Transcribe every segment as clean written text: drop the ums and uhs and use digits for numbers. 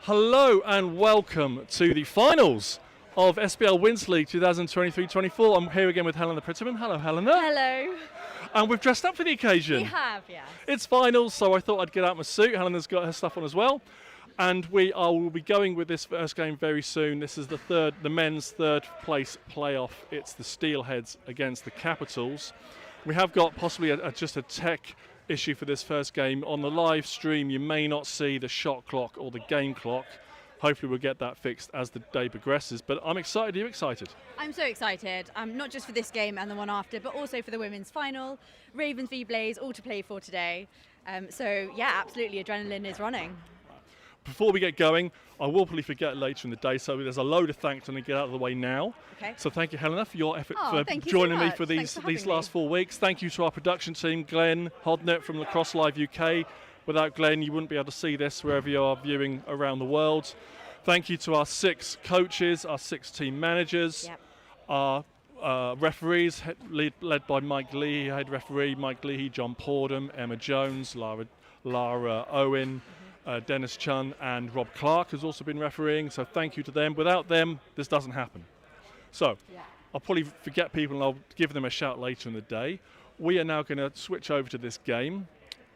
Hello and welcome to the finals of SBL Winter League 2023-24. I'm here again with Helena Prettyman. Hello, Helena. Hello. And we've dressed up for the occasion. We have, yes. It's finals, so I thought I'd get out my suit. Helena's got her stuff on as well. And will be going with this first game very soon. This is the men's third place playoff. It's the Steelheads against the Capitals. We have got possibly just a tech issue for this first game. On the live stream, you may not see the shot clock or the game clock. Hopefully we'll get that fixed as the day progresses. But I'm excited. Are you excited? I'm so excited, not just for this game and the one after, but also for the women's final. Ravens v Blaze, all to play for today. So yeah, absolutely, adrenaline is running. Before we get going, I will probably forget later in the day, so there's a load of thanks I'm going to get out of the way now. Okay. So thank you, Helena, for your effort for joining me for these these last 4 weeks. Thank you to our production team, Glenn Hodnett from Lacrosse Live UK. Without Glenn, you wouldn't be able to see this wherever you are viewing around the world. Thank you to our 6 coaches, our 6 team managers, our referees, led by Mike Lee, head referee, Mike Lee, John Pordham, Emma Jones, Lara Owen, Dennis Chun and Rob Clark has also been refereeing, so thank you to them. Without them, this doesn't happen. So, I'll probably forget people and I'll give them a shout later in the day. We are now going to switch over to this game.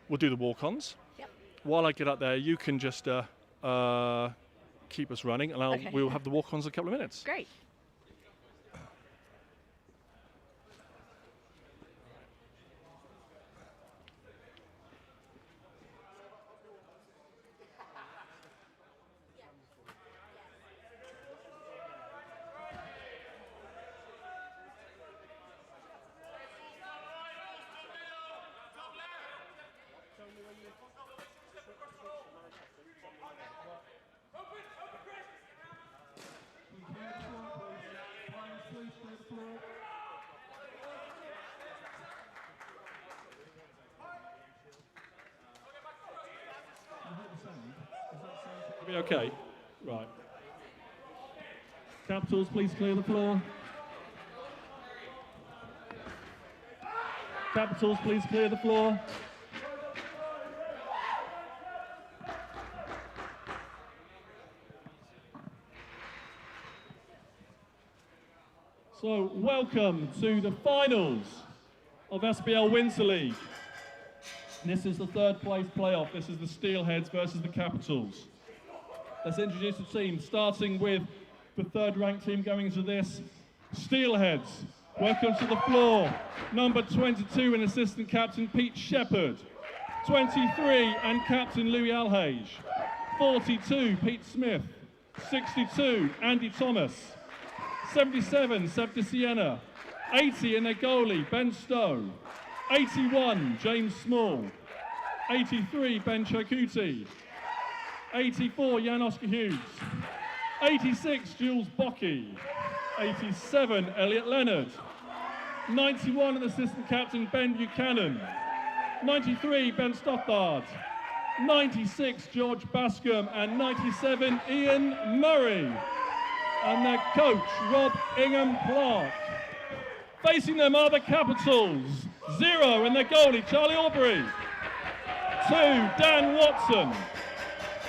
We'll do the walk-ons. Yep. While I get up there, you can just keep us running and we'll have the walk-ons in a couple of minutes. Great. Be okay? Right. Capitals, please clear the floor. Capitals, please clear the floor. So, welcome to the finals of SBL Winter League. This is the third place playoff. This is the Steelheads versus the Capitals. Let's introduce the team, starting with the third ranked team going into this. Steelheads, welcome to the floor. Number 22 and assistant captain Pete Shepherd. 23 and captain Louis Alhage. 42 Pete Smith. 62 Andy Thomas. 77 Seb de Siena. 80 and their goalie Ben Stowe. 81 James Small. 83 Ben Chokuti. 84, Jan Oscar Hughes. 86, Jules Bocky. 87, Elliot Leonard. 91, and assistant captain Ben Buchanan. 93, Ben Stothard. 96, George Bascom. And 97, Ian Murray. And their coach, Rob Ingham Clark. Facing them are the Capitals. 0 and their goalie, Charlie Aubrey. 2, Dan Watson.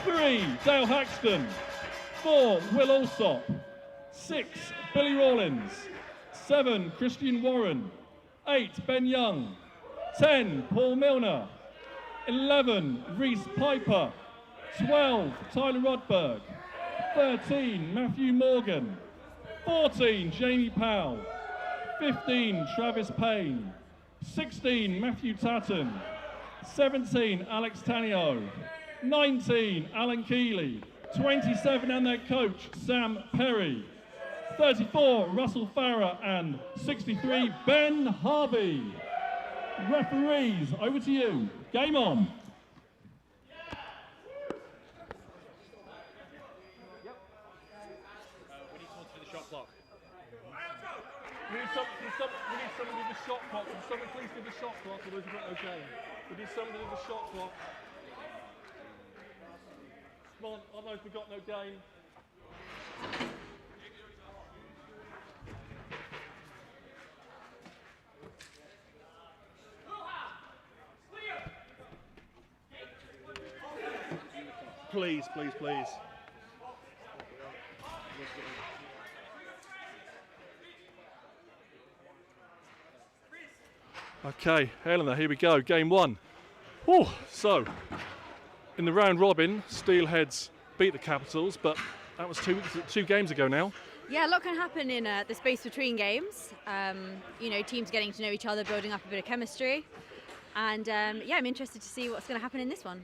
3, Dale Haxton. 4, Will Alsop. 6, Billy Rawlins. 7, Christian Warren. 8, Ben Young. 10, Paul Milner. 11, Reese Piper. 12, Tyler Rodberg. 13, Matthew Morgan. 14, Jamie Powell. 15, Travis Payne. 16, Matthew Tatton. 17, Alex Tanio. 19, Alan Keeley. 27, and their coach, Sam Perry. 34, Russell Farrer. And 63, Ben Harvey. Referees, over to you. Game on. We need someone to do the shot clock. We need someone to do the shot clock. Can someone please do the shot clock, otherwise we've got no game. We need someone to do the shot clock. Come on, otherwise we've got no game. Please, please, please. Okay, Helena, here we go, game one. Whew, so, in the round robin, Steelheads beat the Capitals, but that was two games ago now. Yeah, a lot can happen in the space between games. You know, teams getting to know each other, building up a bit of chemistry. And yeah, I'm interested to see what's going to happen in this one.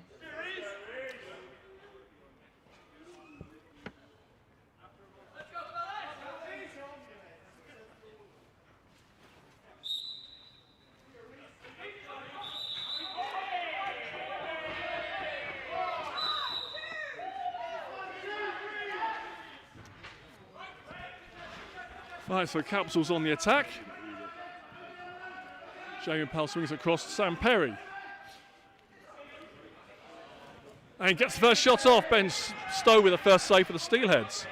Right, so Capitals on the attack. Jamie Powell swings across to Sam Perry. And gets the first shot off. Ben Stowe with the first save for the Steelheads.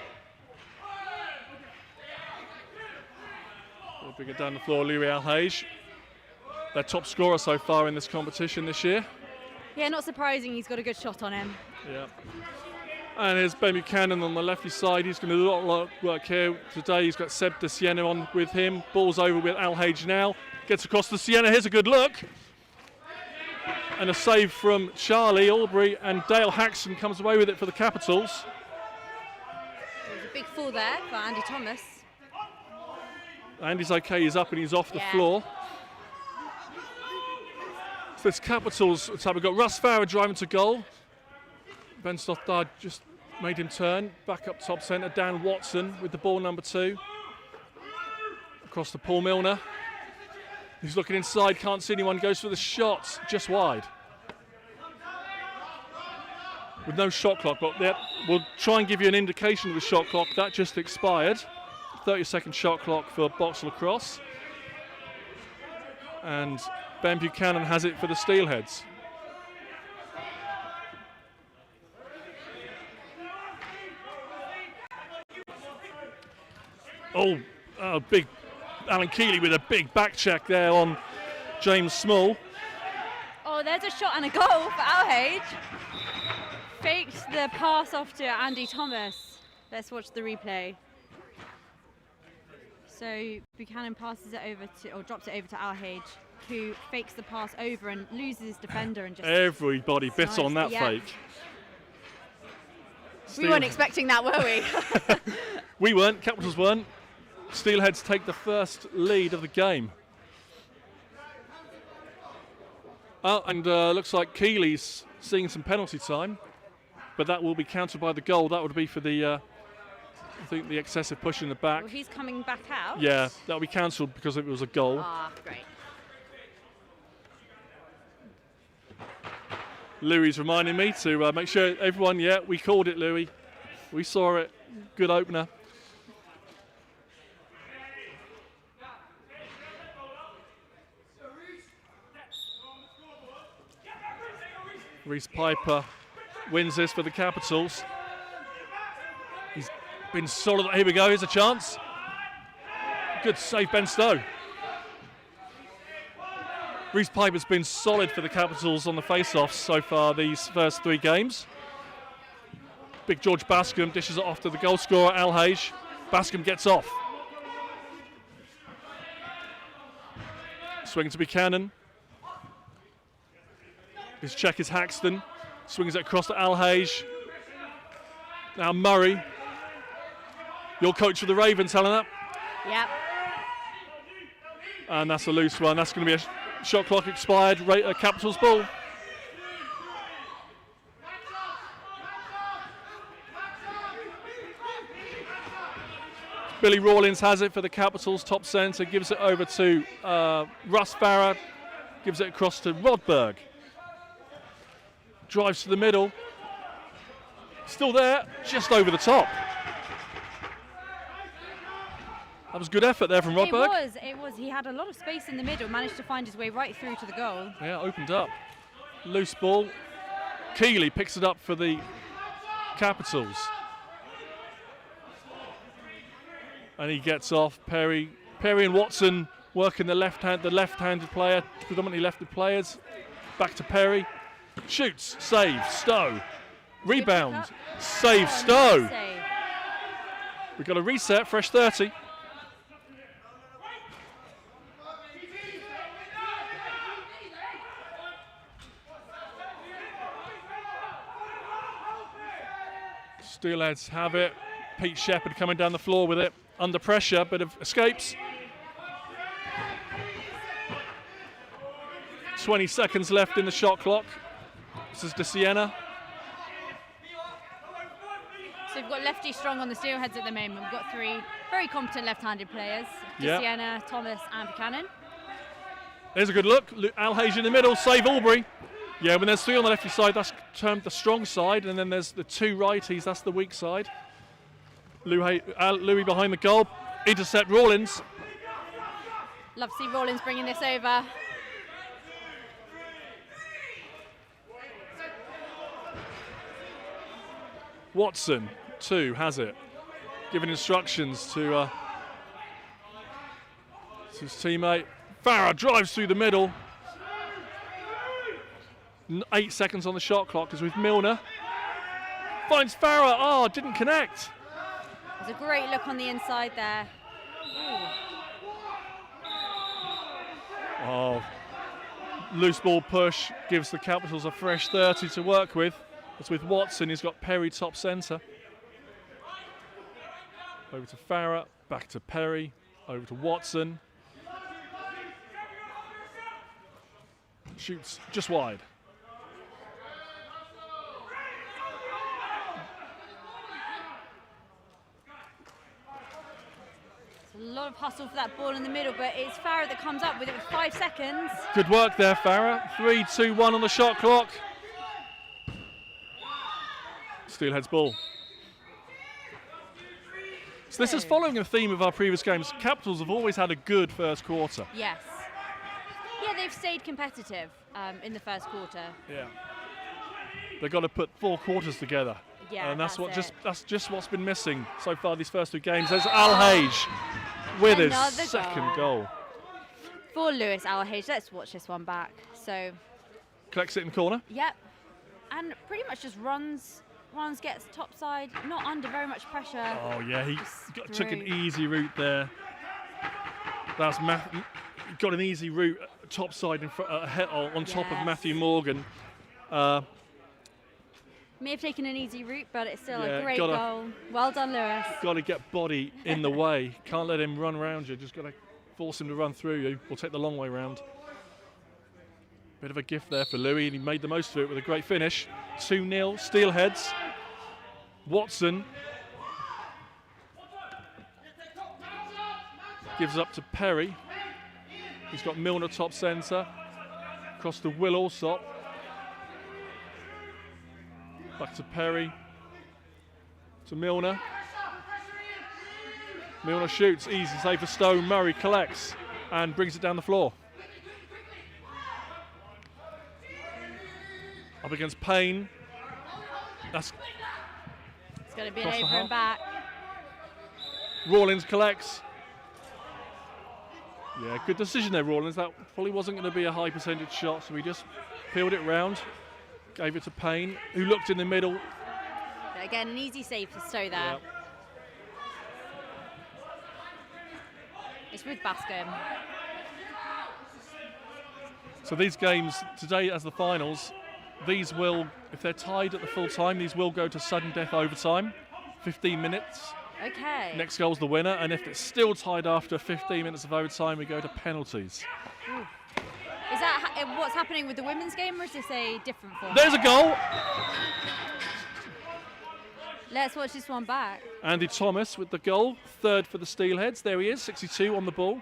We'll bring it down the floor, Louis Alhage. Their top scorer so far in this competition this year. Yeah, not surprising, he's got a good shot on him. Yeah. And here's Ben Buchanan on the lefty side. He's going to do a lot of work here today. He's got Seb de Siena on with him. Ball's over with Alhage now. Gets across to Siena. Here's a good look. And a save from Charlie Albury, and Dale Haxton comes away with it for the Capitals. There's a big fall there for Andy Thomas. Andy's okay. He's up and he's off the floor. So it's Capitals. So we've got Russ Farah driving to goal. Ben Stothard just made him turn. Back up top centre, Dan Watson with the ball number 2. Across to Paul Milner. He's looking inside, can't see anyone, goes for the shot, just wide. With no shot clock, but we'll try and give you an indication of the shot clock. That just expired. 30-second shot clock for box lacrosse. And Ben Buchanan has it for the Steelheads. Big Alan Keeley with a big back check there on James Small. Oh, there's a shot and a goal for Alhage. Faked the pass off to Andy Thomas. Let's watch the replay. So Buchanan passes it over to, or drops it over to Alhage, who fakes the pass over and loses his defender and just. Everybody bit on that fake. We weren't expecting that, were we? We weren't. Capitals weren't. Steelheads take the first lead of the game. Oh, and looks like Keeley's seeing some penalty time, but that will be counted by the goal. That would be for the, I think, the excessive push in the back. Well, he's coming back out. Yeah, that will be cancelled because it was a goal. Ah, great. Louis reminding me to make sure everyone, we called it, Louis. We saw it. Good opener. Reese Piper wins this for the Capitals. He's been solid. Here we go, here's a chance. Good save, Ben Stowe. Reese Piper's been solid for the Capitals on the face-offs so far these first 3 games. Big George Bascom dishes it off to the goal scorer, Alhage. Bascom gets off. Swing to Buchanan. His check is Haxton. Swings it across to Alhage. Now Murray. Your coach for the Ravens, Helena. Yep. And that's a loose one. That's going to be a shot clock expired. Capitals ball. Billy Rawlins has it for the Capitals, top centre. Gives it over to Russ Farah. Gives it across to Rodberg. Drives to the middle. Still there, just over the top. That was good effort there from Rodberg. It was. He had a lot of space in the middle, managed to find his way right through to the goal. Yeah, opened up. Loose ball. Keeley picks it up for the Capitals. And he gets off. Perry and Watson working the left-handed player, predominantly lefted players. Back to Perry. Shoots, save, Stowe. Rebound, save, Stowe. Save. We've got a reset, fresh 30. Steelheads have it. Pete Shepherd coming down the floor with it. Under pressure, bit of escapes. 20 seconds left in the shot clock. This is De Siena. So we've got lefty strong on the Steelheads at the moment. We've got 3 very competent left-handed players. De Siena, Thomas and Buchanan. There's a good look. Alhage in the middle, save Albury. Yeah, when there's 3 on the left side, that's termed the strong side, and then there's the 2 righties, that's the weak side. Louis behind the goal, intercept Rawlins. Love to see Rawlins bringing this over. Watson, 2, has it. Giving instructions to his teammate. Farah drives through the middle. 8 seconds on the shot clock is with Milner. Finds Farah. Oh, didn't connect. There's a great look on the inside there. Oh, loose ball push gives the Capitals a fresh 30 to work with. It's with Watson. He's got Perry top centre. Over to Farah. Back to Perry. Over to Watson. Shoots just wide. A lot of hustle for that ball in the middle, but it's Farah that comes up with it with 5 seconds. Good work there, Farah. 3, 2, 1 on the shot clock. Steelheads ball. So this is following a theme of our previous games. Capitals have always had a good first quarter. Yes. Yeah, they've stayed competitive in the first quarter. Yeah. They've got to put 4 quarters together. Yeah, and that's it. just what's been missing so far these first 2 games. There's Alhage with his Another second goal. For Lewis Alhage, let's watch this one back. So, Collects it in the corner. yep. And pretty much just runs, gets topside, not under very much pressure. Oh yeah, he Just took an through. easy route there. That's got an easy route topside on top of Yes. Matthew Morgan. May have taken an easy route, but it's still Yeah, a great gotta- goal. Well done, Lewis. Got to get body in the way. Can't let him run around you. Just got to force him to run through you. We'll take the long way round. Bit of a gift there for Louis, and he made the most of it with a great finish. 2-0, Steelheads. Watson gives up to Perry. He's got Milner top centre. Across to Will Alsop. Back to Perry. To Milner. Milner shoots, easy save for Stone. Murray collects and brings it down the floor. Up against Payne. That's It's going to be an Across the over and half. back. Rawlins collects. Yeah, good decision there, Rawlins. That probably wasn't going to be a high percentage shot, so he just peeled it round, gave it to Payne, who looked in the middle. But again, an easy save for Stowe there. Yeah. It's with Bascom. So these games today, as the finals, these will, if they're tied at the full time, these will go to sudden death overtime, 15 minutes. Okay. Next goal's the winner, and if it's still tied after 15 minutes of overtime, we go to penalties. Is that what's happening with the women's game, or is this a different format? There's a goal. Let's watch this one back. Andy Thomas with the goal, 3rd for the Steelheads. There he is, 62 on the ball.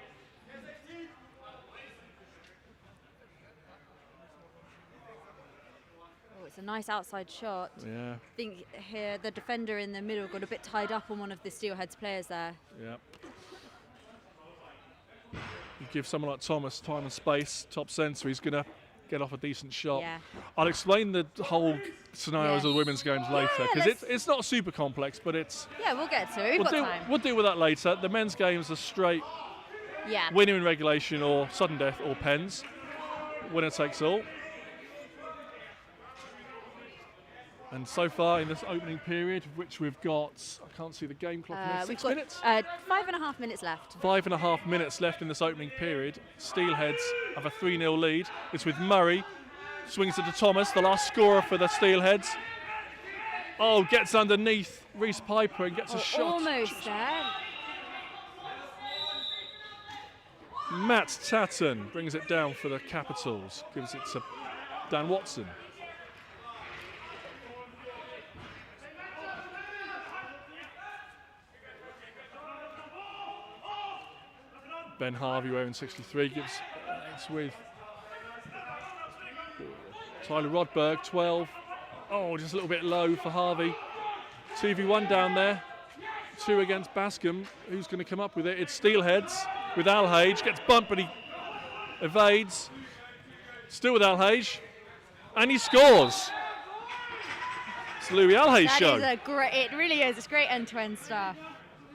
Oh, it's a nice outside shot. Yeah, I think here the defender in the middle got a bit tied up on one of the Steelheads players there. yeah. You give someone like Thomas time and space, top centre, he's going to get off a decent shot. Yeah. I'll explain the whole scenarios of the women's games later, because let's- it's not super complex, but it's Yeah, we'll get to it. We've got time. we'll deal with that later. The men's games are straight Yeah. winner in regulation or sudden death or pens. Winner takes all. And so far in this opening period, which we've got, I can't see the game clock, We've 6 got minutes? 5.5 minutes left. 5.5 minutes left in this opening period. Steelheads have a 3-0 lead. It's with Murray. Swings it to Thomas, the last scorer for the Steelheads. Oh, gets underneath Reese Piper and gets a shot. Almost there. Matt Tatton brings it down for the Capitals. Gives it to Dan Watson. Ben Harvey wearing 63 gives it's with Tyler Rodberg, 12. Oh, just a little bit low for Harvey. 2v1 down there. 2 against Bascom. Who's going to come up with it? It's Steelheads with Alhage. Gets bumped, but he evades. Still with Alhage. And he scores. It's the Louis Alhage show. That is a great, it really is. It's great end-to-end stuff.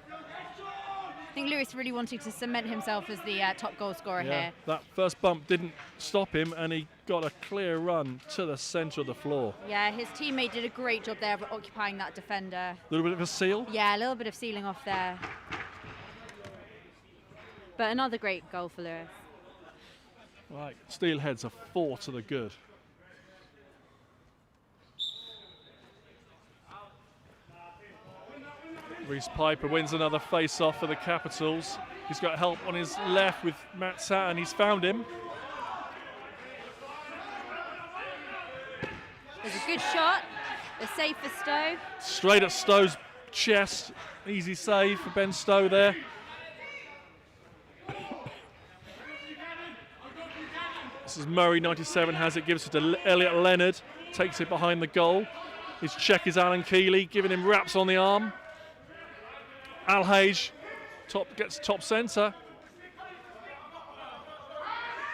I think Lewis really wanted to cement himself as the top goal scorer here. That first bump didn't stop him, and he got a clear run to the centre of the floor. Yeah, his teammate did a great job there of occupying that defender. A little bit of a seal. Yeah, a little bit of sealing off there. But another great goal for Lewis. Right, Steelheads are 4 to the good. Reese Piper wins another face-off for the Capitals. He's got help on his left with Matt Satin. He's found him. There's a good shot. A save for Stowe. Straight at Stowe's chest. Easy save for Ben Stowe there. This is Murray, 97, has it, gives it to Elliot Leonard. Takes it behind the goal. His check is Alan Keeley, giving him raps on the arm. Alhage gets top centre.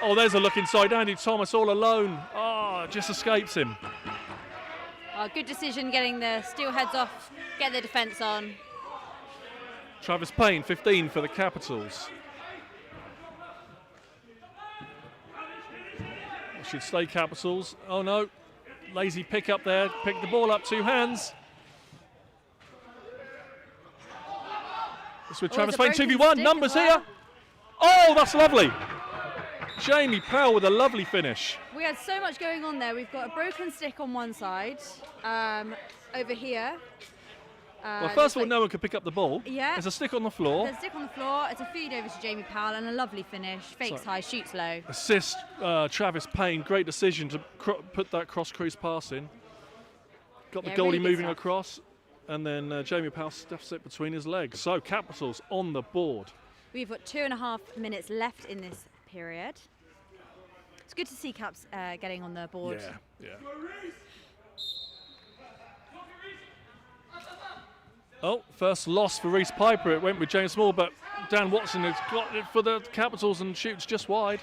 Oh, there's a look inside. Andy Thomas all alone. Oh, just escapes him. Oh, good decision getting the Steelheads off, get the defence on. Travis Payne, 15 for the Capitals. Should stay Capitals. Oh no, lazy pick up there. Pick the ball up, 2 hands. It's with Travis Payne, 2v1, numbers here. Oh, that's lovely. Jamie Powell with a lovely finish. We had so much going on there. We've got a broken stick on one side, over here. Well, first of all, no one could pick up the ball. Yeah. There's a stick on the floor. There's a stick on the floor. It's a feed over to Jamie Powell and a lovely finish. Fakes high, shoots low. Assist Travis Payne. Great decision to put that cross crease pass in. Got the Yeah, goalie really good moving stuff. across, and then Jamie Powell stuffs it between his legs. So Capitals on the board. We've got 2.5 minutes left in this period. It's good to see Caps getting on the board. Yeah. Oh, first loss for Reese Piper. It went with James Small, but Dan Watson has got it for the Capitals and shoots just wide.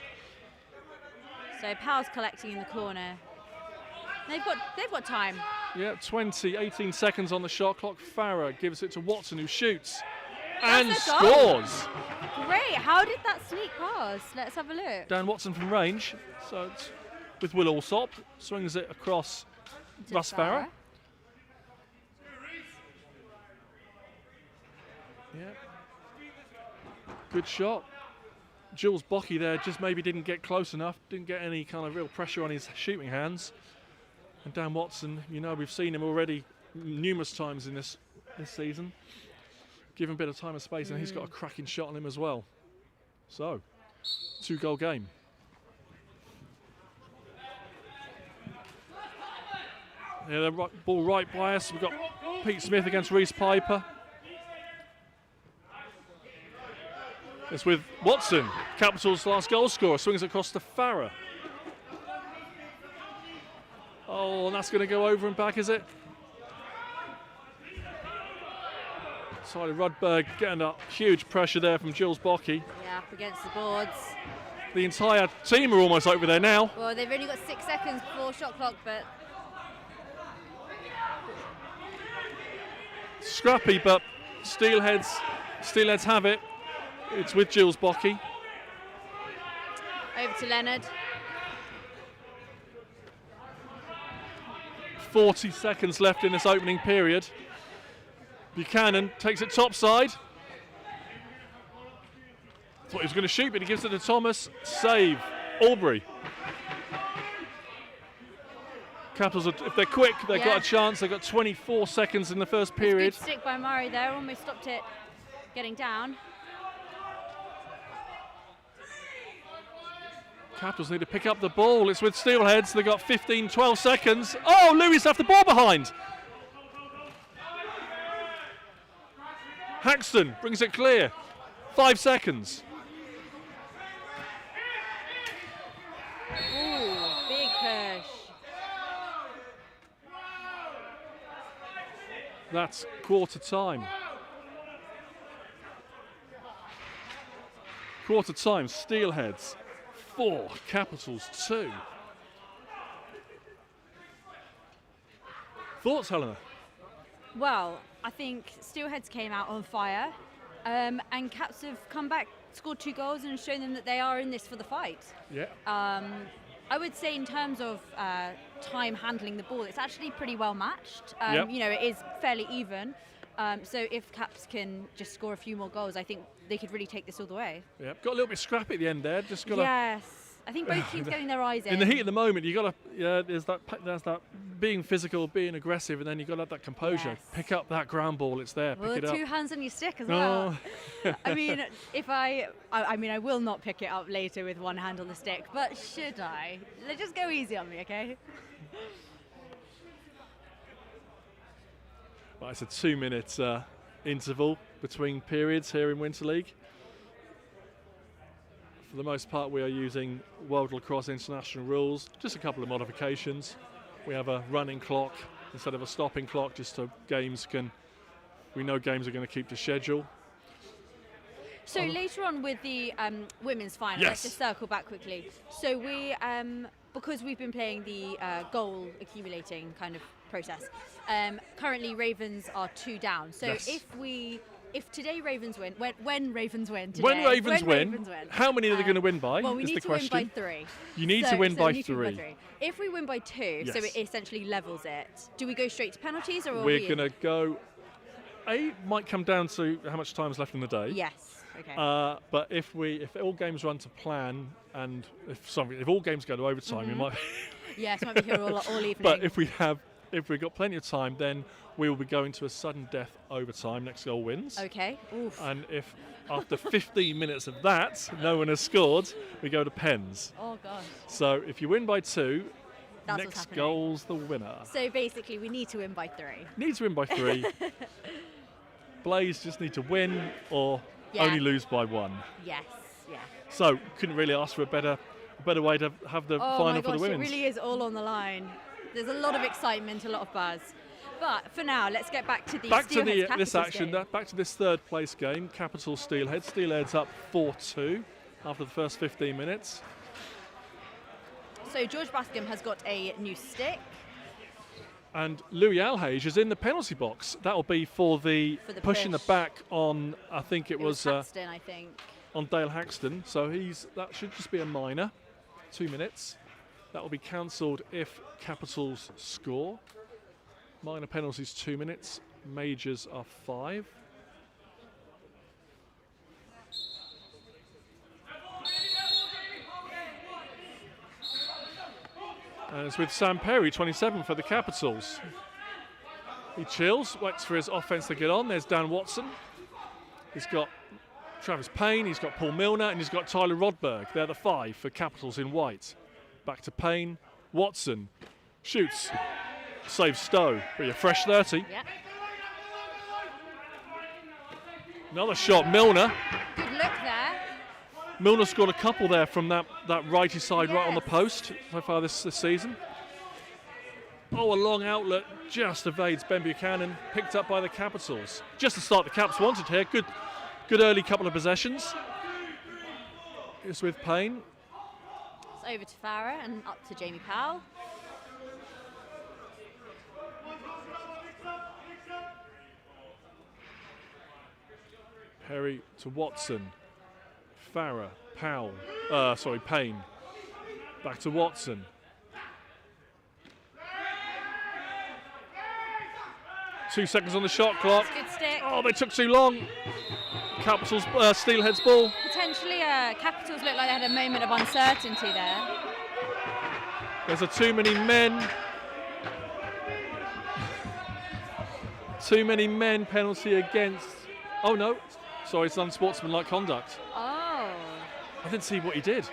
So Powell's collecting in the corner. They've got time. Yeah, 18 seconds on the shot clock. Farah gives it to Watson, who shoots and That's a goal. scores. Great. How did that sneak past? Let's have a look. Dan Watson from range. So it's with Will Alsop, swings it across To Russ Farah. Yeah. Good shot. Jules Bocky there just maybe didn't get close enough, didn't get any kind of real pressure on his shooting hands. And Dan Watson, you know, we've seen him already numerous times in this season. Give him a bit of time and space, and he's got a cracking shot on him as well. So, 2-goal game. Yeah, the ball right by us. We've got Pete Smith against Reese Piper. It's with Watson, Capitals' last goal scorer, swings across to Farah. Oh, and that's going to go over and back, is it? Tyler Rodberg getting a huge pressure there from Jules Bocky. Yeah, up against the boards. The entire team are almost over there now. Well, they've only got 6 seconds before shot clock, but Scrappy, but Steelheads have it. It's with Jules Bocky. over to Leonard. 40 seconds left in this opening period. Buchanan takes it topside. Thought he was going to shoot, but he gives it to Thomas. Save. Albury. Capitals, if they're quick, they've got a chance. They've got 24 seconds in the first period. Good stick by Murray there, almost stopped it getting down. Capitals need to pick up the ball. It's with Steelheads. They've got 15, 12 seconds. Oh, Lewis left the ball behind. Haxton brings it clear. 5 seconds. Ooh, big push. That's quarter time. Quarter time, Steelheads 4, Capitals 2. Thoughts, Helena? Well, I think Steelheads came out on fire, and Caps have come back, scored 2 goals, and shown them that they are in this for the fight. Yeah. I would say in terms of time handling the ball, it's actually pretty well matched. Yep. You know, it is fairly even. So if Caps can just score a few more goals, I think they could really take this all the way. Yeah. Got a little bit scrappy at the end there. Just got Yes. I think both teams getting their eyes in. in the heat of the moment, you got to. Yeah, there's that being physical, being aggressive, and then you got to have that composure. Yes. Pick up that ground ball. It's there. Well, Pick it up. 2 hands on your stick as Oh. well. I mean, if I mean, I will not pick it up later with 1 hand on the stick, but should I? Just go easy on me, okay? Well, it's a 2-minute interval between periods here in Winter League. For the most part, we are using World Lacrosse International rules, just a couple of modifications. We have a running clock instead of a stopping clock, just so we know games are going to keep to schedule. So later on with the women's final, Yes. let's just circle back quickly. So we, because we've been playing the goal accumulating kind of process, currently Ravens are 2 down. So Yes. if today Ravens win, when Ravens win today, When Ravens win, how many are they going to win by? Well, we is need the to question. win by 3. You need to win by we need to win 3. If we win by 2, so Yes. it essentially levels it. Do we go straight to penalties, or are We're we going to go. Might come down to how much time is left in the day. Yes. Okay. But if all games run to plan, and if all games go to overtime, we might. Yes, might be here all evening. But if we've got plenty of time, then we will be going to a sudden death overtime. Next goal wins. Okay. Oof. And if after 15 minutes of that no one has scored, we go to pens. Oh gosh. So if you win by 2, That's what's next happening. goal's the winner. So basically, we need to win by 3. Need to win by 3. Blaze just need to win or Yeah. only lose by 1. Yes. Yeah. So couldn't really ask for a better way to have the Oh final my for gosh, the it women's. really is all on the line. There's a lot of excitement, a lot of buzz. But for now, let's get back to the Back to Steelheads this Capitals action. game. Back to this third place game. Capital Steelheads. Steelheads up 4-2 after the first 15 minutes. So George Bascom has got a new stick. And Louis Alhage is in the penalty box. That'll be for the For the pushing push. the back on. I think It was Paxton, I think. on Dale Haxton. So that should just be a minor. 2 minutes. That will be cancelled if Capitals score. Minor penalties 2 minutes. Majors are 5. And it's with Sam Perry, 27 for the Capitals. He chills, waits for his offense to get on. There's Dan Watson. He's got Travis Payne, he's got Paul Milner, and he's got Tyler Rodberg. They're the 5 for Capitals in white. Back to Payne. Watson shoots. Saves Stowe. But a fresh 30. Yeah. Another shot, Milner. Good look there. Milner scored a couple there from that righty side right on the Yes. post so far this season. Oh, a long outlet just evades Ben Buchanan, picked up by the Capitals. Just the start the Caps wanted here. Good early couple of possessions. It's with Payne. It's over to Farah and up to Jamie Powell. Perry to Watson. Farah, Powell, Payne. Back to Watson. 2 seconds on the shot clock. Good stick. Oh, they took too long. Capitals, Steelheads ball. Potentially, Capitals looked like they had a moment of uncertainty there. There's a too many men. Too many men penalty against. Oh no, sorry, it's unsportsmanlike conduct. Oh. I didn't see what he did.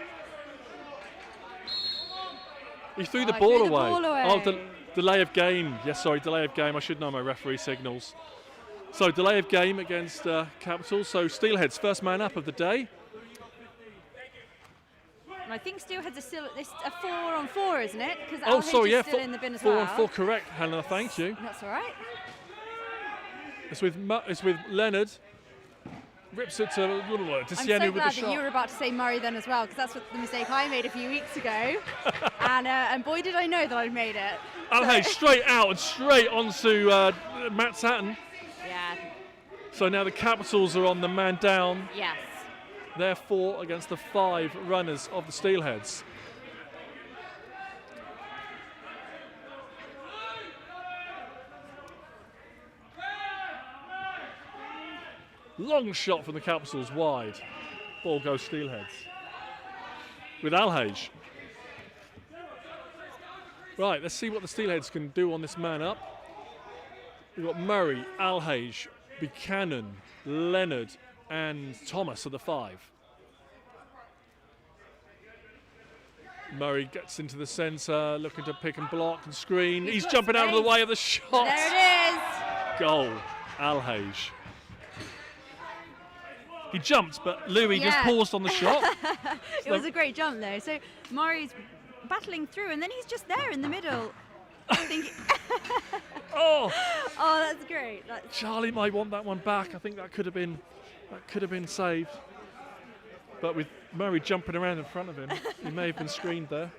He threw the he ball threw the away. ball away. Oh, delay of game. Yes, sorry, delay of game. I should know my referee signals. So delay of game against Capitals. So Steelheads first man up of the day. And I think Steelheads are still a 4-on-4, isn't it? Because Oh, sorry, yeah, still in the bin as 4 well. on 4, correct, Helena. Thank you. That's all right. It's with Leonard. Rips it to I'm so Siena with the glad that shot. you were about to say Murray then as well, because that's what the mistake I made a few weeks ago. and boy, did I know that I'd made it. Alhage straight out and straight onto Matt Satin. Yeah. So now the Capitals are on the man down. Yes. They're 4 against the 5 runners of the Steelheads. Long shot from the Capitals wide. Ball goes Steelheads. With Alhage. Right, let's see what the Steelheads can do on this man up. We've got Murray, Alhage, Buchanan, Leonard, and Thomas are the 5. Murray gets into the centre, looking to pick and block and screen. He's got jumping out of the space. way of the shot. There it is. Goal, Alhage. He jumped, but Louis just Yeah. paused on the shot. It was a great jump though. So Murray's battling through, and then he's just there in the middle. Thinking, Oh, oh, that's great. Charlie might want that one back. I think that could have been saved. But with Murray jumping around in front of him, he may have been screened there.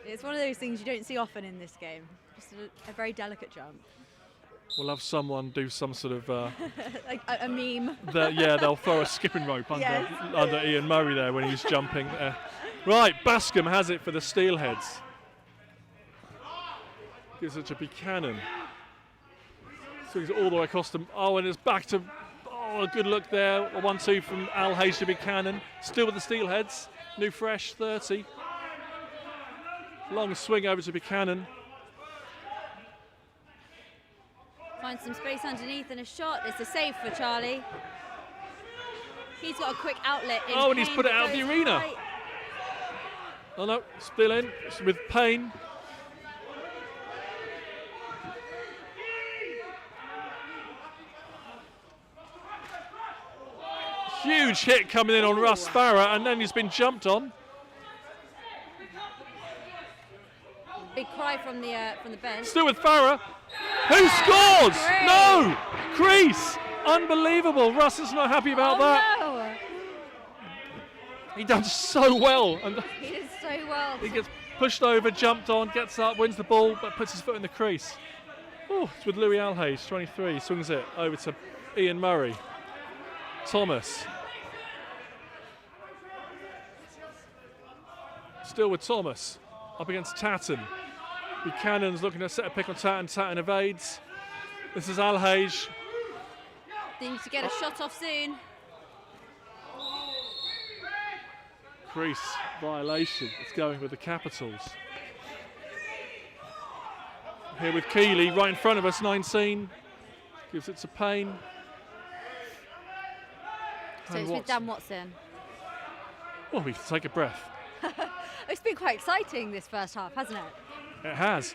It's one of those things you don't see often in this game. Just a very delicate jump. We'll have someone do some sort of Like a meme. they'll throw a skipping rope Yes. under Ian Murray there when he's jumping. Right, Bascom has it for the Steelheads. Gives it to Buchanan. Swings it all the way across them. Oh, and it's back to, a good look there. A 1-2 from Alhage to Buchanan. Still with the Steelheads. New fresh, 30. Long swing over to Buchanan. Finds some space underneath and a shot. It's a save for Charlie. He's got a quick outlet in. Oh, and he's Payne put it that out of the goes arena. right. Oh no, still in. It's with Payne. Huge hit coming in on Russ Farah, and then he's been jumped on. Big cry from the bench. Still with Farah. Who scores? great. No! Crease! Unbelievable. Russ is not happy about that. No. He done so well. And He did so well. he gets pushed over, jumped on, gets up, wins the ball, but puts his foot in the crease. Oh, it's with Louis Alhage, 23. Swings it over to Ian Murray. Thomas. Still with Thomas. Up against Tatton. Buchanan's looking to set a pick on Tatton. Tatton evades. This is Alhage. They need to get a shot off soon. Crease violation. It's going with the Capitals. Here with Keeley, right in front of us, 19. Gives it to Payne. So it's with Dan Watson. Well, we can take a breath. It's been quite exciting this first half, hasn't it? It has.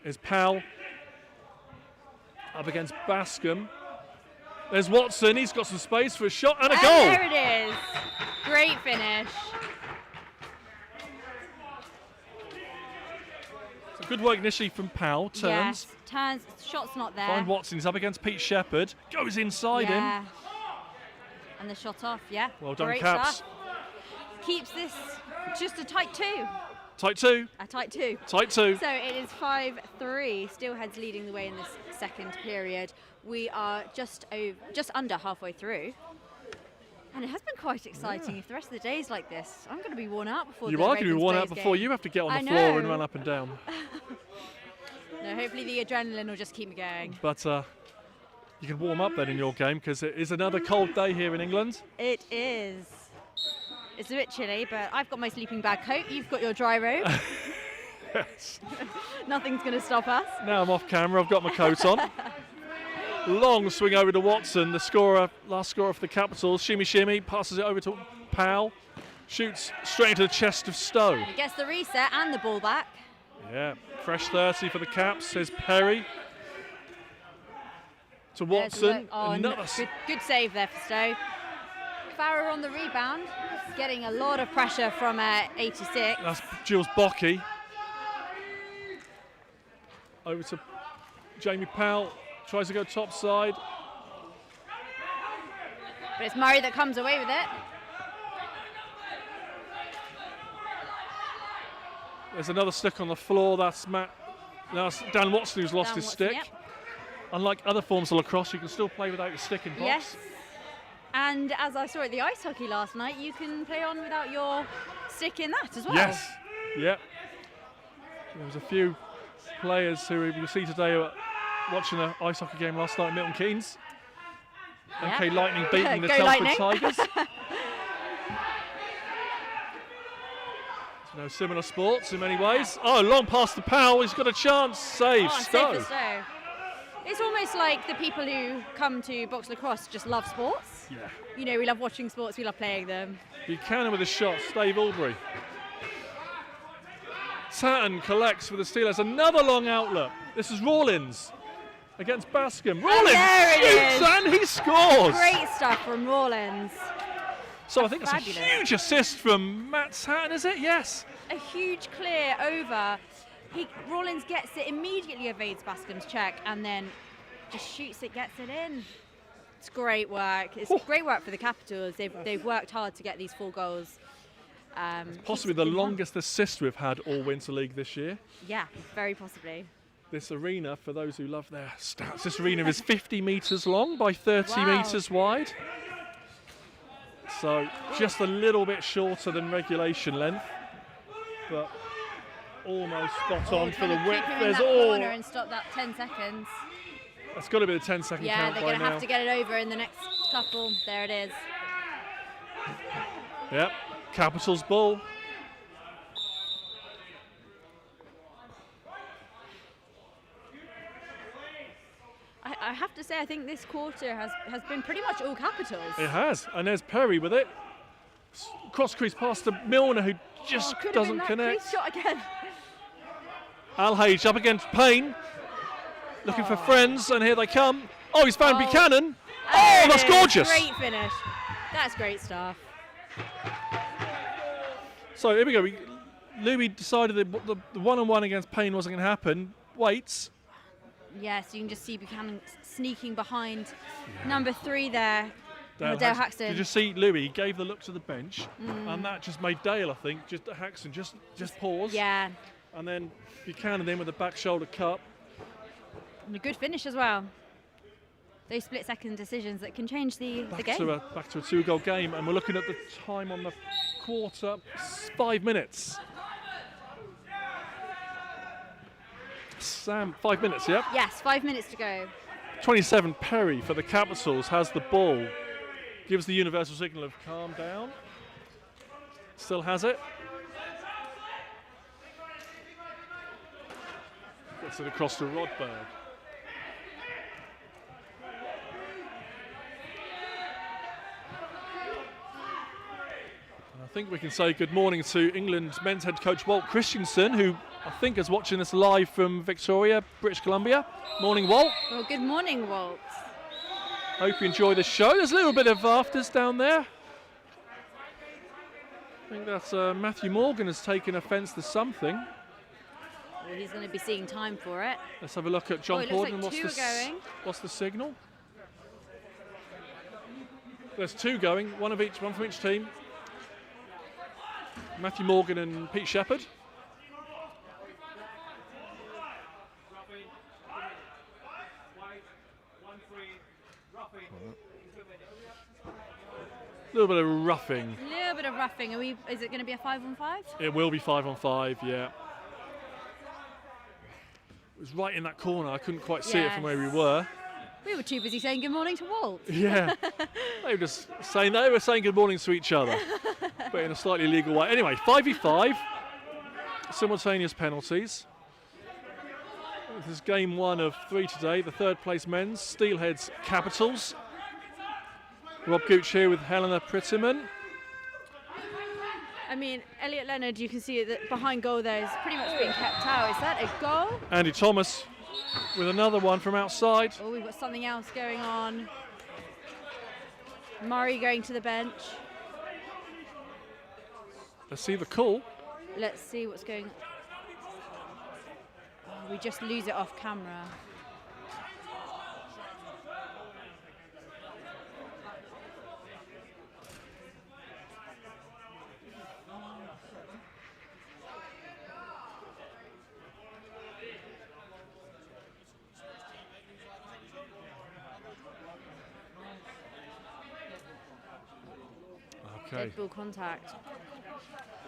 Is Powell up against Bascom. There's Watson. He's got some space for a shot and a goal. There it is. Great finish. So good work initially from Powell. Turns. Yes, turns. Shot's not there. Find Watson. He's up against Pete Shepherd. Goes inside yeah. him. And the shot off, yeah. Well done, Great Caps. stuff. Keeps this just a tight 2. Tight 2. A tight 2. Tight 2. So it is 5-3. Steelheads leading the way in this second period. We are just under halfway through. And it has been quite exciting. If the rest of the day is like this, I'm going to be worn out before You the are going to be Ravens worn out Blaze before game. you have to get on I the floor and know. run up and down. No, hopefully the adrenaline will just keep me going. But you can warm up then in your game because it is another cold day here in England. It is. It's a bit chilly, but I've got my sleeping bag coat. You've got your dry robe. Yes. Nothing's going to stop us. Now I'm off camera, I've got my coat on. Long swing over to Watson, the scorer, last scorer for the Capitals. Shimmy, shimmy, passes it over to Powell. Shoots straight into the chest of Stowe. He gets the reset and the ball back. Yeah, fresh 30 for the Caps, says Perry. To Watson, another good save there for Stowe. Farrer on the rebound, getting a lot of pressure from 86. That's Jules Bocky. Over to Jamie Powell, tries to go top side. But it's Murray that comes away with it. There's another stick on the floor. That's Dan Watson who's lost his stick. Yep. Unlike other forms of lacrosse, you can still play without your stick in box. Yes. And as I saw at the ice hockey last night, you can play on without your stick in that as well. Yes. Yep. There was a few players who you'll see today who were watching an ice hockey game last night at Milton Keynes. Yep. MK Lightning beating the Go Telford Lightning. Tigers. No similar sports in many ways. Oh, long pass to Powell. He's got a chance. Save. Oh, Stowe. save for Stowe. It's almost like the people who come to box lacrosse just love sports. Yeah. You know, we love watching sports, we love playing them. Buchanan with a shot. Dave Albury. Tatton collects for the Steelers. Another long outlet. This is Rawlins against Bascom. Rawlins there it shoots is. and he scores. Great stuff from Rawlins. So I think it's a Fabulous. huge assist from Matt Tatton, is it? Yes. A huge clear over. Rawlins gets it, immediately evades Bascom's check, and then just shoots it, gets it in. It's great work. It's great work for the Capitals. They've worked hard to get these 4 goals. Possibly the longest assist we've had all Winter League this year. Yeah, very possibly. This arena, for those who love their stats, this arena is 50 metres long by 30 Wow. metres wide. So just a little bit shorter than regulation length, but almost spot on for the width. Keep him in There's that all. corner and stop that 10 seconds. That's got to be the 10-second Yeah, count they're by going to now. have to get it over in the next couple. There it is. Yep, Capitals ball. I have to say, I think this quarter has been pretty much all Capitals. It has, and there's Perry with it. Cross crease pass to Milner, who just Could have doesn't been that connect. crease shot again. Alhage up against Payne, looking for friends, and here they come. Oh, he's found Oh. Buchanan. There Oh, it that's is. gorgeous. Great finish. That's great stuff. So here we go. Louis decided that the one-on-one against Payne wasn't going to happen. Waits. Yes, you can just see Buchanan sneaking behind number 3 there. Dale Dale Haxton. Haxton. Did you see Louis? He gave the look to the bench, and that just made Dale, I think, Haxton just pause. Yeah, And then Buchanan in with a back shoulder cut. and a good finish as well. Those split-second decisions that can change the game. Back to a 2-goal game, and we're looking at the time on the quarter, 5 minutes. Sam, 5 minutes, yep. Yes, 5 minutes to go. 27, Perry for the Capitals has the ball. Gives the universal signal of calm down. Still has it. Gets it across to Rodberg. And I think we can say good morning to England men's head coach Walt Christensen, who I think is watching us live from Victoria, British Columbia. Morning, Walt. Well, good morning, Walt. Hope you enjoy the show. There's a little bit of afters down there. I think that's Matthew Morgan has taken offence to something. Well, he's going to be seeing time for it. Let's have a look at John it looks Corden. like 2 are going. What's the signal? There's 2 going, one from each team. Matthew Morgan and Pete Shepherd. A little bit of roughing. A little bit of roughing. Is it going to be a 5-on-5? It will be 5-on-5, yeah. was right in that corner. I couldn't quite see it from where we Yes. were. We were too busy saying good morning to Walt. Yeah, they were just saying good morning to each other, but in a slightly illegal way. Anyway, 5v5, simultaneous penalties. This is game 1 of 3 today. The third place men's Steelheads Capitals. Rob Gooch here with Helena Prettyman. I mean, Elliot Leonard, you can see that behind goal there is pretty much being kept out. Is that a goal? Andy Thomas with another one from outside. Oh, we've got something else going on. Murray going to the bench. Let's see the call. Let's see what's going on. Oh, we just lose it off camera. Okay, Dead ball contact.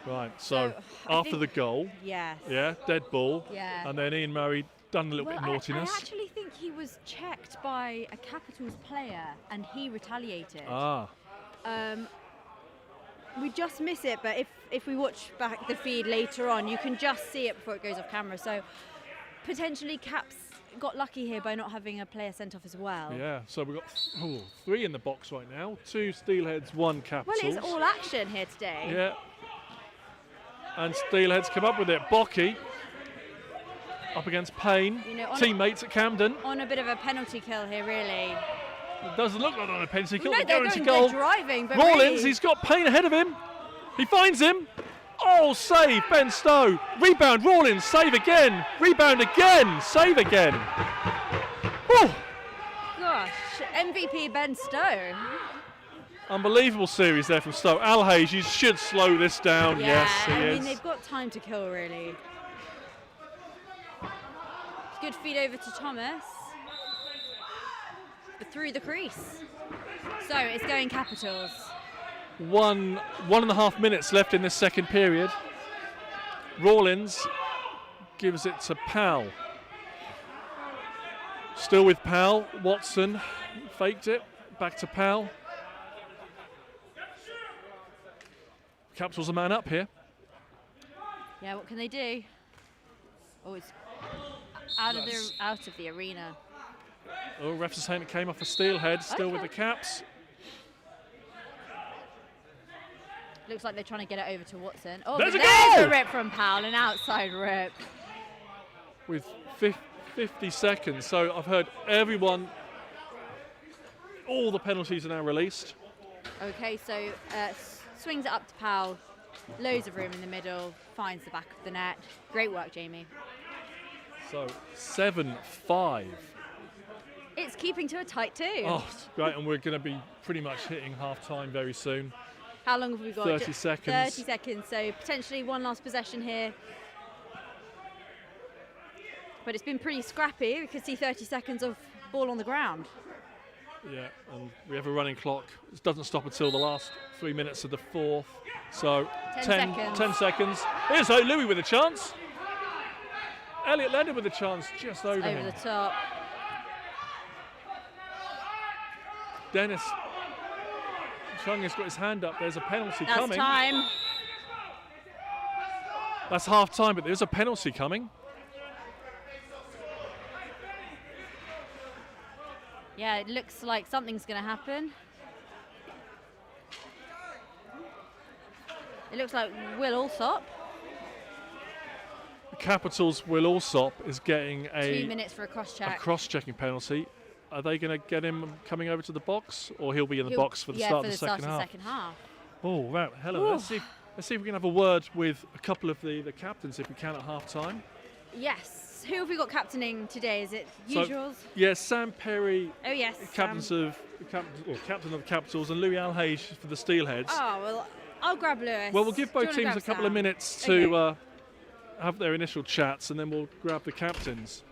right. So I after think- the goal, Yes. yeah, dead ball, Yeah. and then Ian Murray done a little Well, bit of I naughtiness. actually think he was checked by a Capitals player and he retaliated. Ah, We just miss it, but if we watch back the feed later on, you can just see it before it goes off camera. So potentially Caps got lucky here by not having a player sent off as well. yeah. So we've got 3 in the box right now. 2 Steelheads, 1 Capitals. Well, it's all action here today. Yeah. And Steelheads come up with it. Bocky up against Payne, You know, on a- teammates at Camden. On a bit of a penalty kill here, really. It doesn't look like on a penalty kill. No, They're they're going to going, goal. they're driving, but Rawlins, really, he's got Payne ahead of him. He finds him. Oh, save, Ben Stowe. Rebound, Rawlins, save again. Rebound again, save again. Whew. gosh, MVP Ben Stowe. Unbelievable series there from Stowe. Al Hayes, you should slow this down. Yeah, Yes, he I is. mean, they've got time to kill, really. Good feed over to Thomas. But through the crease. So it's going Capitals. 1.5 minutes left in this second period. Rawlins gives it to Powell. Still with Powell. Watson faked it. Back to Powell. Capitals a man up here. Yeah, what can they do? Oh, it's out of the arena. Oh, refs are saying it came off a Steelhead. Still with the Okay. Caps. Looks like they're trying to get it over to Watson. Oh, There's but a there's goal! a rip from Powell, an outside rip. With 50 seconds. So I've heard everyone, all the penalties are now released. Okay, so swings it up to Powell. Loads of room in the middle. Finds the back of the net. Great work, Jamie. So 7-5. It's keeping to a tight 2. Oh, it's great. And we're going to be pretty much hitting half time very soon. How long have we got? 30 seconds. 30 seconds, so potentially one last possession here. But it's been pretty scrappy. We could see 30 seconds of ball on the ground. Yeah, and we have a running clock. It doesn't stop until the last 3 minutes of the fourth. So 10 seconds. 10 seconds. Here's O'Louis with a chance. Elliot Leonard with a chance just over Over him. the top. Dennis Chung has got his hand up. There's a penalty That's coming. time. That's half time, but there's a penalty coming. Yeah, it looks like something's going to happen. It looks like Will Alsop. The Capitals' Will Alsop is getting 2 a minutes for a a cross-check. cross-checking penalty. Are they going to get him coming over to the box, or he'll be in the He'll- box for the yeah, start for of the second half? second half. Oh, wow. Hello. Let's see if we can have a word with a couple of the captains if we can at half time. Yes. Who have we got captaining today? Is it So, usuals? yes, Sam Perry, Oh, yes. captain of the Capitals, and Louis Alhage for the Steelheads. Oh, well, I'll grab Lewis. Well, we'll give Do you both wanna teams a grab couple of Sam? minutes to have their initial chats, and then we'll grab the captains.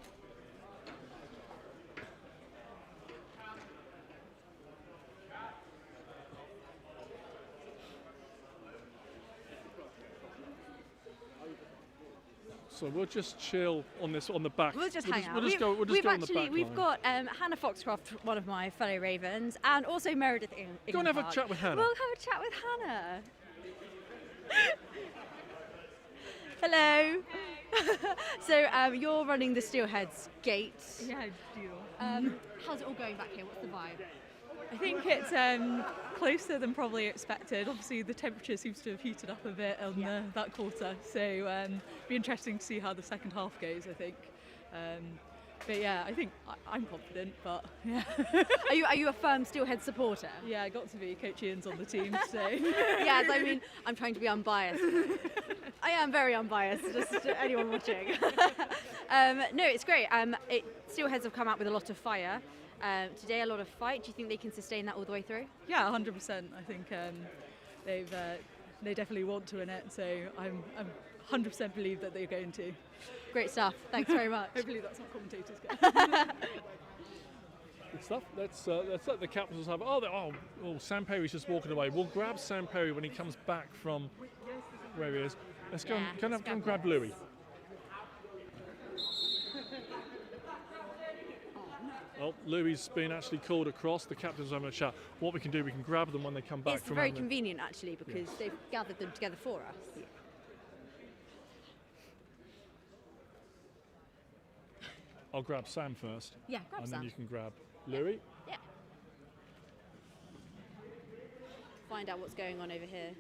So we'll just chill on this on the back. We'll just hang out. We'll just go on the back We've line. got Hannah Foxcroft, one of my fellow Ravens, and also Meredith Go and have a chat with Hannah. We'll have a chat with Hannah. Hello. So you're running the Steelheads gate. Yeah, I do. How's it all going back here? What's the vibe? I think it's closer than probably expected. Obviously, the temperature seems to have heated up a bit on that quarter, so be interesting to see how the second half goes. I think, but yeah, I think I'm confident. But yeah, Are you a firm Steelhead supporter? yeah, I got to be. Coach Ian's on the team, so Yes, I mean, I'm trying to be unbiased. I am very unbiased, just to anyone watching. No, it's great. Steelheads have come out with a lot of fire. Today, a lot of fight. Do you think they can sustain that all the way through? yeah, 100%. I think they definitely want to win it. So I'm 100% believe that they're going to. Great stuff. Thanks very much. Hopefully, that's what commentators get. Good stuff. Let's let the Capitals have. Sam Perry's just walking away. We'll grab Sam Perry when he comes back from where he is. Let's go and grab Louis. Well, Louis' been actually called across. The captain's having a chat. What we can do, we can grab them when they come back It's from. very convenient actually because they've gathered them together for us. I'll grab Sam first. Yeah, grab and Sam. then you can grab Louis. Yeah. Find out what's going on over here.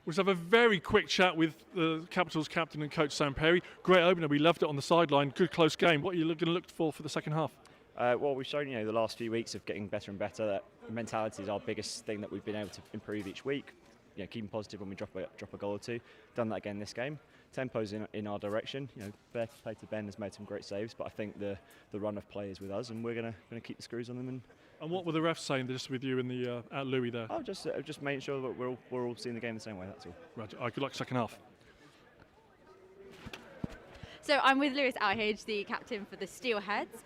We'll just have a very quick chat with the Capitals captain and coach Sam Perry. Great opener. We loved it on the sideline. Good close game. What are you going to look for the second half? Well, we've shown the last few weeks of getting better and better. That mentality is our biggest thing that we've been able to improve each week. Keeping positive when we drop a goal or two. Done that again this game. Tempo's in our direction. Fair play to Ben has made some great saves, but I think the run of play is with us, and we're going to keep the screws on them. And what were the refs saying just with you in the at Louis there? Oh, just making sure that we're all seeing the game the same way. That's all. Right. Good luck second half. So I'm with Lewis Outhage, the captain for the Steelheads.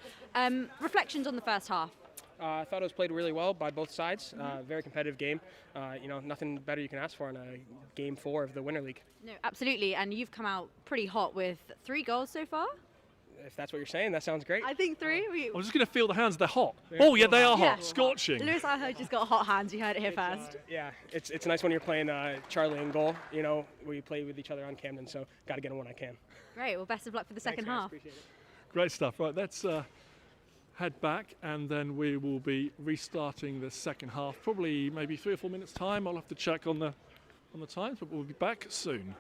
Reflections on the first half. I thought it was played really well by both sides. Very competitive game. Nothing better you can ask for in a game 4 of the Winter League. No, absolutely. And you've come out pretty hot with 3 goals so far. If that's what you're saying, that sounds great. I think 3. I was just going to feel the hands. They're hot. Yeah. Oh, yeah, they are Yeah. hot. Scorching. Lewis Outhage has got hot hands. You heard it here first. It's nice when you're playing Charlie in goal. We play with each other on Camden, so got to get him when I can. Great. Well, best of luck for the second Thanks, guys. half. Appreciate it. Great stuff. Right, let's head back, and then we will be restarting the second half. Probably maybe 3 or 4 minutes time. I'll have to check on the times, but we'll be back soon.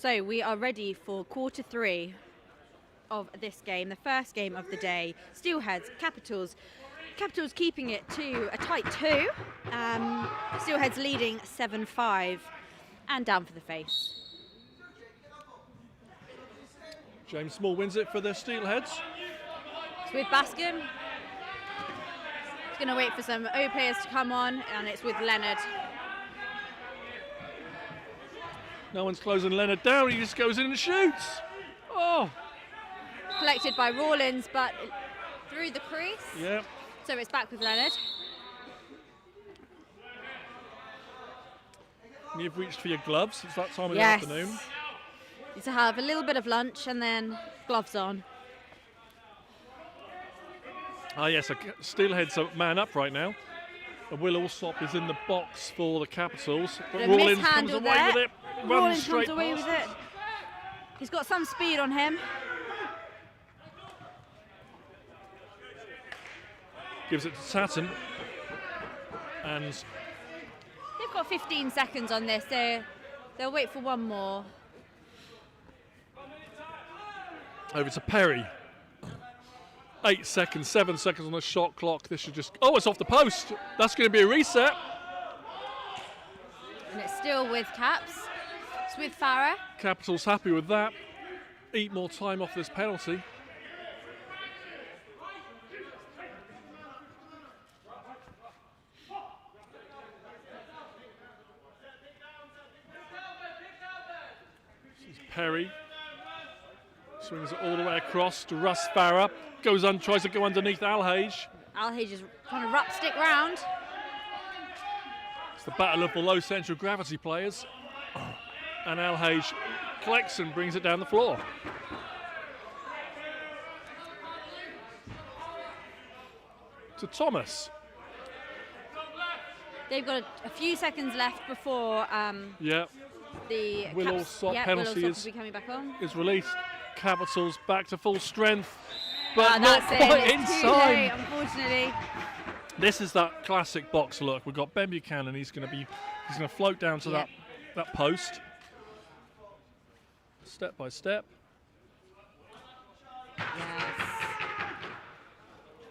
So we are ready for quarter 3 of this game, the first game of the day. Steelheads, Capitals. Capitals keeping it to a tight 2. Steelheads leading 7-5 and down for the face. James Small wins it for the Steelheads. It's with Bascom. He's going to wait for some O players to come on, and it's with Leonard. No one's closing Leonard down. He just goes in and shoots. Oh, Collected by Rawlins, but through the crease. yeah. So it's back with Leonard. You've reached for your gloves. It's that time of Yes. the afternoon. Need to have a little bit of lunch and then gloves on. Ah, yes, Steelheads are man up right now. And Will Alsop is in the box for the Capitals. But Bit of Rawlins comes mishandle away there. with it. Runs Rawlins straight comes away past. with it. He's got some speed on him. Gives it to Tatton. And They've got 15 seconds on this. They'll wait for one more. over to Perry. 8 seconds, 7 seconds on the shot clock. This should just... Oh, it's off the post. That's going to be a reset. And it's still with Caps. It's with Farah. Capitals happy with that. Eat more time off this penalty. This is Perry. Swings it all the way across to Russ Farah. Goes on, tries to go underneath Alhage. Alhage is trying to stick round. It's the battle of the low central gravity players. And Alhage collects and brings it down the floor. To Thomas. They've got a few seconds left before Yeah, the Will Caps. Alsop Yeah, penalty Will is- Alsop will be coming back on. is released. Capitals back to full strength, but And not that's it. quite in It's too late, time. unfortunately. This is that classic box look. We've got Ben Buchanan. He's going to float down to Yep. that post, step by step. Yes.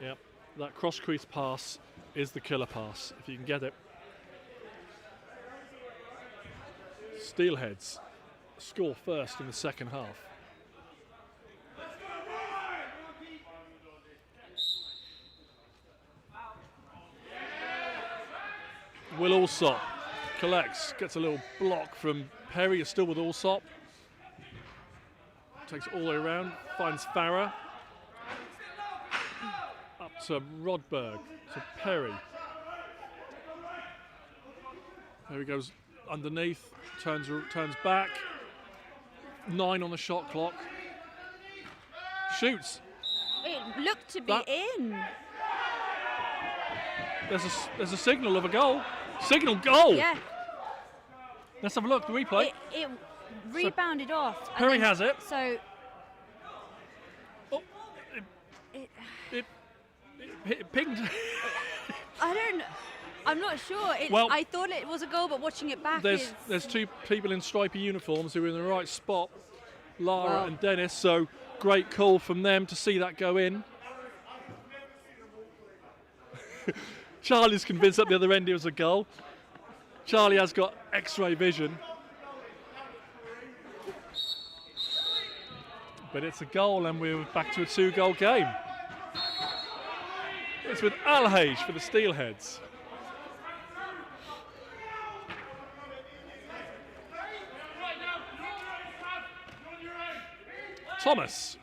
Yep, that cross crease pass is the killer pass if you can get it. Steelheads score first in the second half. Will Alsop collects, gets a little block from Perry, is still with Alsop. Takes it all the way around, finds Farah. Up to Rodberg, to Perry. There he goes underneath, turns back. 9 on the shot clock. Shoots. It looked to be That- in. There's a signal of a goal. Signal goal. Yeah. Let's have a look. The replay. It rebounded off. and Perry then- has it. So Oh, it pinged. I'm not sure. Well- I thought it was a goal, but watching it back is... There's two people in stripy uniforms who are in the right spot, Lara Wow. and Dennis. So great call from them to see that go in. Charlie's convinced at the other end it was a goal. Charlie has got X-ray vision. But it's a goal and we're back to a 2-goal game. It's with Alhage for the Steelheads. Thomas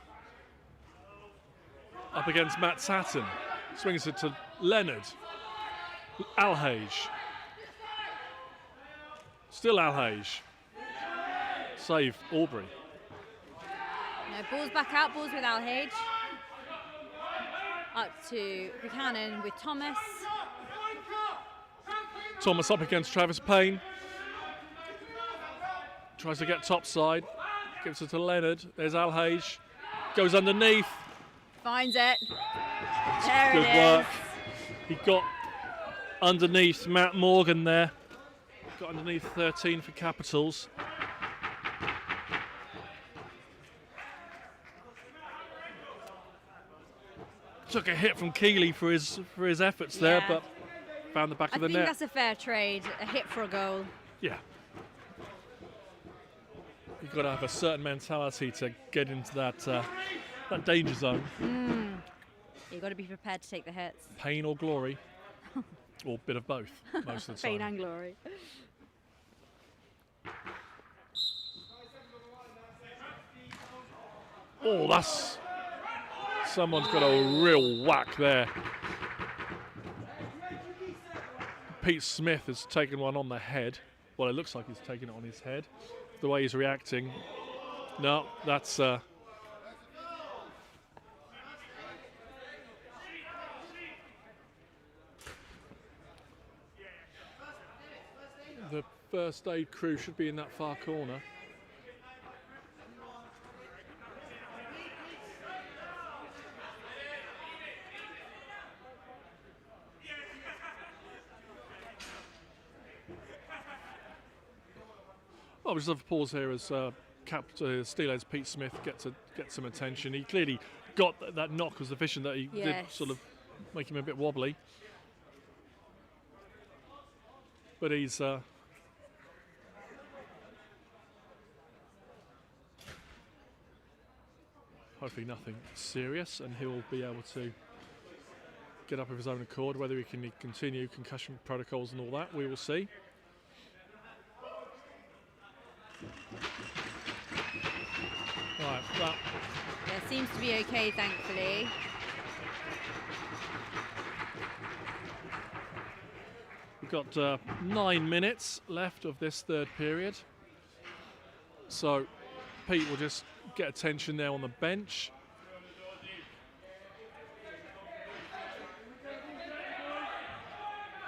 up against Matt Tatton. Swings it to Leonard. Alhage. Still Alhage. Save Aubrey. No, ball's back out. Ball's with Alhage. Up to Buchanan with Thomas. Thomas up against Travis Payne. Tries to get topside. Gives it to Leonard. There's Alhage. Goes underneath. Finds it. There Good it is. work. He got underneath Matt Morgan there. Got underneath 13 for Capitals. Took a hit from Keeley for his efforts there, Yeah. but found the back I of the think net. that's a fair trade. A hit for a goal. Yeah. You've got to have a certain mentality to get into that danger zone. You've got to be prepared to take the hits. Pain or glory, or a bit of both most of the Pain time. and glory. Oh, someone's got a real whack there. Pete Smith has taken one on the head. Well, it looks like he's taken it on his head. The way he's reacting. No, that's the first aid crew should be in that far corner. Well, we just have a pause here as Steelhead's Pete Smith get some attention. He clearly got that knock was efficient that he did Yes. sort of make him a bit wobbly. But he's hopefully nothing serious, and he'll be able to get up of his own accord. Whether he can continue concussion protocols and all that, we will see. Right, well, Yeah, seems to be okay, thankfully. we've got 9 minutes left of this third period. So Pete will just get attention there on the bench.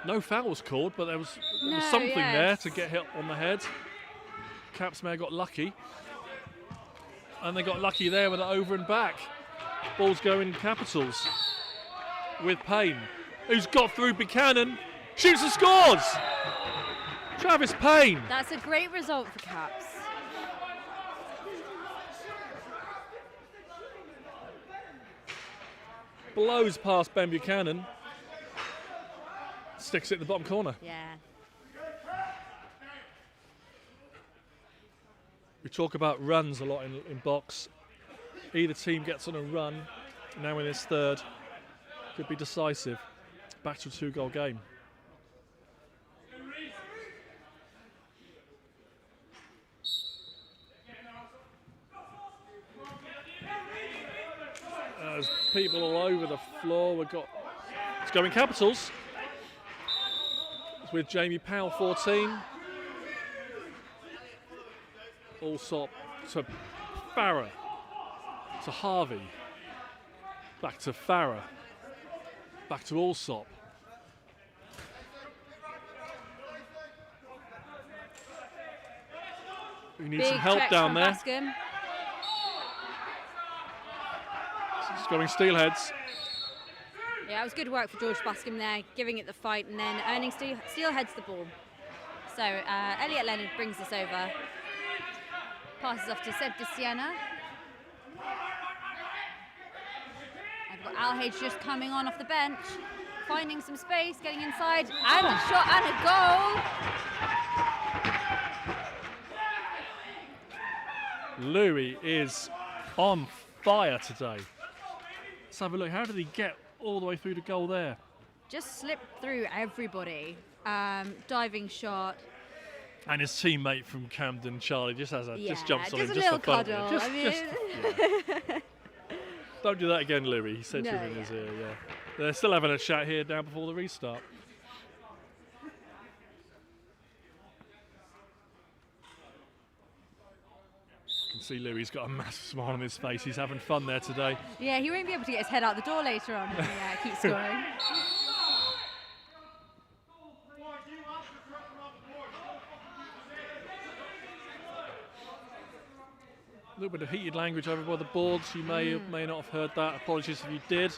No fouls called, but there was something there yes. to get hit on the head. Caps may have got lucky. And they got lucky there with it over and back. Ball's going Capitals with Payne, who's got through Buchanan, shoots and scores! Travis Payne. That's a great result for Caps. Blows past Ben Buchanan. Sticks it in the bottom corner. Yeah. We talk about runs a lot in box. Either team gets on a run. Now in this third, could be decisive. Back to a 2-goal game. There's people all over the floor. It's going Capitals. It's with Jamie Powell, 14. Allsop to Farah, to Harvey, back to Farah, back to Allsop. We need some help check down from there. Bascom. It's going Steelheads. Yeah, it was good work for George Bascom there, giving it the fight and then earning Steelheads the ball. So Elliot Leonard brings this over. Passes off to Seb de Siena. I've got Alhage just coming on off the bench, finding some space, getting inside, and a shot and a goal. Louis is on fire today. Let's have a look. How did he get all the way through the goal there? Just slipped through everybody. Diving shot. And his teammate from Camden, Charlie, just jumps on him just a just little for fun. cuddle. Just, I mean, yeah. Don't do that again, Louis. He said to No, him in his yeah. ear. Yeah, they're still having a chat here now before the restart. You can see Louis's got a massive smile on his face. He's having fun there today. yeah, he won't be able to get his head out the door later on. Yeah, keep scoring. A little bit of heated language over by the boards. You may not have heard that. Apologies if you did.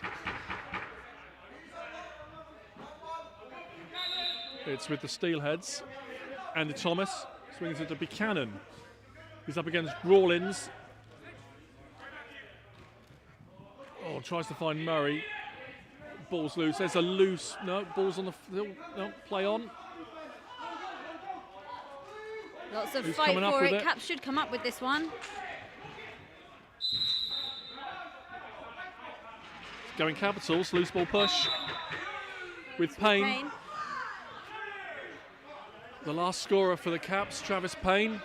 It's with the Steelheads. Andy Thomas swings it to Buchanan. He's up against Rawlins. Oh, tries to find Murray. ball's loose. There's a loose. No, ball's on the. No, play on. Lots of Who's fight coming up for with it. it? Caps should come up with this one. Going Capitals. Loose ball push. With Payne. Payne. The last scorer for the Caps, Travis Payne.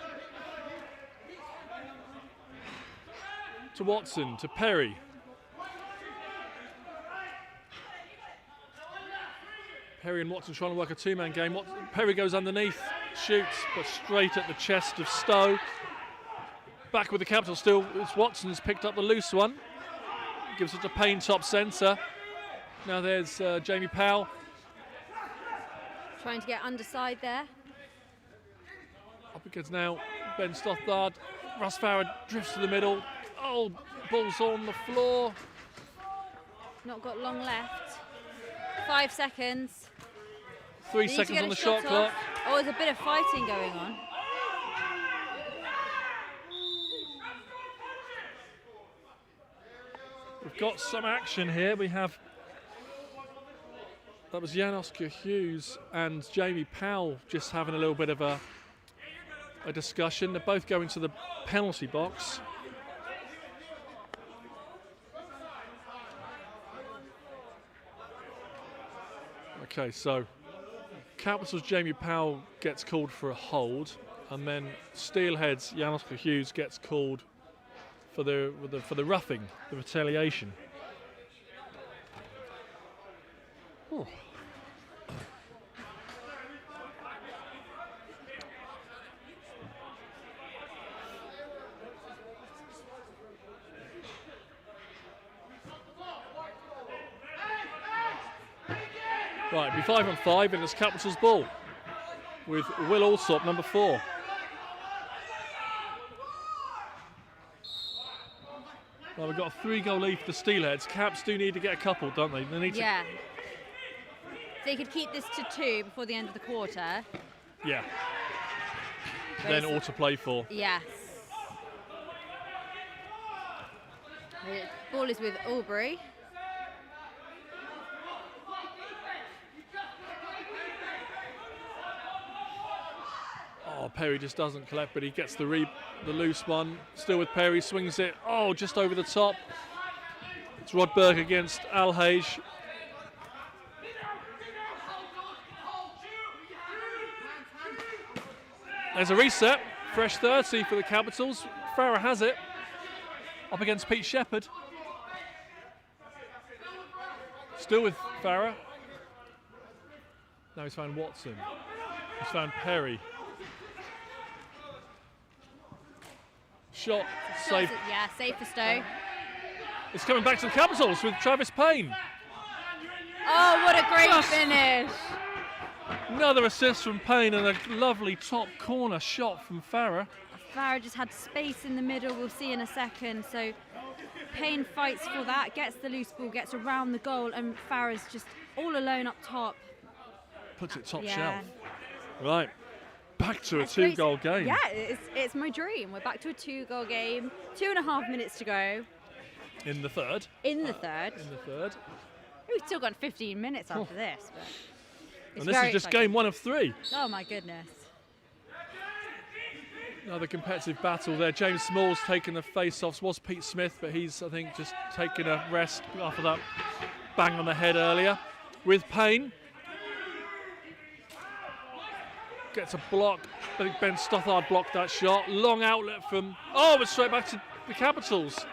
To Watson, to Perry. Perry and Watson trying to work a two-man game. Perry goes underneath, shoots, but straight at the chest of Stowe. Back with the Capitals still. It's Watson's picked up the loose one. Gives it to Payne, top centre. Now there's Jamie Powell. Trying to get underside there. Up against now Ben Stothard. Russ Farah drifts to the middle. Oh, ball's on the floor. Not got long left. 5 seconds. 3 Need to seconds get on a the shot off. clock. Oh, there's a bit of fighting going on. We've got some action here. We have. That was Jan Oscar Hughes and Jamie Powell just having a little bit of a discussion. They're both going to the penalty box. Okay, so Capitals Jamie Powell gets called for a hold, and then Steelheads Jan Oscar Hughes gets called for the roughing, the retaliation. Oh. Right, it'll be 5-on-5 and it's Capitals ball with Will Alsop, number 4. Well, we've got a 3-goal lead for the Steelheads. Caps do need to get a couple, don't they? They need to. Yeah. They could keep this to 2 before the end of the quarter. Yeah. But Then it's- all to play for. Yes. The ball is with Albury. Oh, Perry just doesn't collect, but he gets the loose one. Still with Perry, swings it. Oh, just over the top. It's Rod Burke against Alhage. There's a reset. Fresh 30 for the Capitals. Farah has it. Up against Pete Shepherd. Still with Farah. Now he's found Watson. He's found Perry. Shot, safe. Yeah, safe for Stowe. It's coming back to the Capitals with Travis Payne. Oh, what a great Just- finish. Another assist from Payne and a lovely top corner shot from Farah. Farah just had space in the middle, we'll see in a second. So Payne fights for that, gets the loose ball, gets around the goal, and Farah's just all alone up top. Puts it top Yeah. shelf. Right, back to a That's great. 2-goal game. Yeah, it's my dream. We're back to a 2-goal game. 2.5 minutes to go In the third. in the third. We've still got 15 minutes after this, but it's And this very is just exciting. game 1 of 3. Oh my goodness. Another competitive battle there. James Smalls taking the face-offs. Was Pete Smith, but he's, I think, just taking a rest after that bang on the head earlier. With Payne. Gets a block. I think Ben Stothard blocked that shot. Long outlet from... Oh, it's straight back to the Capitals.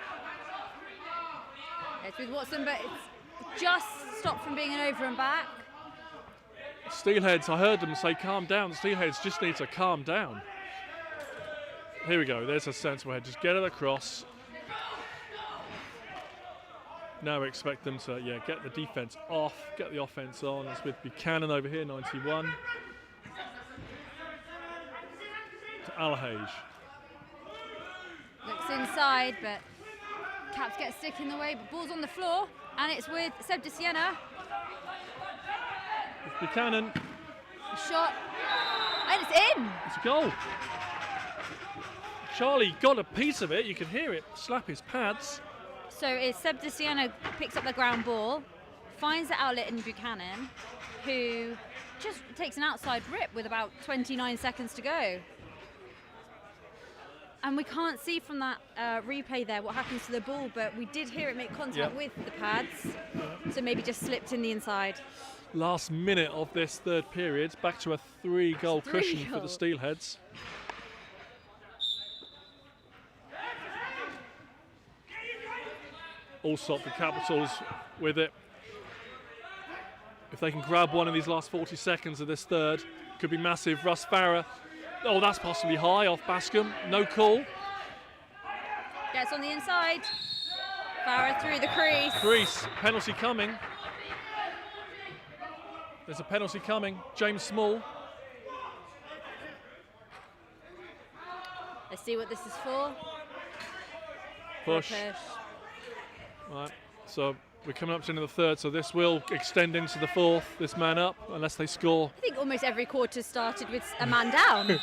It's with Watson, but it's just stopped from being an over and back. Steelheads, I heard them say calm down. The Steelheads just need to calm down. Here we go, there's a sensible head. Just get it across. Now we expect them to get the defence off, get the offence on. It's with Buchanan over here, 91. To Alhage. Looks inside, but Caps get stick in the way, but ball's on the floor, and it's with Seb de Siena. With Buchanan, Shot, and it's in! it's a goal. Charlie got a piece of it, you can hear it slap his pads. So it's Seb de Siena picks up the ground ball. finds the outlet in Buchanan, who just takes an outside rip with about 29 seconds to go. And we can't see from that replay there what happens to the ball, but we did hear it make contact with the pads, so maybe just slipped in the inside. Last minute of this third period, back to a 3-goal cushion for the Steelheads. Allsop, the Capitals, with it. If they can grab one in these last 40 seconds of this third, could be massive. Russ Farah. Oh, that's possibly high off Bascom. No call. Gets on the inside. Farah through the crease. Crease. Penalty coming. There's a penalty coming. James Small. Let's see what this is for. Push. Right. So we're coming up to the end of the third, so this will extend into the fourth, this man up, unless they score. I think almost every quarter started with a man down.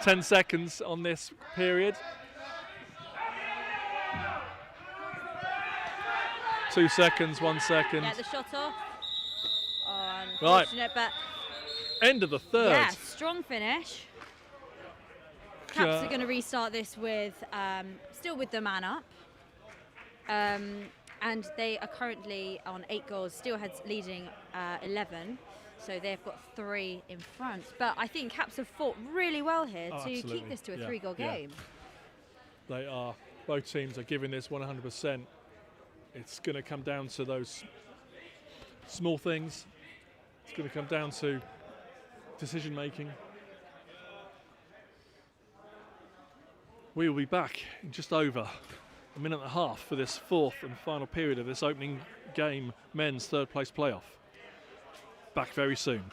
10 seconds on this period. 2 seconds, 1 second. Get the shot off. Oh, Right. unfortunate, but End of the third. yeah, strong finish. Caps are going to restart this with, still with the man up. And they are currently on 8 goals. Steelheads leading 11. So they've got 3 in front. But I think Caps have fought really well here to absolutely. keep this to a Yeah, 3-goal yeah. game. They are. Both teams are giving this 100%. It's going to come down to those small things. It's going to come down to decision making. We will be back in just over a minute and a half for this fourth and final period of this opening game, men's third place playoff. Back very soon.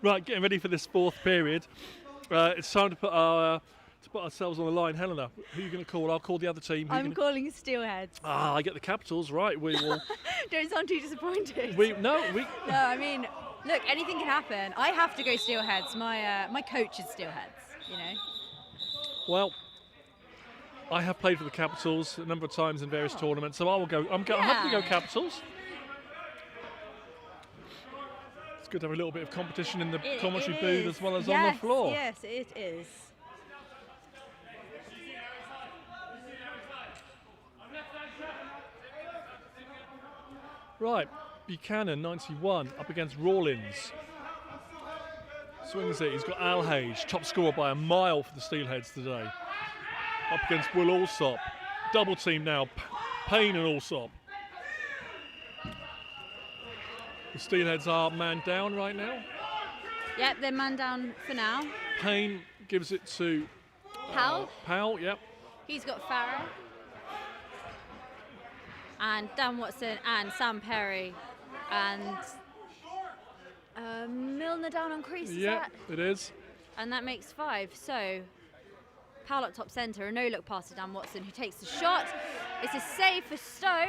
Right, getting ready for this fourth period. It's time to put ourselves on the line. Helena, who are you going to call? I'll call the other team. Who you I'm gonna- calling Steelheads. I get the Capitals. Right, we will. Don't sound too disappointed. No, I mean, look, anything can happen. I have to go Steelheads. My coach is Steelheads, you know. Well, I have played for the Capitals a number of times in various tournaments, so I will go. I'm happy to go Capitals. It's good to have a little bit of competition in the commentary booth as well as on the floor. Yes, it is. Right, Buchanan, 91, up against Rawlins. Swings it, he's got Alhage, top scorer by a mile for the Steelheads today. Up against Will Alsop. Double team now, Payne and Alsop. The Steelheads are man down right now. Yep, they're man down for now. Payne gives it to Powell. Yep. He's got Farah. And Dan Watson and Sam Perry. And Milner down on crease, is Yep, that? it is. And that makes 5. So Powell at top centre, a no-look pass to Dan Watson, who takes the shot. It's a save for Stowe.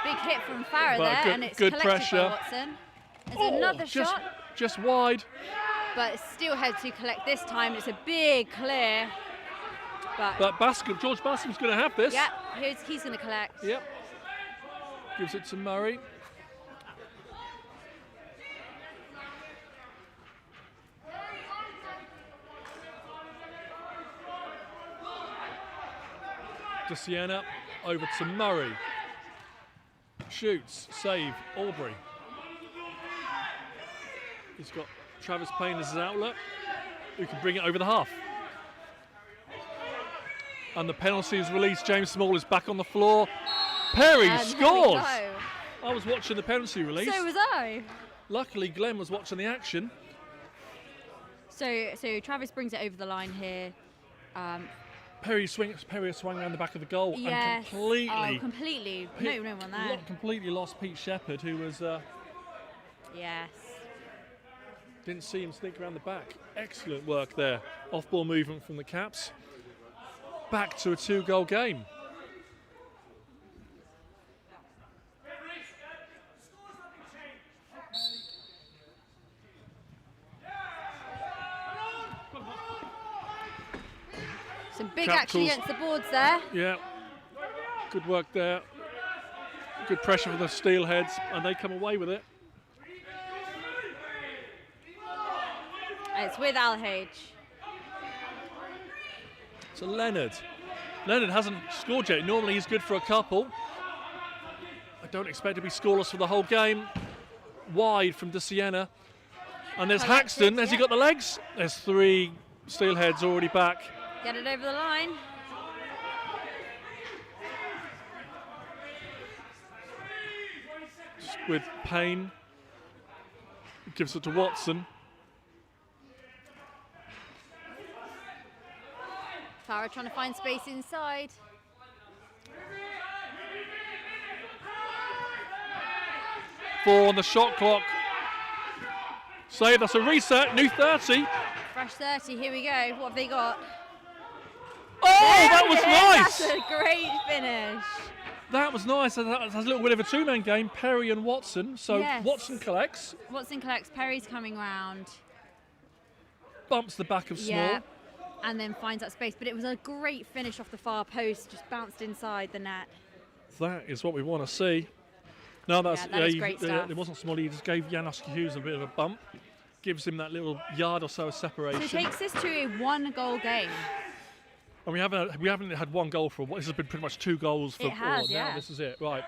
Big hit from Farah But there, good- and it's good collected pressure. by Watson. There's another shot, Just wide. but Steelheads who collect this time. It's a big clear. But George Bascom's going to have this. Yeah, he's going to collect. Yep. Gives it to Murray. De Siena over to Murray. Shoots, save, Aubrey. He's got Travis Payne as his outlet, who can bring it over the half. And the penalty is released. James Small is back on the floor. Perry And scores! there we I was watching the penalty go. release. So was I. Luckily, Glenn was watching the action. So Travis brings it over the line here. Perry swung around the back of the goal Yes. and completely. No one there. completely lost Pete Shepherd, who was Yes. didn't see him sneak around the back. Excellent work there. Off-ball movement from the Caps. Back to a 2-goal game. Some big Capitals. action against the boards there. Yeah, good work there. Good pressure for the Steelheads, and they come away with it. And it's with Alhage. So Leonard hasn't scored yet. Normally he's good for a couple. I don't expect to be scoreless for the whole game. Wide from De Siena. And there's Collected, Haxton. Has he yeah. got the legs? There's 3 Steelheads already back. Get it over the line. With Payne. Gives it to Watson. Farah trying to find space inside. Four on the shot clock. Save, that's a reset. New 30. Fresh 30, here we go. What have they got? Oh, that was There it is. nice. That's a great finish. That was nice. That's a little bit of a 2-man game. Perry and Watson. So Yes. Watson collects, Watson collects, Perry's coming round. bumps the back of Small. Yeah. And then finds that space. But it was a great finish off the far post, just bounced inside the net. That is what we want to see. No, that's that is great stuff. It wasn't Small. He just gave Janos Hughes a bit of a bump. Gives him that little yard or so of separation. So it takes this to a 1-goal game. And we haven't had 1 goal for a while. This has been pretty much 2 goals for It has, Now yeah. this is it. Right.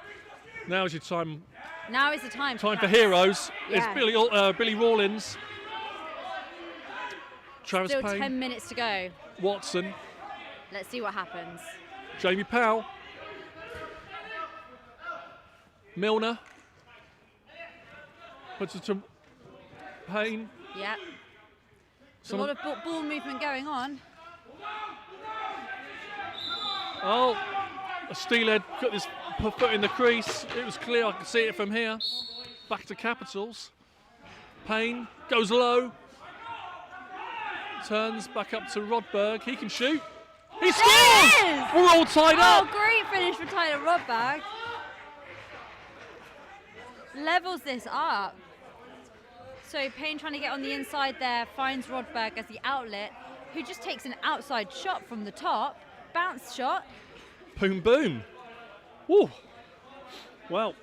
Now is your time. Now is the time. Time for Caps. heroes. Yeah. It's Billy Rawlins. Travis Still Payne. 10 minutes to go. Watson. Let's see what happens. Jamie Powell. Milner. Puts it to Payne. Yeah. There's a lot of ball movement going on. Oh, a Steelhead got his foot in the crease. It was clear, I could see it from here. Back to Capitals. Payne goes low. Turns back up to Rodberg. He can shoot. He scores! There it is! We're all tied Oh, up. great finish for Tyler Rodbag. Levels this up. So Payne trying to get on the inside there, finds Rodberg as the outlet, who just takes an outside shot from the top. Bounce shot. Boom, boom. Woo. Well,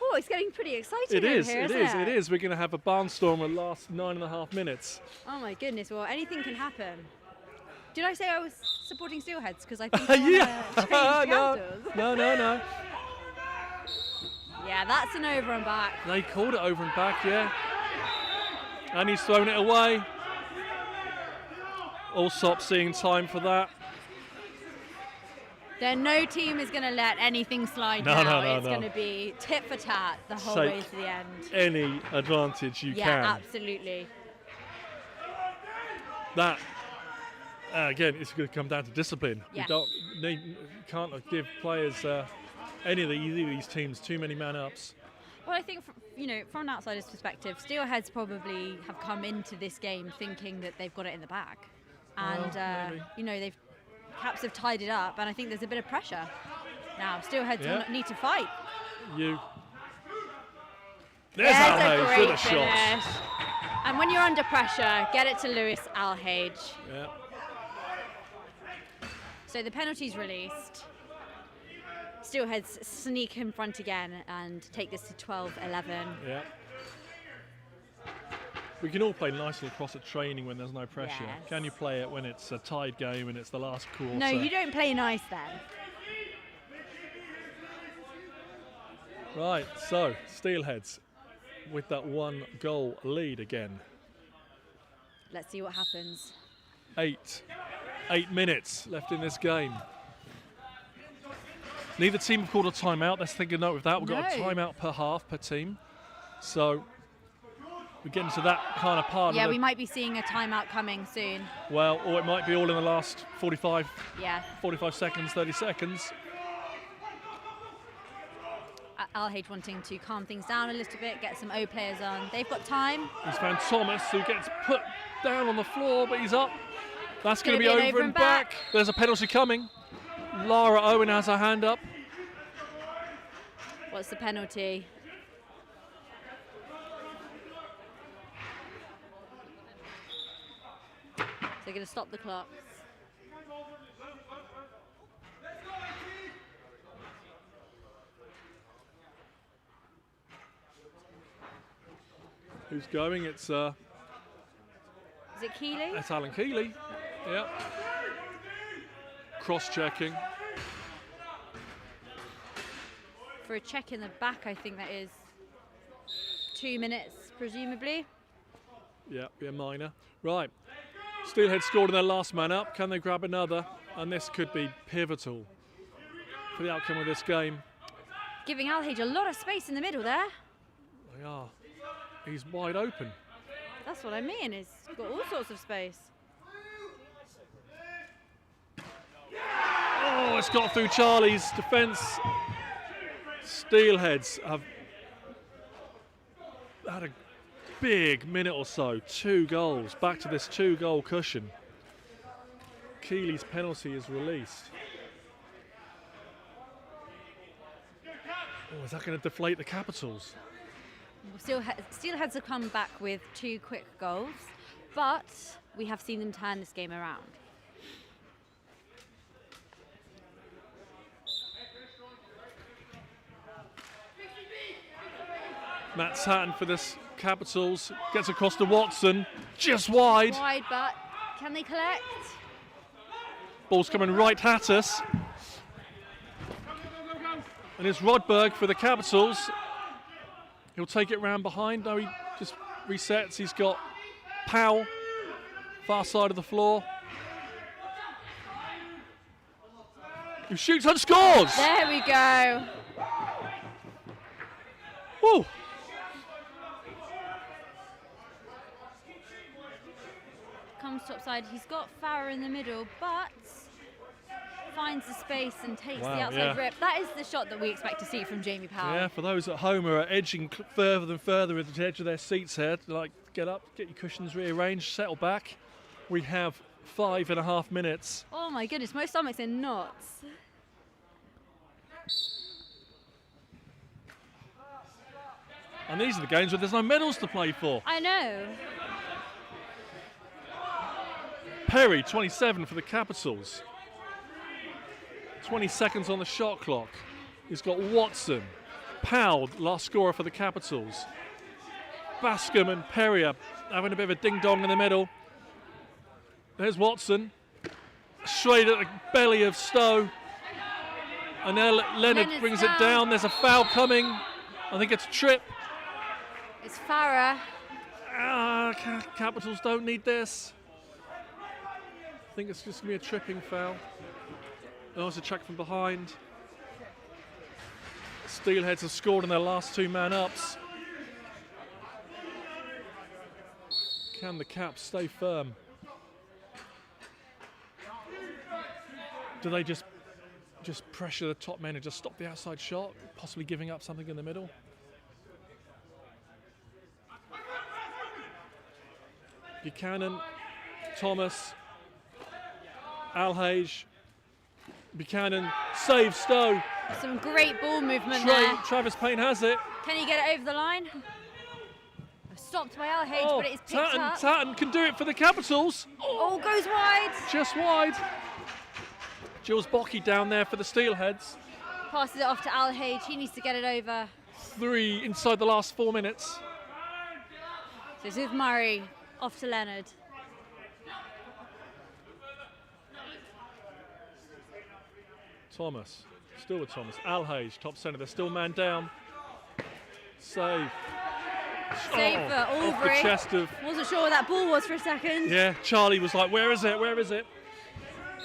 Oh, it's getting pretty exciting it over is, here, it isn't is, it is. We're going to have a barnstorm in the last 9.5 minutes. Oh my goodness, well, anything can happen. Did I say I was supporting Steelheads? Because I think Yeah. I want to change the no, Capitals. no. Yeah, that's an over and back. They called it over and back, yeah. And he's thrown it away. Allsop seeing time for that. Then no team is going to let anything slide No, now. no, It's no. going to be tit for tat the whole Take way to the end. any advantage you Yeah, can. absolutely. That, again, it's going to come down to discipline. Yeah. You can't give players, any of these teams, too many man-ups. Well, I think, from an outsider's perspective, Steelheads probably have come into this game thinking that they've got it in the bag. And, maybe. Caps have tied it up, and I think there's a bit of pressure now. Steelheads Yeah. need to fight. There's There's Alhage a with great a shot. finish. And when you're under pressure, get it to Lewis Alhage. Yeah. So the penalty's released. Steelheads sneak in front again and take this to 12-11. Yeah. We can all play nicely across at training when there's no pressure. Yes. Can you play it when it's a tied game and it's the last quarter? No, you don't play nice then. Right, so Steelheads with that 1-goal lead again. Let's see what happens. 8 minutes left in this game. Neither team have called a timeout. Let's take a note of that. We've got a No. timeout per half per team. So we're getting to that kind of part Yeah, of we might be seeing a timeout coming soon. well, or it might be all in the last 45 Yeah. seconds, 30 seconds. Alhage wanting to calm things down a little bit, get some O players on. They've got time. He's found Thomas, who gets put down on the floor, but he's up. That's going to Gonna be be an over and back. There's a penalty coming. Lara Owen has her hand up. What's the penalty? So they're going to stop the clock. Who's going? It's Is it Keeley? that's Alan Keeley. Yeah. Cross-checking. For a check in the back, I think that is 2 minutes, presumably. Yeah, be a minor. Right. Steelhead scored in their last man up. Can they grab another? And this could be pivotal for the outcome of this game. Giving Alhage a lot of space in the middle there. They are. He's wide open. That's what I mean, he's got all sorts of space. Oh, it's got through Charlie's defence. Steelheads have had a big minute or so. 2 goals. Back to this 2-goal cushion. Keeley's penalty is released. Oh, is that going to deflate the Capitals? Steelheads have come back with 2 quick goals, but we have seen them turn this game around. Matt Satton for this Capitals gets across to Watson, just wide. Wide, but can they collect? Ball's coming right at us. And it's Rodberg for the Capitals. He'll take it round behind. No, he just resets. He's got Powell, far side of the floor. Who shoots and scores! There we go. Woo! Comes topside. He's got Farrer in the middle, but finds the space and takes the Wow, outside yeah. rip. That is the shot that we expect to see from Jamie Powell. Yeah, for those at home who are edging further and further at the edge of their seats here, like get up, get your cushions rearranged, settle back. We have 5.5 minutes. Oh my goodness, my stomach's in knots. And these are the games where there's no medals to play for. I know. Perry, 27 for the Capitals. 20 seconds on the shot clock. He's got Watson. Powell, last scorer for the Capitals. Bascom and Perry are having a bit of a ding-dong in the middle. There's Watson. Straight at the belly of Stowe. And there Leonard Leonard's brings down. it down. There's a foul coming. I think it's a trip. It's Farah. Capitals don't need this. I think it's just going to be a tripping foul. Oh, it's a check from behind. Steelheads have scored in their last 2 man-ups. Can the Caps stay firm? Do they just pressure the top men and just stop the outside shot, possibly giving up something in the middle? Buchanan, Thomas, Alhage, Buchanan saves Stowe. Some great ball movement there. Travis Payne has it. Can he get it over the line? Stopped by Alhage, but it is picked up. Tatton can do it for the Capitals. Oh, goes wide. Just wide. Jules Bocky down there for the Steelheads. Passes it off to Alhage. He needs to get it over. 3 inside the last 4 minutes. So it's with Murray. Off to Leonard. Thomas. Still with Thomas. Alhage, top centre. They're still man down. Save. Save for off the Albury. chest of... Wasn't sure where that ball was for a second. Yeah, Charlie was like, where is it? Where is it?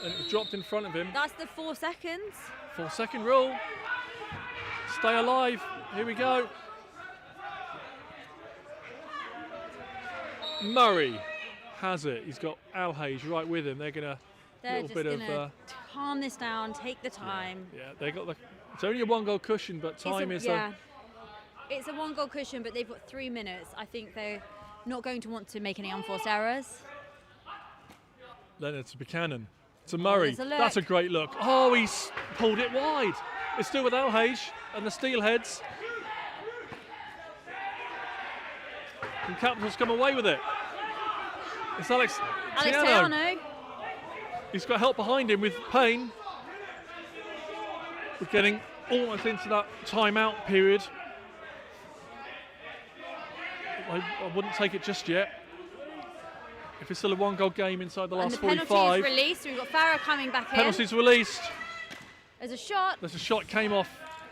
And it was dropped in front of him. That's the 4 seconds. 4-second rule. Stay alive. Here we go. Murray has it. He's got Alhage right with him. They're going They're little just bit going of, to calm this down, take the time. Yeah, they got the... It's only a 1-goal cushion, but time is a... It's a 1-goal cushion, but they've got 3 minutes. I think they're not going to want to make any unforced errors. Leonard to Buchanan. To Murray. there's a look. That's a great look. Oh, he's pulled it wide. It's still with Alhage and the Steelheads. And Capitals come away with it. It's Alex Tiano. Tiano. He's got help behind him with Payne. We're getting almost into that timeout period. I wouldn't take it just yet. If it's still a 1-goal game inside the last 45. And the penalty is released. We've got Farah coming back in. Penalty's released. There's a shot. There's a shot came off.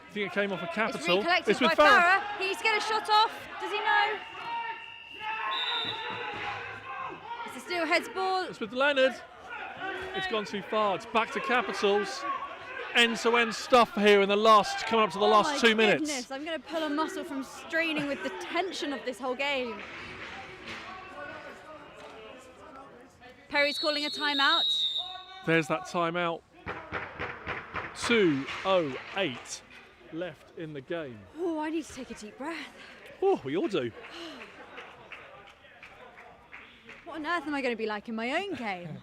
I think it came off a It's Capital. recollected It's with by Farah. Farah. He needs to get a shot off. Does he know? It's the Steelheads ball. It's with Leonard. It's gone too far. It's back to Capitals. End-to-end stuff here in the last, coming up to the last 2 minutes. Goodness, I'm going to pull a muscle from straining with the tension of this whole game. Perry's calling a timeout. There's that timeout. 2:08 left in the game. Oh, I need to take a deep breath. Oh, we all do. What on earth am I going to be like in my own game?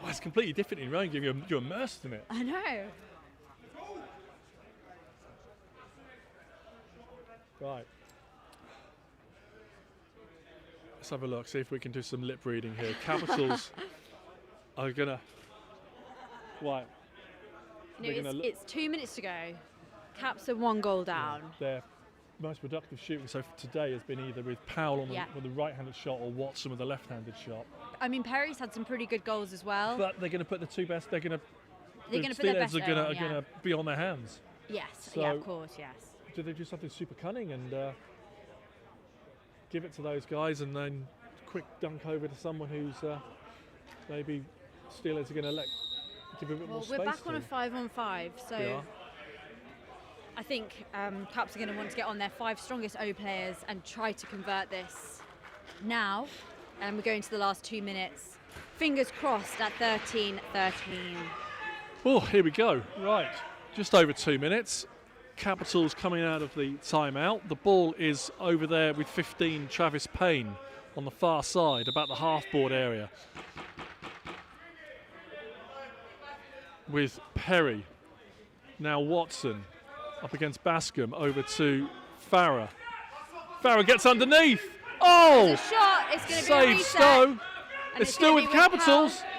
Well, it's completely different in your own game. You're immersed in it. I know. Right. Let's have a look, see if we can do some lip reading here. Capitals are going to... Right. No, They're gonna it's 2 minutes to go. Caps are 1 goal down. Their most productive shooting so far today has been either with Powell on with the right-handed shot or Watson with the left-handed shot. I mean, Perry's had some pretty good goals as well. But they're going to put the two best. They're going to put their best are going on, to be on their hands. Yes, So- yeah, of course, yes. Do they do something super cunning and give it to those guys and then quick dunk over to someone who's maybe Steelers are going to give a bit more Well, space we're back on to? a 5-on-5, so We are. I think Caps are going to want to get on their 5 strongest O players and try to convert this now. And we're going to the last 2 minutes. Fingers crossed at 13-13. Oh, here we go. Right, just over 2 minutes. Capitals coming out of the timeout. The ball is over there with 15, Travis Payne on the far side, about the half-board area. With Perry. Now Watson up against Bascom, over to Farah. Farah gets underneath. Oh! There's a shot. It's going to be a Save reset. Stowe. And It's still gonna with be Capitals. Powell.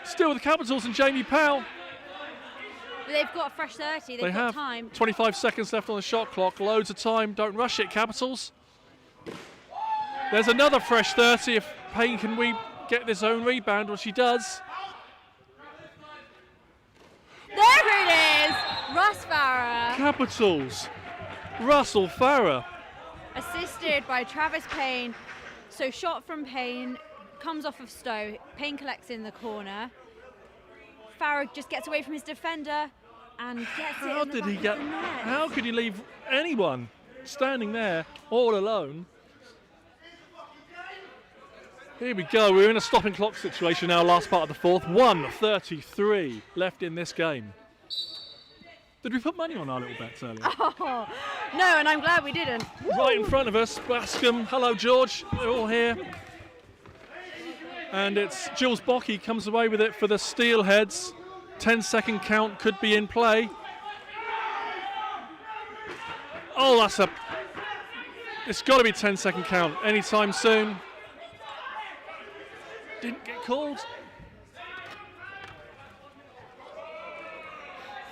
Still with the Capitals and Jamie Powell. But they've got a fresh 30. They've They got have time. 25 seconds left on the shot clock. Loads of time. Don't rush it, Capitals. There's another fresh 30 if Payne can get this own rebound, which she does. There it is. Russ Farah. Capitals Russell Farah. Assisted by Travis Payne. So shot from Payne, comes off of Stowe. Payne collects in the corner. Farah just gets away from his defender and gets it How in the did back he of get? the net. How could he leave anyone standing there all alone? Here we go. We're in a stopping clock situation now. Last part of the fourth. 1:33 left in this game. Did we put money on our little bets earlier? Oh, no, and I'm glad we didn't. Right in front of us, Bascom. Hello, George. They're all here. And it's Jules Bockey comes away with it for the Steelheads. 10-second count could be in play. Oh, that's a... It's got to be 10-second count anytime soon. Didn't get called.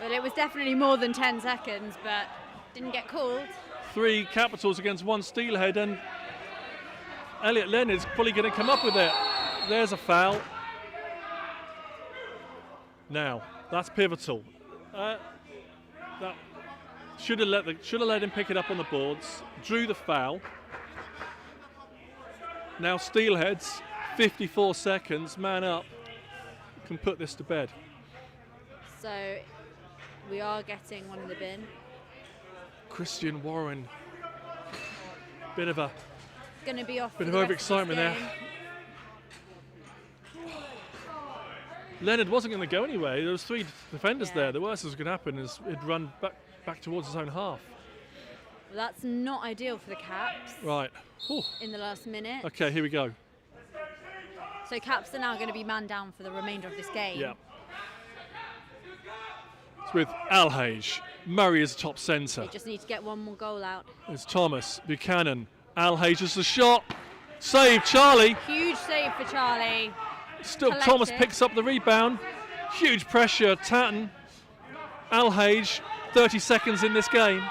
Well, it was definitely more than 10 seconds, but didn't get called. 3 Capitals against 1 Steelhead, and Elliot Leonard's probably going to come up with it. There's a foul. Now, that's pivotal. That should have let him pick it up on the boards. Drew the foul. Now Steelheads, 54 seconds, man up, can put this to bed. So we are getting one in the bin. Christian Warren, bit of Going to be off. bit for of the rest overexcitement this there. game. Leonard wasn't going to go anywhere. There was 3 defenders Yeah. there. The worst that was going to happen is he'd run back towards his own half. Well, that's not ideal for the Caps Right. Whew. in the last minute. Okay, here we go. So Caps are now going to be man down for the remainder of this game. Yeah. It's with Alhage. Murray is top centre. They just need to get one more goal out. It's Thomas, Buchanan. Alhage is the shot. Save, Charlie. Huge save for Charlie. Still, Collect Thomas it. picks up the rebound. Huge pressure, Tatton. Alhage, 30 seconds in this game.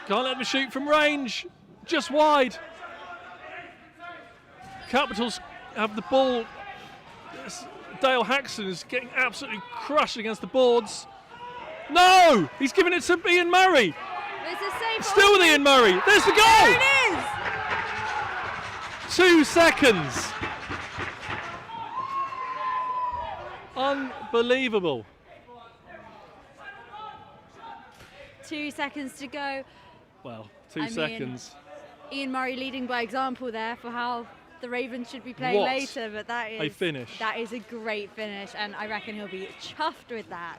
Can't let them shoot from range. Just wide. Capitals have the ball. Dale Haxton is getting absolutely crushed against the boards. No! He's giving it to Ian Murray. There's a save. Still with Ian Murray. There's the There goal! it is! 2 seconds. Unbelievable. 2 seconds to go. Well, I 2 mean, seconds. Ian Murray leading by example there for how the Ravens should be playing What later, but that is a finish. That is a great finish, and I reckon he'll be chuffed with that.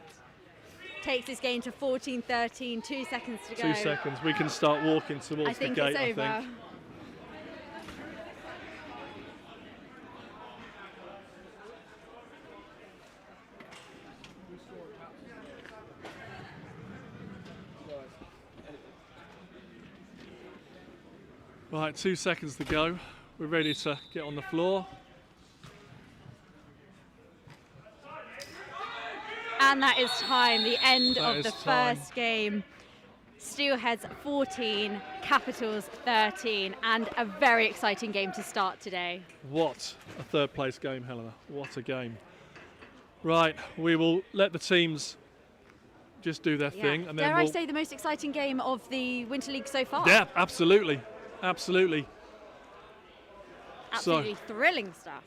Takes this game to 14-13, 2 seconds to go. 2 seconds. We can start walking towards I think the gate, it's over. I think. Right, 2 seconds to go. We're ready to get on the floor. And that is time, the end That of is the time. first game. Steelheads 14, Capitals 13, and a very exciting game to start today. What a third place game, Helena. What a game. Right, we will let the teams just do their thing. And then Dare I we'll, say the most exciting game of the Winter League so far? Yeah, absolutely. Absolutely. Absolutely thrilling stuff.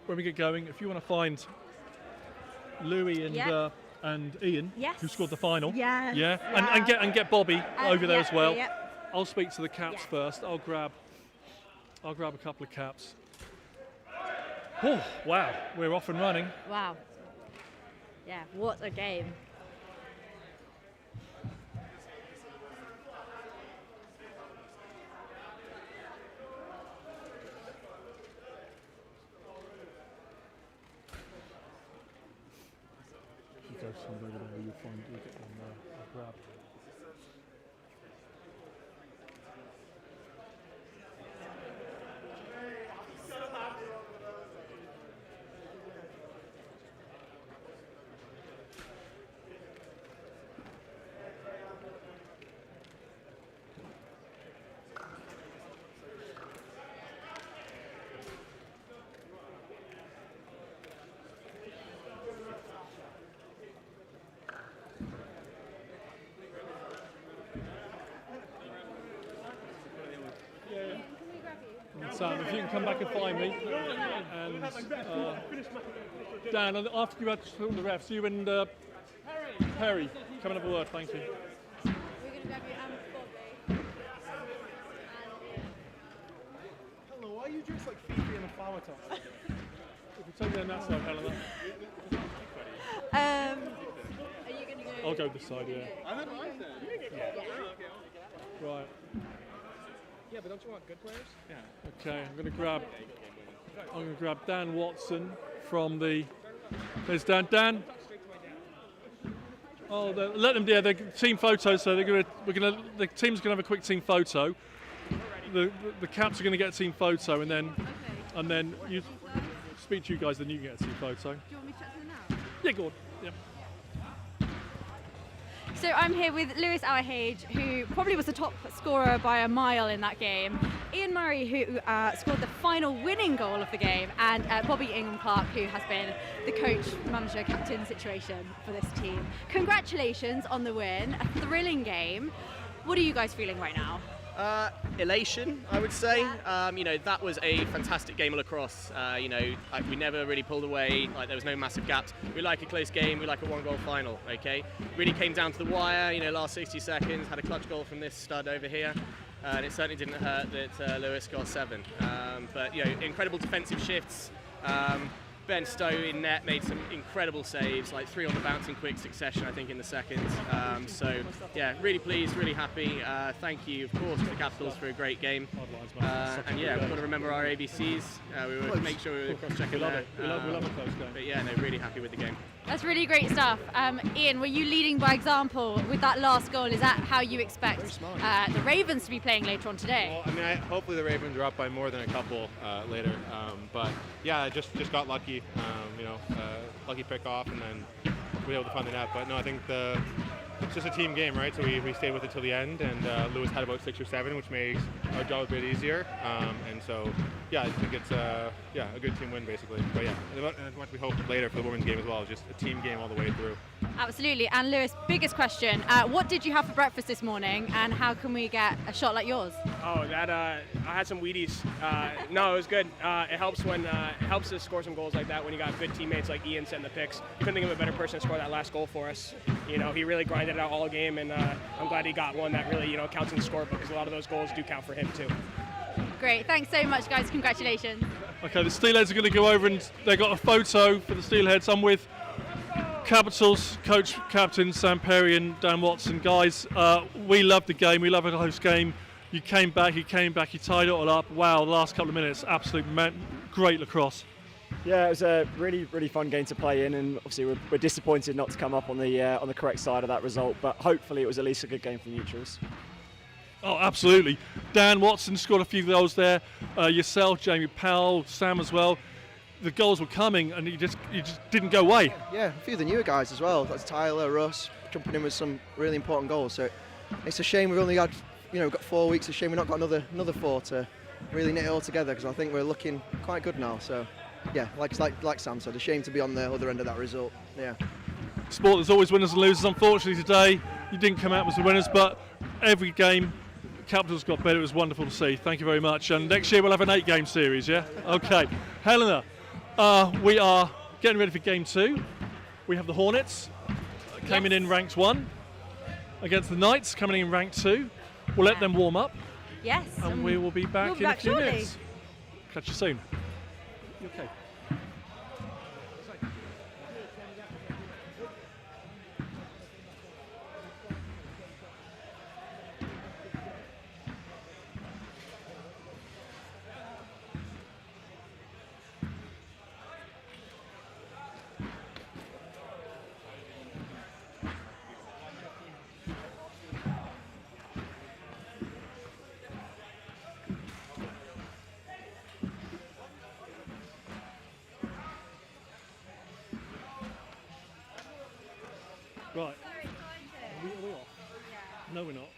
When we get going, if you want to find Louis and Yeah. and Ian, Yes. who scored the final, Yes. yeah, and get Bobby over there yeah, as well. yeah. I'll speak to the caps Yeah. first. I'll grab a couple of caps. Oh, wow, we're off and running. Wow. Yeah, what a game. You go somewhere where you find you get them grab. Sam, if you can come back and find me. And Dan, after you had to talk to the refs, you and Perry, come and have a word, thank you. We're going to grab you Bobby. Hello, why are you dressed like Fifi and a flower top? If you take me on that side, Helena. Are you going to go? I'll go this side, yeah. I don't like that. Right. Yeah, but don't you want good players? Okay, I'm going to grab Dan Watson from the. There's Dan. Dan. Oh, let them. Yeah, they're team photo. So the team's gonna have a quick team photo. The caps are gonna get a team photo, and then you speak to you guys. Then you can get a team photo. Do you want me to chat to them now? Yeah, go on. Yeah. So I'm here with Lewis Auerhage, who probably was the top scorer by a mile in that game. Ian Murray, who scored the final winning goal of the game, and Bobby Ingham-Clark, who has been the coach, manager, captain situation for this team. Congratulations on the win, a thrilling game. What are you guys feeling right now? Elation, I would say. That was a fantastic game of lacrosse. We never really pulled away. Like, there was no massive gaps. We like a close game. We like a one-goal final. Okay, really came down to the wire. Last 60 seconds, had a clutch goal from this stud over here, and it certainly didn't hurt that Lewis got 7. But incredible defensive shifts. Ben Stowe in net made some incredible saves, like 3 on the bounce in quick succession, I think, in the second. Really pleased, really happy. Thank you, of course, to the Capitals for a great game. We've got to remember our ABCs. We will make sure we were cross-checking there. We love a close game. But really happy with the game. That's really great stuff. Ian, were you leading by example with that last goal? Is that how you expect the Ravens to be playing later on today? Well, hopefully the Ravens are up by more than a couple later. But yeah, just got lucky. Lucky pick off, and then we were able to find the net. But no, I think it's just a team game, right? So we stayed with it till the end, and Lewis had about 6 or 7, which makes our job a bit easier. And so, yeah, I think it's a good team win, basically. But yeah, as much we hope later for the women's game as well, just a team game all the way through. Absolutely. And Lewis, biggest question, what did you have for breakfast this morning, and how can we get a shot like yours? Oh, I had some Wheaties. No, it was good. It helps to score some goals like that when you got good teammates like Ian setting the picks. Couldn't think of a better person to score that last goal for us. He really grinded it out all game, and I'm glad he got one that really counts in the scorebook, because a lot of those goals do count for him too. Great. Thanks so much, guys. Congratulations. Okay, the Steelheads are going to go over, and they got a photo for the Steelheads. I'm with Capitals coach, captain Sam Perry and Dan Watson. Guys, we love the game. We love a close game. You came back, you tied it all up. Wow, the last couple of minutes, absolute great lacrosse. Yeah, it was a really, really fun game to play in, and obviously we're disappointed not to come up on the correct side of that result, but hopefully it was at least a good game for the neutrals. Oh, absolutely. Dan Watson scored a few goals there. Yourself, Jamie Powell, Sam as well. The goals were coming, and you just didn't go away. Yeah, a few of the newer guys as well. That's Tyler, Russ, jumping in with some really important goals. So it's a shame we've only had, got 4 weeks. It's a shame we've not got another 4 to really knit it all together, because I think we're looking quite good now. So yeah, like Sam said, a shame to be on the other end of that result. Yeah. Sport, there's always winners and losers. Unfortunately today, you didn't come out as the winners, but every game, Capitals got better. It was wonderful to see. Thank you very much. And next year we'll have an 8-game series, yeah? Okay. Helena, we are getting ready for game 2. We have the Hornets coming in ranked 1 against the Knights coming in ranked 2. We'll let them warm up. Yes. And we will be back in a few shortly. minutes. Catch you soon. You okay? Right. Are we off? No, we're not.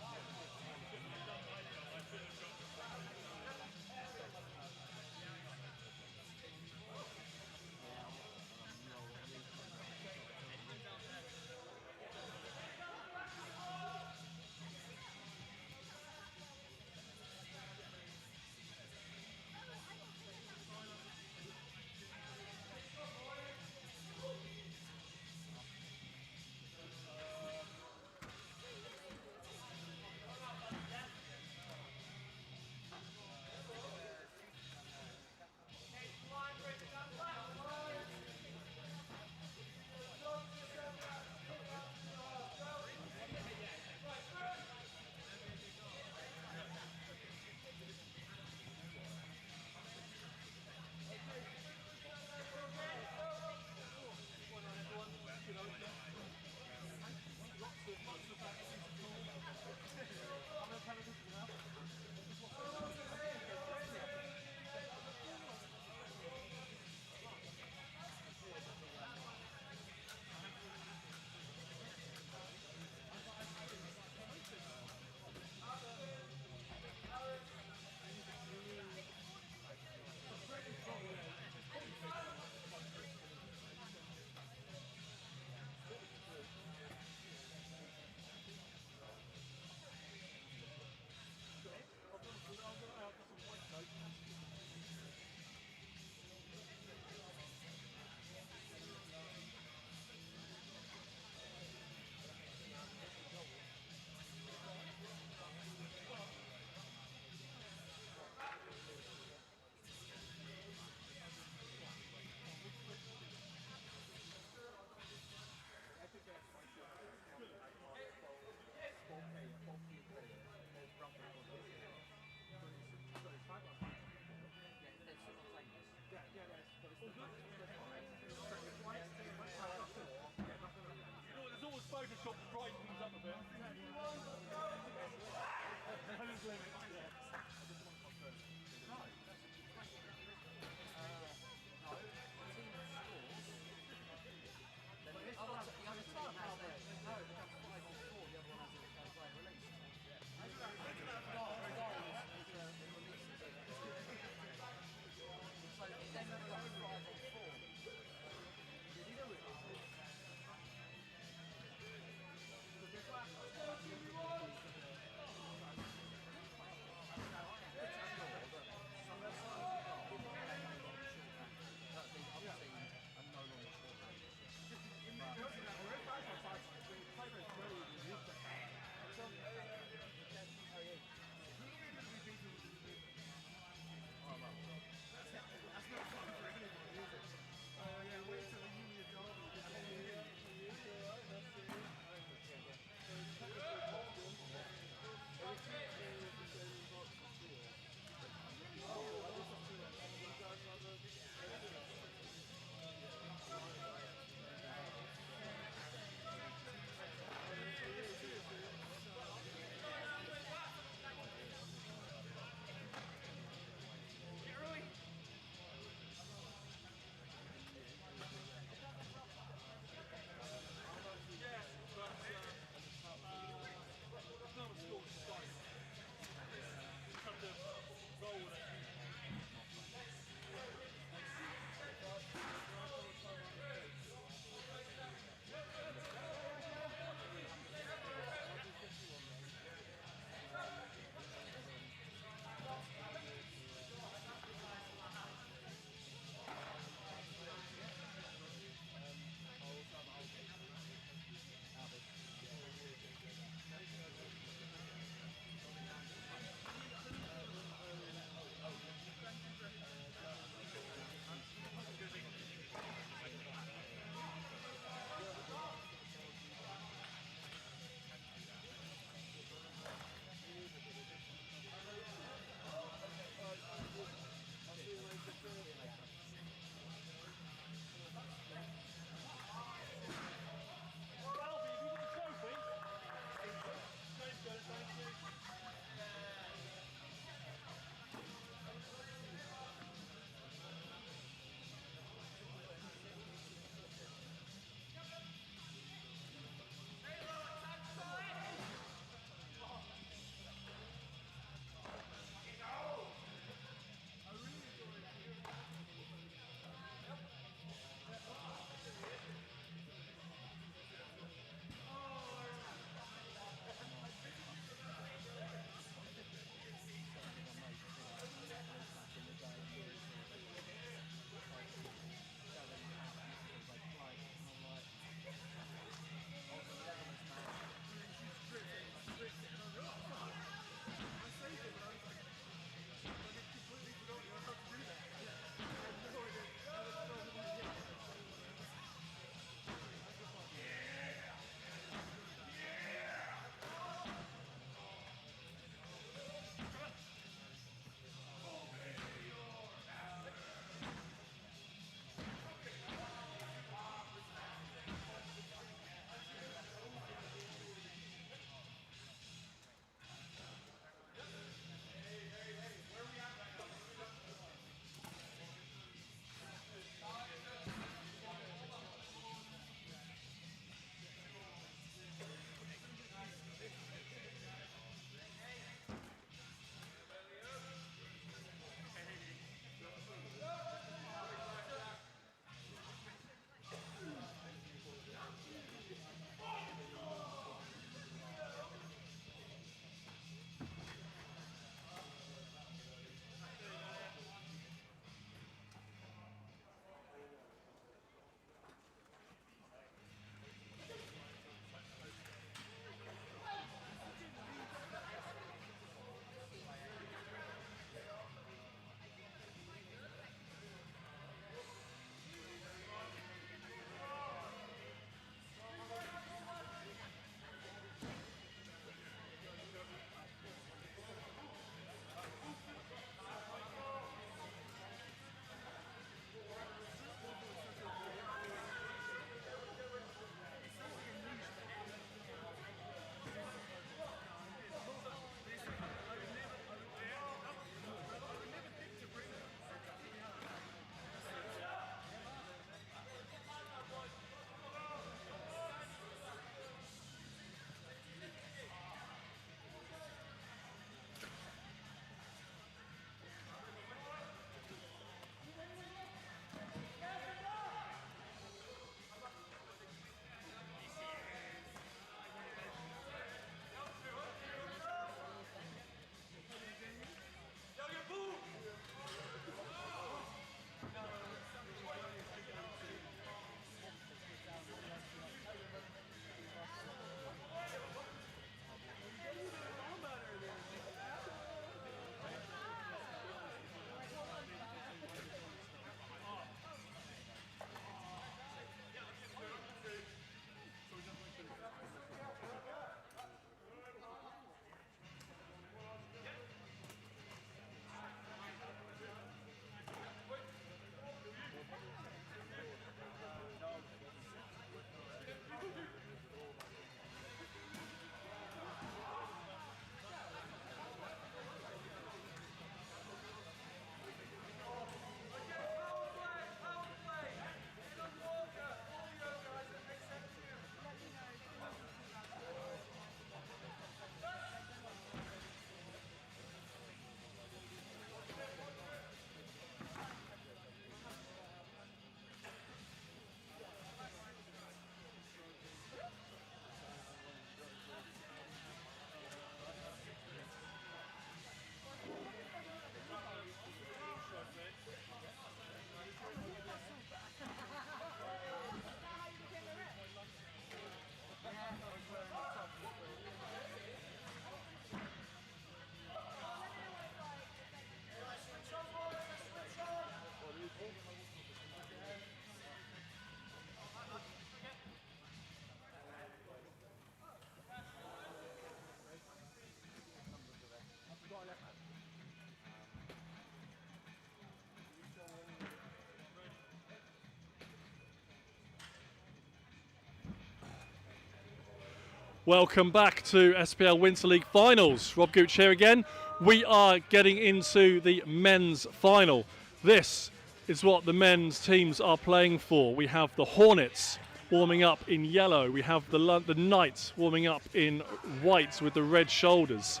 Welcome back to SPL Winter League Finals. Rob Gooch here again. We are getting into the men's final. This is what the men's teams are playing for. We have the Hornets warming up in yellow. We have the Knights warming up in white with the red shoulders.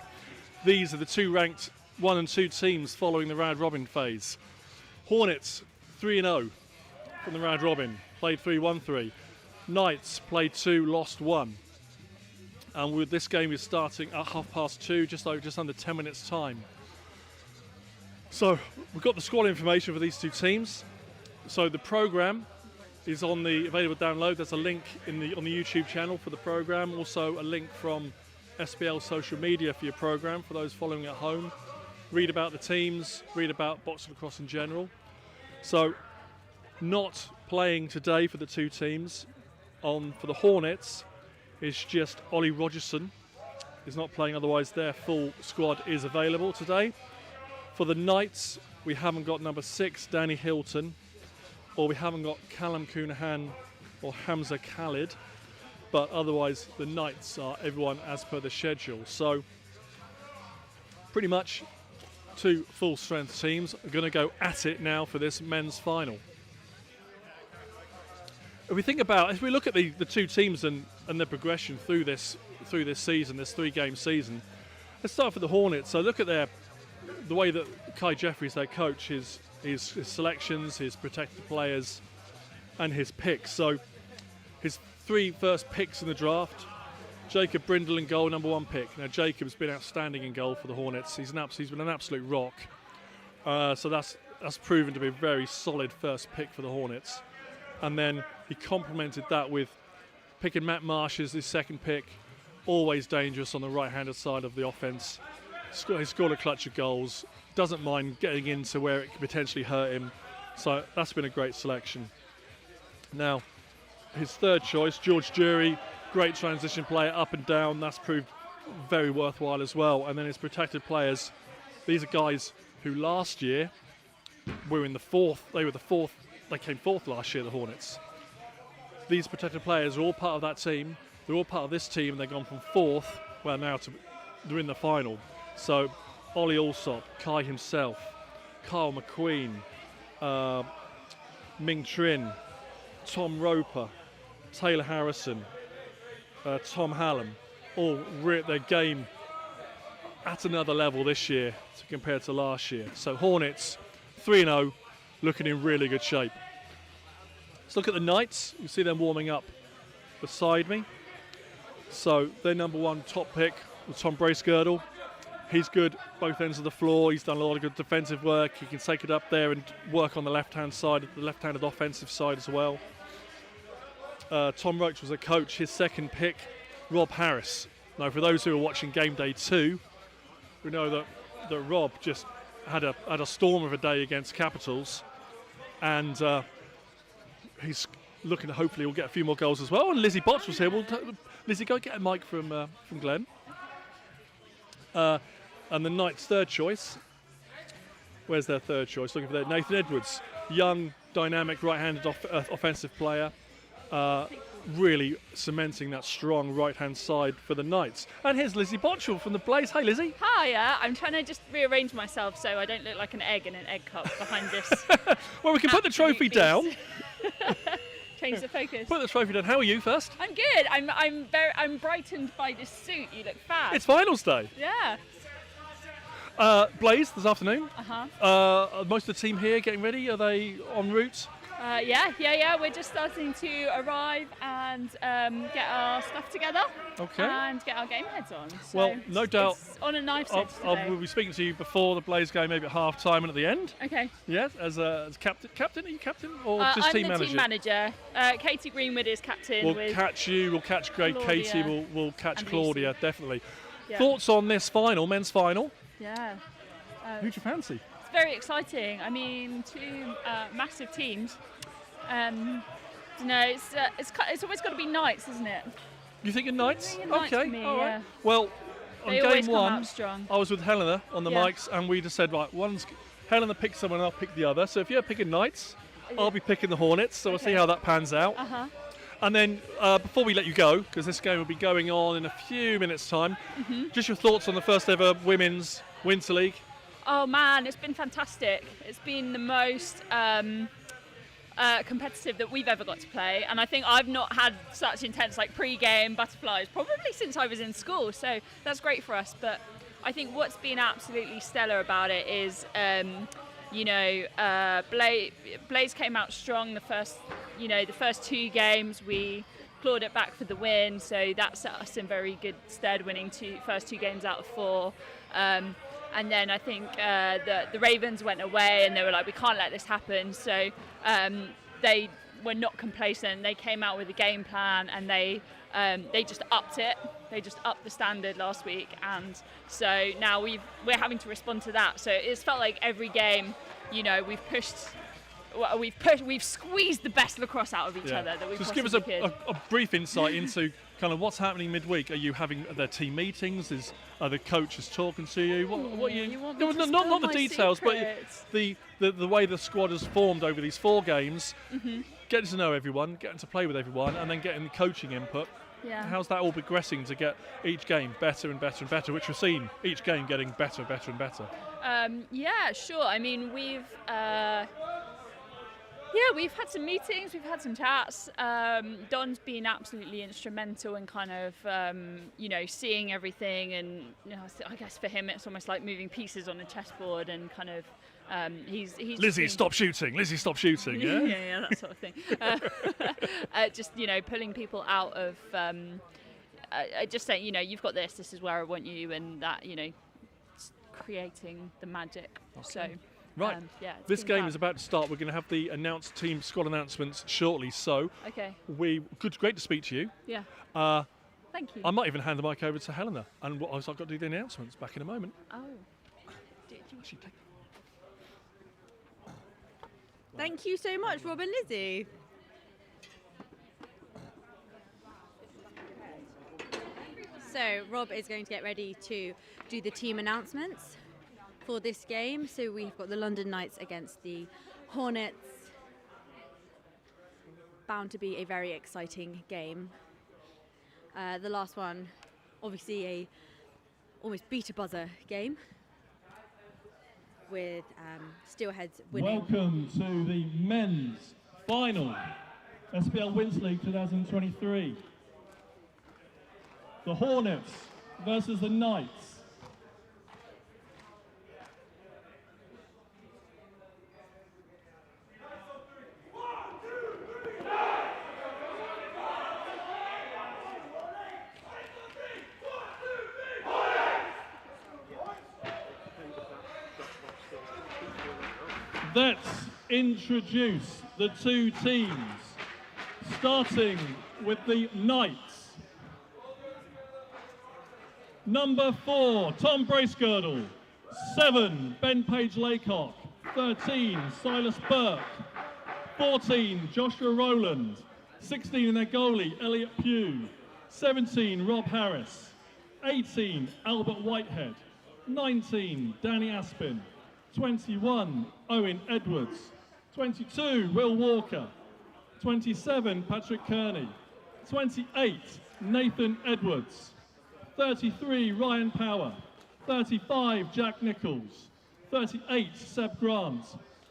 These are the two ranked 1 and 2 teams following the round robin phase. Hornets 3-0 from the round robin, played 3-1-3. Knights played 2, lost 1. And with this game is starting at 2:30, just under 10 minutes time. So we've got the squad information for these two teams. So the program is on the available download. There's a link on the YouTube channel for the program. Also a link from SPL social media for your program for those following at home. Read about the teams, read about box lacrosse in general. So not playing today for the two teams. For the Hornets is just Ollie Rogerson. Is not playing, otherwise their full squad is available today. For the Knights, we haven't got number 6, Danny Hilton, or we haven't got Callum Coonahan or Hamza Khalid, but otherwise the Knights are everyone as per the schedule. So pretty much 2 full strength teams are going to go at it now for this men's final. If we look at the two teams and their progression through this season, this 3-game season, let's start with the Hornets. So look at the way that Kai Jeffries, their coach, his selections, his protected players, and his picks. So his 3 first picks in the draft: Jacob Brindle in goal, number 1 pick. Now Jacob's been outstanding in goal for the Hornets. He's been an absolute rock. So that's proven to be a very solid first pick for the Hornets. And then he complemented that with picking Matt Marsh as his second pick, always dangerous on the right-handed side of the offence. He scored a clutch of goals, doesn't mind getting into where it could potentially hurt him. So that's been a great selection. Now, his third choice, George Jury, great transition player, up and down. That's proved very worthwhile as well. And then his protected players, these are guys who last year were in the 4th. They came 4th last year, the Hornets. These protected players are all part of that team. They're all part of this team. They've gone from 4th, they're in the final. So Ollie Alsop, Kai himself, Kyle McQueen, Ming Trin, Tom Roper, Taylor Harrison, Tom Hallam, all reared their game at another level this year compared to last year. So Hornets 3-0, looking in really good shape. Let's look at the Knights. You see them warming up beside me. So their number 1 top pick was Tom Bracegirdle. He's good both ends of the floor. He's done a lot of good defensive work. He can take it up there and work on the left-hand side, the left-handed offensive side as well. Tom Roach was a coach. His second pick, Rob Harris. Now, for those who are watching Game Day 2, we know that Rob just had a storm of a day against Capitals, and he's looking to hopefully we'll get a few more goals as well. And Lizzie Botch was here. Lizzie, go get a mic from Glenn. And the Knights' third choice. Where's their third choice? Looking for that. Nathan Edwards, young, dynamic, right-handed offensive player. Really cementing that strong right-hand side for the Knights. And here's Lizzie Botchell from the Blaze. Hey, Lizzie. Hiya. I'm trying to just rearrange myself so I don't look like an egg in an egg cup behind this. Well, we can put the trophy down. Change the focus. Put the trophy down. How are you first? I'm good. I'm brightened by this suit. You look fab. It's finals day. Yeah. Blaze this afternoon. Uh-huh. Most of the team here getting ready. Are they en route? Yeah. We're just starting to arrive and get our stuff together. Okay. And get our game heads on. So well, no doubt. It's on a knife edge today. We'll be speaking to you before the Blaze game, maybe at half time and at the end. Okay. Yes, as captain. Captain, are you captain or just I'm team the manager? team manager. Katie Greenwood is captain. We'll catch you. We'll catch Greg. Claudia Katie. We'll catch Claudia. Lucy. Definitely. Yeah. Thoughts on this final, men's final? Yeah. Who'd you fancy? It's very exciting. I mean, 2 massive teams. It's always got to be Knights, isn't it? You think Knights? Knights Okay, for me, all right. yeah. Well, on They always game come 1, out strong. I was with Helena on the Yeah. mics, and we just said, right, Helena picked someone, I'll pick the other. So if you're picking Knights, I'll be picking the Hornets. So we'll see how that pans out. Uh-huh. And then before we let you go, because this game will be going on in a few minutes' time, just your thoughts on the first ever Women's Winter League. Oh man, it's been fantastic. It's been the most competitive that we've ever got to play, and I think I've not had such intense like pre-game butterflies probably since I was in school, so that's great for us. But I think what's been absolutely stellar about it is Blaze came out strong the first 2 games. We clawed it back for the win, so that set us in very good stead, winning first 2 games out of 4. And then I think the Ravens went away and they were like, we can't let this happen. So they were not complacent. They came out with a game plan and they just upped it. They just upped the standard last week. And so now we're having to respond to that. So it's felt like every game, we've squeezed the best lacrosse out of each other that we Just possibly give us could. a brief insight into kind of what's happening midweek. Are you having their team meetings? Are the coaches talking to you? What you want me to not spill the my details, secrets? but the way the squad has formed over these 4 games, getting to know everyone, getting to play with everyone, and then getting the coaching input. Yeah. How's that all progressing to get each game better and better and better, which we've seen each game getting better and better and better? Yeah, sure. I mean, we've had some meetings, we've had some chats. Don's been absolutely instrumental in kind of, seeing everything, and I guess for him it's almost like moving pieces on a chessboard, and kind of he's Lizzie, stop shooting! Lizzie, stop shooting! Yeah, yeah, that sort of thing. Just pulling people out of, just saying, you've got this. This is where I want you, and that, creating the magic. Okay. So. Right. This game is about to start. We're going to have the announced team squad announcements shortly. So, okay. Great to speak to you. Yeah. Thank you. I might even hand the mic over to Helena, and I've got to do the announcements back in a moment. Oh. Thank you so much, Rob and Lizzie. So Rob is going to get ready to do the team announcements for this game. So we've got the London Knights against the Hornets. Bound to be a very exciting game. The last one, obviously a almost beat a buzzer game with Steelheads winning. Welcome to the men's final SPL Winter League 2023. The Hornets versus the Knights. Let's introduce the 2 teams, starting with the Knights. Number 4, Tom Bracegirdle. 7, Ben Page Laycock. 13, Silas Burke. 14, Joshua Rowland. 16 in their goalie, Elliot Pugh. 17, Rob Harris. 18, Albert Whitehead. 19, Danny Aspin. 21, Owen Edwards. 22, Will Walker. 27, Patrick Kearney. 28, Nathan Edwards. 33, Ryan Power. 35, Jack Nichols. 38, Seb Grant.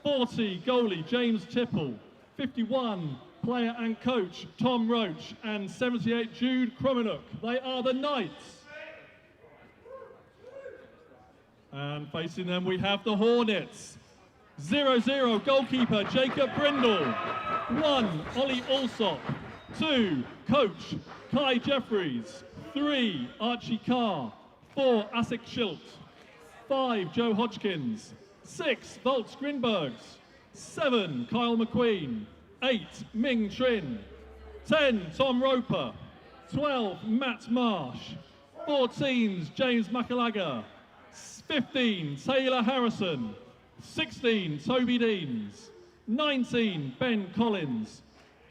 40, goalie James Tipple. 51, player and coach Tom Roach. And 78, Jude Crominook. They are the Knights. And facing them we have the Hornets. 0-0, goalkeeper Jacob Brindle. 1, Ollie Alsop. 2, coach Kai Jeffries. 3, Archie Carr. 4, Asik Schilt. 5, Joe Hodgkins. 6, Volks Grinbergs. 7, Kyle McQueen. 8, Ming Trin. 10, Tom Roper. 12, Matt Marsh. 14, James Makalaga. 15, Taylor Harrison. 16, Toby Deans. 19, Ben Collins.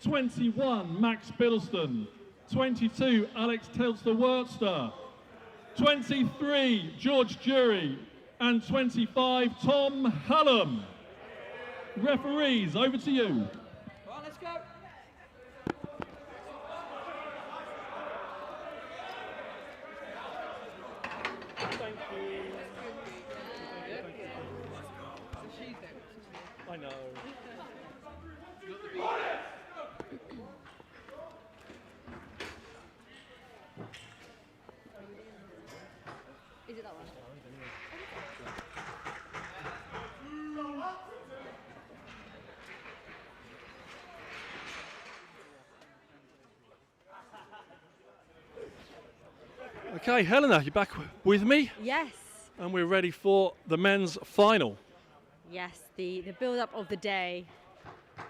21, Max Biddleston. 22, Alex Tilster-Wurster. 23, George Jury. And 25, Tom Hallam. Referees, over to you. Well, let's go. know. Is it that one? Okay, Helena, you back with me? Yes. And we're ready for the men's final. Yes, the build-up of the day,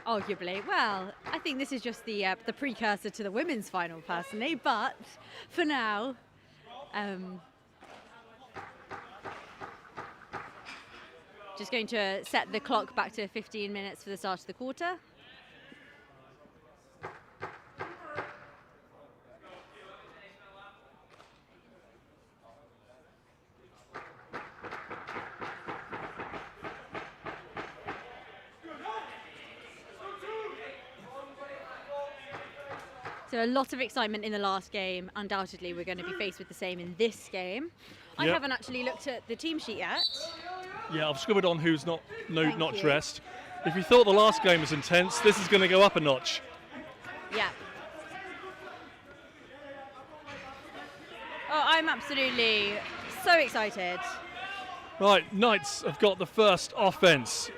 arguably. Well, I think this is just the precursor to the women's final, personally. But for now, just going to set the clock back to 15 minutes for the start of the quarter. So a lot of excitement in the last game. Undoubtedly, we're going to be faced with the same in this game. I Yep. haven't actually looked at the team sheet yet. Yeah, I've scribbled on who's not Thank you. dressed. If you thought the last game was intense, this is going to go up a notch. Yeah. Oh, I'm absolutely so excited. Right, Knights have got the first offense.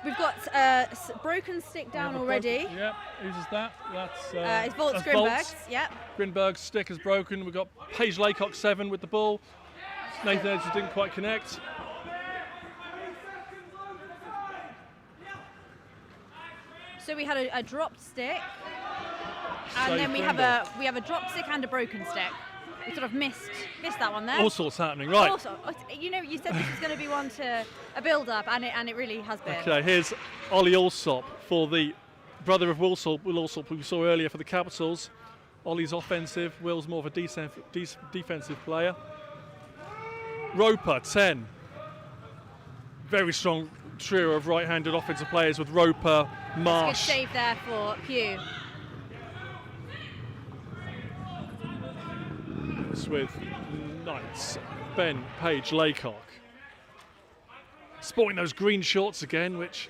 We've got broken stick down already. Yep, who's is that? That's It's Volts that's Grimbergs. Yep. Grimberg's stick is broken. We've got Paige Laycock 7 with the ball. Nathan Edwards didn't quite connect. So we had a dropped stick, and Save then we Grimberg. have a dropped stick and a broken stick. We sort of missed that one there. All sorts happening, right. Also, you know, you said this was going to be one to a build-up, and it really has been. Okay, here's Ollie Allsop for the brother of Will Allsop, who we saw earlier for the Capitals. Ollie's offensive, Will's more of a defensive player. Roper, 10. Very strong trio of right-handed offensive players with Roper, Good Marsh. save there for Pugh. It's with Knights, Ben, Page, Laycock. Sporting those green shorts again, which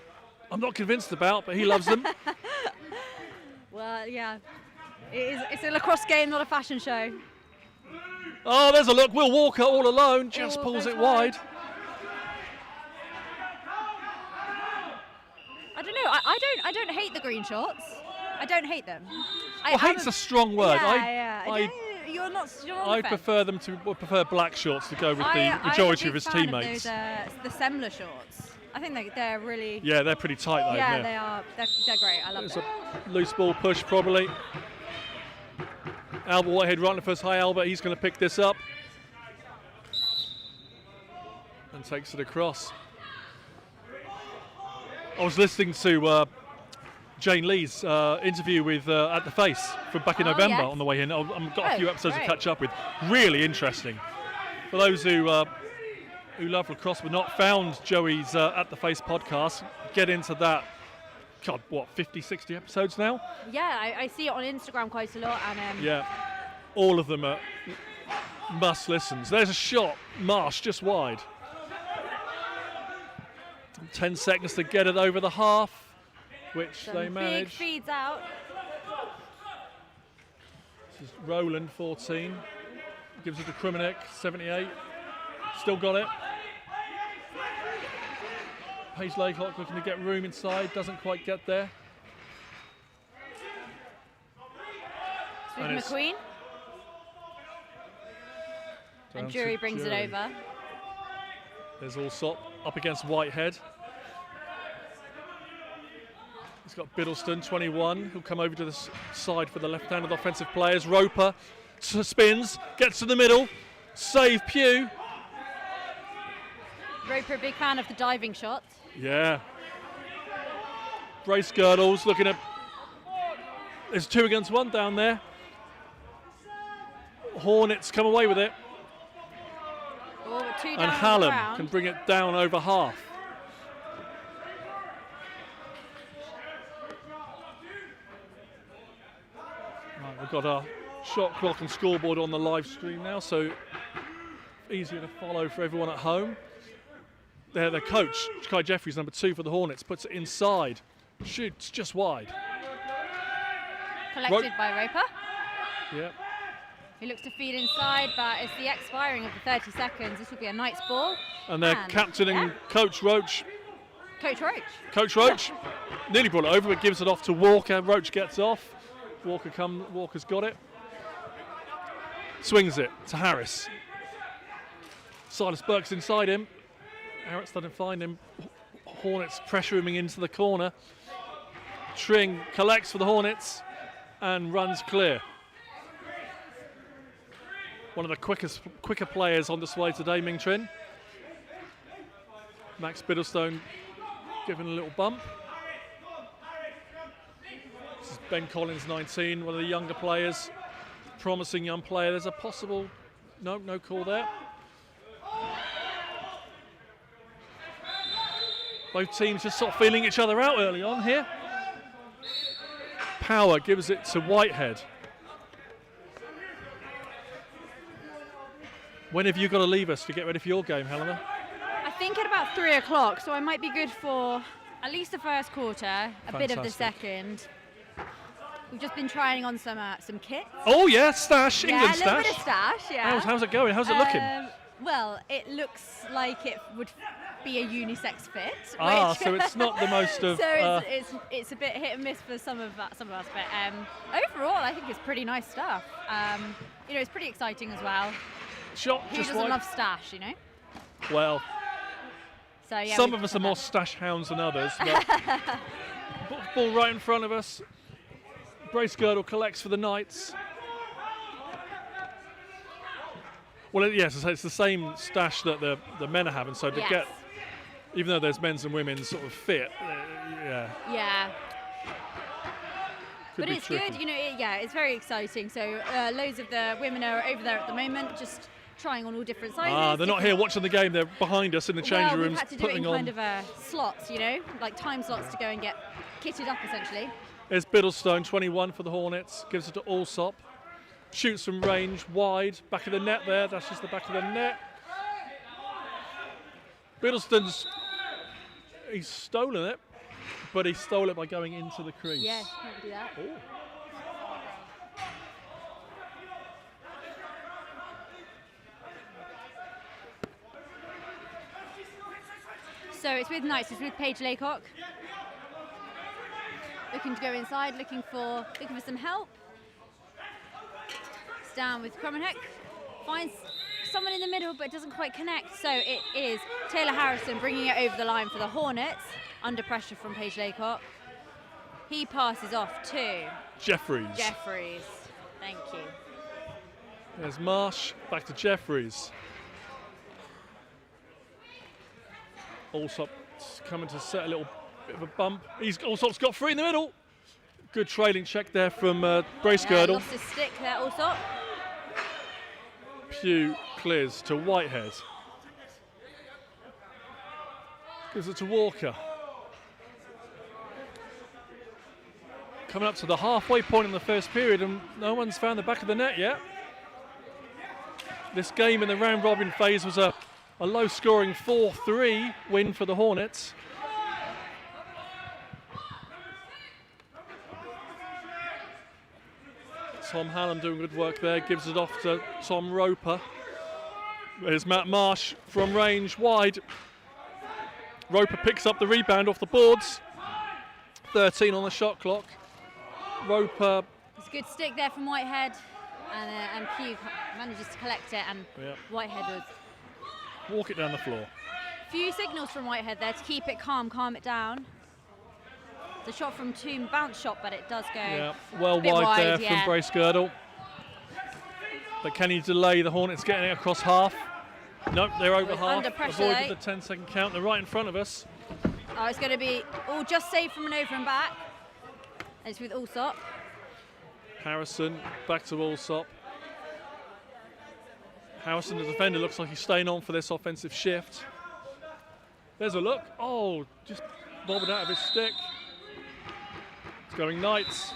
I'm not convinced about, but he loves them. Well, yeah, it's a lacrosse game, not a fashion show. Oh, there's a look. Will Walker all alone, just Oh, pulls goes it wide. I don't know. I don't hate the green shorts. I don't hate them. Well, hate's a strong word. You're not. You're on I the fence. prefer them to prefer black shorts to go with the I'm a majority big of his fan teammates. Those, the Semler shorts. I think they're really. Yeah, they're pretty tight though. Yeah, they are. They're great. I love There's them. a loose ball push probably. Albert Whitehead right in the first. Hi Albert, he's going to pick this up and takes it across. I was listening to Jane Lee's interview with At the Face from back in Oh, November yes. on the way in. I've got a Oh, few episodes great. to catch up with. Really interesting. For those who love lacrosse but not found Joey's At the Face podcast, get into that. God, what, 50, 60 episodes now? Yeah, I see it on Instagram quite a lot, and Yeah, all of them are must listens. There's a shot, Marsh just wide. 10 seconds to get it over the half, which some they big manage. feeds out. This is Roland, 14. Gives it to Kriminek, 78. Still got it. Paige Laycock looking to get room inside, doesn't quite get there. With And it's McQueen, down and to Jury brings Jury. it over. There's Allsop up against Whitehead. He's got Biddleston, 21, who'll come over to the side for the left-handed offensive players. Roper spins, gets to the middle, save Pugh. Roper, a big fan of the diving shot. Yeah. Brace girdles, looking at. There's 2 against 1 down there. Hornets come away with it. Oh, but 2 down And on the Hallam ground. can bring it down over half. Right, we've got our shot clock and scoreboard on the live stream now, so easier to follow for everyone at home. There, the coach, Kai Jeffries, number 2 for the Hornets, puts it inside. Shoots just wide. Collected by Roper, Yep. who looks to feed inside, but it's the expiring of the 30 seconds. This will be a Knights ball. And their captain and Coach Roach. Coach Roach. Nearly brought it over, but gives it off to Walker. Roach gets off. Walker's got it. Swings it to Harris. Silas Burke's inside him. Harris doesn't find him. Hornets pressure him into the corner. Tring collects for the Hornets and runs clear. One of the quicker players on display today, Ming Trin. Max Biddlestone giving a little bump. This is Ben Collins, 19, one of the younger players. Promising young player. There's a possible... No call there. Both teams just sort of feeling each other out early on here. Power gives it to Whitehead. When have you got to leave us to get ready for your game, Helena? I think at about 3 o'clock, so I might be good for at least the first quarter, a bit of the second. We've just been trying on some kits. Oh yeah, stash, England stash. Yeah, a little stash. bit of stash, yeah. How's it going? How's it looking? Well, it looks like it would be a unisex fit. So it's not the most of... So it's a bit hit and miss for some of us, but overall I think it's pretty nice stuff. It's pretty exciting as well. Shot Who just doesn't wide. love stash, you know? Well, so yeah, some of us are more stash hounds than others. But ball right in front of us. Brace Girdle collects for the Knights. Well, yes, it's the same stash that the men are having. So to get, even though there's men's and women's sort of fit, Yeah. Could But be it's tricky. good, it's very exciting. So loads of the women are over there at the moment, just trying on all different sizes. they're not here watching the game. They're behind us in the change We've rooms, had to do it in putting kind on. of slots, like time slots to go and get kitted up essentially. There's Biddlestone, 21 for the Hornets. Gives it to Allsop. Shoots from range, wide. Back of the net there. That's just the back of the net. Biddlestone's... He's stolen it, but he stole it by going into the crease. Yeah, can't do that. So it's with Knights, it's with Paige Laycock. Looking to go inside, looking for some help. It's down with Cromenheck. Finds someone in the middle, but it doesn't quite connect. So it is Taylor Harrison bringing it over the line for the Hornets, under pressure from Paige Laycock. He passes off to Jeffries. Thank you. There's Marsh, back to Jeffries. Allsop's coming to set a little bit of a bump. Allsop's got free in the middle. Good trailing check there from Brace Girdle. Lost his stick there also. Pugh clears to Whitehead. Gives it to Walker. Coming up to the halfway point in the first period, and no one's found the back of the net yet. This game in the round robin phase was a low scoring 4-3 win for the Hornets. Tom Hallam doing good work there, gives it off to Tom Roper. There's Matt Marsh from range, wide. Roper picks up the rebound off the boards. 13 on the shot clock. Roper. It's a good stick there from Whitehead, and Pugh manages to collect it, and Whitehead was... Walk it down the floor. Few signals from Whitehead there to keep it calm it down. The shot from Toome, bounce shot, but it does go well a bit wide there yeah. from Brace Girdle. But can he delay the Hornets getting it across half? Nope, they're over half. Under pressure, Avoided the 10-second count. They're right in front of us. Oh, it's going to be just saved from an over and back. And it's with Allsop. Harrison back to Allsop. Harrison, the defender, looks like he's staying on for this offensive shift. There's a look. Oh, just bobbing out of his stick. It's going Knights.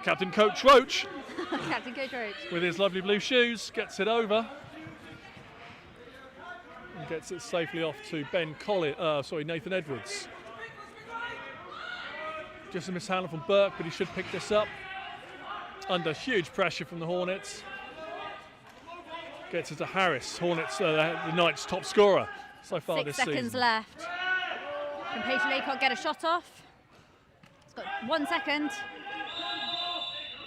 Captain Coach Roach. Captain Coach Roach. With his lovely blue shoes, gets it over. gets it safely off to Nathan Edwards. Just a mishandle from Burke, but he should pick this up. Under huge pressure from the Hornets. Gets it to Harris, Hornets, the Knights' top scorer so far this 6 seconds season. left. Can Peyton Laycock get a shot off? It's got 1 second.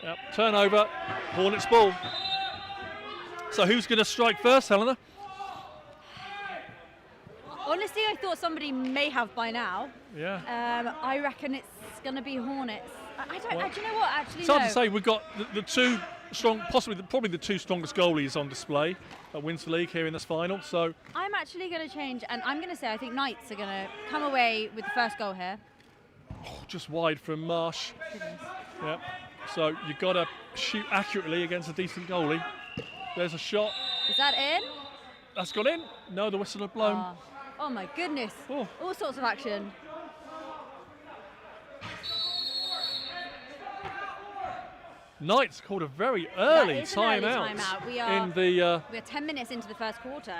Yep, turnover, Hornets ball. So who's going to strike first, Helena? Honestly, I thought somebody may have by now. Yeah. I reckon it's going to be Hornets. I don't. Well, do you know what? Actually, It's hard no. to say. We've got the two strong, probably the two strongest goalies on display at Winter League here in this final. So I'm actually going to change, and I'm going to say I think Knights are going to come away with the first goal here. just wide from Marsh. Yep. So you've got to shoot accurately against a decent goalie. There's a shot. Is that in? That's gone in. No, the whistle had blown. Oh my goodness. Oh. All sorts of action. Knights called a very early That is an early timeout. timeout. We are 10 minutes into the first quarter.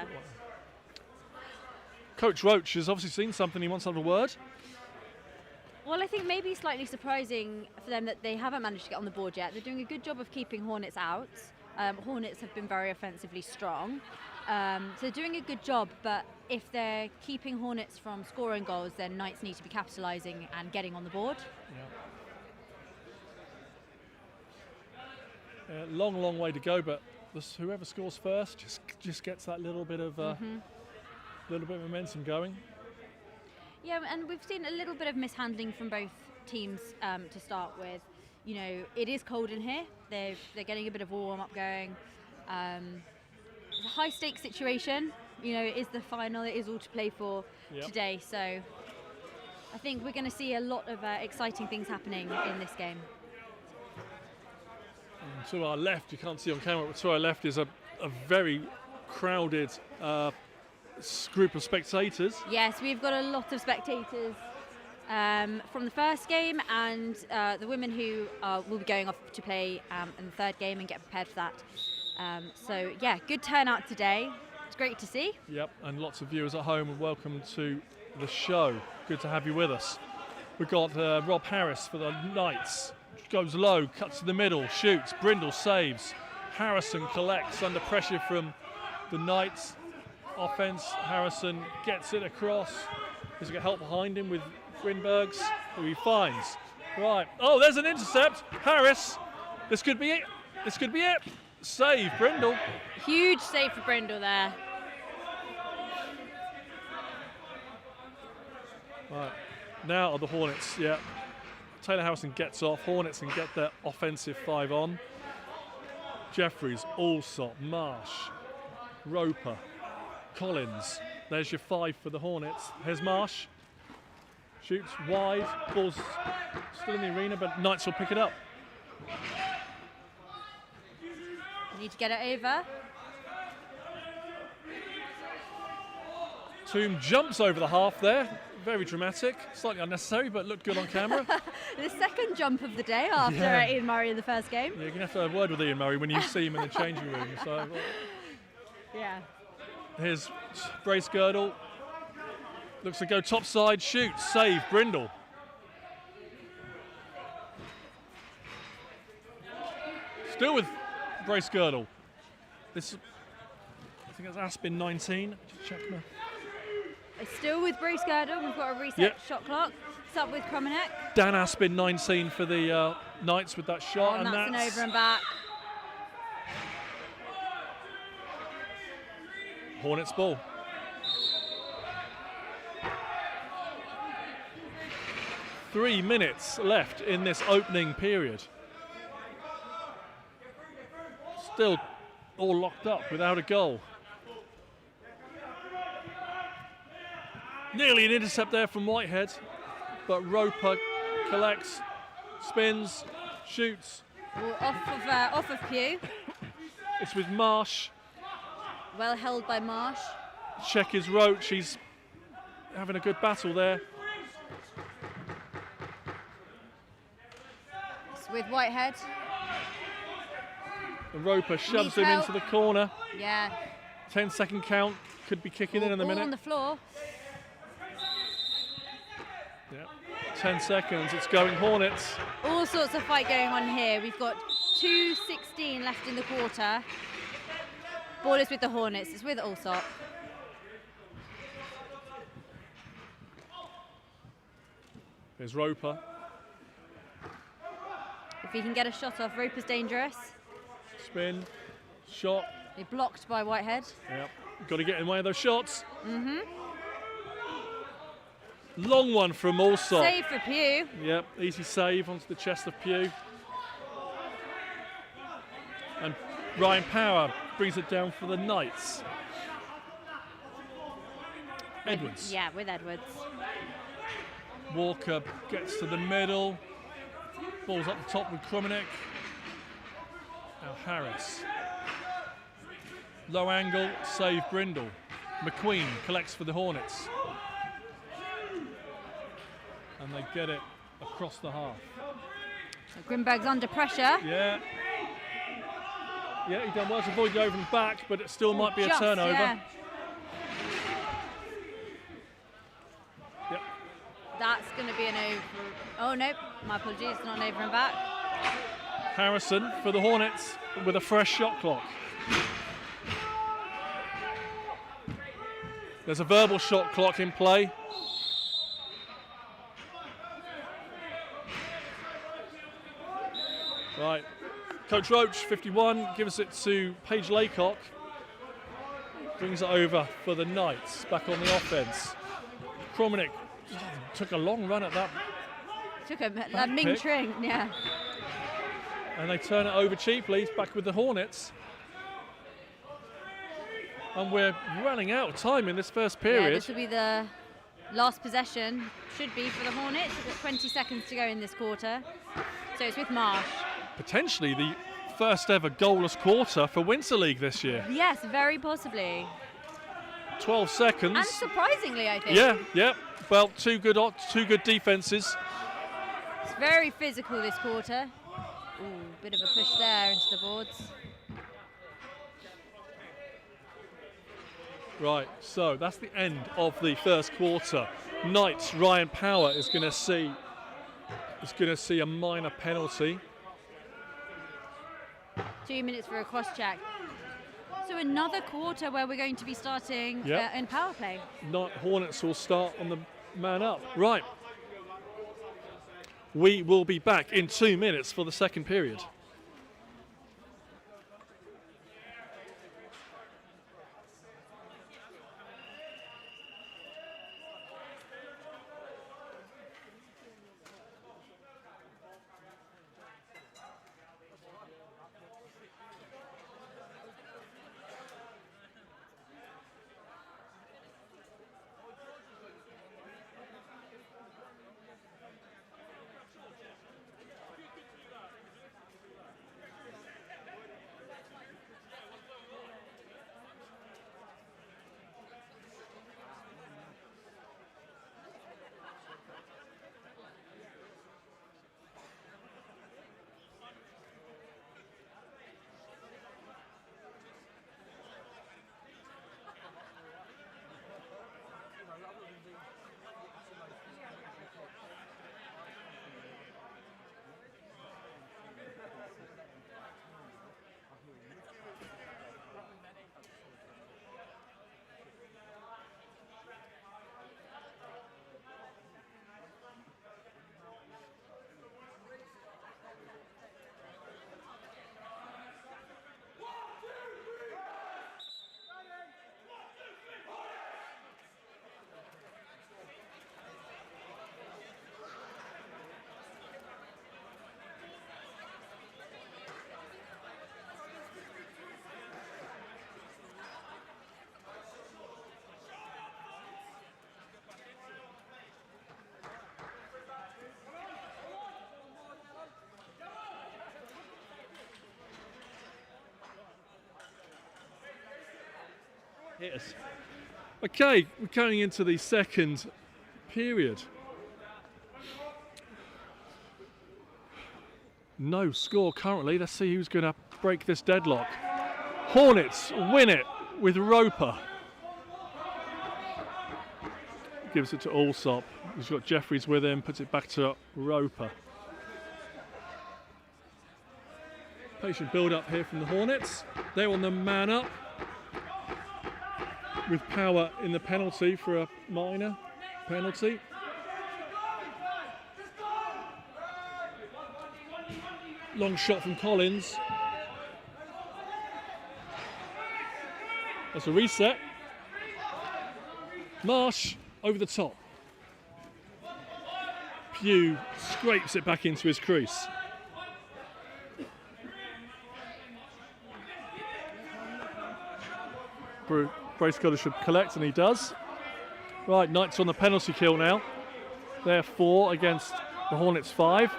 Coach Roach has obviously seen something. He wants to have a word. Well, I think maybe slightly surprising for them that they haven't managed to get on the board yet. They're doing a good job of keeping Hornets out. Hornets have been very offensively strong. So they're doing a good job, but if they're keeping Hornets from scoring goals, then Knights need to be capitalising and getting on the board. Long, long way to go, but whoever scores first just gets that little bit of momentum going. Yeah, and we've seen a little bit of mishandling from both teams to start with. You know, it is cold in here. They're getting a bit of a warm-up going. It's a high-stakes situation. You know, it is the final. It is all to play for today. So I think we're going to see a lot of exciting things happening in this game. And to our left, you can't see on camera, but to our left is a very crowded group of spectators. Yes, we've got a lot of spectators from the first game, and the women who will be going off to play in the third game and get prepared for that. So yeah, good turnout today. It's great to see. Yep, and lots of viewers at home, and welcome to the show. Good to have you with us. We've got Rob Harris for the Knights. Goes low, cuts to the middle, shoots. Brindle saves. Harrison collects under pressure from the Knights offense. Harrison gets it across. He's got help behind him with Grinbergs, who he finds. Right. Oh, there's an intercept. Harris. This could be it. This could be it. Save, Brindle. Huge save for Brindle there. Right. Now are the Hornets. Yeah. Taylor Harrison gets off. Hornets can get their offensive 5 on. Jeffries, Allsop, Marsh, Roper, Collins. There's your 5 for the Hornets. Here's Marsh. Shoots wide. Ball's still in the arena, but Knights will pick it up. Need to get it over. Toom jumps over the half there. Very dramatic. Slightly unnecessary, but looked good on camera. The second jump of the day after Ian Murray in the first game. Yeah, you're going to have to have a word with Ian Murray when you see him in the changing room. So, yeah. Here's Brace Girdle. Looks to go topside, shoots, save, Brindle. Still with Brace Girdle. This, I think that's Aspin 19. Just check my. It's still with Bruce Girdle. We've got a reset shot clock. It's up with Kromenek. Dan Aspin 19 for the Knights with that shot. And that's an over and back. Hornets ball. Three minutes left in this opening period. Still all locked up without a goal. Nearly an intercept there from Whitehead, but Roper collects, spins, shoots. Off of Pugh. It's with Marsh. Well held by Marsh. Check is Roach. He's having a good battle there. It's with Whitehead. And Roper shoves Needs him help. into the corner. Yeah. 10-second count could be kicking in a Ball minute. on the floor. Yeah. 10 seconds, it's going Hornets. All sorts of fight going on here. We've got 2:16 left in the quarter. Ball is with the Hornets. It's with Allsop. There's Roper. If he can get a shot off, Roper's dangerous. Spin. Shot. They're blocked by Whitehead. Yep. Got to get in one of those shots. Mm-hmm. Long one from Allsop. Save for Pugh. Yep. Easy save onto the chest of Pugh. And Ryan Power brings it down for the Knights. Edwards. Yeah, with Edwards. Walker gets to the middle. Ball's up the top with Krummenik. Now Harris. Low angle, save Brindle. McQueen collects for the Hornets. And they get it across the half. So Grimberg's under pressure. Yeah. Yeah, he done well to avoid the over and back, but it still might be a Just, turnover. yeah. Yep. That's going to be an over. Oh, no. My apologies. It's not an over and back. Harrison for the Hornets with a fresh shot clock. There's a verbal shot clock in play. Right. Coach Roach, 51, gives it to Paige Laycock. Brings it over for the Knights, back on the offense. Krummenik took a long run at that. Took a Back Ming pick. Tring, yeah. And they turn it over cheaply. He's back with the Hornets. And we're running out of time in this first Yeah, period. this will be the last possession. Should be for the Hornets. We've got 20 seconds to go in this quarter. So it's with Marsh. Potentially the first ever goalless quarter for Winter League this year. Yes, very possibly. 12 seconds. And surprisingly, I think. Yeah. Well, two good defenses. It's very physical this quarter. Ooh, bit of a push there into the boards. Right, so that's the end of the first quarter. Knights, Ryan Power is going to see a minor penalty. 2 minutes for a cross check. So another quarter where we're going to be starting Yep. in power play. Hornets will start on the man up. Right. We will be back in 2 minutes for the second period. Yes. Okay, we're going into the second period. No score currently. Let's see who's going to break this deadlock. Hornets win it with Roper. Gives it to Allsop. He's got Jeffries with him, puts it back to Roper. Patient build up here from the Hornets. They're on the man up with Power in the penalty for a minor penalty. Long shot from Collins. That's a reset. Marsh over the top. Pugh scrapes it back into his crease. Bracegirdle should collect, and he does. Right, Knights on the penalty kill now. They're 4 against the Hornets 5.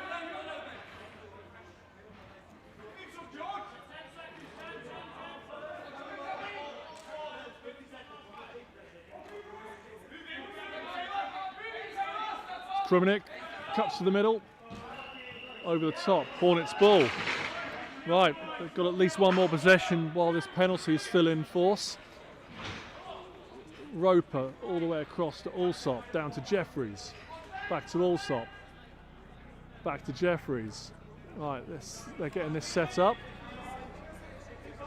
Krumenick cuts to the middle, over the top, Hornets ball. Right, they've got at least one more possession while this penalty is still in force. Roper all the way across to Allsop, down to Jeffries, back to Allsop, back to Jeffries. Right, they're getting this set up.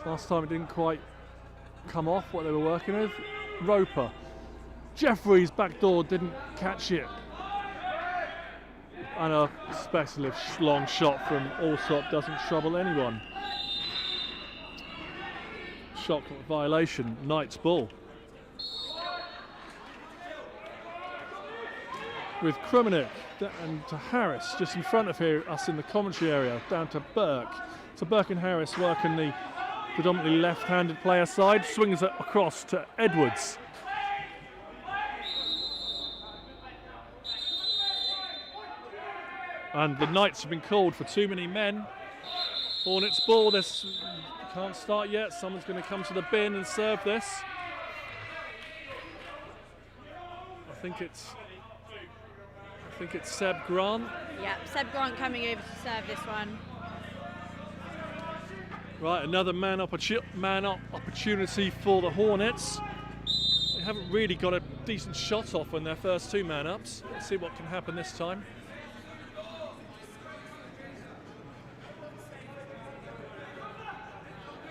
Last time it didn't quite come off what they were working with. Roper, Jeffries backdoor didn't catch it. And a speculative long shot from Allsop doesn't trouble anyone. Shot clock violation, Knights ball. With Krumenick and to Harris just in front of here, us in the commentary area, down to Burke. So Burke and Harris working the predominantly left-handed player side, swings it across to Edwards. And the Knights have been called for too many men. Hornets ball, this can't start yet. Someone's going to come to the bin and serve this. I think it's Seb Grant. Yeah, Seb Grant coming over to serve this one. Right, another man up opportunity for the Hornets. They haven't really got a decent shot off on their first 2 man-ups. Let's see what can happen this time.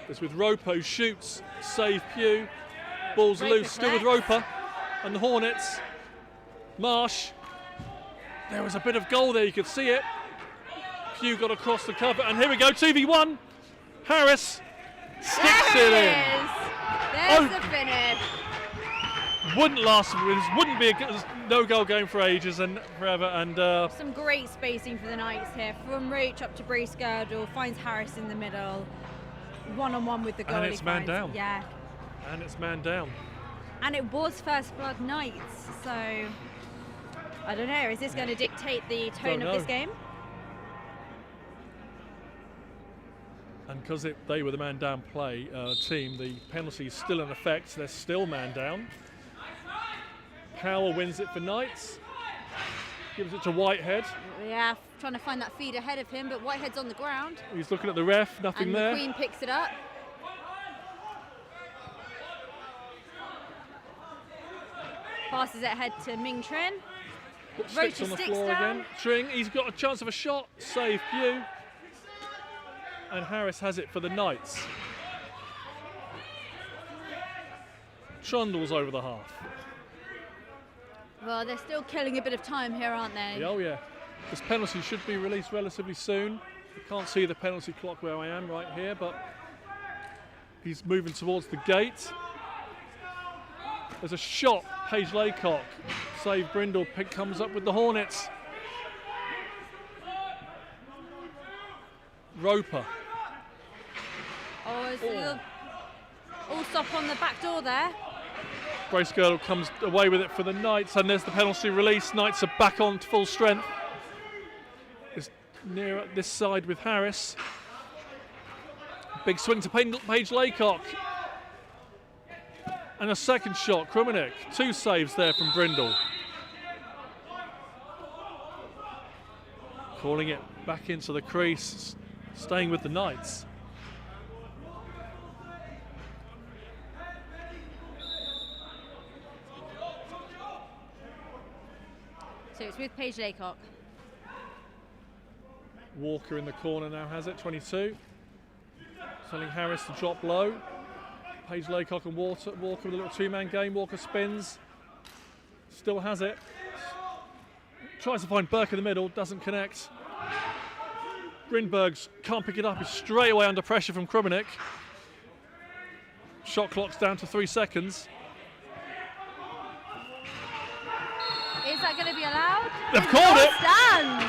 It's with Roper, shoots, save Pugh. Ball's Roper loose, still with Roper. And the Hornets. Marsh. There was a bit of goal there, you could see it. Pugh got across the cover, and here we go, 2v1. Harris sticks it in. There's the finish. Wouldn't last, wouldn't be a no-goal game for ages and forever. And some great spacing for the Knights here. From Roach up to Bracegirdle, finds Harris in the middle. One-on-one with the goalie. And it's man down. Yeah. And it's man down. And it was First Blood Knights, so I don't know. Is this going to dictate the tone of this game? And because they were the man down play team, the penalty is still in effect. They're still man down. Power wins it for Knights. Gives it to Whitehead. Yeah, trying to find that feed ahead of him, but Whitehead's on the ground. He's looking at the ref, nothing and there. And the Queen picks it up. Passes it ahead to Ming Trin. Sticks on the floor again. Tring, he's got a chance of a shot. Save Pugh. And Harris has it for the Knights. Trundle's over the half. Well, they're still killing a bit of time here, aren't they? Oh yeah. This penalty should be released relatively soon. I can't see the penalty clock where I am right here, but he's moving towards the gate. There's a shot, Paige Laycock. Save Brindle, pick comes up with the Hornets. Roper. Oh, it's a little Allsop on the back door there. Bracegirdle comes away with it for the Knights, and there's the penalty release. Knights are back on to full strength. It's near this side with Harris. Big swing to Paige Laycock. And a second shot, Krumenick. 2 saves there from Brindle. Calling it back into the crease, staying with the Knights. It's with Paige Laycock. Walker in the corner now has it, 22. Telling Harris to drop low. Paige Laycock and Walker with a little two-man game. Walker spins. Still has it. Tries to find Burke in the middle, doesn't connect. Grinbergs can't pick it up, he's straight away under pressure from Krummenik. Shot clock's down to 3 seconds. Is that going to be allowed? They've called it! Stands!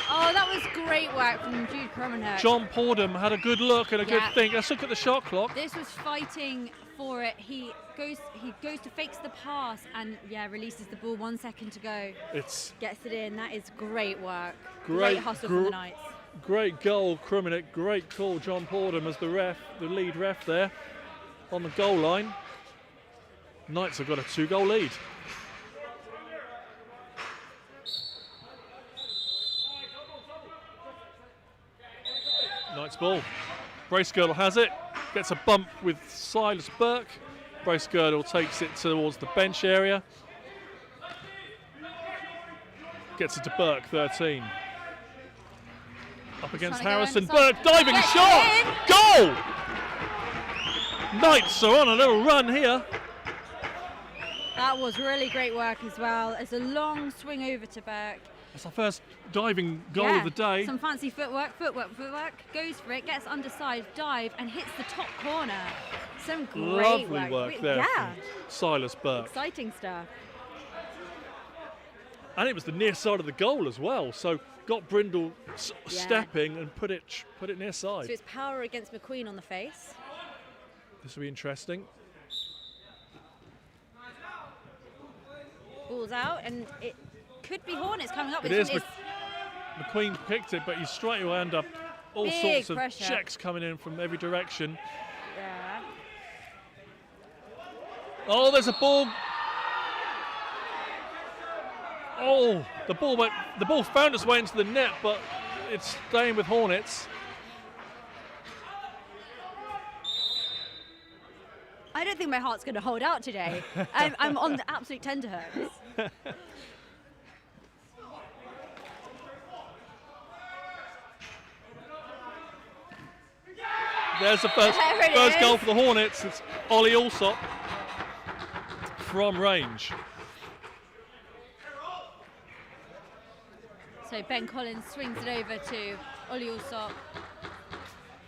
Oh, that was great work from Jude Krummenik. John Pordham had a good look and a good think. Let's look at the shot clock. This was fighting for it. He goes to fakes the pass and releases the ball 1 second to go. Gets it in. That is great work. Great hustle from the Knights. Great goal, Krummenik. Great call, John Pordham as the lead ref there on the goal line. Knights have got a 2-goal lead. Knights ball. Bracegirdle has it. Gets a bump with Silas Burke. Bracegirdle takes it towards the bench area. Gets it to Burke, 13. Up against Harrison. Burke, diving shot! Goal! Knights are on a little run here. That was really great work as well. It's a long swing over to Burke. It's our first diving goal of the day. Some fancy footwork. Goes for it, gets underside, dive, and hits the top corner. Some great Lovely work there from Silas Burke. Exciting stuff. And it was the near side of the goal as well. So got Brindle stepping and put it near side. So it's Power against McQueen on the face. This will be interesting. Ball's out, and it could be Hornets coming up. It is. McQueen picked it, but he's straight away under all sorts of checks coming in from every direction. Yeah. Oh, there's a ball. Oh, the ball found its way into the net, but it's staying with Hornets. I don't think my heart's going to hold out today. I'm on the absolute tenterhooks. There's the first goal for the Hornets. It's Ollie Alsop from range. So Ben Collins swings it over to Ollie Alsop.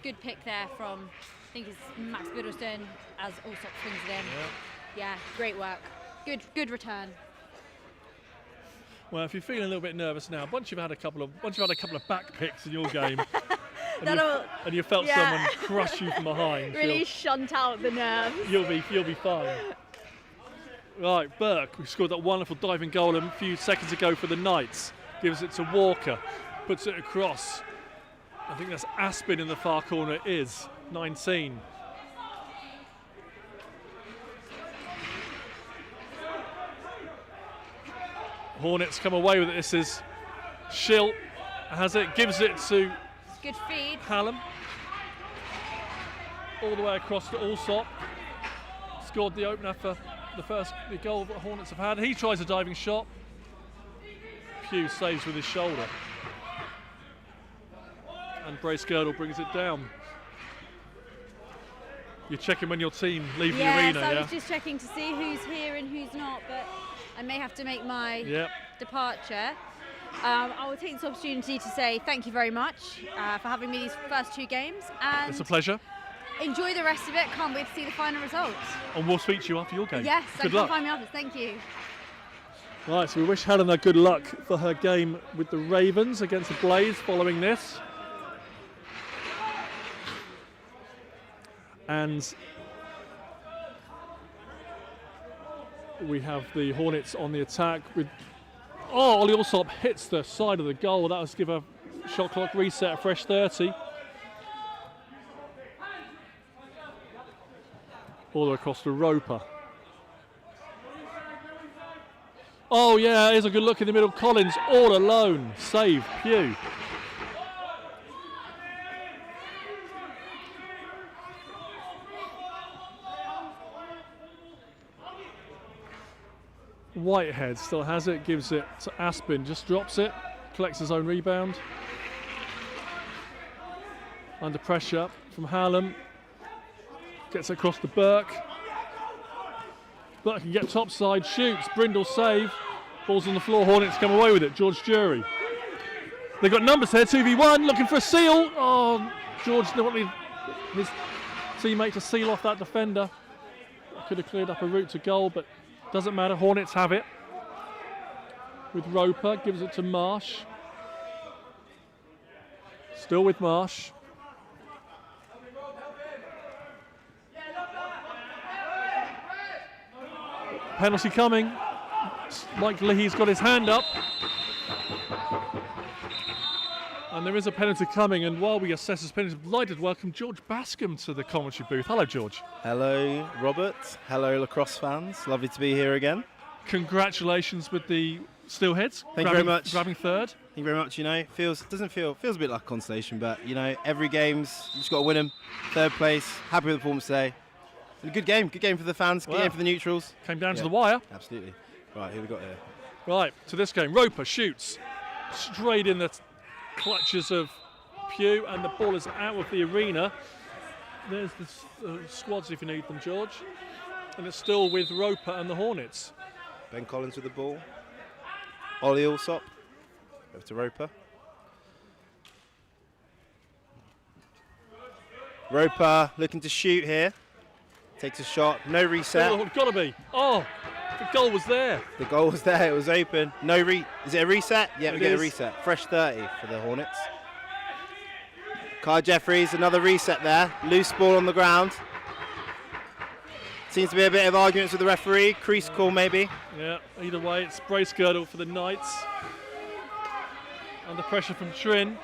Good pick there from, I think it's Max Biddleston as Alsop swings it in. Yeah, great work. Good return. Well, if you're feeling a little bit nervous now, once you've had a couple of back picks in your game, and you felt someone crush you from behind, really shunt out the nerves. You'll be fine. Right, Burke, who scored that wonderful diving goal a few seconds ago for the Knights, gives it to Walker, puts it across. I think that's Aspin in the far corner. It is 19. Hornets come away with it. This is Schill has it, gives it to good feed. Hallam. All the way across to Alsop. Scored the opener for the goal that Hornets have had. He tries a diving shot. Pugh saves with his shoulder. And Bracegirdle brings it down. You're checking when your team leave the arena, I was just checking to see who's here and who's not, but I may have to make my departure. I will take this opportunity to say thank you very much for having me these first 2 games. And it's a pleasure. Enjoy the rest of it. Can't wait to see the final results. And we'll speak to you after your game. Yes, good luck. Find me after. Thank you. Right, so we wish Helena good luck for her game with the Ravens against the Blaze following this. And we have the Hornets on the attack with Ollie Alsop hits the side of the goal. That was give a shot clock reset, a fresh 30. All the way across to Roper. Oh yeah, here's a good look in the middle. Collins all alone. Save, Pugh. Whitehead still has it, gives it to Aspin, just drops it, collects his own rebound. Under pressure from Hallam. Gets it across to Burke. Burke can get topside, shoots, Brindle save. Ball's on the floor, Hornets come away with it. George Jury. They've got numbers here, 2v1, looking for a seal. Oh, George wanted his teammate to seal off that defender. Could have cleared up a route to goal, but doesn't matter. Hornets have it. With Roper, gives it to Marsh. Still with Marsh. Penalty coming. Mike Leahy's got his hand up. And there is a penalty coming, and while we assess this penalty, I'd like to welcome George Bascom to the commentary booth. Hello, George. Hello, Robert. Hello, lacrosse fans. Lovely to be here again. Congratulations with the Steelheads. Thank you very much. Grabbing third. Thank you very much. You know, feels a bit like a consolation, but you know, every game's you just got to win them. Third place. Happy with the performance today. And a good game for the fans. Good game for the neutrals. Came down to the wire. Absolutely. Right, who we got here? Right, to this game. Roper shoots straight in the clutches of Pugh, and the ball is out of the arena. There's the squads if you need them, George. And it's still with Roper and the Hornets. Ben Collins with the ball. Ollie Allsop. Over to Roper. Roper looking to shoot here. Takes a shot. No reset. Oh, gotta be. Oh, the goal was there. The goal was there. It was open. Is it a reset? Yeah, we get a reset. Fresh 30 for the Hornets. Kai Jeffries, another reset there. Loose ball on the ground. Seems to be a bit of arguments with the referee. Crease call maybe. Yeah, either way, it's brace girdle for the Knights. Under pressure from Trin.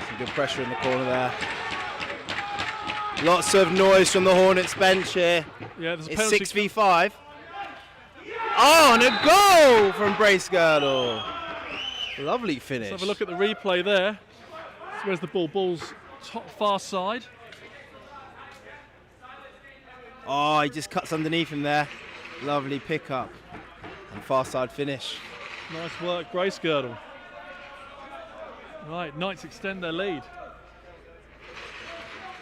Some good pressure in the corner there. Lots of noise from the Hornets bench here. Yeah, there's a it's penalty. 6v5. Oh, and a goal from Brace Girdle. Lovely finish. Let's have a look at the replay there. So where's the ball? Ball's top far side. Oh, he just cuts underneath him there. Lovely pickup. And far side finish. Nice work, Brace Girdle. Right, Knights extend their lead.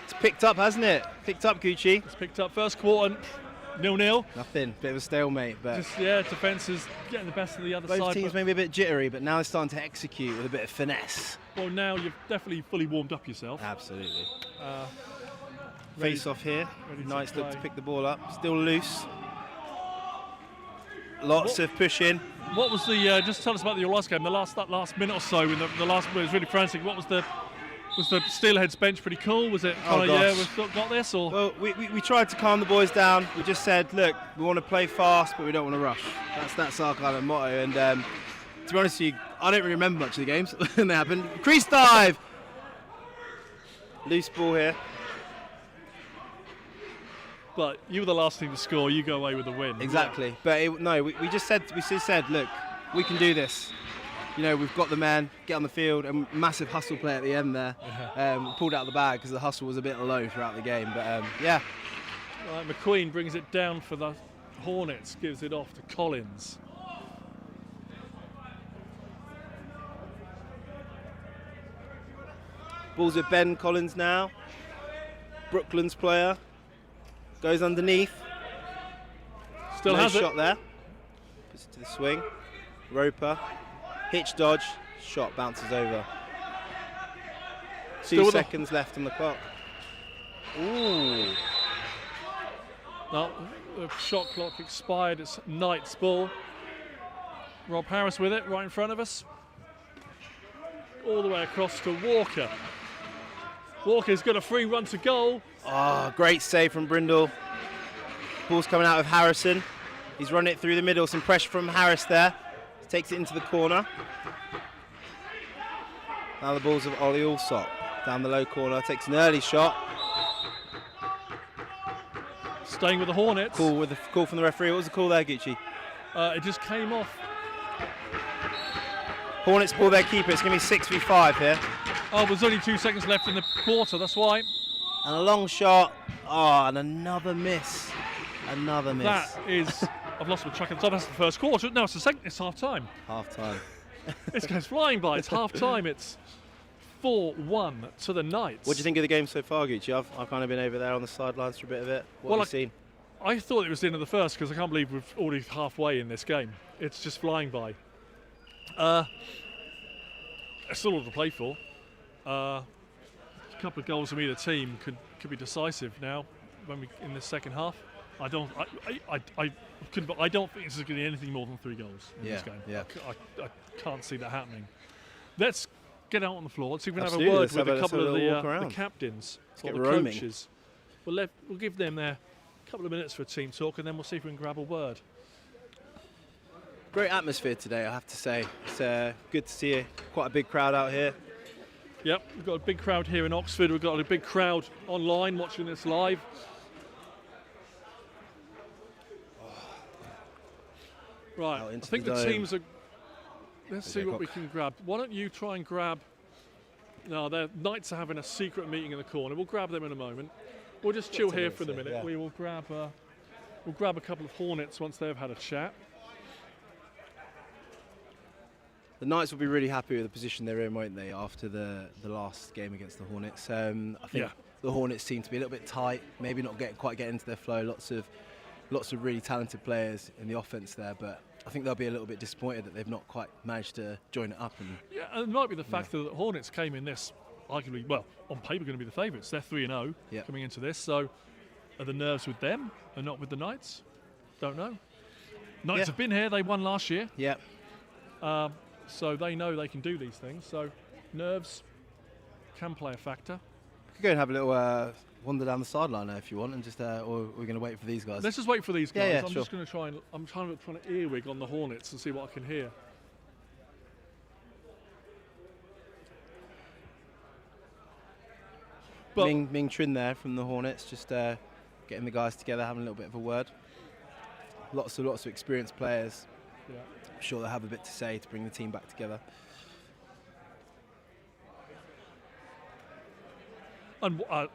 It's picked up, hasn't it? Picked up, Gucci. It's picked up first quarter, 0-0. Nothing, bit of a stalemate, but just defence is getting the best of the other side. Both teams maybe a bit jittery, but now they're starting to execute with a bit of finesse. Well, now you've definitely fully warmed up yourself. Absolutely. Ready- Face off here. ready to Knights look to play. pick the ball up. Still loose. Lots of pushing. What was the? Just tell us about your last game. That last minute or so, in the last it was really frantic. What was the Steelheads bench pretty cool? Was it kind of we've got this or? Well, we tried to calm the boys down. We just said, look, we want to play fast, but we don't want to rush. That's our kind of motto. And to be honest with you, I don't really remember much of the games when they happened. Crease dive. Loose ball here. But you were the last team to score. You go away with the win. Exactly. But we just said, look, we can do this. You know, we've got the man, get on the field, and massive hustle play at the end there. We pulled out the bag because the hustle was a bit low throughout the game. But yeah. Right, McQueen brings it down for the Hornets, gives it off to Collins. Ball's with Ben Collins now. Brooklands player. Goes underneath. Still no has shot it. there. Puts it to the swing. Roper. Hitch dodge. Shot bounces over. Still 2 with seconds left on the clock. Ooh. No, the shot clock expired. It's Knight's ball. Rob Harris with it right in front of us. All the way across to Walker. Walker's got a free run to goal. Oh, great save from Brindle. Ball's coming out of Harrison. He's run it through the middle. Some pressure from Harris there. Takes it into the corner. Now the ball's of Ollie Allsop. Down the low corner. Takes an early shot. Staying with the Hornets. Call from the referee. What was the call there, Gucci? It just came off. Hornets ball their keeper. It's going to be 6v5 here. Oh, there's only 2 seconds left in the quarter. That's why. And a long shot. Oh, and another miss. Another miss. That is I've lost my track of time. That's the first quarter. No, it's the second. It's half time. Half time. This goes flying by. It's half time. It's 4-1 to the Knights. What do you think of the game so far, Gucci? I've kind of been over there on the sidelines for a bit of it. What have you seen? I thought it was the end of the first because I can't believe we've already halfway in this game. It's just flying by. It's still all to play for. A couple of goals from either team could be decisive now when we in the second half. I don't think this is going to be anything more than 3 goals in this game. Yeah. I can't see that happening. Let's get out on the floor. Let's see if we can have a Absolutely. word Let's with a have couple of walk the around. captains or get the roaming. coaches. We'll give them their couple of minutes for a team talk, and then we'll see if we can grab a word. Great atmosphere today, I have to say. It's good to see quite a big crowd out here. Yep, we've got a big crowd here in Oxford. We've got a big crowd online watching this live. Right, I think the teams are... Let's see what we can grab. Why don't you try and grab... No, the Knights are having a secret meeting in the corner. We'll grab them in a moment. We'll just chill here for the minute. Yeah. We will grab a couple of Hornets once they've had a chat. The Knights will be really happy with the position they're in, won't they, after the last game against the Hornets. I think the Hornets seem to be a little bit tight, maybe not quite getting into their flow. Lots of really talented players in the offence there, but I think they'll be a little bit disappointed that they've not quite managed to join it up. And it might be the fact that the Hornets came in this arguably, well, on paper going to be the favourites. They're 3-0 coming into this, so are the nerves with them and not with the Knights? Don't know. Knights have been here, they won last year. Yeah. So they know they can do these things, so nerves can play a factor. We could go and have a little wander down the sideline there if you want, and just, or we're going to wait for these guys. Let's just wait for these guys. Yeah, I'm sure. just going to try to earwig on the Hornets and see what I can hear. But Ming Trin there from the Hornets, just getting the guys together, having a little bit of a word. Lots of experienced players. Yeah. I'm sure they'll have a bit to say to bring the team back together. And I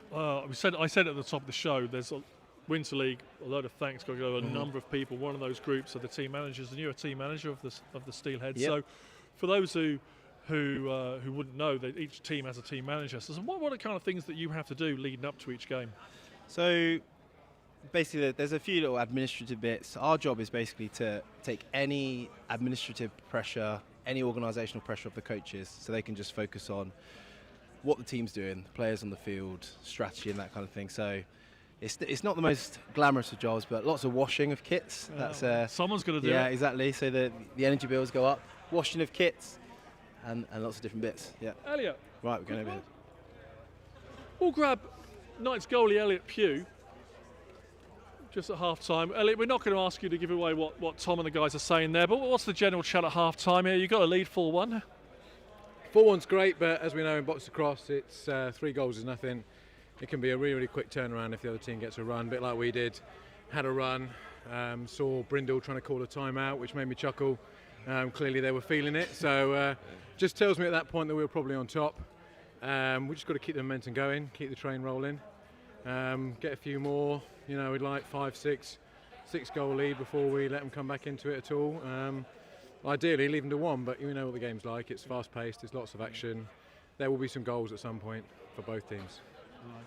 said at the top of the show, there's a Winter League, a load of thanks got to go to a number of people. One of those groups are the team managers, and you're a team manager of the Steelheads. Yep. So for those who wouldn't know, that each team has a team manager. So what are the kind of things that you have to do leading up to each game? So basically, there's a few little administrative bits. Our job is basically to take any administrative pressure, any organisational pressure off the coaches, so they can just focus on what the team's doing, the players on the field, strategy and that kind of thing. So it's not the most glamorous of jobs, but lots of washing of kits. That's someone's got to do it. Yeah, exactly. So the energy bills go up. Washing of kits and lots of different bits. Yeah. Elliot. Right, we're going over here. We'll grab Knights goalie Elliot Pugh just at half time. Elliot, we're not going to ask you to give away what Tom and the guys are saying there, but what's the general chat at half time here? You've got a lead 4-1. 4-1's great, but as we know in box across, it's 3 goals is nothing. It can be a really, really quick turnaround if the other team gets a run, a bit like we did. Had a run, saw Brindle trying to call a timeout, which made me chuckle. Clearly they were feeling it, so just tells me at that point that we were probably on top. We just got to keep the momentum going, keep the train rolling, get a few more. You know, we'd like 5-6 goal lead before we let them come back into it at all. Ideally, leave them to 1, but you know what the game's like. It's fast-paced. There's lots of action. There will be some goals at some point for both teams.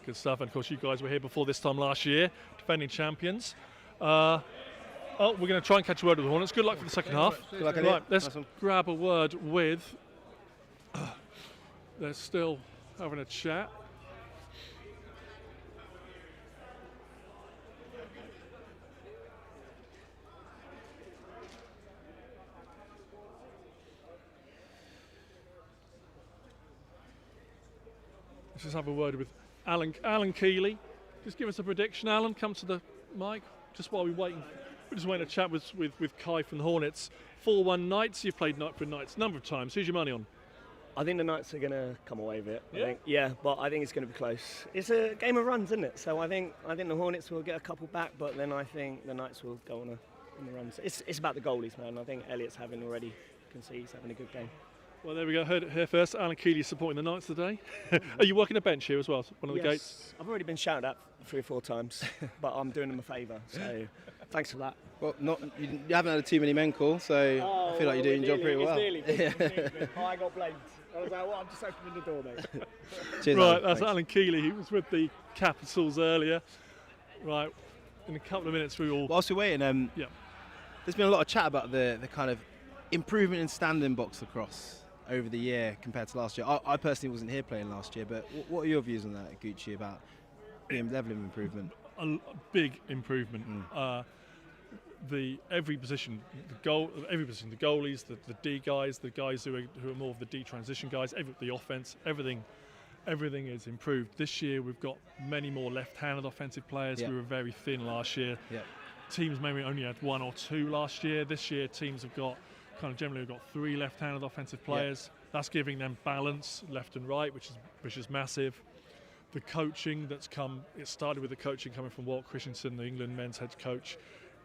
Good stuff. And of course, you guys were here before this time last year, defending champions. We're going to try and catch a word with the Hornets. Good luck for the second half. Good luck, right, let's grab a word with. They're still having a chat. Let's just have a word with Alan Keeley. Just give us a prediction, Alan. Come to the mic. Just while we're waiting. We're just waiting to chat with Kai from the Hornets. 4-1 Knights. You've played Knight for Knights a number of times. Who's your money on? I think the Knights are going to come away with it. Yeah? But I think it's going to be close. It's a game of runs, isn't it? So I think the Hornets will get a couple back, but then I think the Knights will go on the runs. It's about the goalies, man. I think Elliot's having already. You can see he's having a good game. Well, there we go. Heard it here first. Alan Keeley supporting the Knights today. Are you working a bench here as well? One of the gates? I've already been shouted at 3 or 4 times, but I'm doing them a favour. So Thanks for that. Well, you haven't had too many men call, so I feel like you're doing your job pretty well. Oh, I got blamed. I was like, well, I'm just opening the door, mate. Cheers, Right, Alan. that's Thanks. Alan Keeley. He was with the Capitals earlier. Right, in a couple of minutes we will. Whilst we're waiting, Yeah. there's been a lot of chat about the kind of improvement in standing box lacrosse over the year compared to last year. I personally wasn't here playing last year, but what are your views on that, Gucci, about the level of improvement? A big improvement. Every position, the goalies, the D guys, the guys who are more of the D transition guys, the offense, everything is improved. This year we've got many more left-handed offensive players. Yeah. We were very thin last year. Yeah. Teams maybe only had 1 or 2 last year. This year teams have got generally we've got 3 left-handed offensive players. That's giving them balance left and right, which is massive. The coaching that's come, it started with the coaching coming from Walt Christensen, the England men's head coach,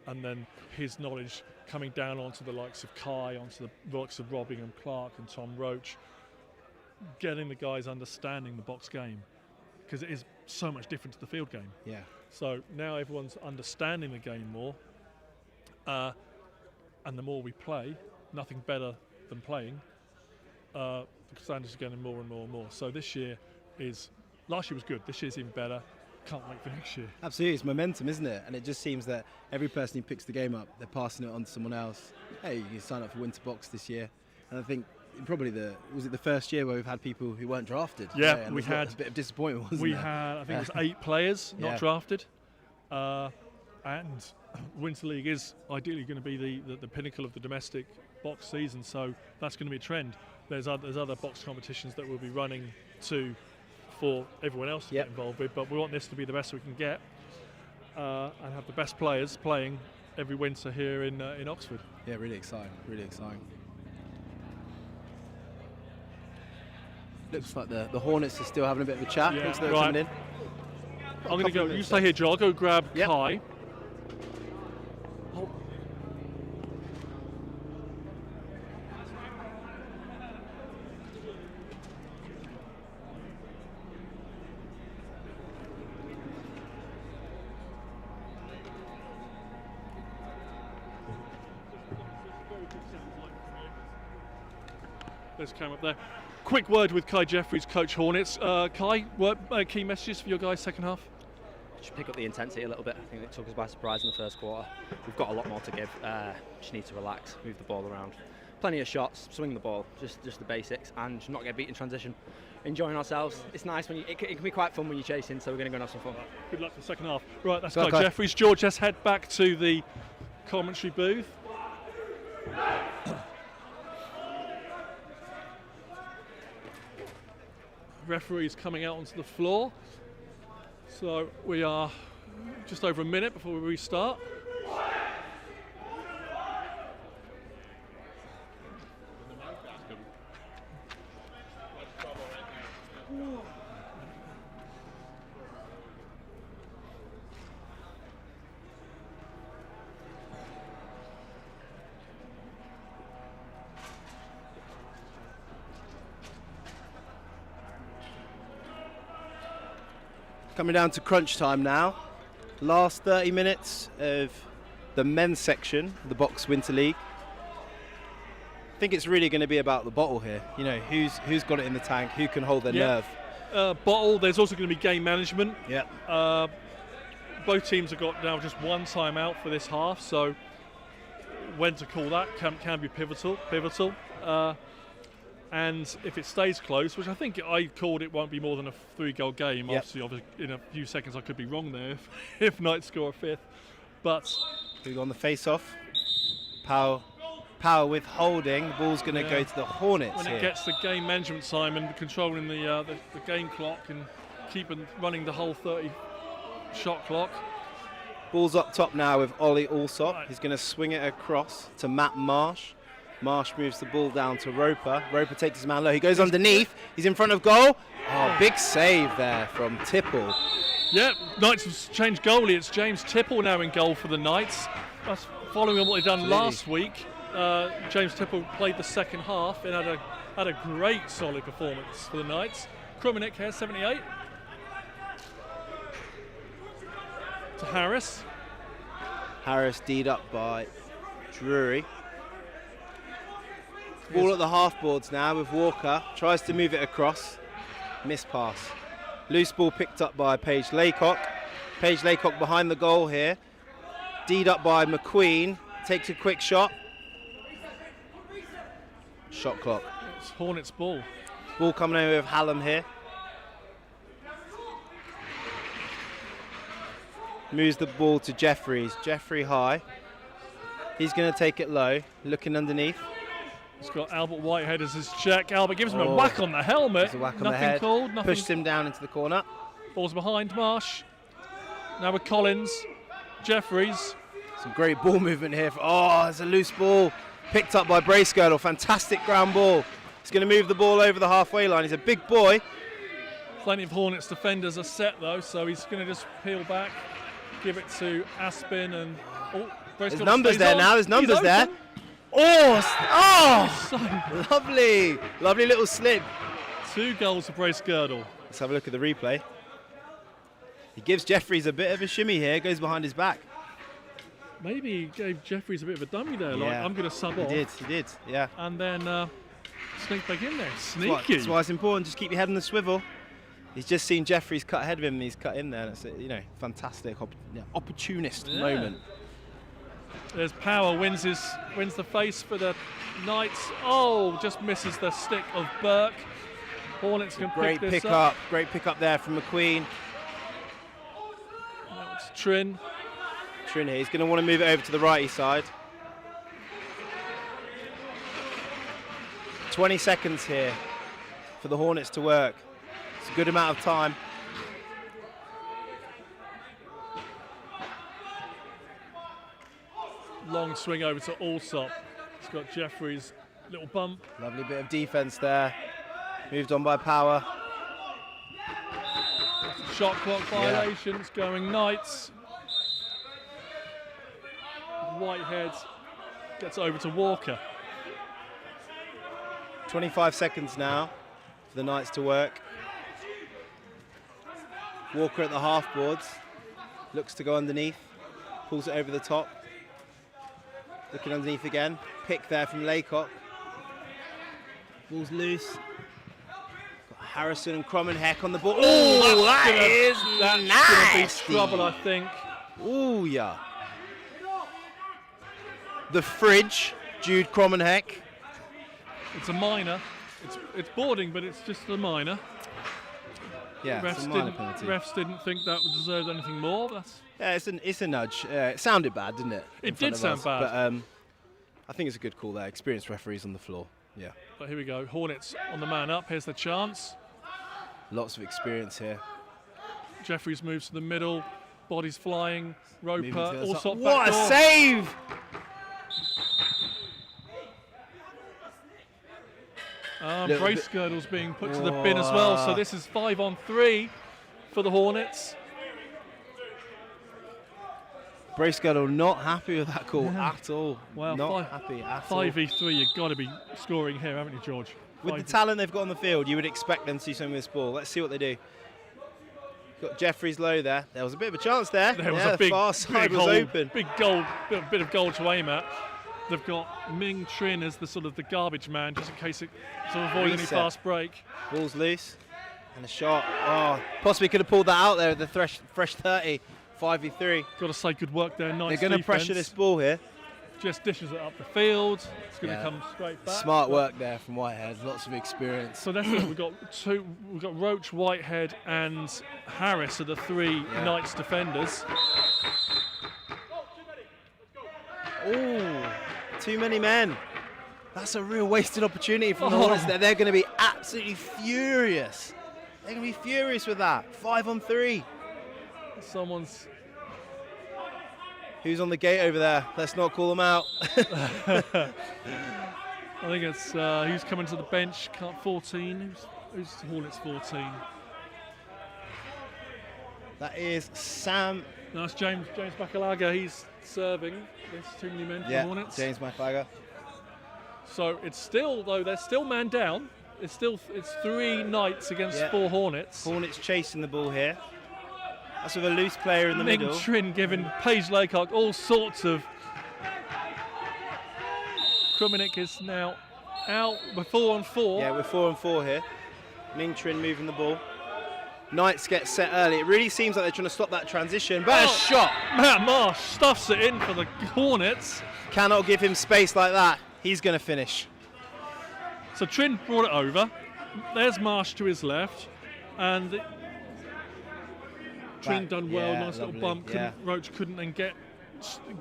and then his knowledge coming down onto the likes of Kai, onto the likes of Robingham Clark and Tom Roach, getting the guys understanding the box game, because it is so much different to the field game. Yeah. So now everyone's understanding the game more, and the more we play, nothing better than playing, the standards are getting more and more and more. So last year was good, this year's even better. Can't wait for next year. Absolutely, it's momentum, isn't it? And it just seems that every person who picks the game up, they're passing it on to someone else. Hey, you can sign up for Winter Box this year. And I think probably was it the first year where we've had people who weren't drafted? Yeah, and we there's had a bit of disappointment, wasn't we there? had, I think it was 8 players not Yeah. drafted, and Winter League is ideally going to be the pinnacle of the domestic box season, so that's going to be a trend. There's other box competitions that we'll be running for everyone else to get involved with, but we want this to be the best we can get, and have the best players playing every winter here in Oxford. Yeah, really exciting, really exciting. Looks like the Hornets are still having a bit of a chat. Yeah, Looks like they're right. coming in. I'm going to go. You stay here, Joe. I'll go grab Kai. Let's come up there. Quick word with Kai Jeffries, Coach Hornets. Kai, what key messages for your guys' second half? Just pick up the intensity a little bit. I think it took us by surprise in the first quarter. We've got a lot more to give. Just need to relax, move the ball around. Plenty of shots, swing the ball, just the basics, and not get beat in transition. Enjoying ourselves. It's nice when it can be quite fun when you're chasing, so we're going to go and have some fun. Good luck for the second half. Right, that's Go, Kai Kai. Jeffries. George, let's head back to the commentary booth. Referees coming out onto the floor. So we are just over a minute before we restart. Coming down to crunch time now. Last 30 minutes of the men's section of the Box Winter League. I think it's really going to be about the bottle here. You know, who's got it in the tank, who can hold their nerve. Bottle, there's also going to be game management. Yeah. Both teams have got now just one timeout for this half, so when to call that can be pivotal. And if it stays close, which I think I called it won't be more than a 3-goal game. Yep. Obviously, in a few seconds I could be wrong there if Knights score a 5th. But who on the face-off? Power with holding. The ball's going to go to the Hornets when here. it gets the game management time and controlling the game clock and keeping running the whole 30 shot clock. Ball's up top now with Ollie Allsop. He's going to swing it across to Matt Marsh. Marsh moves the ball down to Roper. Roper takes his man low. He goes underneath. He's in front of goal. Oh, big save there from Tipple. Yeah, Knights have changed goalie. It's James Tipple now in goal for the Knights. That's following on what they've done last week. James Tipple played the second half and had a great solid performance for the Knights. Krumenik here, 78. To Harris. Harris D'd up by Drury. Ball at the half boards now with Walker. Tries to move it across. Miss pass. Loose ball picked up by Paige Laycock. Paige Laycock behind the goal here. D'd up by McQueen. Takes a quick shot. Shot clock. It's Hornets ball. Ball coming over with Hallam here. Moves the ball to Jeffries. Jeffrey high. He's going to take it low. Looking underneath. He's got Albert Whitehead as his check. Albert gives him a whack on the helmet. There's a whack on nothing the head. called. Nothing. Pushed him down into the corner. Ball's behind Marsh. Now with Collins. Jeffries. Some great ball movement here. There's a loose ball. Picked up by Bracegirdle. Fantastic ground ball. He's going to move the ball over the halfway line. He's a big boy. Plenty of Hornets defenders are set though, so he's going to just peel back, give it to Aspin, and There's numbers there now. There's numbers there. Lovely. Lovely little slip. 2 goals for Bracegirdle. Let's have a look at the replay. He gives Jeffries a bit of a shimmy here. Goes behind his back. Maybe he gave Jeffries a bit of a dummy there. Like, I'm going to sub off. He did, yeah. And then sneak back in there. Sneaky. That's why it's important. Just keep your head on the swivel. He's just seen Jeffries cut ahead of him and he's cut in there. That's a, fantastic opportunist moment. There's Power, wins the face for the Knights. Just misses the stick of Burke. Hornets can Great pick this pick up. Great pick up there from McQueen. Now it's Trin. Trin here. He's going to want to move it over to the righty side. 20 seconds here for the Hornets to work. It's a good amount of time. Long swing over to Allsop. He's got Jeffries' little bump. Lovely bit of defense there. Moved on by Power. Shot clock violations going Knights. Whitehead gets over to Walker. 25 seconds now for the Knights to work. Walker at the half boards. Looks to go underneath. Pulls it over the top. Looking underneath again. Pick there from Laycock. Ball's loose. Got Harrison and Crommenheck on the ball. That's gonna be trouble, I think. Oh, yeah. The fridge, Jude Crommenheck. It's a minor. It's boarding, but it's just a minor. Yeah, it's a minor penalty. Refs didn't think that deserved anything more. Yeah, it's a nudge. It sounded bad, didn't it? It did sound bad. But I think it's a good call there. Experienced referees on the floor. Yeah. But here we go. Hornets on the man up. Here's the chance. Lots of experience here. Jeffries moves to the middle. Bodies flying. Roper. Also what a save! Bracegirdle's being put to the bin as well. So this is 5-on-3 for the Hornets. Bracegirdle not happy with that call at all. Well, not happy at all. 5v3, you've got to be scoring here, haven't you, George? With the talent they've got on the field, you would expect them to do something with this ball. Let's see what they do. Got Jeffries low there. There was a bit of a chance there. There was a big, far side was hole, open. Big goal, bit of goal to aim at. They've got Ming Trin as the sort of the garbage man, just in case it to avoid any fast break. Ball's loose, and a shot. Possibly could have pulled that out there at the fresh 30. 5v3. Got to say good work there. Nice. They're going to pressure this ball here. Just dishes it up the field. It's going to come straight back. Smart work there from Whitehead. Lots of experience. So that's it. We've got Roach, Whitehead, and Harris are the 3 Knights defenders. Oh, too many men. That's a real wasted opportunity from the Hornets. They're going to be absolutely furious. They're going to be furious with that. 5-on-3. Who's on the gate over there? Let's not call them out. I think it's who's coming to the bench. 14. Who's Hornets 14? That is Sam. No, it's James Bacalaga. He's serving. There's too many men for the Hornets. James Bacalaga. So it's still, though, they're still man down. It's 3 Knights against 4 Hornets. Hornets chasing the ball here. That's with a loose player in the Ming middle. Trin giving Paige Laycock all sorts of. Krumenik is now out. We're 4-on-4. Yeah, we're 4-on-4 here. Ming Trin moving the ball. Knights get set early. It really seems like they're trying to stop that transition. But a shot! Matt Marsh stuffs it in for the Hornets. Cannot give him space like that. He's going to finish. So Trin brought it over. There's Marsh to his left. And Trin done well. Yeah, nice lovely. little bump. Roach couldn't then get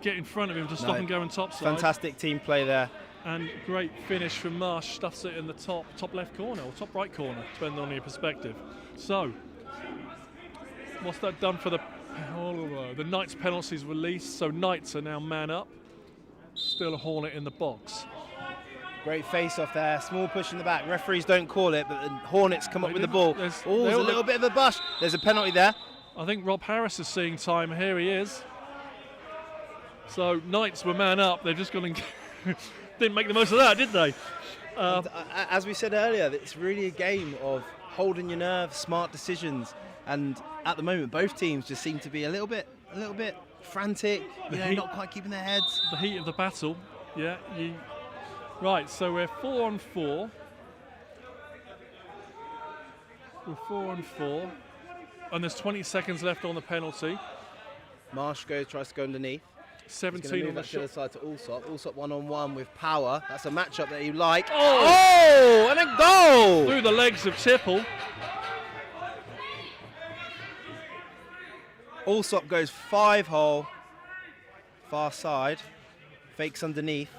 in front of him to stop him going topside. Fantastic team play there. And great finish from Marsh. Stuffs it in the top left corner or top right corner, depending on your perspective. So, what's that done for the Knights penalties released? So Knights are now man up. Still a Hornet in the box. Great face off there. Small push in the back. Referees don't call it, but the Hornets come up with the ball. There's a little bit of a bush. There's a penalty there. I think Rob Harris is seeing time. Here he is. So Knights were man up. They're just going to didn't make the most of that, did they? As we said earlier, it's really a game of holding your nerve, smart decisions, and at the moment both teams just seem to be a little bit frantic, not quite keeping their heads. The heat of the battle, yeah. Right, so we're 4-on-4. We're 4-on-4, and there's 20 seconds left on the penalty. Marsh tries to go underneath. 17 on the shot. shot. Side to Allsop. Allsop 1-on-1 with Power. That's a matchup that you like. Oh! And a goal! Through the legs of Tipple. Allsop goes 5-hole, far side, fakes underneath,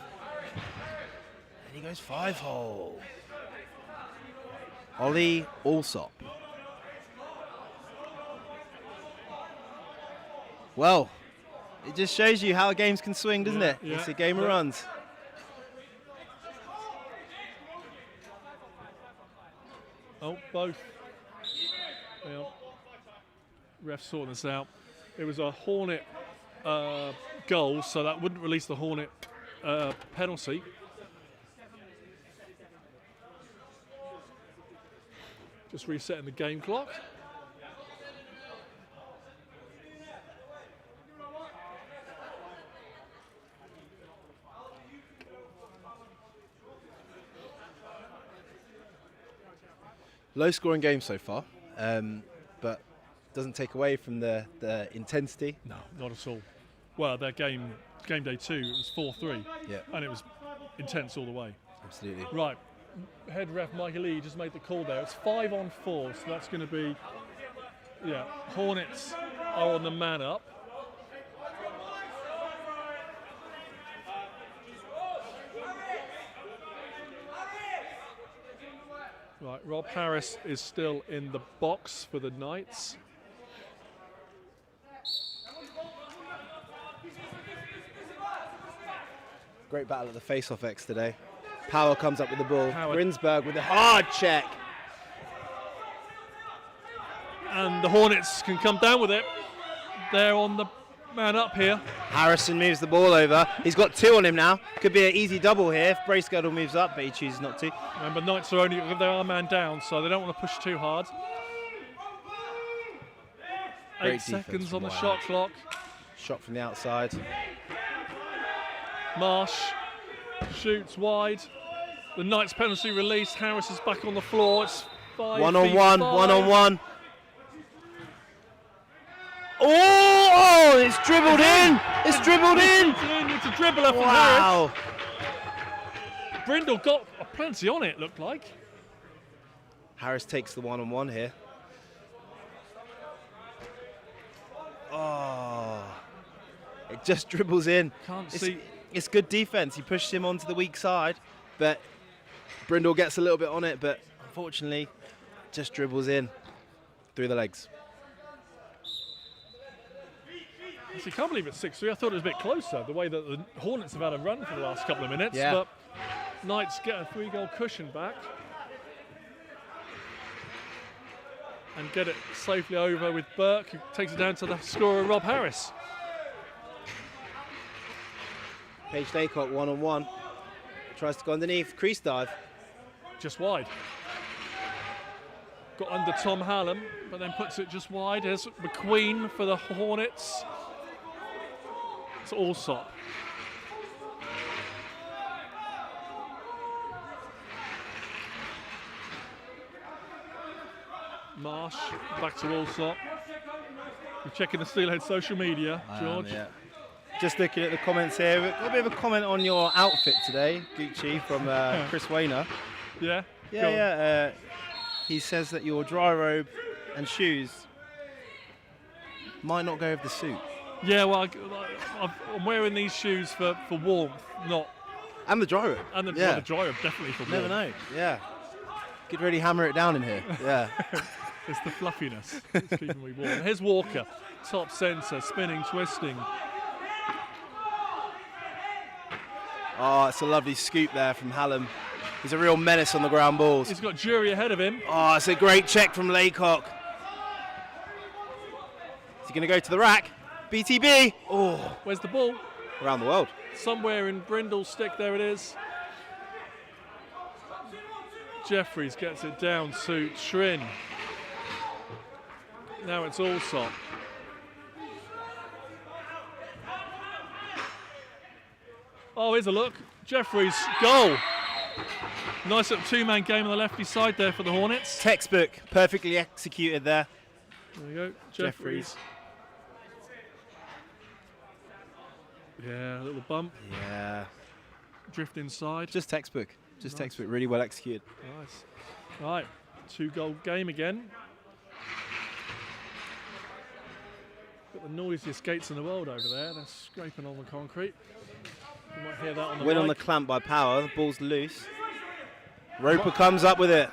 and he goes 5-hole. Ollie Allsop. Well, it just shows you how games can swing, doesn't it? Yeah. It's a game of runs. Oh, both. Well, ref sorting this out. It was a Hornet goal, so that wouldn't release the Hornet penalty. Just resetting the game clock. Low scoring game so far, but doesn't take away from the intensity. No, not at all. Well, their game day 2, it was 4-3. Yeah. And it was intense all the way. Absolutely. Right. Head ref Michael Lee just made the call there. It's 5-on-4, so that's going to be, Hornets are on the man up. Right, Rob Harris is still in the box for the Knights. Great battle at the face-off X today. Power comes up with the ball. Howard. Grinsberg with a hard check. And the Hornets can come down with it. They're on the man up here. Harrison moves the ball over. He's got 2 on him now. Could be an easy double here if Bracegirdle moves up, but he chooses not to. Remember, Knights are they are man down, so they don't want to push too hard. Great 8 seconds defense on the from shot Wyatt. clock. Shot from the outside. Marsh shoots wide. The Knights penalty release. Harris is back on the floor. It's 5 1-on-1, feet 1-on-1. Oh, it's dribbled in. It's dribbled in. It's a dribbler from Wow. Harris. Brindle got plenty on it, looked like. Harris takes the 1-on-1 here. Oh, it just dribbles in. Can't It's- see. It's good defense. He pushes him onto the weak side, but Brindle gets a little bit on it, but unfortunately, just dribbles in through the legs. I can't believe it's 6-3. I thought it was a bit closer, the way that the Hornets have had a run for the last couple of minutes. Yeah. But Knights get a 3-goal cushion back. And get it safely over with Burke, who takes it down to the scorer, Rob Harris. Paige Laycock 1-on-1. Tries to go underneath. Crease dive. Just wide. Got under Tom Hallam, but then puts it just wide. There's McQueen for the Hornets. It's Allsop. Marsh, back to Allsop. You're checking the Steelhead social media, George. Yeah. Just looking at the comments here, we've got a bit of a comment on your outfit today, Gucci, from Chris Wayner. Yeah? Yeah. He says that your dry robe and shoes might not go with the suit. Yeah, well, I'm wearing these shoes for warmth, not... And the dry robe. And the dry robe, definitely for warmth. Never know, yeah. Could really hammer it down in here, yeah. It's the fluffiness that's keeping me warm. Here's Walker, top centre, spinning, twisting. Oh, it's a lovely scoop there from Hallam. He's a real menace on the ground balls. He's got Jury ahead of him. Oh, it's a great check from Laycock. Is he going to go to the rack? BTB. Oh. Where's the ball? Around the world. Somewhere in Brindle's stick, there it is. Jeffries gets it down to Trin. Now it's Allsop. Oh, here's a look. Jeffries, goal. Nice little two-man game on the lefty side there for the Hornets. Textbook, perfectly executed there. There we go, Jeffries. Yeah, a little bump. Yeah. Drift inside. Just textbook. Just Nice. textbook, really well executed. Nice. Right, 2-goal game again. Got the noisiest gates in the world over there. They're scraping on the concrete. You might hear that on the Win on the mic. clamp by Power. The ball's loose. Roper comes up with it.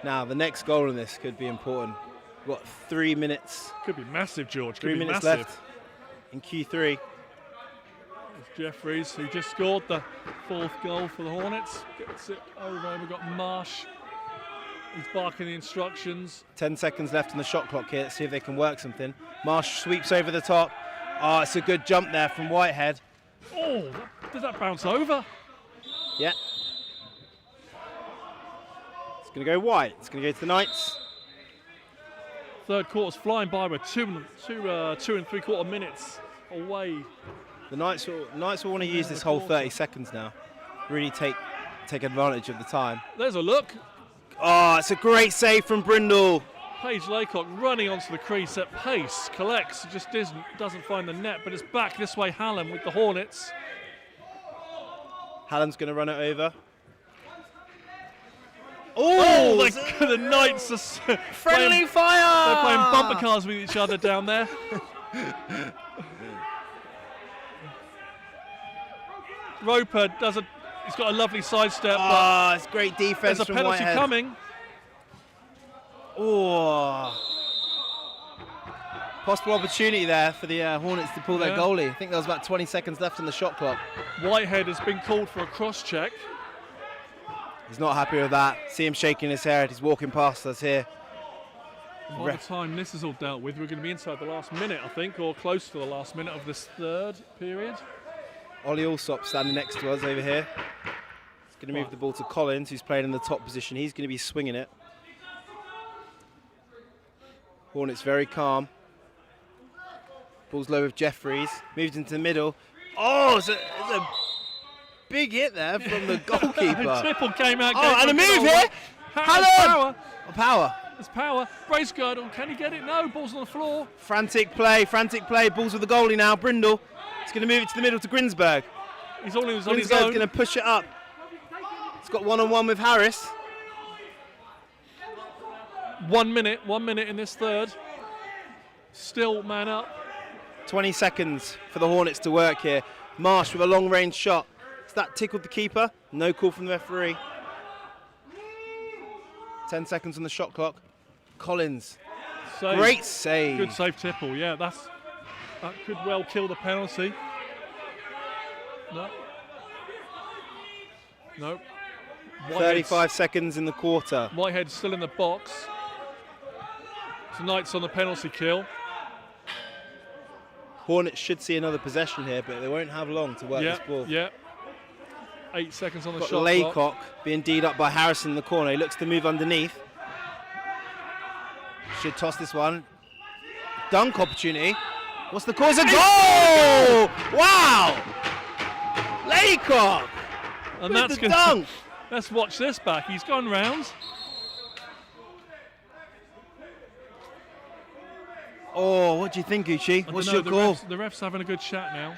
Now, the next goal in this could be important. We've got 3 minutes. Could be massive, George. Could 3 be minutes massive. left in Q3. It's Jeffries, who just scored the 4th goal for the Hornets. Gets it over, and we've got Marsh. He's barking the instructions. 10 seconds left on the shot clock here. Let's see if they can work something. Marsh sweeps over the top. Oh, it's a good jump there from Whitehead. Oh, did that bounce over? Yeah. It's going to go white. It's going to go to the Knights. Third quarter's flying by. We're two and 3/4 minutes away. The Knights will want to use this whole 30 seconds now. Really take advantage of the time. There's a look. Oh, it's a great save from Brindle. Paige Laycock running onto the crease at pace, collects, just doesn't find the net, but it's back this way. Hallam with the Hornets. Hallam's going to run it over. Oh, the Knights are friendly fire! They're playing bumper cars with each other down there. Roper he's got a lovely sidestep. Oh, it's great defense. There's a from penalty Whitehead. coming. Oh. Possible opportunity there for the Hornets to pull their Yeah. goalie. I think there was about 20 seconds left on the shot clock. Whitehead has been called for a cross check. He's not happy with that. See him shaking his head. He's walking past us here. By the time this is all dealt with, we're going to be inside the last minute, I think, or close to the last minute of this third period. Ollie Allsop standing next to us over here. He's going to move the ball to Collins, who's playing in the top position. He's going to be swinging it. Hornets very calm. Ball's low with Jeffries. Moves into the middle. Oh, it's a big hit there from the goalkeeper. Triple came out. Oh, and a move here. Hallam. Power. Power. There's Power. Brace girdle. Can he get it? No. Ball's on the floor. Frantic play. Balls with the goalie now. Brindle. He's going to move it to the middle to Grinsberg. He's all on his own. Grinsberg's going to push it up. He's got one-on-one with Harris. 1 minute in this third. Still man up. 20 seconds for the Hornets to work here. Marsh with a long-range shot. Has that tickled the keeper? No call from the referee. 10 seconds on the shot clock. Collins. Save. Great save. Good save, Tipple. Yeah, that could well kill the penalty. No. Nope. 35 seconds in the quarter. Whitehead's still in the box. Tonight's on the penalty kill. Hornets should see another possession here, but they won't have long to work this ball. Yeah. 8 seconds on the Got shot Laycock clock. being D'd up by Harrison in the corner. He looks to move underneath. Should toss this one. Dunk opportunity. What's the cause? A goal! Wow! Laycock! And with that's the gonna, dunk. Let's watch this back. He's gone round. Oh, what do you think, Uchi? I What's dunno, your call? The ref's having a good chat now.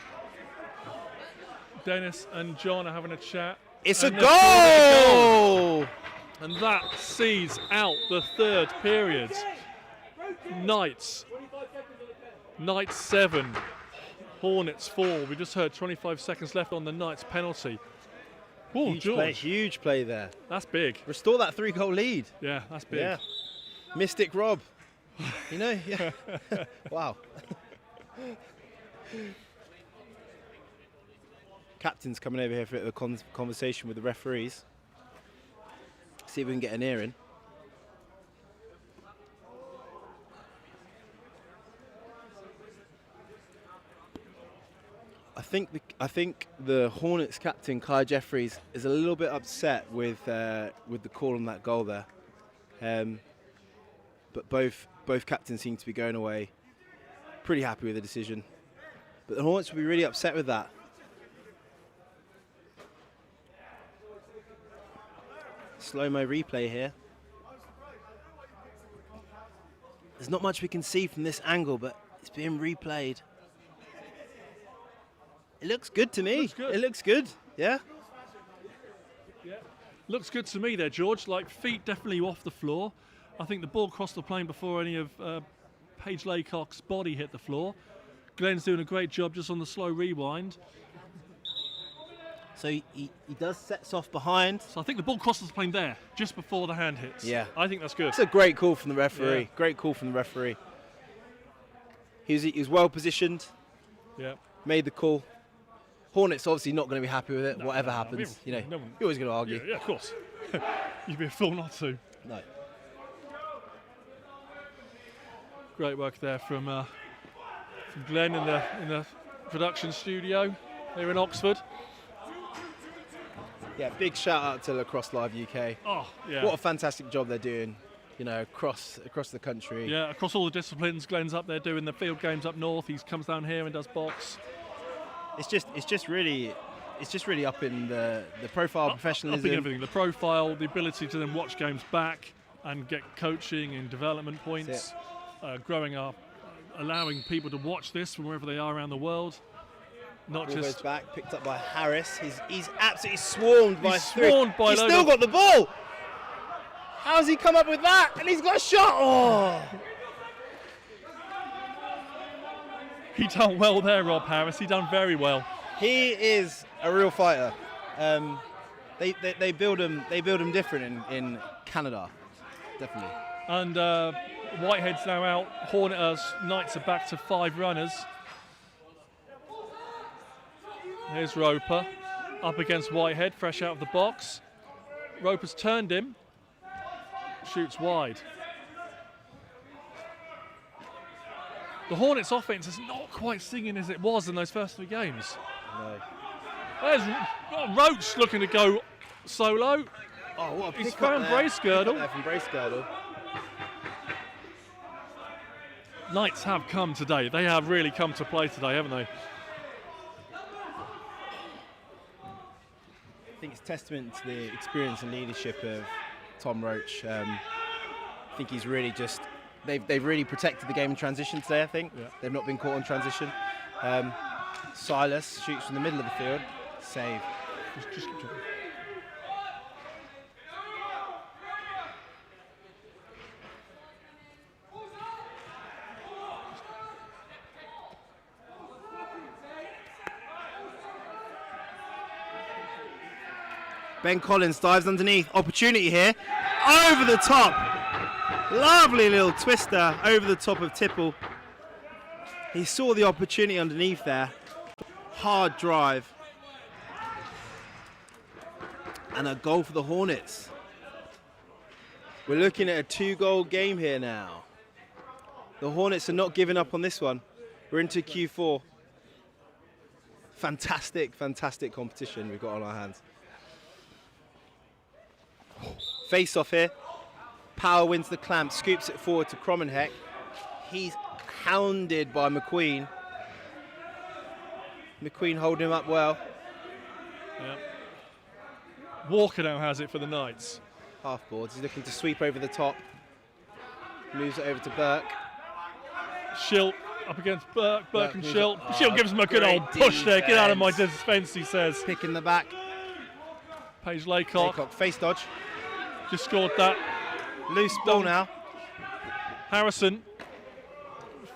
Dennis and John are having a chat. It's a And they've called it a goal! And that sees out the third period. Knights 7, Hornets 4. We just heard 25 seconds left on the Knights penalty. Oh, Huge play there. That's big. Restore that 3-goal lead. Yeah, that's big. Yeah. Mystic Rob. You know, yeah. Wow. Captain's coming over here for a conversation with the referees. See if we can get an ear in. I think the Hornets captain Kai Jeffries is a little bit upset with the call on that goal there, but both captains seem to be going away pretty happy with the decision. But the Hornets will be really upset with that. Slow-mo replay here. There's not much we can see from this angle, but it's being replayed. It looks good to me. It looks good, yeah. Yeah, looks good to me there, George. Like, feet definitely off the floor. I think the ball crossed the plane before any of Paige Laycock's body hit the floor. Glenn's doing a great job just on the slow rewind. So he does sets off behind. So I think the ball crosses the plane there, just before the hand hits. Yeah. I think that's good. It's a great call from the referee. Yeah. Great call from the referee. He was well positioned. Yeah. Made the call. Hornets obviously not going to be happy with it. No, whatever no, happens, no, you're no. always going to argue. Yeah, of course. You'd be a fool not to. No. Great work there from Glenn in the production studio here in Oxford. Yeah, big shout out to Lacrosse Live UK. Oh, yeah. What a fantastic job they're doing, you know, across the country. Yeah, across all the disciplines. Glenn's up there doing the field games up north. He comes down here and does box. It's just really up in the profile, professionalism. Upping everything. The profile, the ability to then watch games back and get coaching and development points. Growing up, allowing people to watch this from wherever they are around the world. Not Ball just goes back, picked up by Harris. He's absolutely swarmed by He's three. swarmed by He's load still of- got the ball. How's he come up with that? And he's got a shot. Oh. He done well there, Rob Harris. He done very well. He is a real fighter. They build him different in Canada, definitely. And Whitehead's now out. Knights are back to 5 runners. Here's Roper up against Whitehead, fresh out of the box. Roper's turned him, shoots wide. The Hornets' offense is not quite singing as it was in those first 3 games. No. There's Roach looking to go solo. Oh, what a He's pick found up there. Bracegirdle. Pick up there from Bracegirdle. Knights have come today. They have really come to play today, haven't they? I think it's testament to the experience and leadership of Tom Roach. I think he's really just they've really protected the game in transition today. I think they've not been caught on transition. Silas shoots from the middle of the field, save. Just Ben Collins dives underneath. Opportunity here. Over the top. Lovely little twister over the top of Tipple. He saw the opportunity underneath there. Hard drive. And a goal for the Hornets. We're looking at a 2-goal game here now. The Hornets are not giving up on this one. We're into Q4. Fantastic, fantastic competition we've got on our hands. Face off here. Power wins the clamp, scoops it forward to Kromenhek. He's hounded by McQueen. McQueen holding him up well. Yeah. Walker now has it for the Knights. Half boards, he's looking to sweep over the top. Moves it over to Burke. Schilt up against Burke. Burke and moves Schilt. it. Schilt gives him a good old push there. Get out of my defence. defence, he says. Pick in the back. Paige Laycock. Laycock, face dodge. Just scored that. Loose ball now. Harrison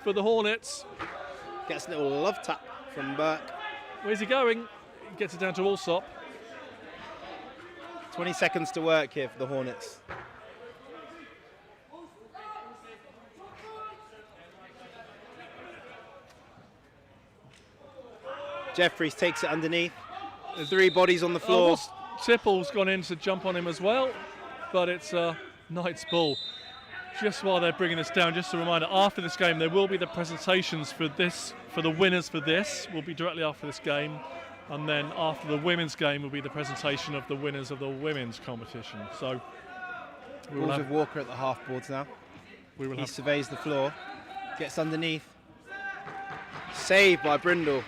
for the Hornets. Gets a little love tap from Burke. Where's he going? He gets it down to Allsop. 20 seconds to work here for the Hornets. Jeffries takes it underneath. There's 3 bodies on the floor. Tipple's gone in to jump on him as well, but it's a Knights ball. Just while they're bringing this down, just a reminder, after this game there will be the presentations for the winners for this, will be directly after this game, and then after the women's game will be the presentation of the winners of the women's competition. So we will Balls have with Walker at the half boards now. He surveys the floor, gets underneath. Saved by Brindle.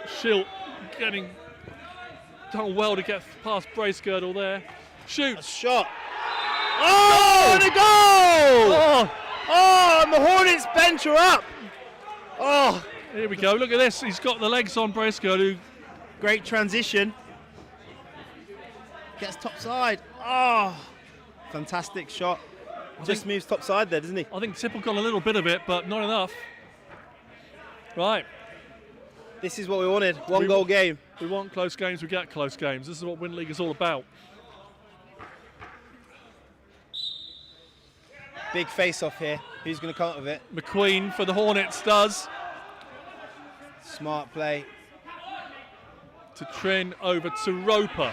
Schilt getting done well to get past Bracegirdle there. Shoots. Shot. Oh, and a goal! Oh, and the Hornets bench are up. Oh, here we go. Look at this. He's got the legs on Bracegirdle. Great transition. Gets top side. Oh, fantastic shot. Just moves top side there, doesn't he? I think Tipple got a little bit of it, but not enough. Right. This is what we wanted. One goal game. We want close games, we get close games. This is what Win League is all about. Big face off here. Who's going to come up with it? McQueen for the Hornets does. Smart play. To Trin over to Roper.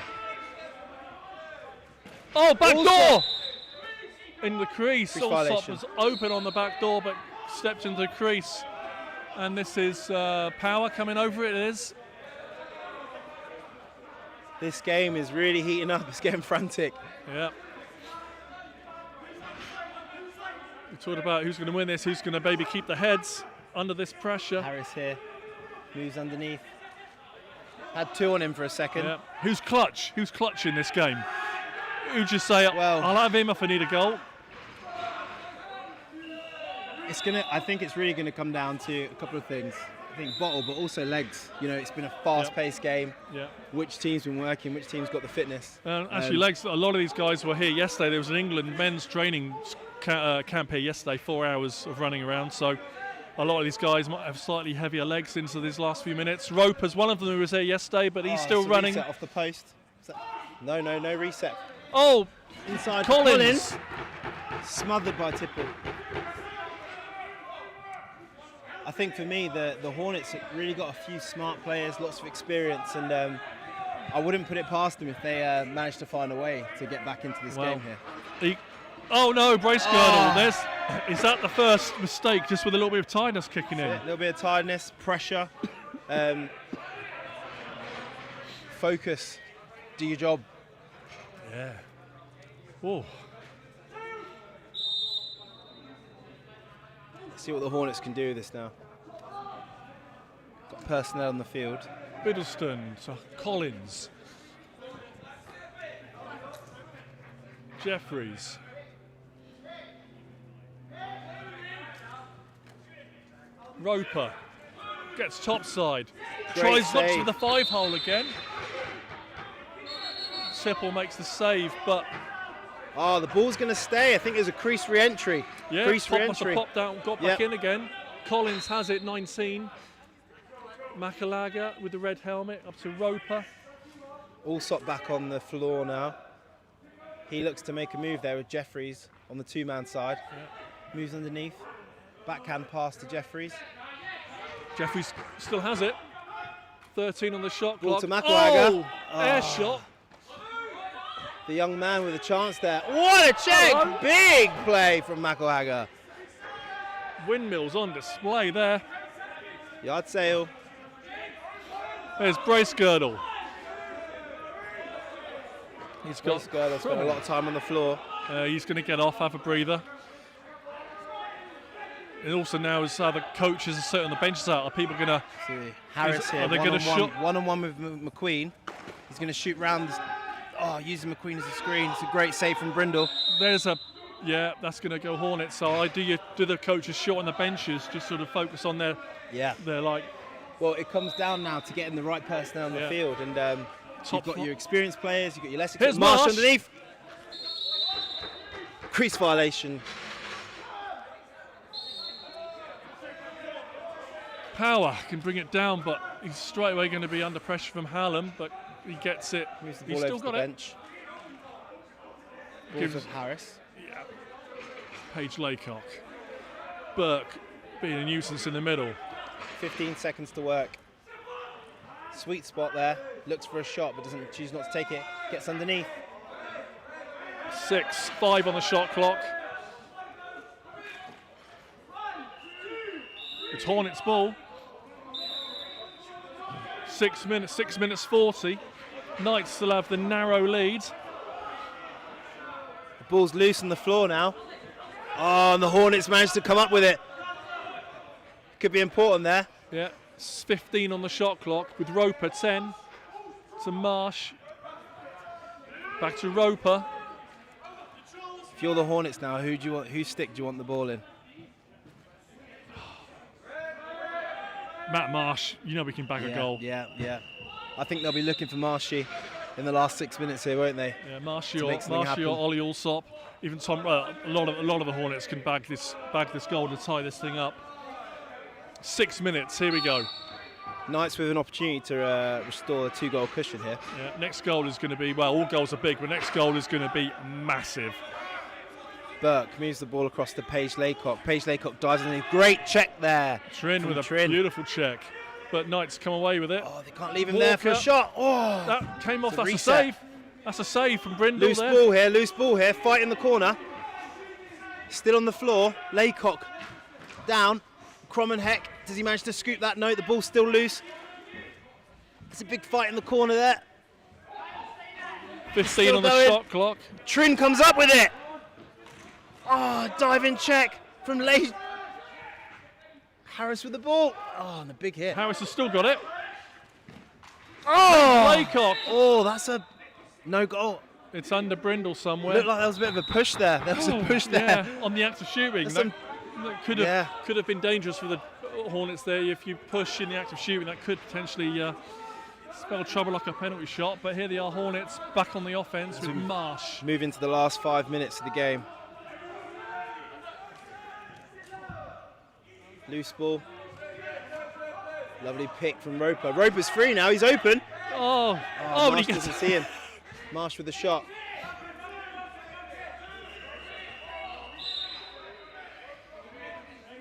Oh, back Also- door! In the crease. Crease Allsop violation. was open on the back door, but stepped into the crease. And this is Power coming over it is. This game is really heating up. It's getting frantic. Yeah. We talked about who's going to win this, who's going to maybe keep the heads under this pressure. Harris here. Moves underneath. Had 2 on him for a second. Yeah. Who's clutch? Who's clutch in this game? Who'd you say, I'll have him if I need a goal? I think it's really gonna come down to a couple of things. I think bottle, but also legs. You know, it's been a fast-paced game. Yeah. Which team's been working? Which team's got the fitness? Actually, legs. A lot of these guys were here yesterday. There was an England men's training camp here yesterday, 4 hours of running around. So a lot of these guys might have slightly heavier legs into these last few minutes. Roper's one of them who was here yesterday, but he's still it's a running. Reset off the post. No reset. Oh, inside Collins. Smothered by Tipple. I think for me, the Hornets have really got a few smart players, lots of experience, and I wouldn't put it past them if they managed to find a way to get back into this game here. Oh no, Bracegirdle. Is that the first mistake, just with a little bit of tiredness kicking in? A little bit of tiredness, pressure, focus, do your job. Yeah. Oh. See what the Hornets can do with this now. Got personnel on the field. Biddleston to Collins. Jeffries. Roper gets topside. Great Tries looks save. for the 5-hole again. Sipple makes the save, but the ball's going to stay. I think there's a crease re-entry. yeah, crease Pop must have re-entry. popped out, got back in again. Collins has it, 19. Makalaga with the red helmet up to Roper. Allsop back on the floor now. He looks to make a move there with Jeffries on the 2-man side. Moves underneath. Backhand pass to Jeffries. Jeffries still has it. 13 on the shot Ball clock. to Makalaga. Air shot. The young man with a chance there. What a check! Hello. Big play from Makalaga. Windmills on display there. Yard sale. There's Bracegirdle. He's got. Skirler spent a lot of time on the floor. He's going to get off, have a breather. And also now, as the coaches are sitting on the benches out, are people going to? Harris here, are they going to shoot? One-on-one with McQueen. He's going to shoot round. Using McQueen as a screen. It's a great save from Brindle. There's a. Yeah, that's going to go Hornets. So do the coaches short on the benches? Just sort of focus on their. Yeah. Their like. Well, it comes down now to getting the right personnel on the field, and you've got your experienced players, you've got your less experienced. Marsh underneath. Crease violation. Power can bring it down, but he's straight away going to be under pressure from Hallam, but he gets it. Moves the He's ball still over got to the it. bench. Gives Balls of Harris. Yeah. Paige Laycock. Burke being a nuisance in the middle. 15 seconds to work. Sweet spot there. Looks for a shot, but doesn't choose not to take it. Gets underneath. 6-5 on the shot clock. It's Hornets ball. 6 minutes 40. Knights still have the narrow lead. The ball's loose on the floor now. Oh, and the Hornets managed to come up with it. Could be important there. Yeah, it's 15 on the shot clock with Roper 10 to Marsh. Back to Roper. If you're the Hornets now, whose stick do you want the ball in? Matt Marsh, you know we can bag a goal. Yeah. I think they'll be looking for Marshy in the last 6 minutes here, won't they? Yeah, Marshy or Ollie Allsop. Even Tom. A lot of the Hornets can bag this goal to tie this thing up. 6 minutes. Here we go. Knights with an opportunity to restore a 2-goal cushion here. Yeah, next goal is going to be, well, all goals are big, but next goal is going to be massive. Burke moves the ball across to Paige Laycock. Paige Laycock dives in a great check there. Trin with a beautiful check. But Knights come away with it. Oh, they can't leave him there for a shot. Oh, that came off. It's a That's reset. a save. That's a save from Brindle Loose there. ball here. Fight in the corner. Still on the floor. Laycock down. Crommenheck, does he manage to scoop that? No, the ball's still loose. It's a big fight in the corner there. 15 Still on the going. shot clock. Trin comes up with it. Oh, diving check from Harris with the ball. Oh, and a big hit. Harris has still got it. Oh, Laycock. Oh, that's a no goal. It's under Brindle somewhere. Looked like there was a bit of a push there. There was a push there. Yeah, on the act of shooting. There's That some- could have been dangerous for the Hornets there. If you push in the act of shooting, that could potentially spell trouble like a penalty shot. But here they are, Hornets back on the offense with Marsh. Move into the last 5 minutes of the game. Loose ball. Lovely pick from Roper. Roper's free now. He's open. Oh, Marsh but he doesn't see him. Marsh with the shot.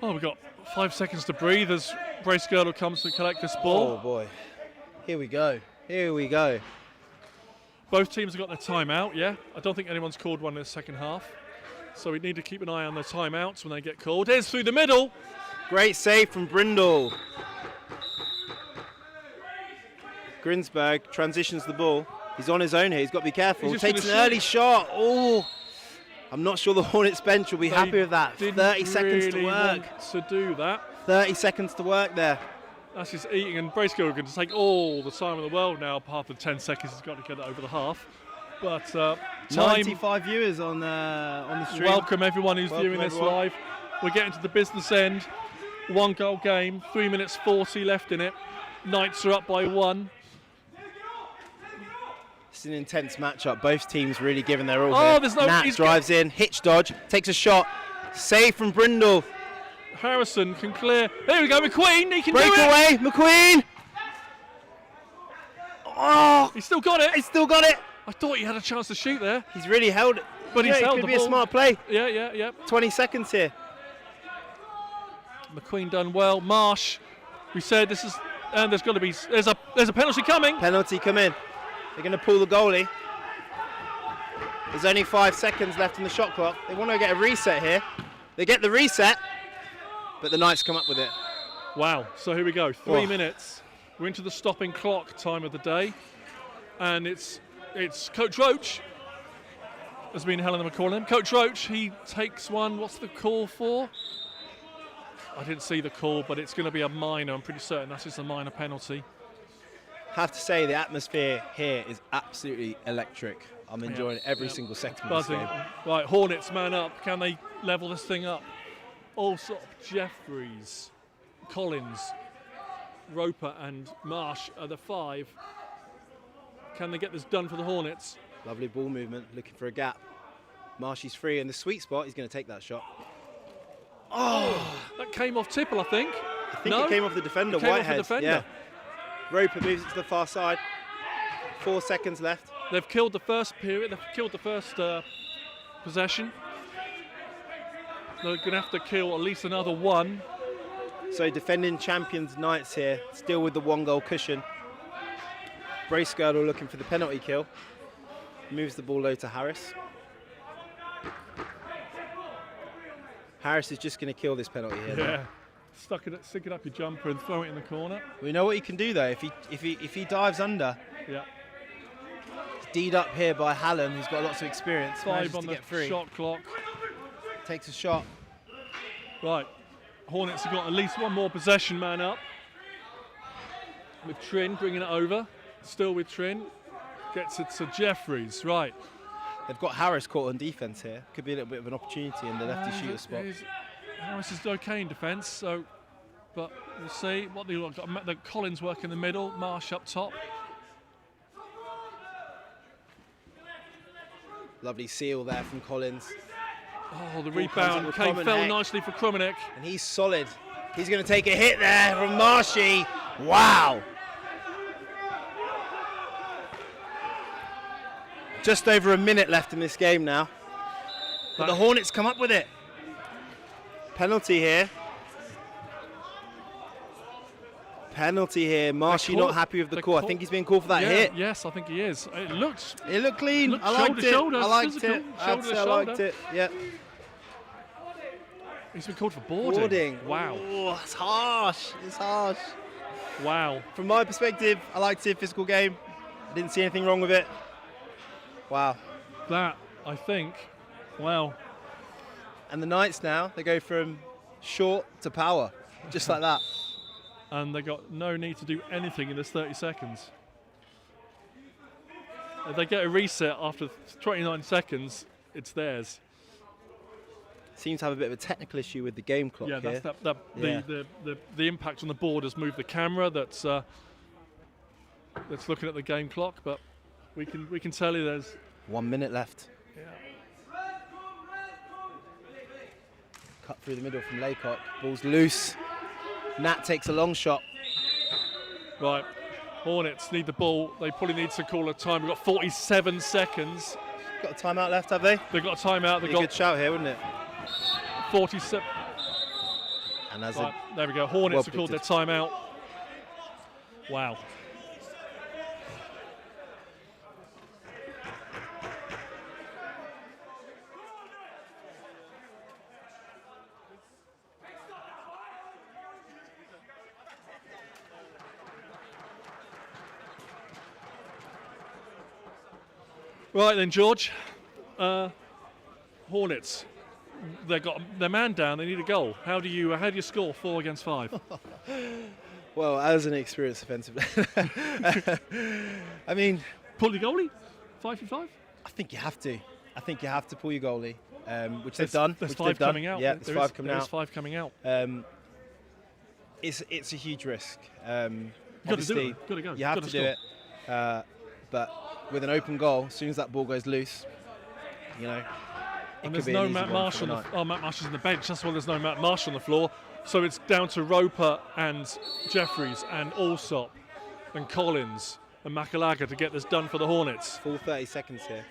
Oh, we've got 5 seconds to breathe as Brace Girdle comes to collect this ball. Oh boy. Here we go. Here we go. Both teams have got their timeout, yeah. I don't think anyone's called one in the second half. So we need to keep an eye on the timeouts when they get called. Here's through the middle. Great save from Brindle. Grinsberg transitions the ball. He's on his own here. He's got to be careful. He's just Takes an gonna early shot. Oh, I'm not sure the Hornets bench will be They happy with that. didn't 30 seconds to really work. want to do that. 30 seconds to work there. That's just eating, and Brace Girdle going to take all the time in the world now. Apart from 10 seconds, he's got to get it over the half. But time. 95 viewers on the stream. Welcome everyone who's Welcome viewing this everyone. live. We're getting to the business end. 1 goal game, 3 minutes 40 left in it. Knights are up by 1. It's an intense matchup. Both teams really giving their all. Oh, here. there's no- Nat he's drives in, hitch dodge, takes a shot, save from Brindle. Harrison can clear. Here we go, McQueen. He can do it. Breakaway, McQueen. Oh, He's still got it. he's still got it. I thought he had a chance to shoot there. He's really held it. But he's it held could the be ball. a smart play. Yeah. 20 seconds here. McQueen done well. Marsh. We said this is, and there's got to be. There's a penalty coming. Penalty come in. They're going to pull the goalie. There's only 5 seconds left in the shot clock. They want to get a reset here. They get the reset, but the Knights come up with it. Wow. So here we go. 3 Oh. minutes. We're into the stopping clock time of the day, and it's it's Coach Roach. Has been Helen calling him. Coach Roach, he takes one. What's the call for? I didn't see the call, but it's going to be a minor. I'm pretty certain that's just a minor penalty. Have to say the atmosphere here is absolutely electric. I'm enjoying every Yeah. single second of Buzzing. this game. Right, Hornets man up. Can they level this thing up? Also, Jeffries, Collins, Roper and Marsh are the 5. Can they get this done for the Hornets? Lovely ball movement, looking for a gap. Marshy's free in the sweet spot. He's going to take that shot. Oh, that came off Tipple, I think. I think it came off the defender, It came off the Whitehead. defender. Yeah. Roper moves it to the far side. 4 seconds left. They've killed the first period. They've killed the first possession. They're going to have to kill at least another one. So defending champions Knights here, still with the 1-goal cushion. Bracegirdle looking for the penalty kill. Moves the ball low to Harris. Harris is just going to kill this penalty here. Yeah. Stick it up your jumper and throw it in the corner. We know what he can do though. If he dives under, Yeah. D'd up here by Hallam, who's got lots of experience. 5 manages on to the get free. shot clock. Takes a shot. Right. Hornets have got at least one more possession man up. With Trin bringing it over. Still with Trin. Gets it to Jeffries. Right. They've got Harris caught on defence here. Could be a little bit of an opportunity in the lefty shooter spot. Harris is okay in defence, so, but we'll see what they look. Got the Collins work in the middle, Marsh up top. Lovely seal there from Collins. Oh, the Ball comes up rebound with fell Kromenek. nicely for Kromenek. And he's solid. He's going to take a hit there from Marshy. Wow. Just over a minute left in this game now. But the Hornets come up with it. Penalty here. Penalty here. Marshy not happy with the call. I think he's being called for that Yeah, hit. Yes, I think he is. It looked clean. looked I liked it. shoulder, I liked physical, it. I'd shoulder say to I liked shoulder. it. Yeah. He's been called for boarding. Boarding. Wow. Oh, it's harsh. It's harsh. Wow. From my perspective, I like to see a physical game. I didn't see anything wrong with it. Wow. That, I think, wow. And the Knights now, they go from short to power, just like that. And they got no need to do anything in this 30 seconds. If they get a reset after 29 seconds, it's theirs. Seems to have a bit of a technical issue with the game clock Yeah, here. that's Yeah. the impact on the board has moved the camera. That's looking at the game clock, but we can tell you there's 1 minute left. Yeah. Cut through the middle from Laycock. Ball's loose. Nat takes a long shot. Right. Hornets need the ball. They probably need to call a time. We've got 47 seconds. Got a timeout left, have they? They've got a timeout. They've Be a got good shout here, wouldn't it? 47. And as Right, there we go. Hornets well have called their predicted. timeout. Wow. Right then, George. Hornets. They've got their man down. They need a goal. How do you score 4 against 5? Well, as an experienced offensive, I mean, pull your goalie, 5v5. I think you have to. I think you have to pull your goalie, which There's- they've done. there's which 5 they've done. coming out. Yeah, There there's 5 coming there out. is 5 coming out. It's a huge risk. Gotta do Obviously, it. Gotta go. you have Gotta to do it. But with an open goal, as soon as that ball goes loose, you know, it And could there's be no an easy Matt one Marsh for on the the. night. Oh, Matt Marsh is on the bench. That's why there's no Matt Marsh on the floor. So it's down to Roper and Jeffries and Allsop and Collins and Makalaga to get this done for the Hornets. Full 30 seconds here.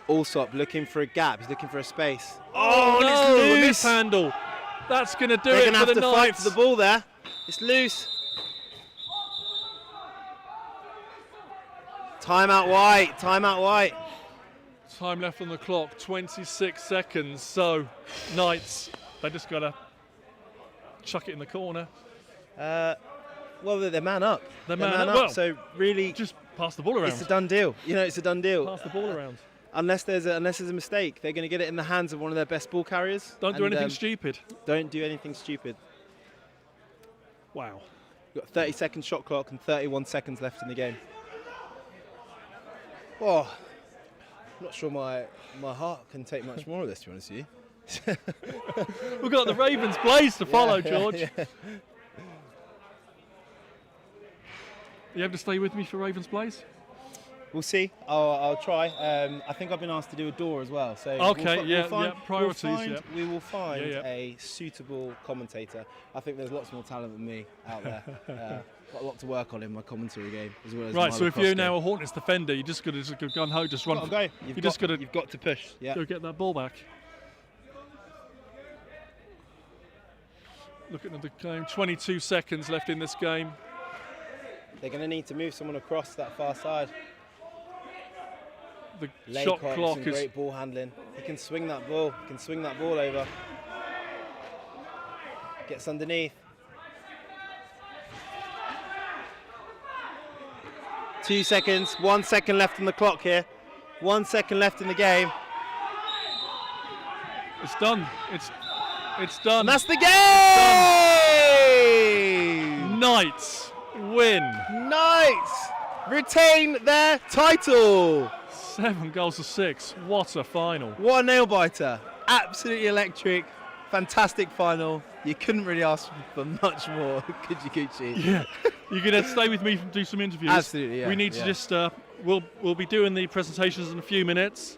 Allsop looking for a gap. He's looking for a space. Oh, and no, it's a loose. mishandle. That's going to do They're it going to for have the to fight Knights. for the ball there. It's loose. Timeout White. Timeout White. Time left on the clock, 26 seconds. So, Knights, they just got to chuck it in the corner. Well, they're man up. They're man up. Well, so really, just pass the ball around. It's a done deal. You know, it's a done deal. Pass the ball around. Unless there's a mistake, they're going to get it in the hands of one of their best ball carriers. Don't do anything stupid. Don't do anything stupid. Wow. We've got 30-second shot clock and 31 seconds left in the game. Oh, I'm not sure my heart can take much more of this, to be honest with you. We've got the Ravens plays to follow, George. Yeah. You able to stay with me for Ravens plays? We'll see. I'll try. I think I've been asked to do a door as well. So okay, priorities. We will find a suitable commentator. I think there's lots more talent than me out there. Got a lot to work on in my commentary game as well as right. my So if you're lacrosse now game. a Hornets defender, you just got to gun ho, just run. Go. You've got to push. Yeah. Go get that ball back. Looking at the game, 22 seconds left in this game. They're going to need to move someone across that far side. The Laycock, shot clock some is great ball handling. He can swing that ball. He can swing that ball over. Gets underneath. 2 seconds. 1 second left on the clock here. 1 second left in the game. It's done. It's done. And that's the game! Knights win. Knights retain their title. 7 goals to 6. What a final. What a nail biter. Absolutely electric. Fantastic final. You couldn't really ask for much more, could you, Gucci? Yeah. You're going to stay with me and do some interviews. Absolutely, yeah. We need to just, we'll be doing the presentations in a few minutes.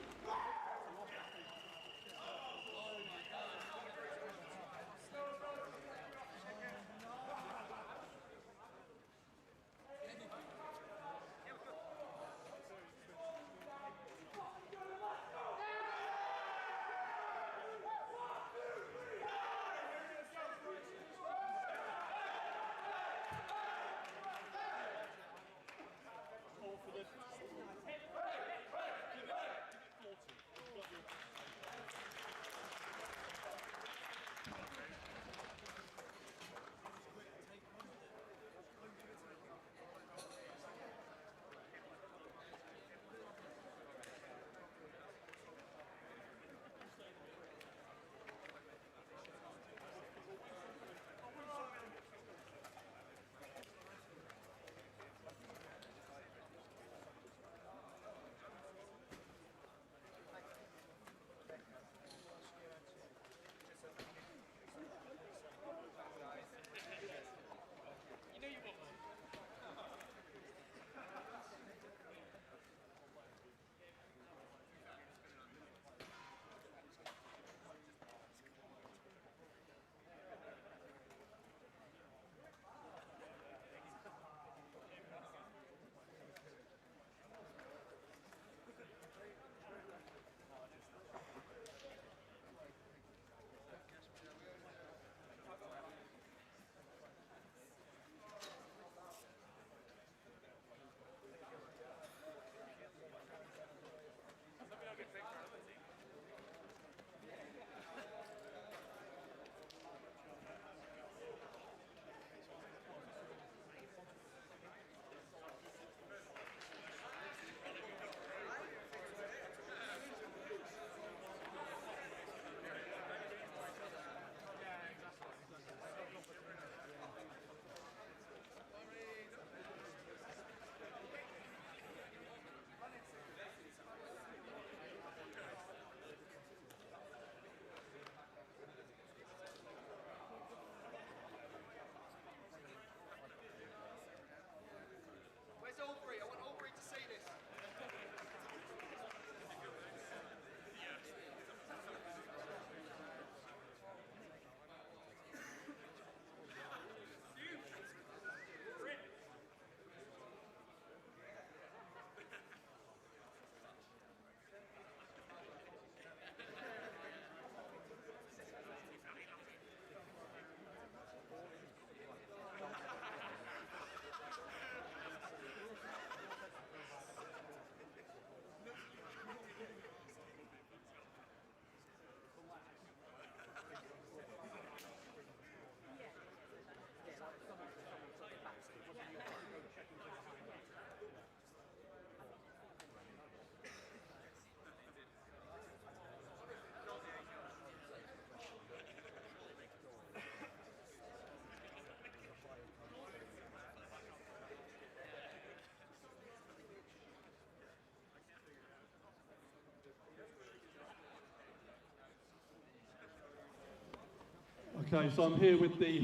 Okay, so I'm here with the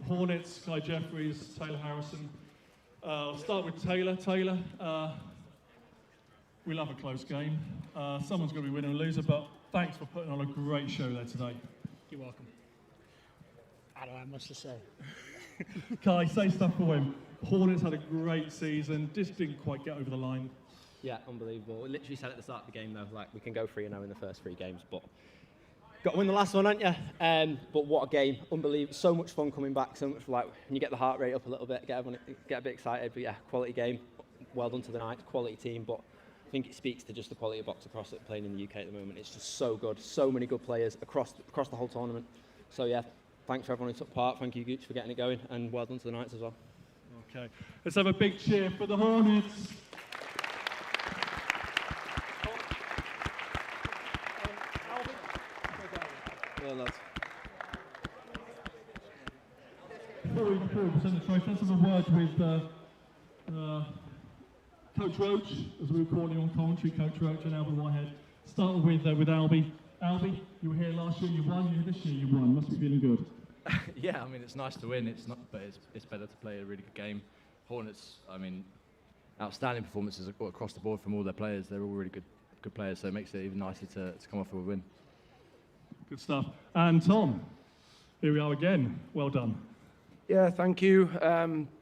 Hornets, Guy Jeffries, Taylor Harrison. I'll start with Taylor. Taylor, we love a close game. Someone's going to be winner and loser, but thanks for putting on a great show there today. You're welcome. I don't have much to say. Kai, say stuff for him. Hornets had a great season, just didn't quite get over the line. Yeah, unbelievable. We literally said at the start of the game, though, like we can go 3-0 in the first 3 games, but got to win the last one, haven't you? But what a game. Unbelievable. So much fun coming back, so much like when you get the heart rate up a little bit, get a bit excited. But yeah, quality game. Well done to the Knights, quality team, but I think it speaks to just the quality of box across it playing in the UK at the moment. It's just so good. So many good players across the whole tournament. So yeah, thanks for everyone who took part. Thank you, Gooch, for getting it going, and well done to the Knights as well. Okay, let's have a big cheer for the Hornets. Well, lads. Before we present the trophy, let's have a word with Coach Roach, as we were calling on commentary, Coach Roach and Albie Whitehead. Start with Albie. Albie, you were here last year, you won. You're here this year, you won. Must be feeling good. Yeah, I mean, it's nice to win. It's not, but it's better to play a really good game. Hornets, I mean, outstanding performances across the board from all their players. They're all really good players, so it makes it even nicer to come off with a win. Good stuff. And Tom, here we are again. Well done. Yeah, thank you.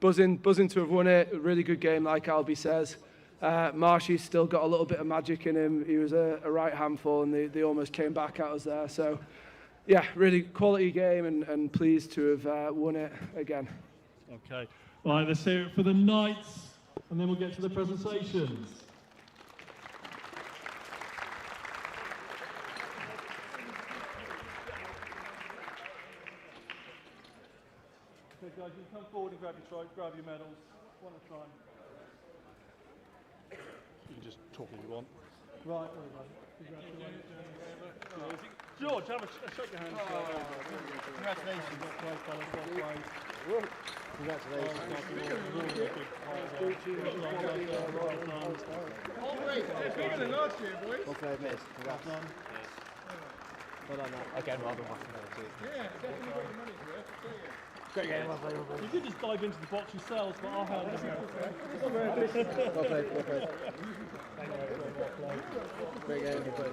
Buzzing to have won it. A really good game, like Albie says. Marshy's still got a little bit of magic in him. He was a right handful, and they almost came back at us there. So, yeah, really quality game, and pleased to have won it again. Okay. Right, let's hear it for the Knights, and then we'll get to the presentations. Okay, guys, you can come forward and grab your trophy, grab your medals, one at a time. You can just talk if you want. Right, there we go. Congratulations. George, shake your hands. Congratulations. Well played, fellas. Well played. Congratulations. Bigger than last year, boys. Well played, mate. Congrats. Well done, mate. Again, well done. Yeah, definitely got your money's worth. Great game, well played, well played. You could just dive into the box yourselves, but I'll help you. Well played, well played. Great game, well played.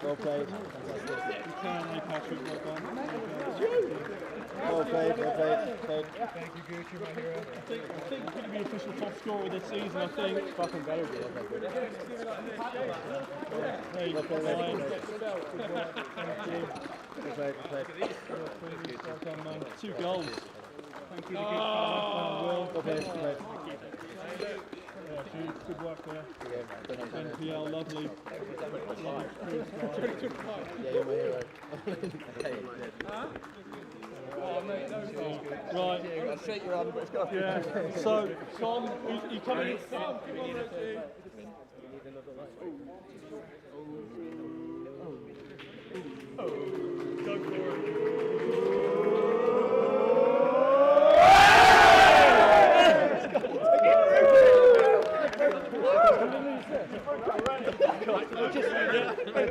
Well played, fantastic. You can, Patrick, well done. Well played, well played. Thank you, Gooch, you're my hero. I think you're going to be the official top scorer this season, I think. Fucking better be. Hey, Well played, Ryan. well played, well played. Well done, man. 2 goals. Thank you to Well played, well played. Yeah, Jude, good work there. Yeah, NPL, lovely. yeah, you're my hero. Right. I'll shake your arm, but it's got Yeah. So, Tom, you coming in? Go for it.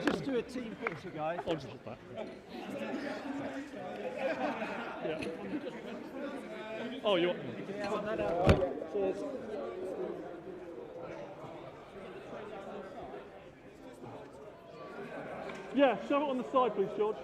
Just do a team picture, guys. I'll just look back. Yeah. Oh, you want? Cheers. Yeah, shove it on the side, please, George.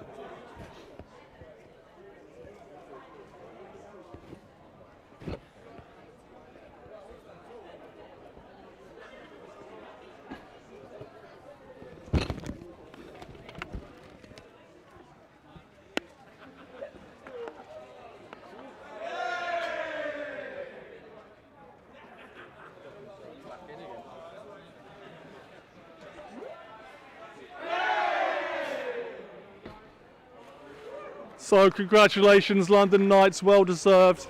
So congratulations, London Knights, well deserved.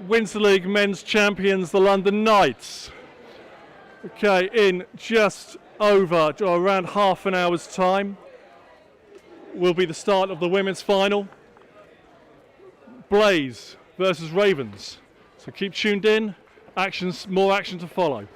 Winter League men's champions, the London Knights. Okay, in just over, around half an hour's time, will be the start of the women's final. Blaze versus Ravens. So keep tuned in, more action to follow.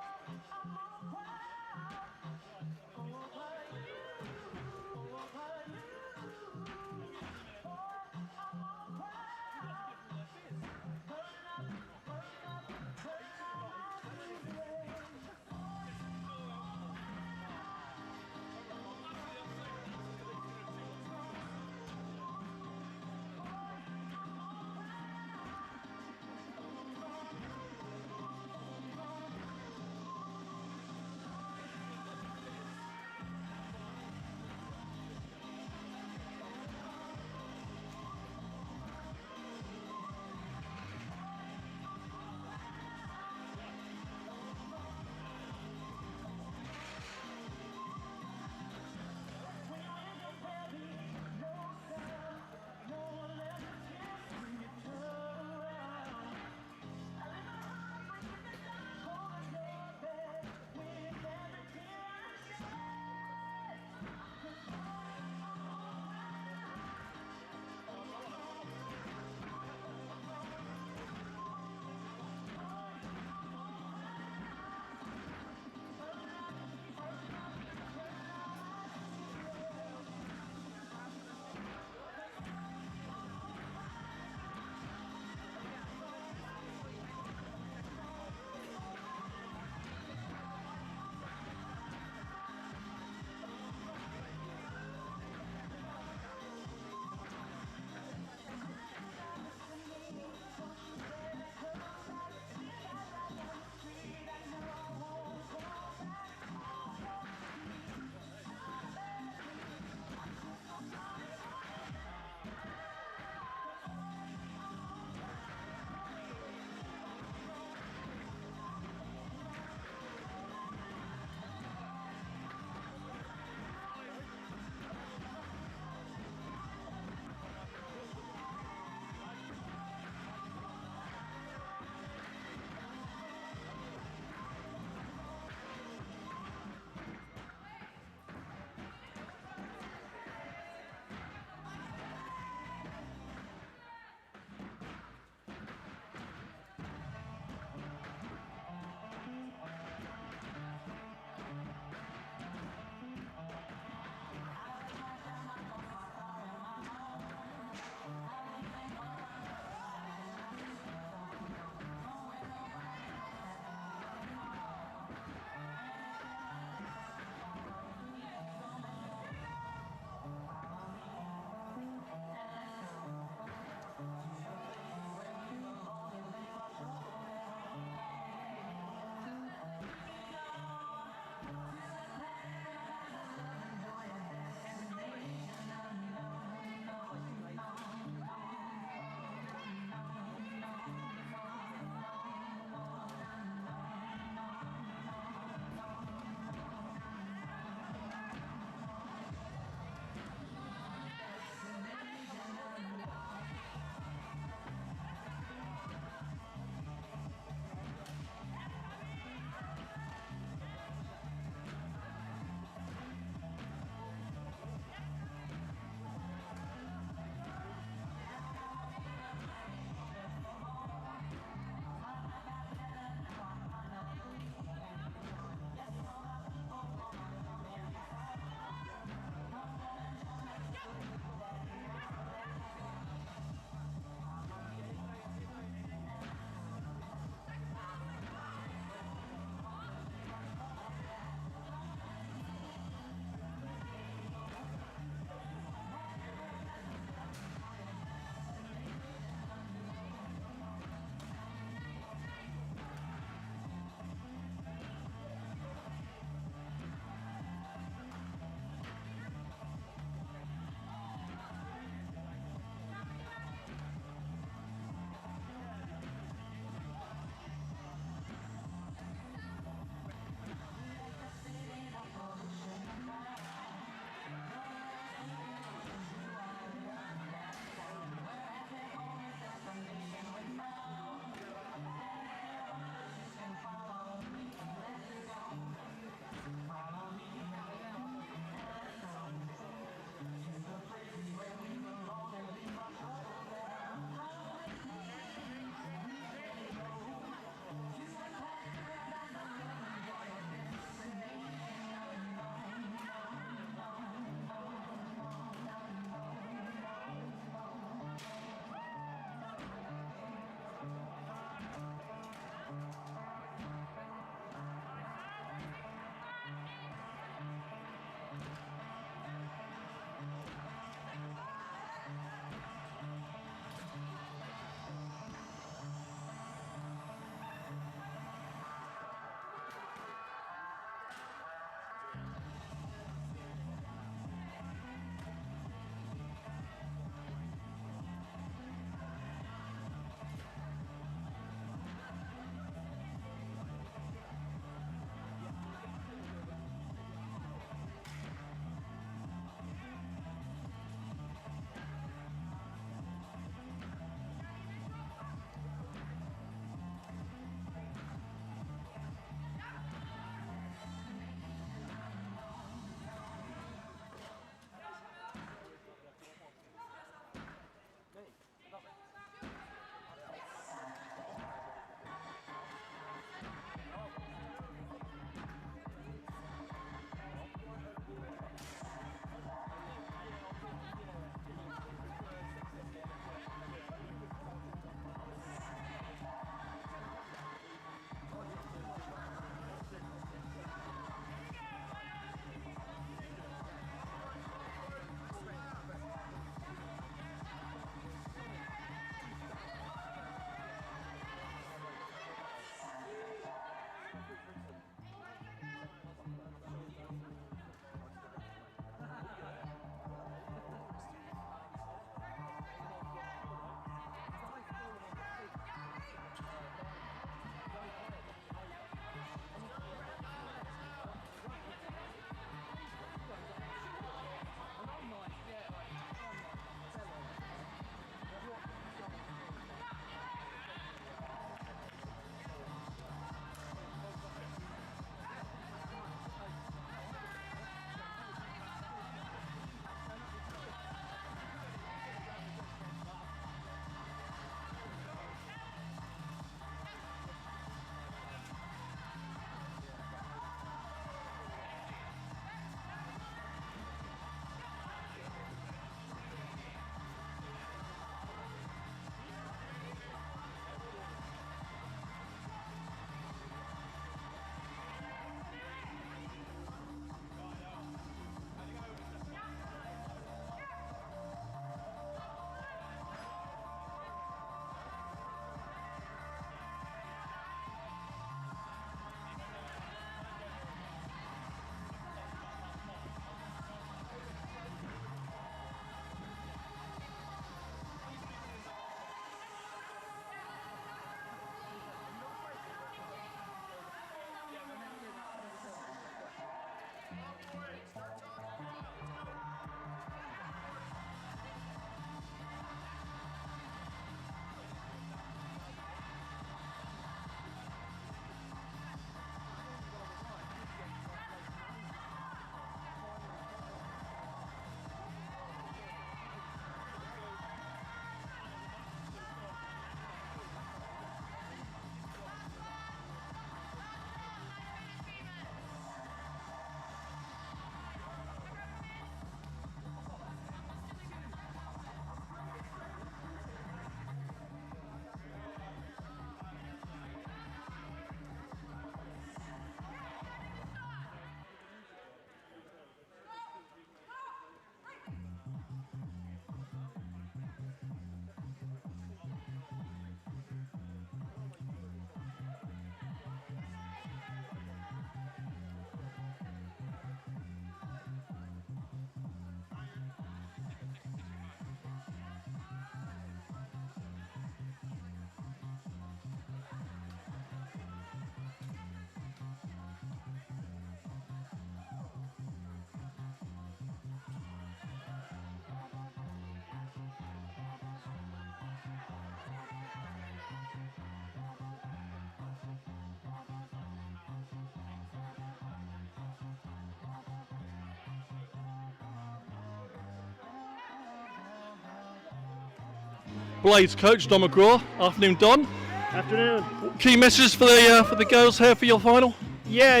Blades coach Don McGraw. Afternoon, Don. Afternoon. Key messages for the girls here for your final? Yeah,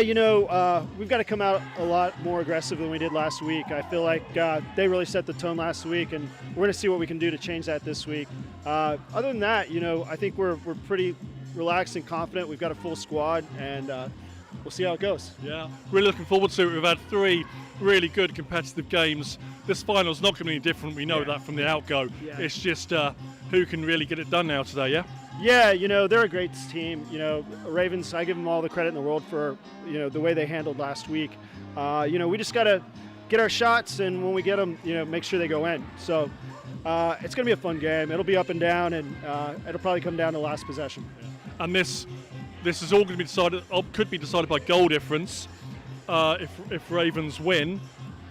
we've got to come out a lot more aggressive than we did last week. I feel like they really set the tone last week, and we're going to see what we can do to change that this week. Other than that, I think we're pretty relaxed and confident. We've got a full squad, and we'll see how it goes. Yeah, really looking forward to it. We've had 3 really good competitive games. This final's not going to be any different. We know that from the outgo. Yeah. It's just who can really get it done now today, yeah? Yeah, they're a great team. Ravens, I give them all the credit in the world for, the way they handled last week. We just got to get our shots, and when we get them, make sure they go in. So it's going to be a fun game. It'll be up and down, and it'll probably come down to last possession. And this is all going to be decided, could be decided by goal difference. If Ravens win,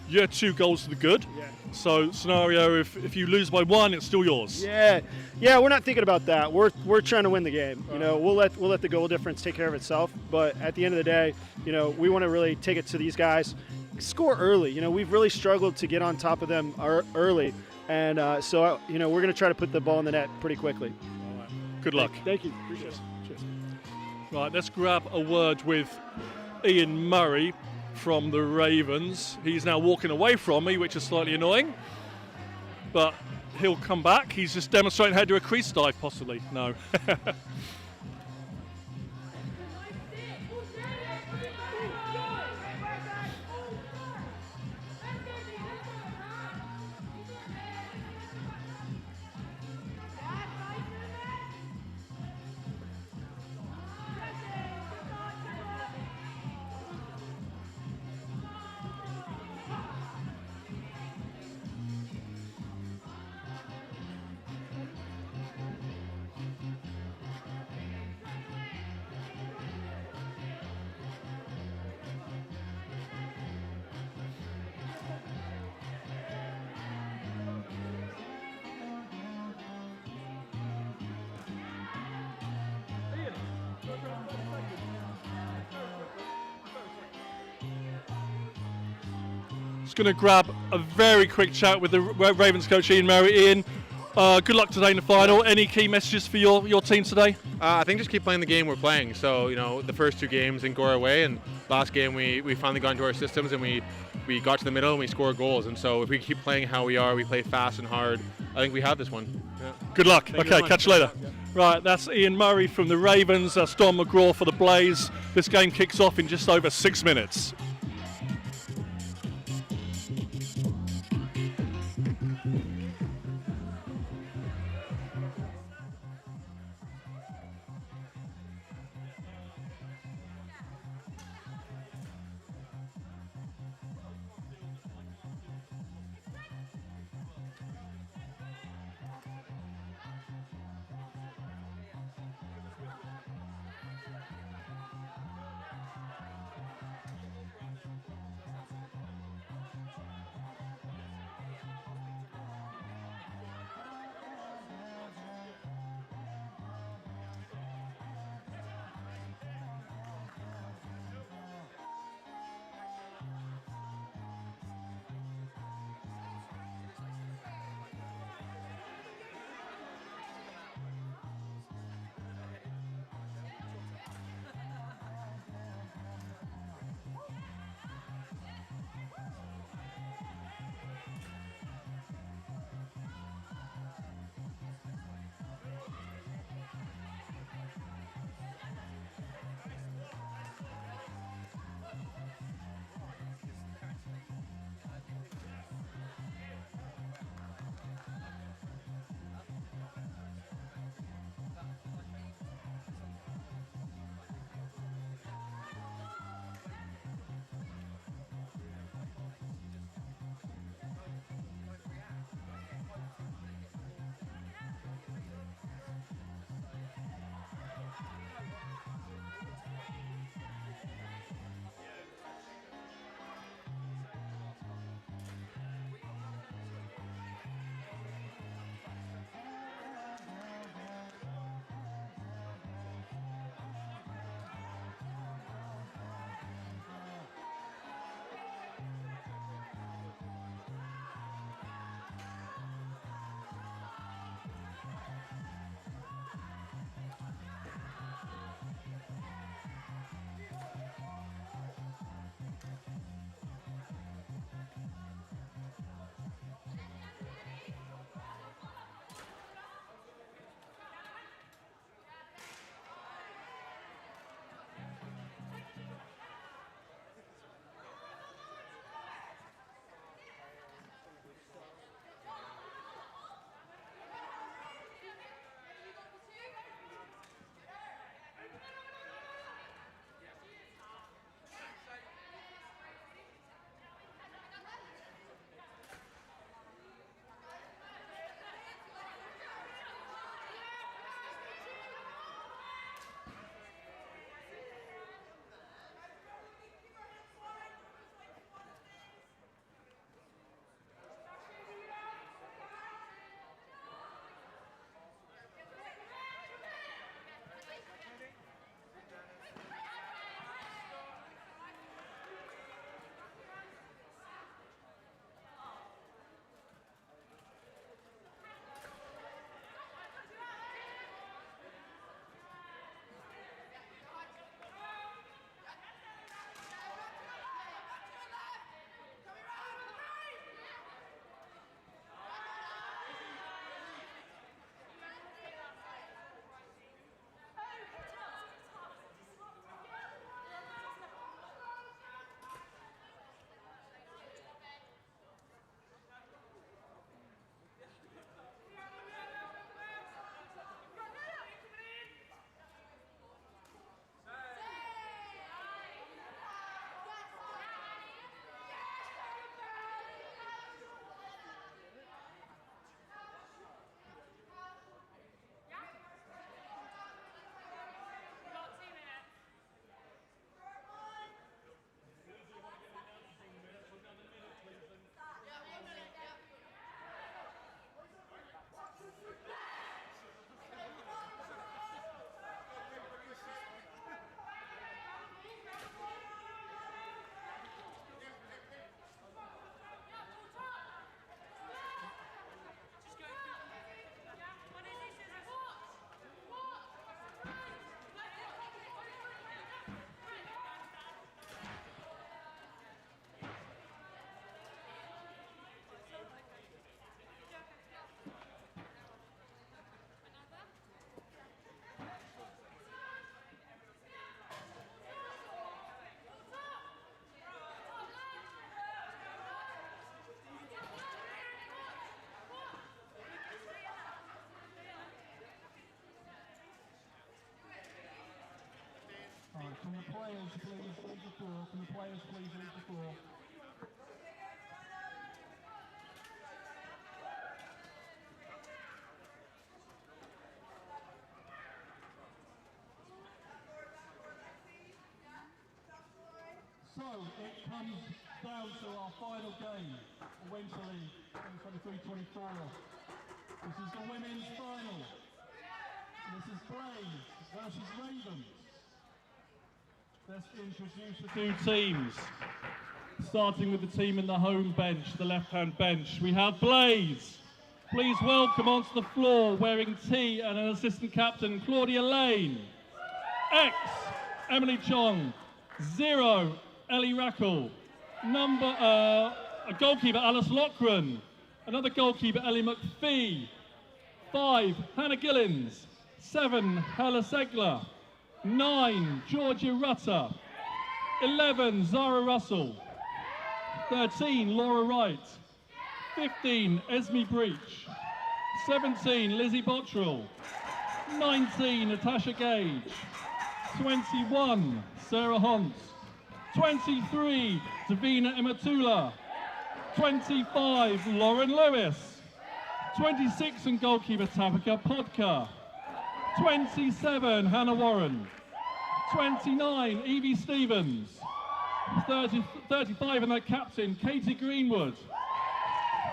you're 2 goals to the good. Yeah. So scenario, if you lose by 1, it's still yours. Yeah, we're not thinking about that. We're trying to win the game. We'll let the goal difference take care of itself. But at the end of the day, we want to really take it to these guys, score early. We've really struggled to get on top of them early, and so we're going to try to put the ball in the net pretty quickly. All right. Good luck. Thank you. Appreciate it. Cheers. Right, let's grab a word with Ian Murray from the Ravens. He's now walking away from me, which is slightly annoying, but he'll come back. He's just demonstrating how to do a crease dive, possibly. No. Just going to grab a very quick chat with the Ravens coach Ian Murray. Ian, good luck today in the final. Any key messages for your team today? I think just keep playing the game we're playing. So, the first 2 games didn't go our way, and last game we finally got into our systems and we got to the middle and we scored goals. And so if we keep playing how we are, we play fast and hard, I think we have this one. Yeah. Good luck. Thank you Okay, catch you later. Yeah. Right, that's Ian Murray from the Ravens. That's Don McGraw for the Blaze. This game kicks off in just over 6 minutes. Can the players please leave the floor? Can the players please leave the floor? So it comes down to our final game of Winter League 2023-24. This is the women's final. This is Blaze versus Ravens. Let's introduce the two teams. Starting with the team in the home bench, the left-hand bench, we have Blaze. Please welcome onto the floor, wearing T and an assistant captain, Claudia Lane. X, Emily Chong. 0, Ellie Rackle. A goalkeeper, Alice Lochran. Another goalkeeper, Ellie McPhee. 5, Hannah Gillins. 7, Hella Segler. 9, Georgia Rutter. 11, Zara Russell. 13, Laura Wright. 15, Esme Breach. 17, Lizzie Bottrell. 19, Natasha Gage. 21, Sarah Hunt. 23, Davina Imatula. 25, Lauren Lewis. 26, and goalkeeper Tapika Podka. 27, Hannah Warren. 29, Evie Stevens. 35, and their captain, Katie Greenwood.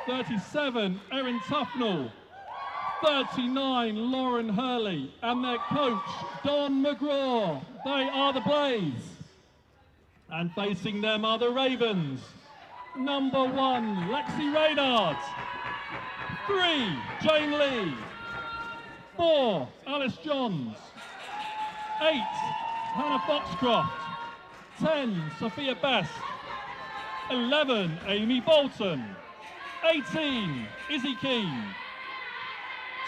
37, Erin Tufnell. 39, Lauren Hurley. And their coach, Don McGraw. They are the Blaze. And facing them are the Ravens. Number 1, Lexi Raynard. 3, Jane Lee. 4, Alice Johns. 8, Hannah Foxcroft. 10, Sophia Best. 11, Amy Bolton. 18, Izzy Keane.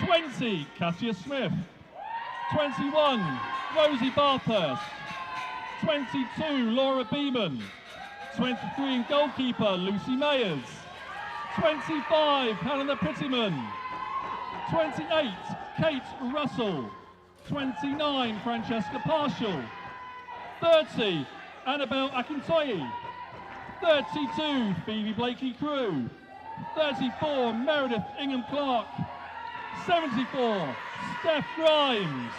20, Cassia Smith. 21, Rosie Bathurst. 22, Laura Beeman. 23, in goalkeeper, Lucy Mayers. 25, Helena Prettyman. 28, Kate Russell. 29, Francesca Partial. 30, Annabelle Akintoye. 32, Phoebe Blakey Crew. 34, Meredith Ingham Clark. 74, Steph Grimes.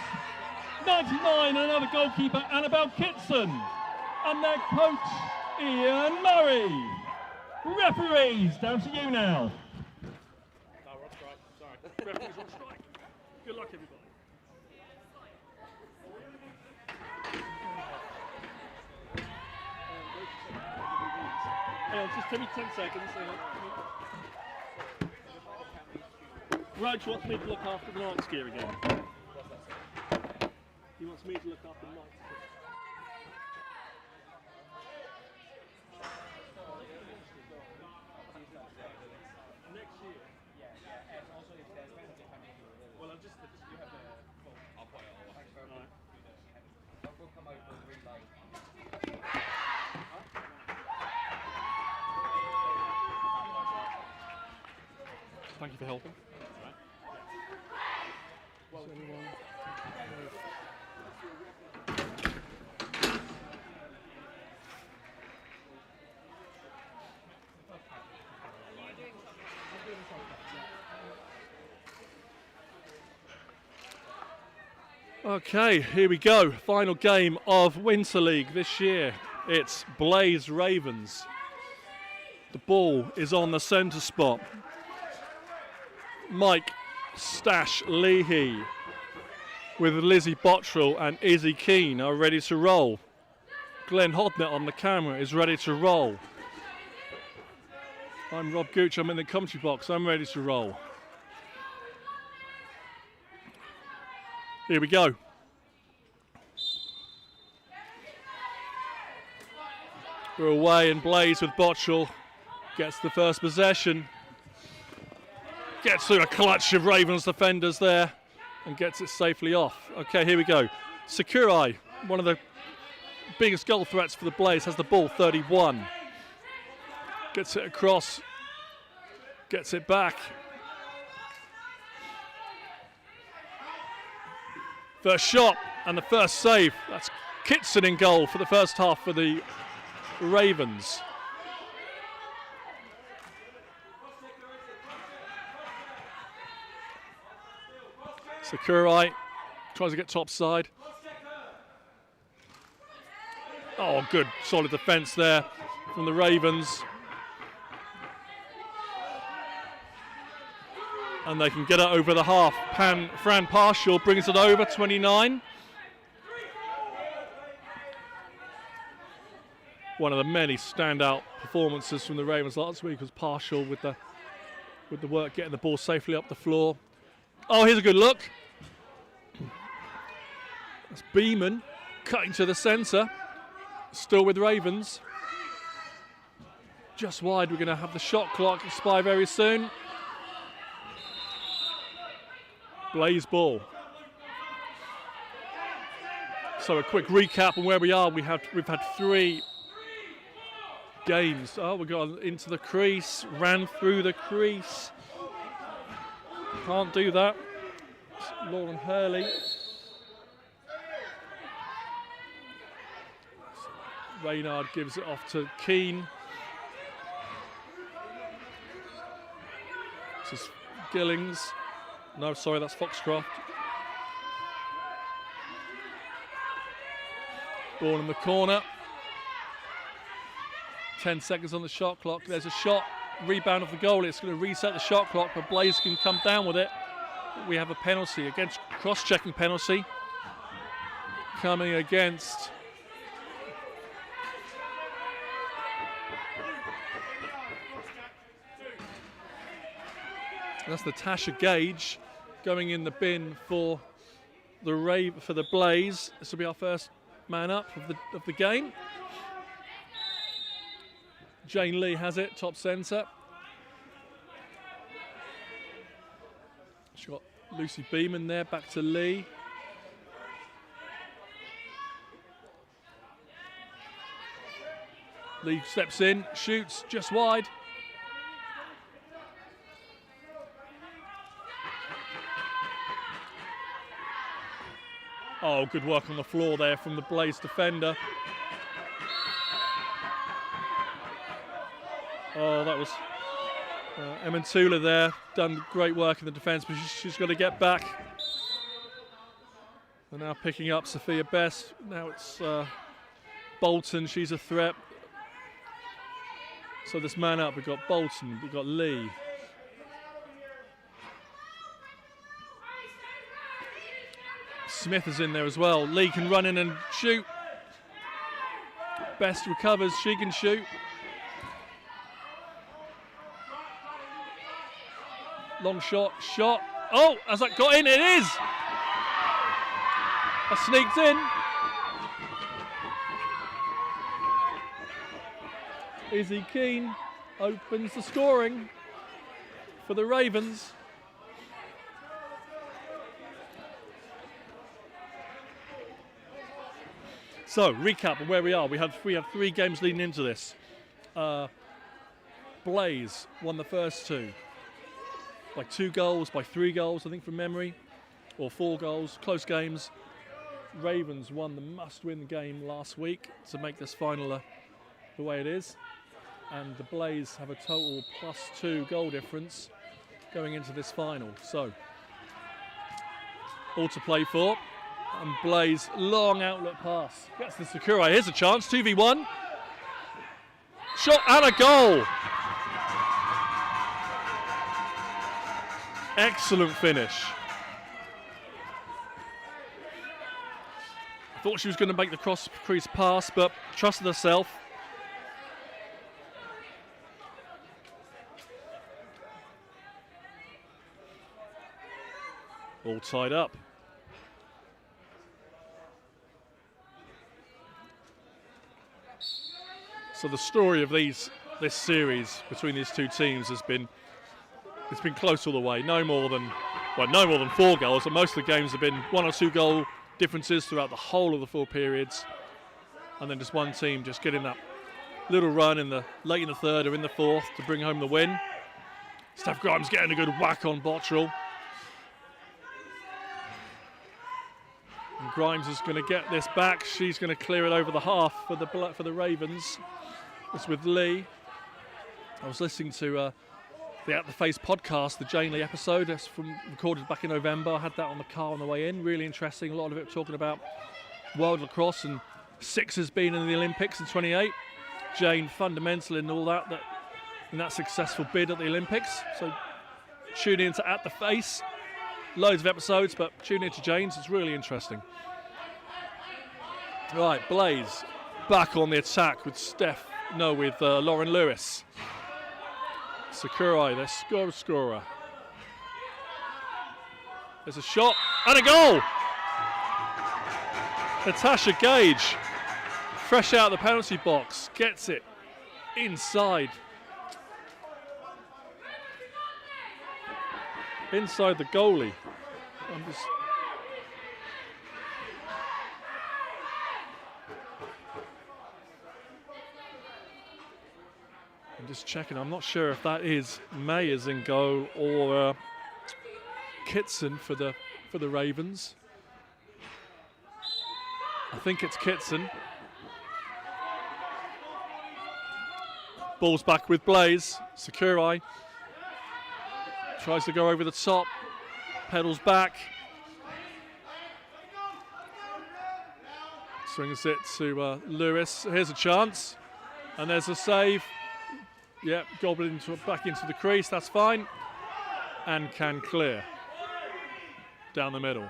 99, another goalkeeper, Annabelle Kitson. And their coach, Ian Murray. Referees, down to you now. No, we're on strike. Sorry. Referees on strike. Good luck, everybody. Hang on, just give me 10 seconds. Raj wants me to look after the night gear again. He wants me to look after the night gear. Next year. Yeah. And also if there's penalty coming, well, I'll just you have the call. I'll put it all. Thanks very much. We'll come over and reload. Thank you for helping. Well, okay, here we go. Final game of Winter League this year. It's Blaze Ravens. The ball is on the centre spot. Mike Stash Leahy with Lizzie Bottrell and Izzy Keane are ready to roll. Glenn Hodnett on the camera is ready to roll. I'm Rob Gooch, I'm in the commentary box, I'm ready to roll. Here we go. We're away and Blaze with Bottrell gets the first possession. Gets through a clutch of Ravens defenders there and gets it safely off. Okay, here we go. Sakurai, one of the biggest goal threats for the Blaze, has the ball, 31. Gets it across, gets it back. First shot and the first save. That's Kitson in goal for the first half for the Ravens. Sakurai tries to get top side. Oh, good, solid defence there from the Ravens. And they can get it over the half. Fran Partial brings it over, 29. One of the many standout performances from the Ravens last week was Partial with the work getting the ball safely up the floor. Oh, here's a good look. That's Beeman cutting to the centre. Still with Ravens. Just wide. We're going to have the shot clock expire very soon. Blaze ball. So a quick recap on where we are. We've had 3 games. Oh, we got into the crease, ran through the crease. Can't do that. Lauren Hurley. Reynard gives it off to Keane. This is Gillings. No, sorry, that's Foxcroft. Ball in the corner. 10 seconds on the shot clock. There's a shot. Rebound of the goal. It's going to reset the shot clock, but Blaze can come down with it. We have a penalty against cross-checking penalty coming against that's Natasha Gage going in the bin for the Blaze. This will be our first man up of the game. Jane Lee has it, top centre. She's got Lucy Beeman there, back to Lee. Lee steps in, shoots just wide. Oh, good work on the floor there from the Blaze defender. Oh, that was Emantula there, done great work in the defence, but she's got to get back. And now picking up Sophia Best. Now it's Bolton, she's a threat. So this man up, we've got Bolton, we've got Lee. Smith is in there as well. Lee can run in and shoot. Best recovers, she can shoot. Long shot. Oh, has that got in? It is! That sneaked in. Izzy Keane opens the scoring for the Ravens. So, recap of where we are. We have 3 games leading into this. Blaze won the first 2. By 2 goals, by 3 goals, I think from memory. Or 4 goals, close games. Ravens won the must-win game last week to make this final the way it is. And the Blaze have a total +2 goal difference going into this final. So, all to play for. And Blaze, long outlet pass. Gets the Sakurai. Here's a chance, 2v1. Shot and a goal. Excellent finish. Thought she was going to make the cross crease pass, but trusted herself. All tied up. So the story of this series between these 2 teams has been, it's been close all the way. No more than 4 goals, but most of the games have been 1 or 2 goal differences throughout the whole of the 4 periods. And then just one team just getting that little run late in the 3rd or in the 4th to bring home the win. Steph Grimes getting a good whack on Bottrell. And Grimes is going to get this back. She's going to clear it over the half for the Ravens. It's with Lee. I was listening to the At the Face podcast, the Jane Lee episode. That's recorded back in November. I had that on the car on the way in. Really interesting. A lot of it talking about world lacrosse and sixers being in the Olympics in 28. Jane fundamental in all that in that successful bid at the Olympics. So tune in to At the Face. Loads of episodes, but tune in to Jane's. It's really interesting. Right, Blaze back on the attack with Lauren Lewis. Sakurai, their scorer. There's a shot and a goal! Natasha Gage, fresh out of the penalty box, gets it inside the goalie. I'm just checking. I'm not sure if that is Mayers in goal or Kitson for the Ravens. I think it's Kitson. Ball's back with Blaze. Sakurai tries to go over the top. Pedals back. Swings it to Lewis. Here's a chance. And there's a save. Yep, gobbled back into the crease. That's fine. And can clear. Down the middle.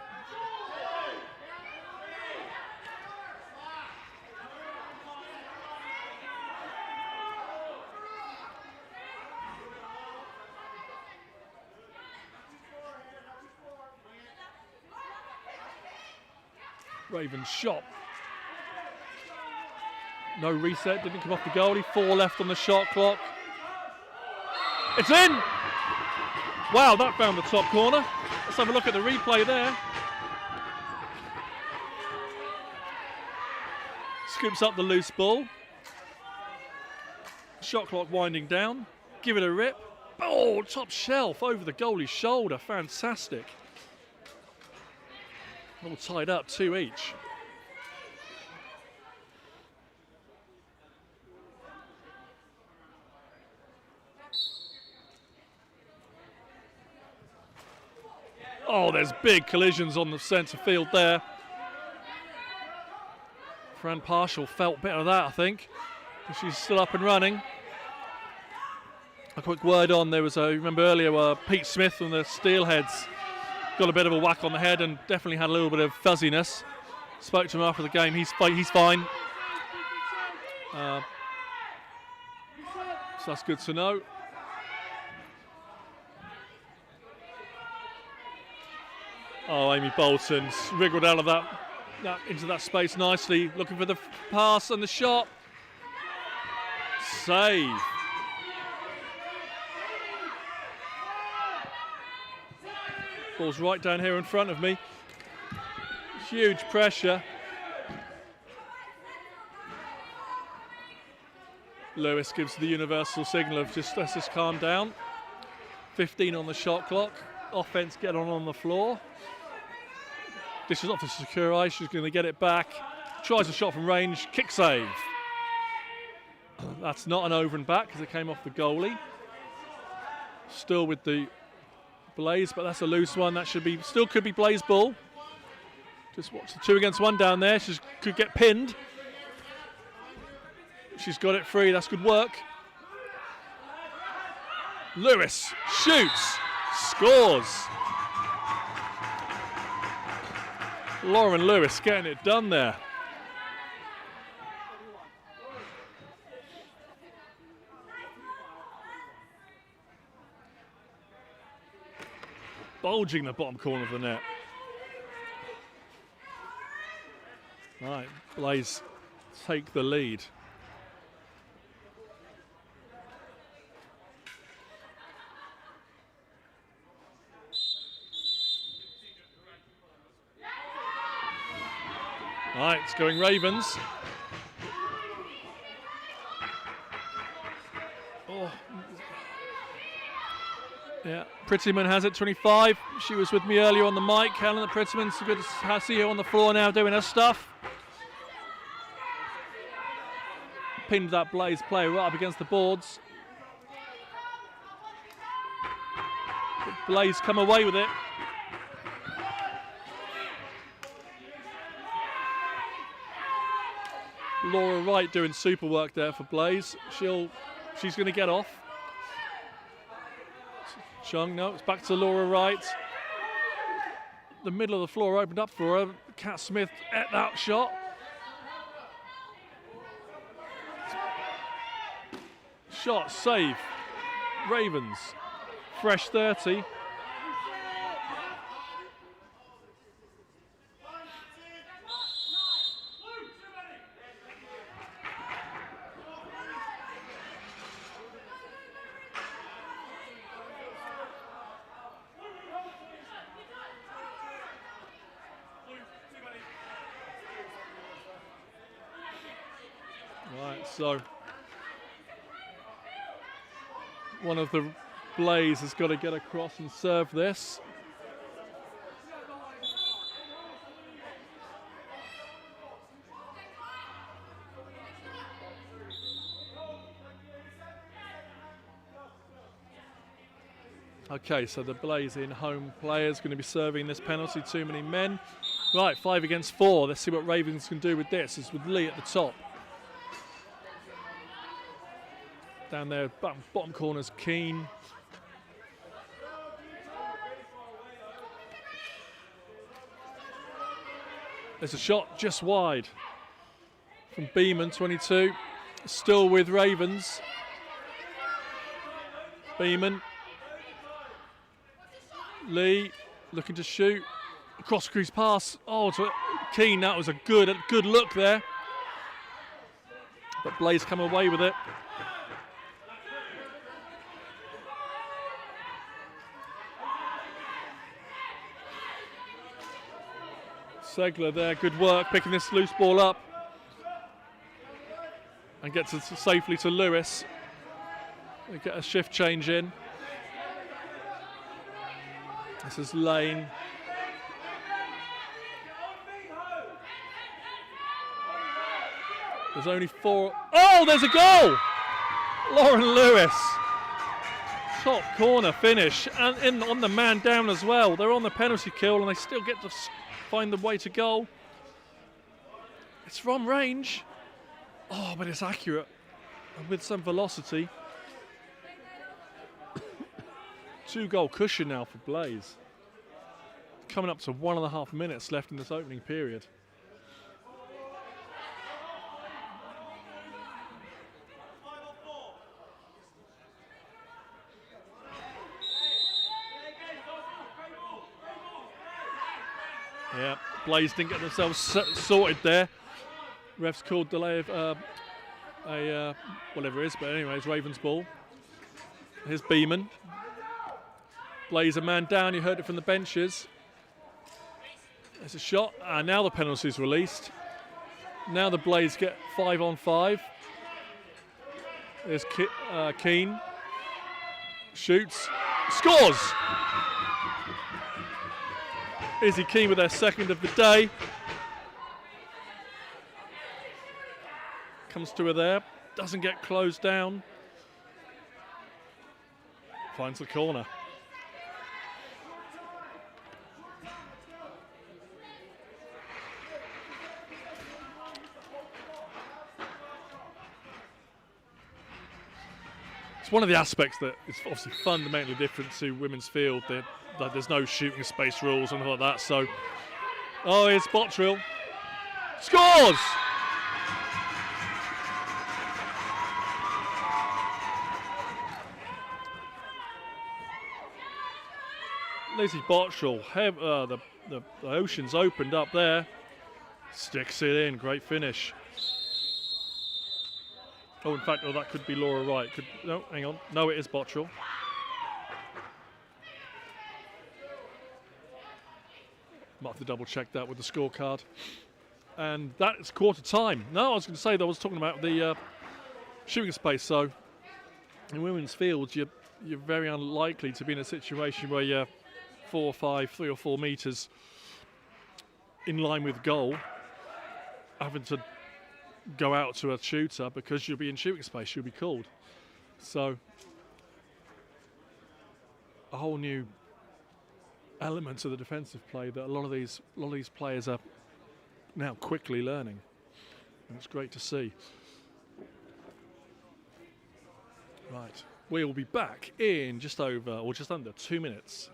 Ravens shot. No reset, didn't come off the goalie. 4 left on the shot clock. It's in! Wow, that found the top corner. Let's have a look at the replay there. Scoops up the loose ball. Shot clock winding down. Give it a rip. Oh, top shelf over the goalie's shoulder. Fantastic. All tied up, 2 each. Oh, there's big collisions on the centre field there. Fran Partial felt a bit of that, I think. But she's still up and running. A quick word on, there was remember earlier, Pete Smith from the Steelheads got a bit of a whack on the head and definitely had a little bit of fuzziness. Spoke to him after the game. He's fine. So that's good to know. Oh, Amy Bolton's wriggled out of that into that space nicely, looking for the pass and the shot. Save. Ball's right down here in front of me. Huge pressure. Lewis gives the universal signal of let's just calm down. 15 on the shot clock. Offense get on the floor. Dishes off to Sakurai. She's going to get it back. Tries a shot from range. Kick save. That's not an over and back because it came off the goalie. Still with the Blaze, but that's a loose one. That still could be Blaze ball. Just watch the 2 against 1 down there. She could get pinned. She's got it free. That's good work. Lewis shoots, scores. Lauren Lewis getting it done there. Bulging the bottom corner of the net. Right, Blaze take the lead. Right, it's going Ravens. Oh. Yeah, Prettyman has it, 25. She was with me earlier on the mic. Helen Prettyman, so good to see her on the floor now doing her stuff. Pinned that Blaze player right up against the boards. But Blaze come away with it. Laura Wright doing super work there for Blaze. She's going to get off. Chung, no, it's back to Laura Wright. The middle of the floor opened up for her. Kat Smith at that shot. Shot, save. Ravens, fresh 30. Right, so one of the Blaze has got to get across and serve this. Okay, so the Blaze in home players going to be serving this penalty, too many men. Right, 5 against 4. Let's see what Ravens can do with this. It's with Lee at the top. Down there, bottom corner's Keane. There's a shot just wide from Beeman, 22. Still with Ravens. Beeman. Lee looking to shoot. Cross crease pass. Oh, to Keane. That was a good look there. But Blaze come away with it. Segler there, good work picking this loose ball up and gets it safely to Lewis. They get a shift change in. This is Lane. There's only 4. Oh, there's a goal! Lauren Lewis. Top corner finish and on the man down as well. They're on the penalty kill and they still get to find the way to goal. It's from range. Oh, but it's accurate and with some velocity. 2-goal cushion now for Blaze. Coming up to 1.5 minutes left in this opening period. Yeah, Blaze didn't get themselves sorted there. Refs called delay of whatever it is, but anyway, it's Ravens ball. Here's Beeman. Blaze a man down, you heard it from the benches. There's a shot, and now the penalty's released. Now the Blaze get 5-on-5. There's Keane. Shoots, scores! Izzy Keane with their second of the day. Comes to her there, doesn't get closed down. Finds the corner. It's one of the aspects that is obviously fundamentally different to women's field. There's no shooting space rules and all like that. So, oh, here's Bottrill. Scores! Lizzie Bottrill, the ocean's opened up there. Sticks it in, great finish. Oh, in fact, that could be Laura Wright. No, hang on. No, it is Bottrill. Might have to double check that with the scorecard. And that is quarter time. No, I was going to say that I was talking about the shooting space. So in women's fields, you're very unlikely to be in a situation where you're 4 or 5, 3 or 4 meters in line with goal, having to go out to a shooter because you'll be in shooting space, you'll be called. So a whole new element to the defensive play that a lot of these players are now quickly learning, and it's great to see. Right, we will be back in just over or just under 2 minutes.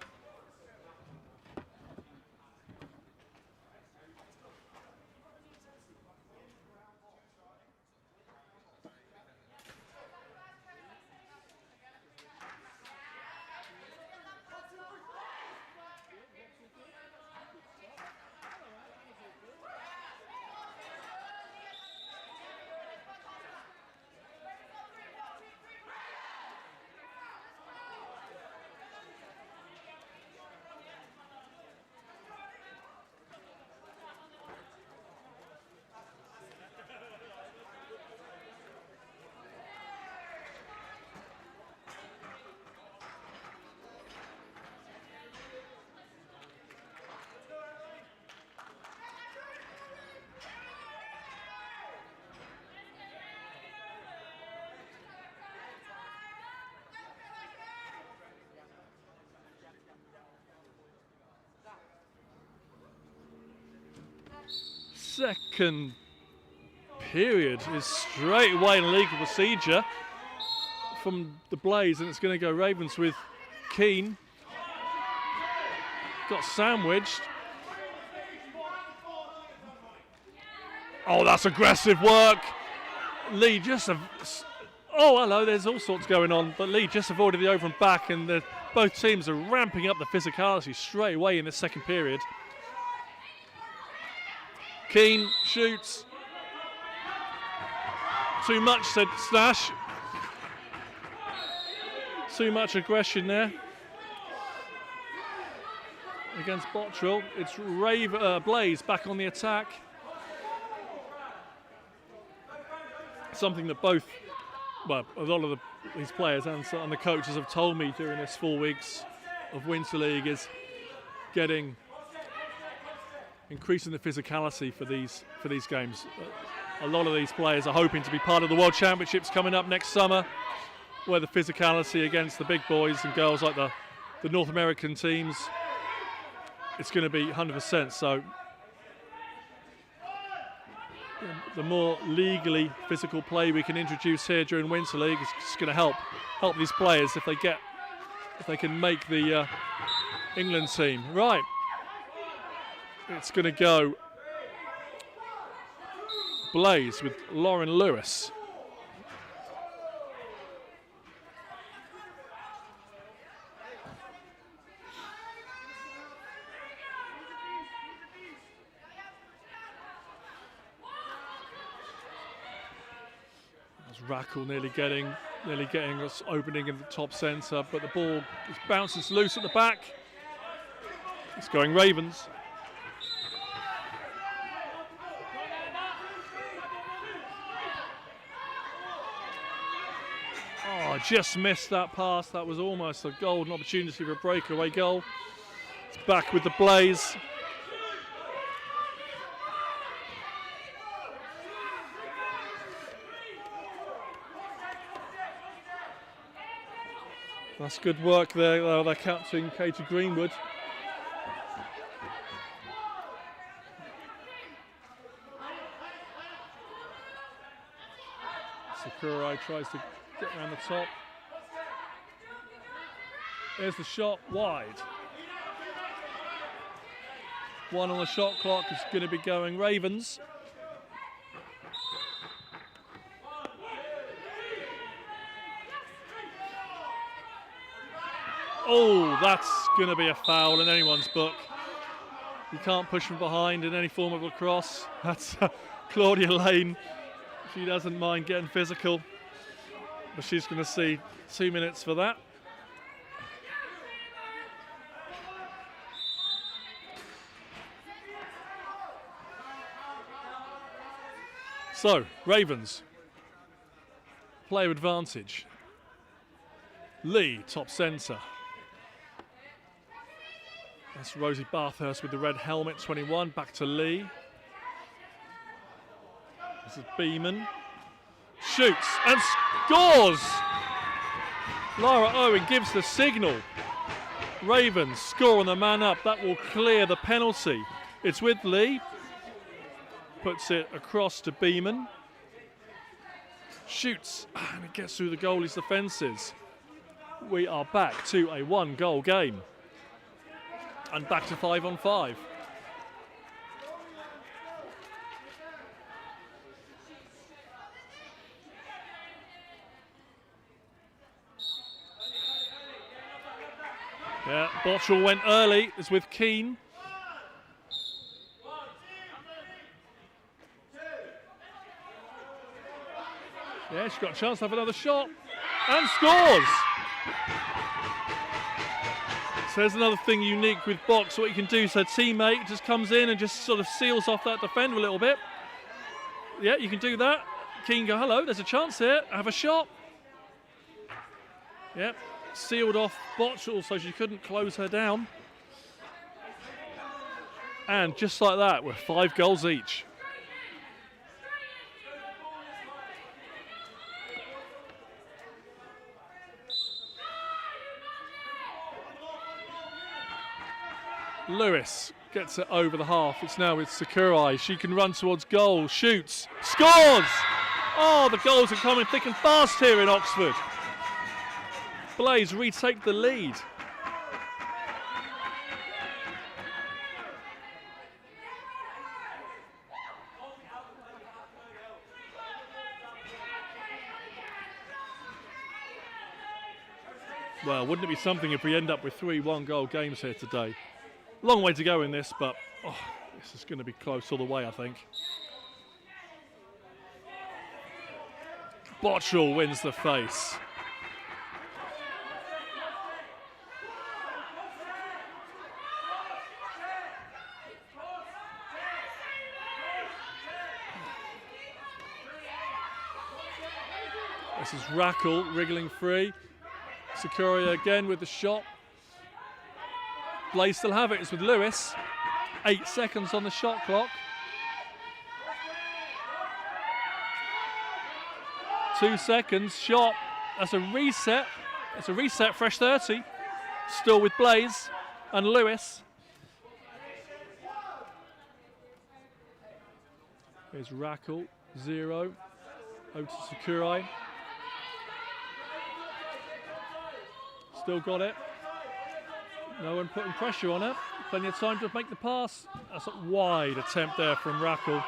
Second period is straight away in legal procedure from the Blaze, and it's going to go Ravens with Keane. Got sandwiched. Oh, that's aggressive work. Lee just... Oh, hello, there's all sorts going on, but Lee just avoided the over and back, and both teams are ramping up the physicality straight away in this second period. Keane shoots. Too much, said Stash. Too much aggression there against Bottrell. It's Blaze back on the attack. Something that both, well, a lot of these players and the coaches have told me during this 4 weeks of Winter League is increasing the physicality for these games. A lot of these players are hoping to be part of the World Championships coming up next summer, where the physicality against the big boys and girls like the North American teams, it's going to be 100%. So the more legally physical play we can introduce here during Winter League is just going to help these players if they can make the England team. Right. It's going to go Blaze with Lauren Lewis. That's Rackle nearly getting us opening in the top centre, but the ball bounces loose at the back. It's going Ravens. Oh, just missed that pass. That was almost a golden opportunity for a breakaway goal. It's back with the Blaze. That's good work there, their captain, Katie Greenwood. Sakurai tries to get around the top. There's the shot wide. 1 on the shot clock is going to be going Ravens. Oh, that's going to be a foul in anyone's book. You can't push from behind in any form of lacrosse. That's Claudia Lane. She doesn't mind getting physical, but she's going to see 2 minutes for that. So, Ravens, player advantage. Lee, top centre. That's Rosie Bathurst with the red helmet, 21. Back to Lee. This is Beeman. Shoots and scores! Lara Owen gives the signal. Ravens score on the man up. That will clear the penalty. It's with Lee. Puts it across to Beeman. Shoots and it gets through the goalie's defences. We are back to a 1-goal game. And back to 5-on-5. Yeah, Bottrell went early. It's with Keane. Yeah, she's got a chance to have another shot. And scores! So there's another thing unique with Box. What you can do is her teammate just comes in and just sort of seals off that defender a little bit. Yeah, you can do that. Keane go, hello, there's a chance here. Have a shot. Yep. Sealed off Bottrell so she couldn't close her down. And just like that, we're 5 goals each. Lewis gets it over the half. It's now with Sakurai. She can run towards goal, shoots, scores! Oh, the goals are coming thick and fast here in Oxford. Blaze retake the lead. Well, wouldn't it be something if we end up with 3 one-goal games here today? Long way to go in this, but this is going to be close all the way, I think. Bottrell wins the face. This is Rackle wriggling free. Sakuria again with the shot. Blaze still have it. It's with Lewis. 8 seconds on the shot clock. 2 seconds. Shot. That's a reset. It's a reset. Fresh 30. Still with Blaze and Lewis. Here's Rackle. 0. Over to Sakurai. Still got it. No one putting pressure on her. Plenty of time to make the pass. That's a wide attempt there from Rackle.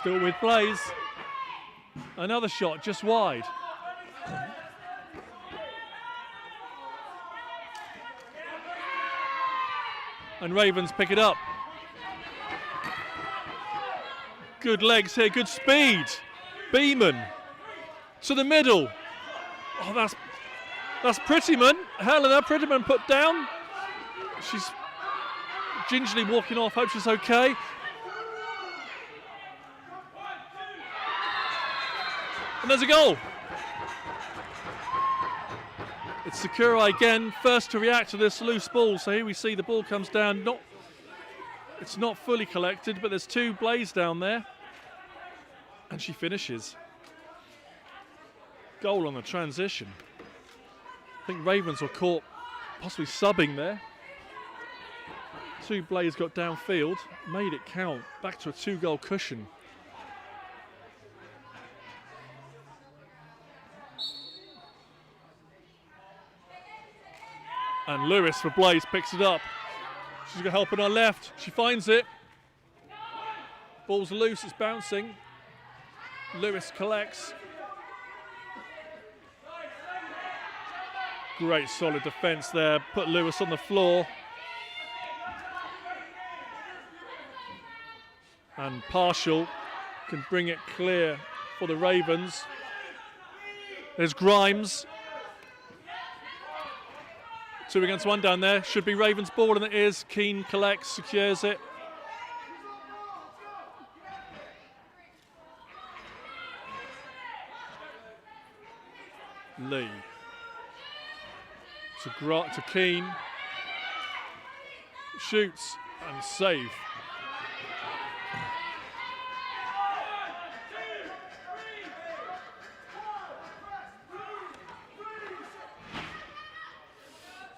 Still with Blaze. Another shot just wide. And Ravens pick it up. Good legs here, good speed. Beeman to the middle. Oh, that's Prettyman. Helena Prettyman put down. She's gingerly walking off. Hope she's okay. And there's a goal. It's Sakurai again, first to react to this loose ball. So here we see the ball comes down. It's not fully collected, but there's 2 Blaze down there. And she finishes. Goal on the transition. I think Ravens were caught possibly subbing there. 2 Blaze got downfield, made it count. Back to a 2-goal cushion. And Lewis for Blaze picks it up. She's got help on her left. She finds it. Ball's loose, it's bouncing. Lewis collects. Great solid defence there. Put Lewis on the floor. And Partial can bring it clear for the Ravens. There's Grimes. 2 against 1 down there. Should be Ravens' ball, and it is. Keane collects, secures it. Lee to Keane. Shoots and save.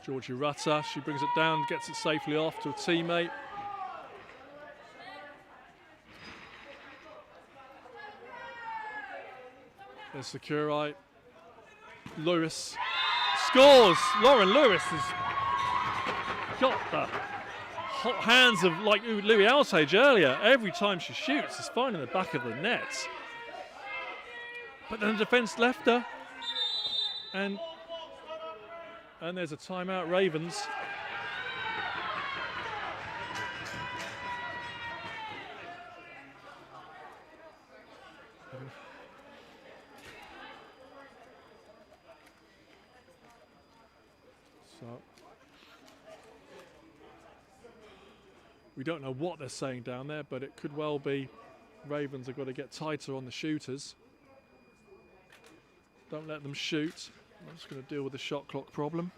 Georgia Rutter, she brings it down, gets it safely off to a teammate. There's Sakurai. Lewis scores! Lauren Lewis has got the hot hands of like Louis Alsage earlier. Every time she shoots, it's finding the back of the net. But then the defence left her. And there's a timeout, Ravens. So we don't know what they're saying down there, but it could well be Ravens have got to get tighter on the shooters. Don't let them shoot. I'm just going to deal with the shot clock problem.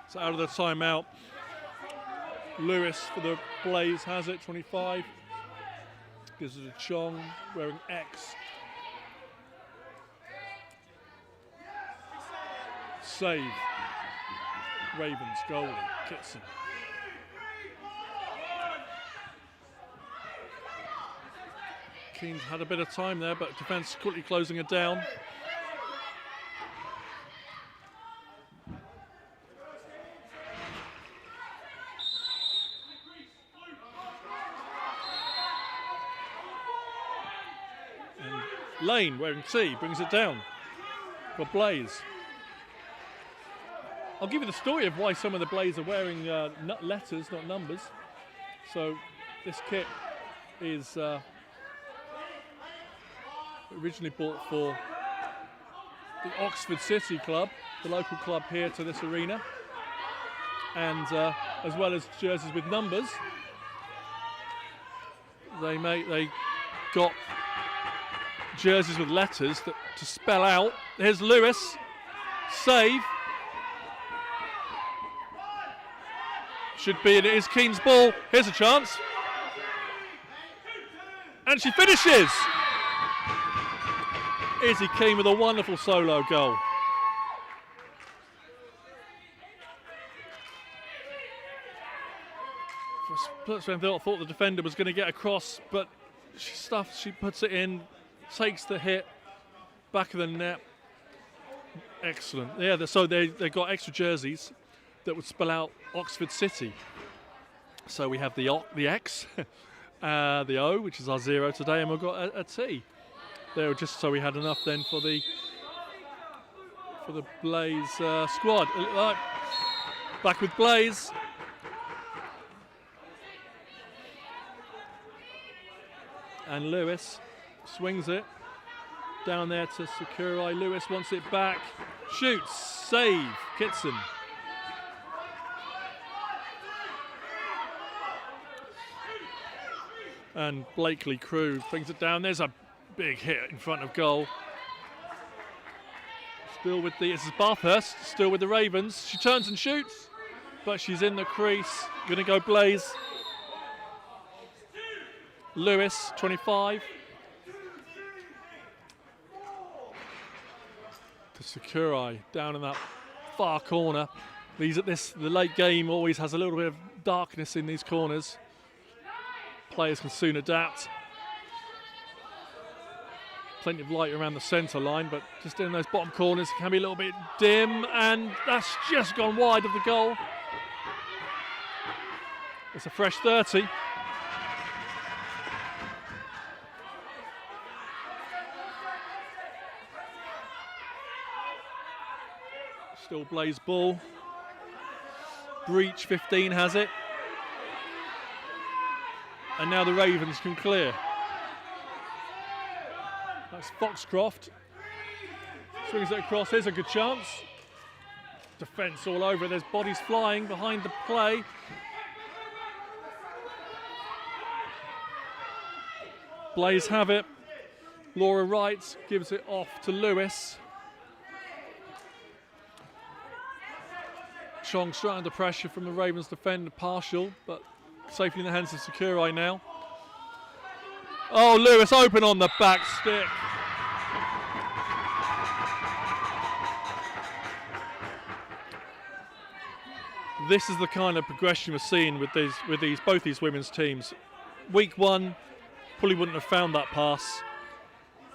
So out of the timeout, Lewis for the Blaze has it, 25. Gives it to Chong, wearing X. Save. Ravens, goalie, Kitson. Keene's had a bit of time there, but defence quickly closing it down. Lane wearing T brings it down for Blaze. I'll give you the story of why some of the Blaze are wearing letters, not numbers. So this kit is originally bought for the Oxford City Club, the local club here to this arena, and as well as jerseys with numbers. They got jerseys with letters to spell out. Here's Lewis, save. Should be, and it is Keane's ball. Here's a chance. And she finishes. Izzy Keane with a wonderful solo goal. For a split second, I thought the defender was going to get across, but she puts it in, takes the hit, back of the net. Excellent. Yeah, so they got extra jerseys that would spell out Oxford City. So we have the X, the O, which is our 0 today, and we've got a T. They were just so we had enough then for the Blaze squad. Back with Blaze. And Lewis swings it down there to Sakurai. Lewis wants it back. Shoots. Save. Kitson. And Blakely Crew brings it down. There's a big hit in front of goal. Still with this is Bathurst, still with the Ravens. She turns and shoots. but she's in the crease. Going to go Blaze. Lewis, 25. To Sakurai, down in that far corner. The late game always has a little bit of darkness in these corners. Players can soon adapt. Plenty of light around the centre line, but just in those bottom corners it can be a little bit dim, and that's just gone wide of the goal. It's a fresh 30. Still Blaze ball. Breach 15 has it. And now the Ravens can clear. That's Foxcroft. Swings it across, here's a good chance. Defence all over it, there's bodies flying behind the play. Blaze have it. Laura Wright gives it off to Lewis. Chong straight under pressure from the Ravens defender, partial, but safely in the hands of Sakurai now. Oh, Lewis open on the back stick. This is the kind of progression we're seeing with both these women's teams. Week 1, probably wouldn't have found that pass.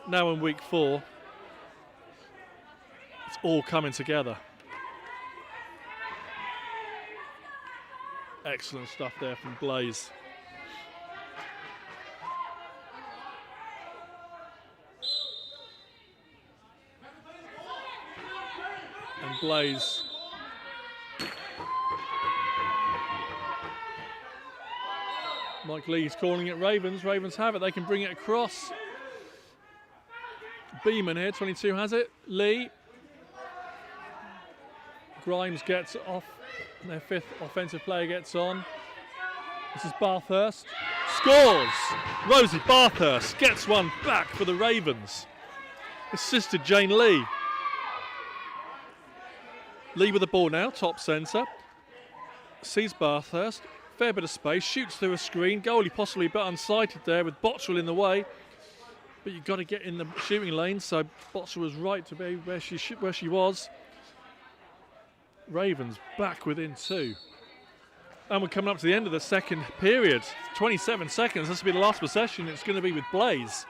Now in week 4, it's all coming together. Excellent stuff there from Blaze. And Blaze. Mike Lee's calling it Ravens. Ravens have it. They can bring it across. Beeman here, 22 has it. Lee. Grimes gets off. Their 5th offensive player gets on. This is Bathurst. Scores! Rosie Bathurst gets one back for the Ravens. Assisted Jane Lee. Lee with the ball now, top centre. Sees Bathurst. Fair bit of space. Shoots through a screen. Goalie possibly a bit unsighted there with Bottrell in the way. But you've got to get in the shooting lane, so Bottrell was right to be where she was. Ravens back within 2. And we're coming up to the end of the second period. 27 seconds, this will be the last possession. It's going to be with Blaze.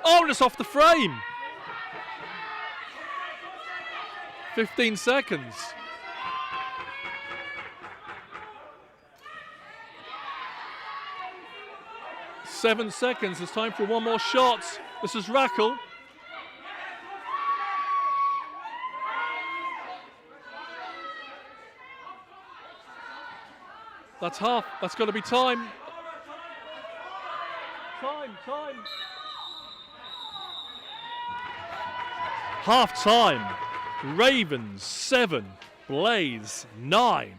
Oh, and it's off the frame. 15 seconds. Seven seconds, it's time for one more shot. This is Rackle. That's half. That's got to be time. Time. Half time. Ravens 7, Blaze 9.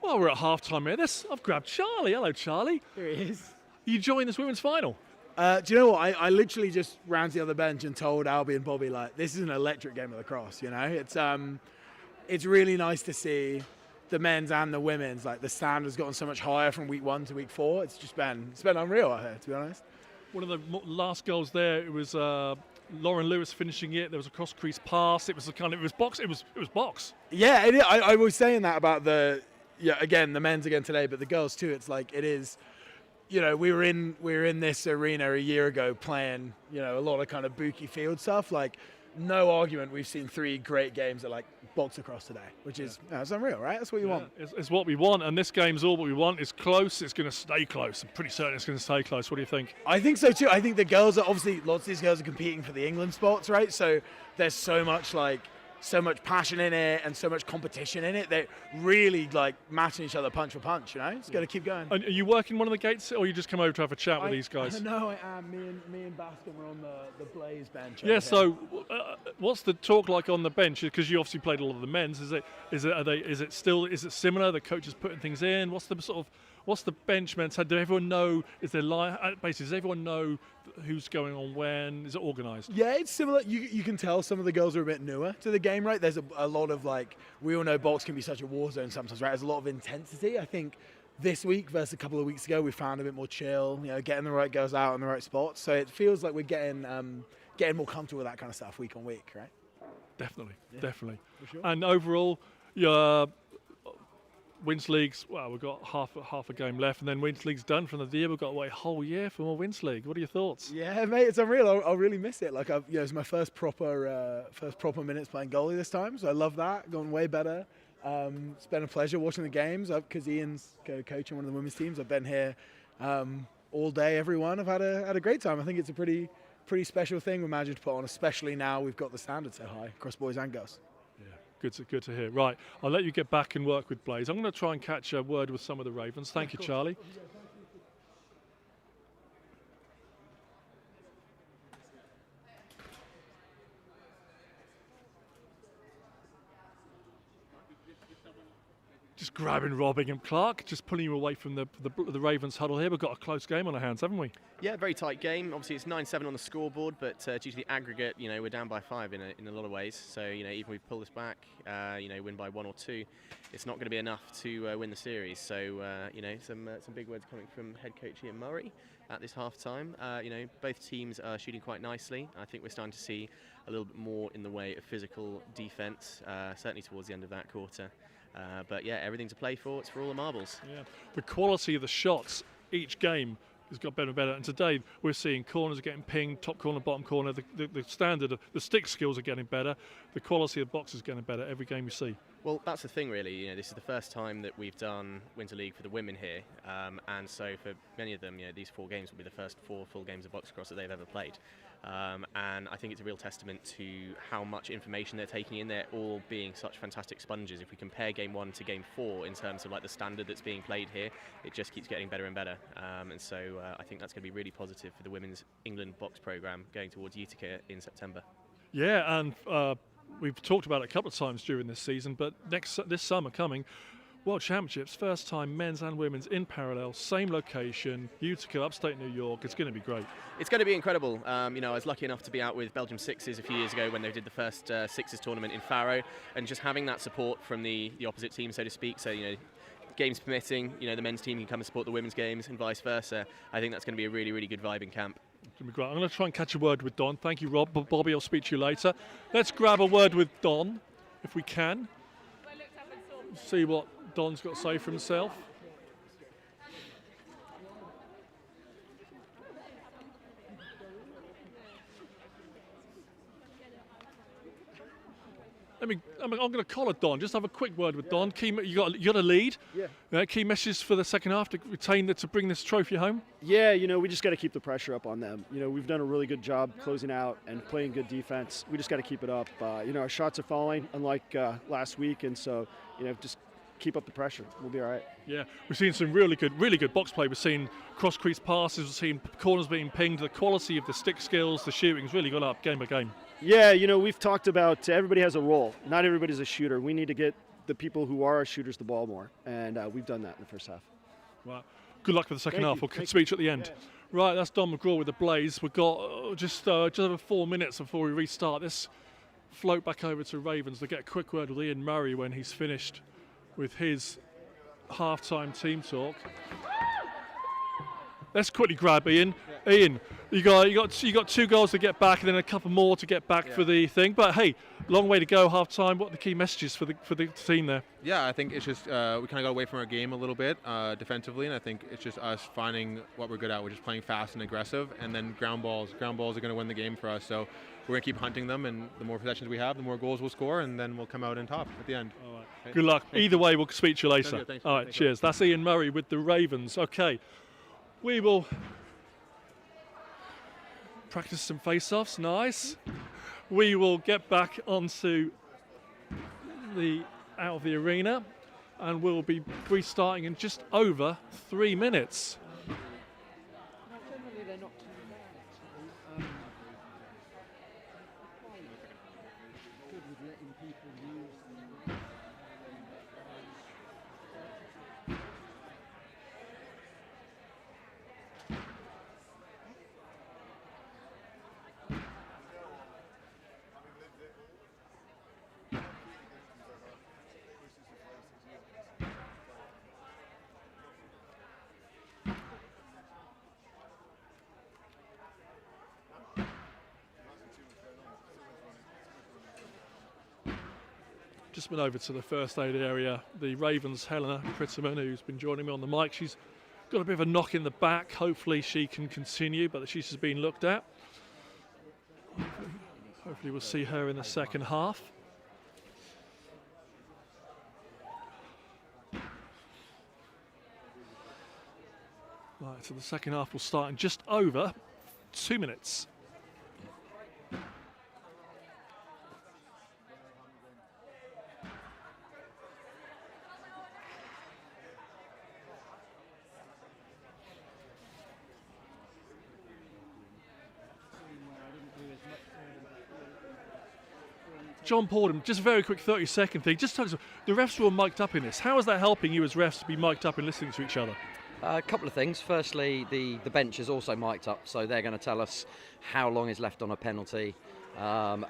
Well, we're at half-time here. I've grabbed Charlie. Hello, Charlie. Here he is. You joined this women's final. Do you know what? I literally just ran to the other bench and told Albie and Bobby, like, this is an electric game of lacrosse, you know? It's really nice to see the men's and the women's, like, the standard's gotten so much higher from week 1 to week 4. It's been unreal out here, to be honest. One of the last goals there, it was Lauren Lewis finishing it. There was a cross-crease pass. It was box. It was box. Yeah, I was saying that about the men's again today, but the girls too. It's like it is. You know, we were in this arena a year ago playing, you know, a lot of kind of bookie field stuff. Like, no argument. We've seen 3 great games at like box across today, which is it's unreal, right? That's what you want. It's what we want, and this game's all what we want. It's close. It's going to stay close. I'm pretty certain it's going to stay close. What do you think? I think so too. I think the girls are obviously lots of these girls are competing for the England spots, right? So there's so much passion in it and so much competition in it. They're really like matching each other punch for punch, you know? It's got to keep going. And are you working one of the gates, or you just come over to have a chat with these guys? No, I am. Me and Baskin were on the Blaze bench. Yeah, so what's the talk like on the bench? Because you obviously played a lot of the men's. Is it similar? The coaches putting things in? What's the bench mentality? Does everyone know? Does everyone know who's going on when? Is it organised? Yeah, it's similar. You can tell some of the girls are a bit newer to the game, right? There's a lot of we all know box can be such a war zone sometimes, right? There's a lot of intensity. I think this week versus a couple of weeks ago, we found a bit more chill, you know, getting the right girls out in the right spots. So it feels like we're getting more comfortable with that kind of stuff week on week, right? Definitely. For sure. And overall, Winter League's, well, we've got half a game left, and then Winter League's done for the year. We've got to wait a whole year for more Winter League. What are your thoughts? Yeah, mate, it's unreal. I'll really miss it. Like, it's my first proper minutes playing goalie this time, so I love that. Gone way better. It's been a pleasure watching the games because Ian's coaching one of the women's teams. I've been here all day, everyone. I've had a great time. I think it's a pretty special thing we managed to put on, especially now we've got the standard so high across boys and girls. Good to hear. Right, I'll let you get back and work with Blaze. I'm going to try and catch a word with some of the Ravens. Thank you, Charlie. Just grabbing Robbing and Clark, just pulling you away from the Ravens huddle here. We've got a close game on our hands, haven't we? Yeah, very tight game. Obviously, it's 9-7 on the scoreboard, but due to the aggregate, you know, we're down by 5 in a lot of ways. So, you know, even if we pull this back, win by 1 or 2, it's not going to be enough to win the series. So, some big words coming from head coach Ian Murray at this half-time. Both teams are shooting quite nicely. I think we're starting to see a little bit more in the way of physical defence, certainly towards the end of that quarter. But yeah, everything to play for. It's for all the marbles. Yeah, the quality of the shots each game has got better and better. And today we're seeing corners are getting pinged, top corner, bottom corner. The standard, the stick skills are getting better. The quality of the box is getting better every game we see. Well, that's the thing, really. You know, this is the first time that we've done Winter League for the women here, and so for many of them, you know, these 4 games will be the first 4 full games of box cross that they've ever played. And I think it's a real testament to how much information they're taking in. They're all being such fantastic sponges. If we compare game 1 to game 4 in terms of like the standard that's being played here, it just keeps getting better and better. And so I think that's going to be really positive for the women's England box programme going towards Utica in September. Yeah, and we've talked about it a couple of times during this season, but this summer coming, World Championships, first time men's and women's in parallel, same location, Utica, upstate New York. It's going to be great. It's going to be incredible. I was lucky enough to be out with Belgium Sixes a few years ago when they did the first Sixes tournament in Faro, and just having that support from the opposite team, so to speak. So, you know, games permitting, you know, the men's team can come and support the women's games and vice versa. I think that's going to be a really, really good vibe in camp. It's going to be great. I'm going to try and catch a word with Don. Thank you, Rob. Bobby, I'll speak to you later. Let's grab a word with Don, if we can. See what Don's got to say for himself. I'm going to collar Don. Just have a quick word with Don. You got a lead. Yeah. Key messages for the second half to retain to bring this trophy home. Yeah, you know, we just got to keep the pressure up on them. You know, we've done a really good job closing out and playing good defense. We just got to keep it up. Our shots are falling, unlike last week, and so just keep up the pressure. We'll be all right. Yeah, we've seen some really good box play. We've seen cross-crease passes. We've seen corners being pinged. The quality of the stick skills, the shooting's really gone up game by game. Yeah, we've talked about everybody has a role. Not everybody's a shooter. We need to get the people who are our shooters the ball more, and we've done that in the first half. Right. Good luck for the second Thank half. you. We'll Thank speak at the end. Right, that's Don McGraw with the Blaze. We've got just over 4 minutes before we restart this. Float back over to Ravens to get a quick word with Ian Murray when he's finished with his half-time team talk. Let's quickly grab Ian. Yeah. Ian, you got 2 goals to get back, and then a couple more to get back for the thing. But hey, long way to go. Half-time. What are the key messages for the team there? Yeah, I think it's just we kind of got away from our game a little bit defensively, and I think it's just us finding what we're good at. We're just playing fast and aggressive, and then ground balls. Ground balls are going to win the game for us. So we're going to keep hunting them, and the more possessions we have, the more goals we'll score, and then we'll come out on top at the end. All right. Okay. Good luck. Thanks. Either way, we'll speak to you later. Thanks. All right, Thanks. cheers. That's Ian Murray with the Ravens. Okay, we will practice some face-offs. Nice. We will get back onto out of the arena, and we'll be restarting in just over 3 minutes. Just been over to the first aid area. The Ravens' Helena Pritterman, who's been joining me on the mic, she's got a bit of a knock in the back. Hopefully she can continue, but she's just been looked at. Hopefully we'll see her in the second half. Right, so the second half will start in just over 2 minutes. John Pordham, just a very quick 30-second thing. Just tell us, the refs were all mic'd up in this. How is that helping you as refs to be mic'd up and listening to each other? A couple of things. Firstly, the bench is also mic'd up, so they're going to tell us how long is left on a penalty,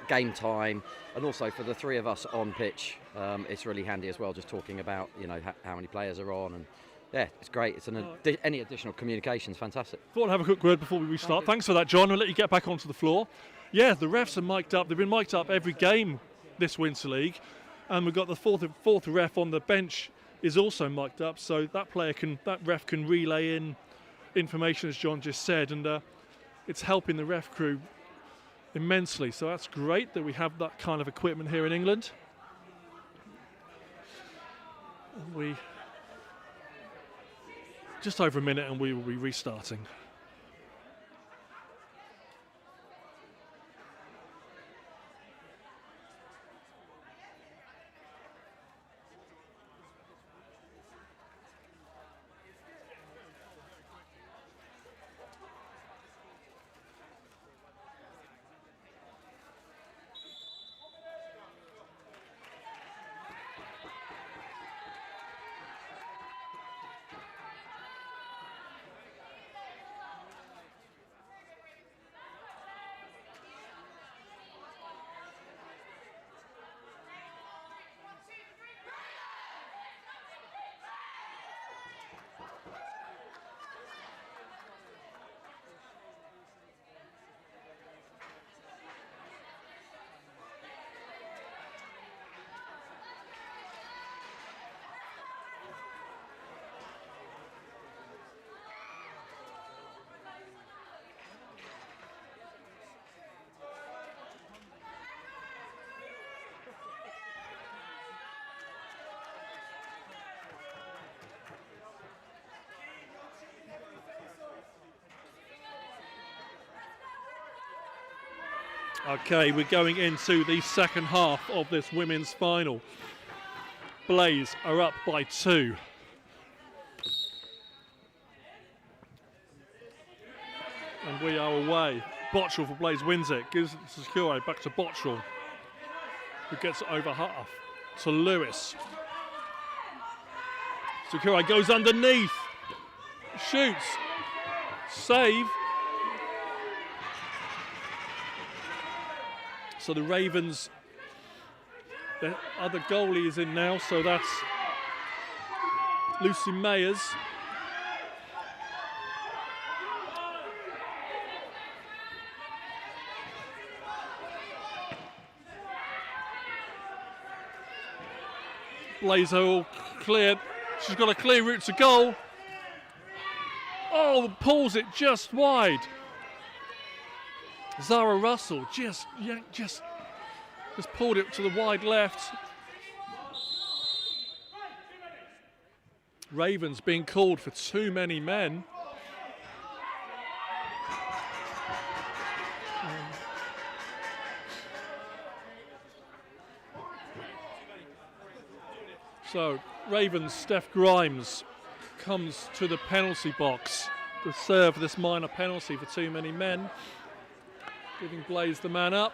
game time, and also for the 3 of us on pitch, it's really handy as well, just talking about how many players are on, and yeah, it's great. It's any additional communication is fantastic. Thought I'd have a quick word before we restart. Thanks for that, John. I'll let you get back onto the floor. Yeah, the refs are mic'd up. They've been mic'd up every game this Winter League, and we've got the fourth ref on the bench is also mic'd up, so that ref can relay in information, as John just said, and it's helping the ref crew immensely. So that's great that we have that kind of equipment here in England. We just over a minute, and we will be restarting. Okay, we're going into the second half of this women's final. Blaze are up by 2. And we are away. Bottrell for Blaze wins it. Gives it to Secure back to Bottrell, who gets it over half to Lewis. Sakurai goes underneath. Shoots. Save. So the Ravens, the other goalie is in now, so that's Lucy Mayers. Blaze all clear. She's got a clear route to goal. Oh, pulls it just wide. Zara Russell just pulled it to the wide left. Ravens being called for too many men. So Ravens' Steph Grimes comes to the penalty box to serve this minor penalty for too many men, giving Blaze the man up.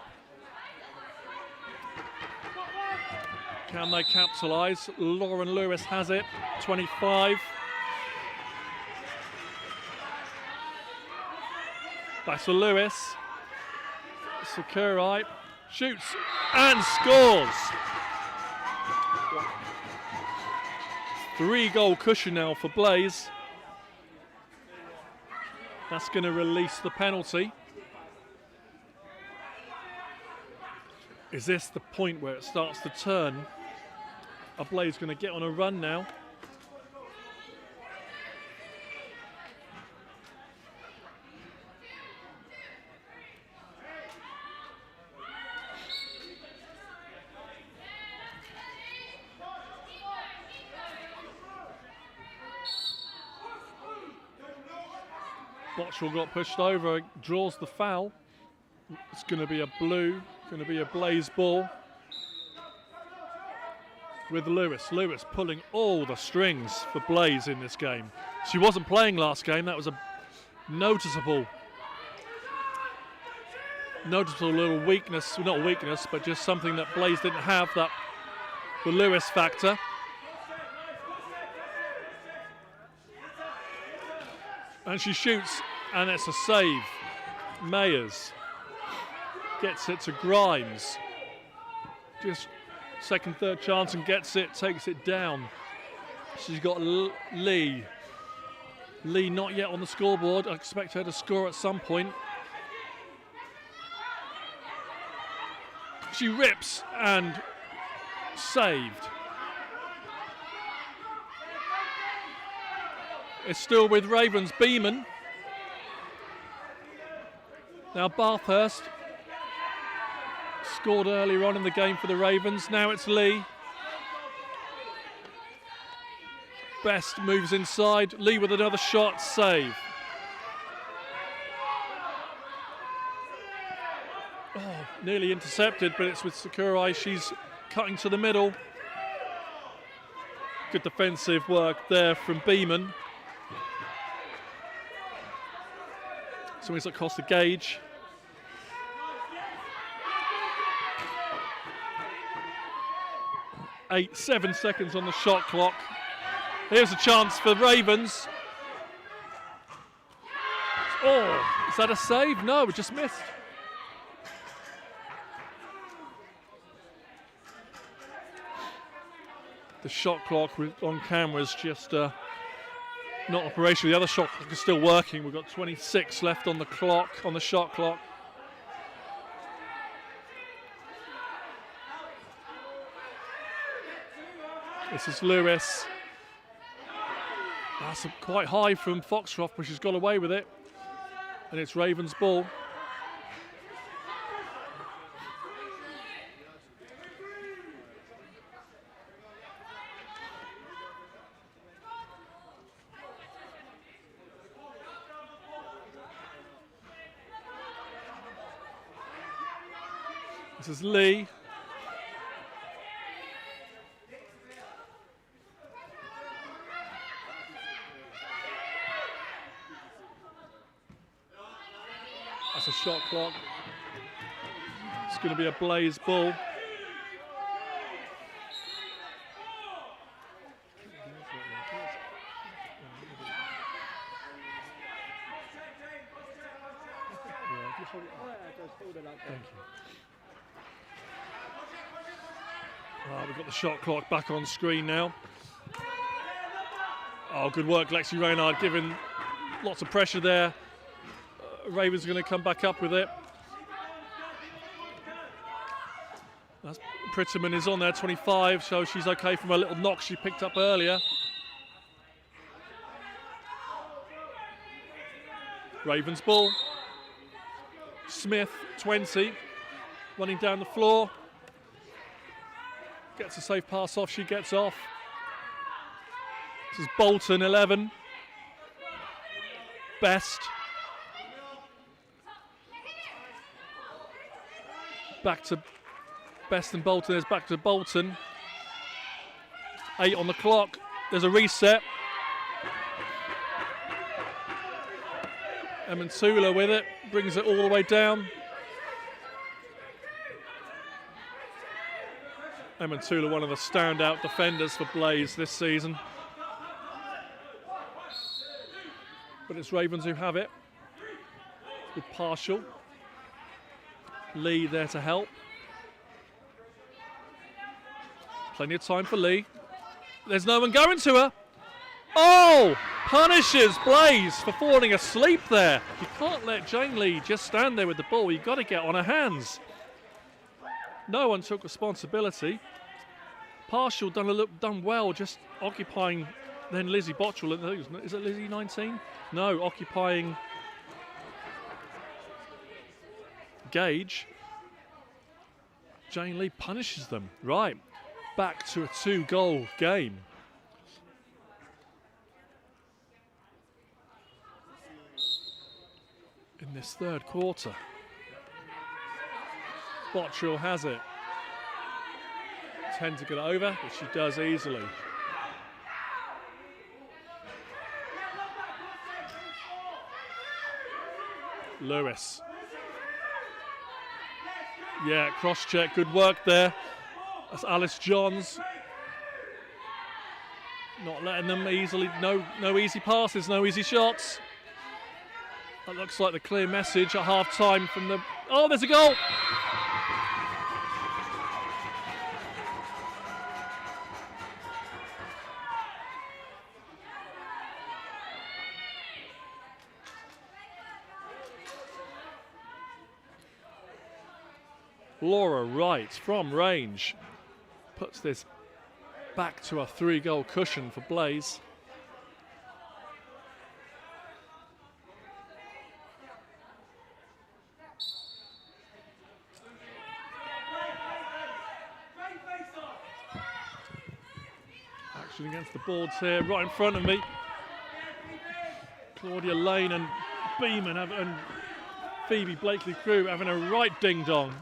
Can they capitalise? Lauren Lewis has it, 25. Back to Lewis. Sakurai shoots and scores. 3-goal cushion now for Blaze. That's going to release the penalty. Is this the point where it starts to turn? Are Blaze going to get on a run now? Botchell got pushed over, draws the foul. It's going to be a blue, going to be a Blaze ball. With Lewis. Lewis pulling all the strings for Blaze in this game. She wasn't playing last game, that was a noticeable little weakness, not weakness, but just something that Blaze didn't have, that the Lewis factor. And she shoots, and it's a save. Mayers gets it to Grimes. Just second, third chance and gets it, takes it down. She's got Lee. Lee not yet on the scoreboard. I expect her to score at some point. She rips and saved. It's still with Ravens. Beeman. Now Bathurst scored earlier on in the game for the Ravens. Now it's Lee. Best moves inside. Lee with another shot. Save. Oh, nearly intercepted, but it's with Sakurai. She's cutting to the middle. Good defensive work there from Beeman. Something's that cost the gauge. Seven seconds on the shot clock. Here's a chance for Ravens. Oh, is that a save? No, we just missed. The shot clock on camera is just not operational. The other shot clock is still working. We've got 26 left on the clock, on the shot clock. This is Lewis. That's quite high from Foxcroft, but she's got away with it. And it's Ravens' ball. This is Lee. That's a shot clock. It's going to be a Blaze ball. Thank you. We've got the shot clock back on screen now. Oh, good work, Lexi Reynard, giving lots of pressure there. Ravens are going to come back up with it. Prettyman is on there, 25, so she's okay from a little knock she picked up earlier. Ravens ball. Smith, 20, running down the floor. Gets a safe pass off, she gets off. This is Bolton, 11. Best. Back to Best and Bolton, there's back to Bolton. 8 on the clock, there's a reset. Emmonsula with it, brings it all the way down. Emmonsula, one of the standout defenders for Blaze this season. But it's Ravens who have it, with Partial. Lee there to help. Plenty of time for Lee. There's no one going to her. Oh! Punishes Blaze for falling asleep there. You can't let Jane Lee just stand there with the ball. You've got to get on her hands. No one took responsibility. Partial done well, just occupying. Then Lizzie Bottrell. Is it Lizzie 19? No, occupying Gage. Jane Lee punishes them. Right, back to a 2-goal game. In this third quarter. Bottrell has it. 10 to get over, which she does easily. Lewis. Yeah, cross check, good work there. That's Alice Johns. Not letting them easily, no easy passes, no easy shots. That looks like the clear message at half time from the, oh, there's a goal! Laura Wright from range puts this back to a 3-goal cushion for Blaze. Action against the boards here, right in front of me. Claudia Lane and Beeman and Phoebe Blakely Crew having a right ding-dong.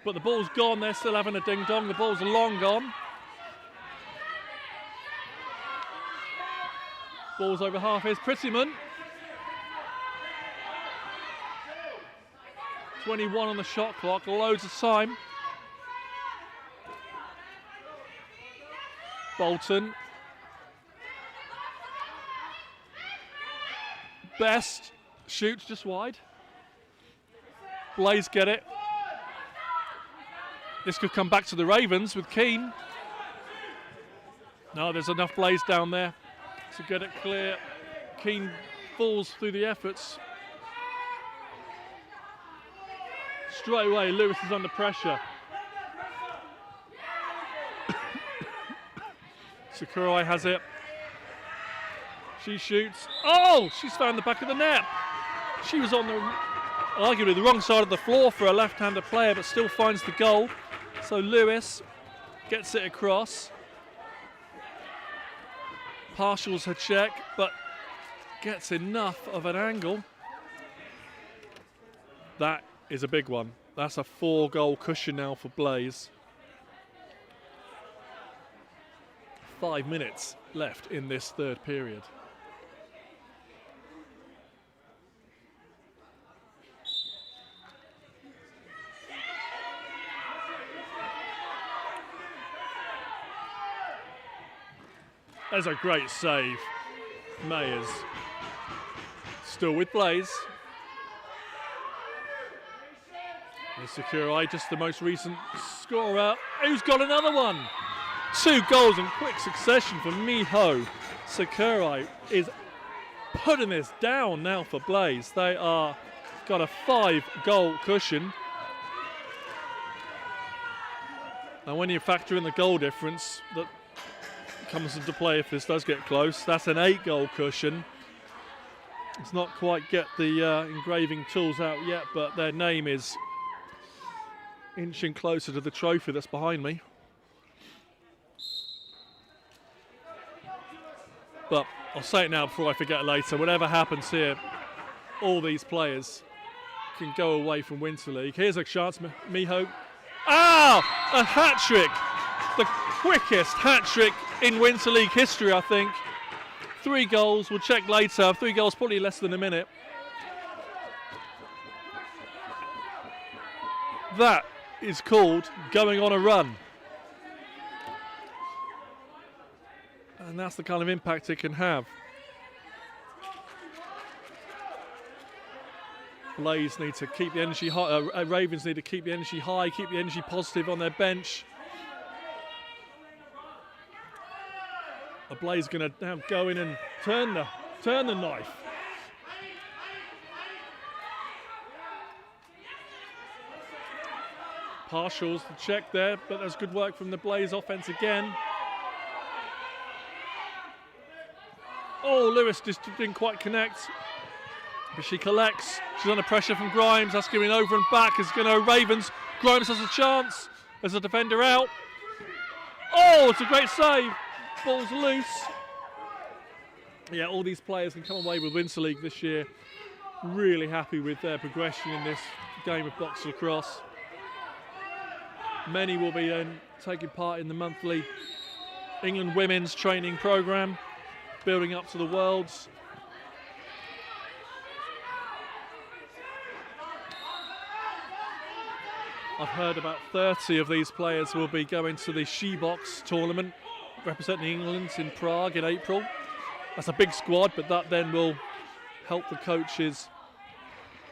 But the ball's gone, they're still having a ding-dong. The ball's long gone. Ball's over half, here's Prettyman. 21 on the shot clock, loads of time. Bolton. Best shoots just wide. Blaze get it. This could come back to the Ravens with Keane. No, there's enough Blaze down there to get it clear. Keane falls through the efforts. Straight away, Lewis is under pressure. Sakurai has it. She shoots. Oh, she's found the back of the net. She was on the, arguably the wrong side of the floor for a left-handed player, but still finds the goal. So Lewis gets it across. Partials her check, but gets enough of an angle. That is a big one. That's a 4-goal cushion now for Blaze. 5 minutes left in this third period. There's a great save. Mayers still with Blaze. Here's Sakurai, just the most recent scorer, who's got another one. 2 goals in quick succession for Miho. Sakurai is putting this down now for Blaze. They are got a 5-goal cushion. And when you factor in the goal difference that comes into play if this does get close, that's an 8-goal cushion. It's not quite get the engraving tools out yet, but their name is inching closer to the trophy that's behind me. But I'll say it now before I forget later. Whatever happens here, all these players can go away from Winter League. Here's a chance, Miho. Ah! A hat-trick! The quickest hat-trick in Winter League history, I think. 3 goals, we'll check later. 3 goals, probably less than a minute. That is called going on a run. And that's the kind of impact it can have. Blaze need to keep the energy high, Ravens need to keep the energy high, keep the energy positive on their bench. Blaze going to now go in and turn the knife. Partials the check there, but there's good work from the Blaze offense again. Oh, Lewis just didn't quite connect. But she collects. She's under pressure from Grimes. That's going over and back. It's going to Ravens. Grimes has a chance. There's a defender out. Oh, it's a great save. Ball's loose. Yeah, all these players can come away with Winter League this year. Really happy with their progression in this game of box lacrosse. Many will be taking part in the monthly England women's training programme, building up to the Worlds. I've heard about 30 of these players will be going to the She-Box tournament, representing England in Prague in April. That's a big squad, but that then will help the coaches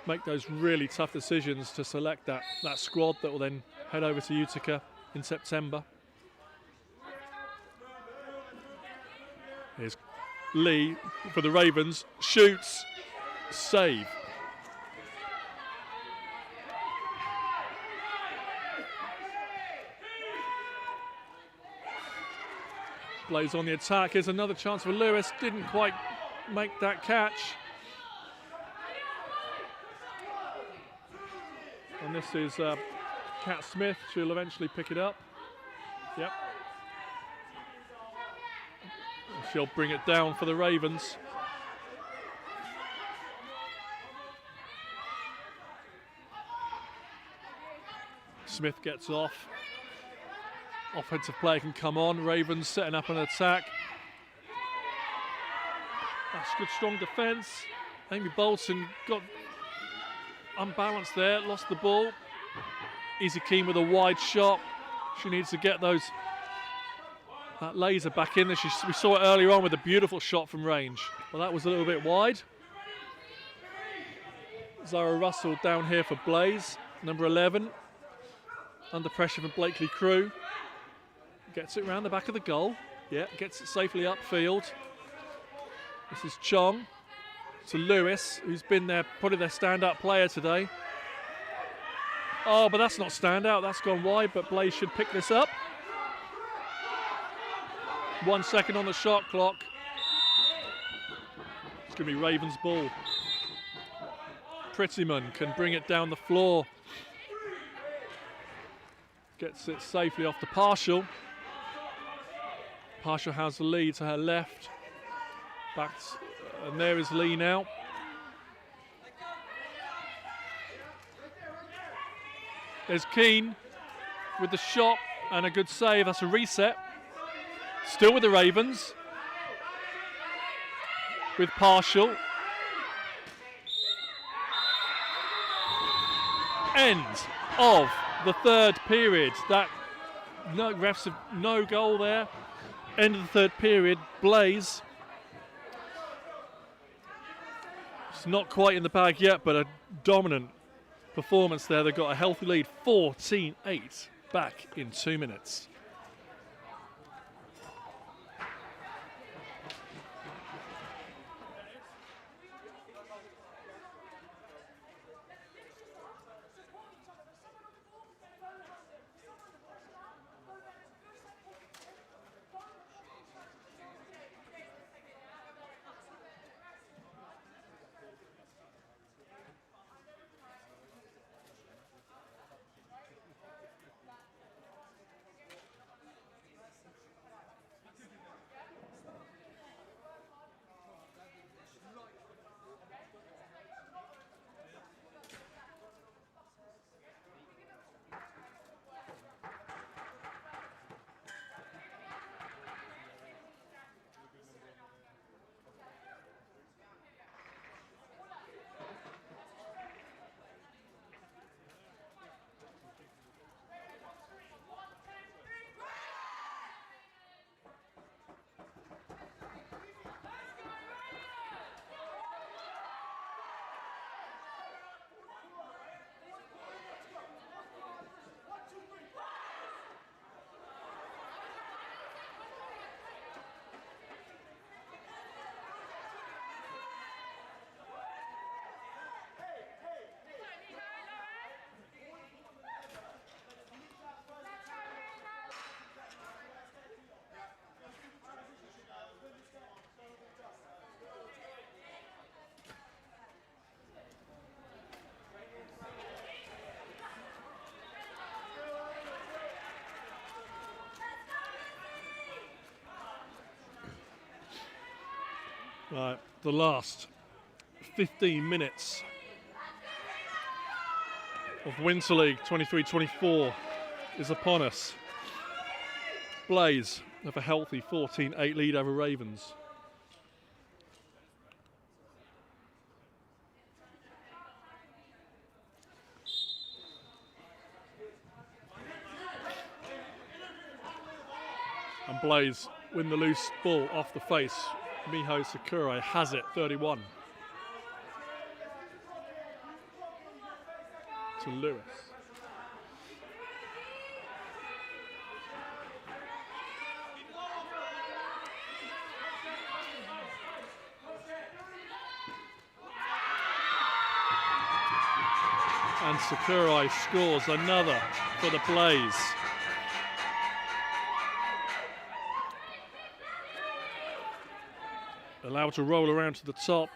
make those really tough decisions to select that squad that will then head over to Utica in September. Here's Lee for the Ravens, shoots, save. Blaze on the attack. Here's another chance for Lewis. Didn't quite make that catch. And this is Kat Smith. She'll eventually pick it up. Yep. She'll bring it down for the Ravens. Smith gets off. Offensive player can come on. Ravens setting up an attack. That's good, strong defence. Amy Bolton got unbalanced there, lost the ball. Easy Keane with a wide shot. She needs to get that laser back in there. We saw it earlier on with a beautiful shot from range. Well, that was a little bit wide. Zara Russell down here for Blaze, number 11. Under pressure from Blakely Crew. Gets it around the back of the goal. Yeah, gets it safely upfield. This is Chong to Lewis, who's been probably their stand-up player today. Oh, but that's not stand-out. That's gone wide, but Blaze should pick this up. 1 second on the shot clock. It's going to be Ravens' ball. Prettyman can bring it down the floor. Gets it safely off to Partial. Partial has the lead to her left. And there is Lee now. There's Keane with the shot and a good save. That's a reset. Still with the Ravens. With Partial. End of the third period. Refs have no goal there. End of the third period. Blaze. It's not quite in the bag yet, but a dominant performance there. They've got a healthy lead, 14-8, back in 2 minutes. Right, the last 15 minutes of Winter League 23-24 is upon us. Blaze have a healthy 14-8 lead over Ravens. And Blaze win the loose ball off the face. Miho Sakurai has it, 31. To Lewis. And Sakurai scores another for the Blaze. Allowed to roll around to the top.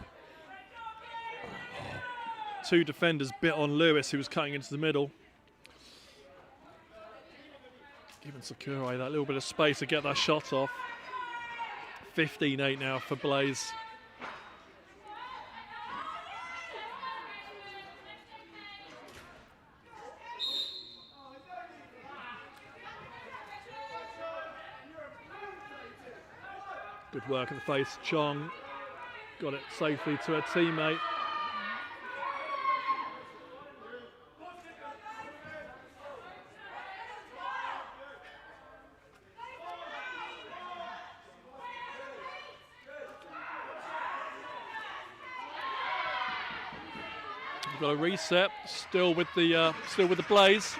Two defenders bit on Lewis, who was cutting into the middle. Giving Sakurai that little bit of space to get that shot off. 15-8 now for Blaze. Good work at the face. Chong got it safely to her teammate. We've got a reset. Still with the Blaze.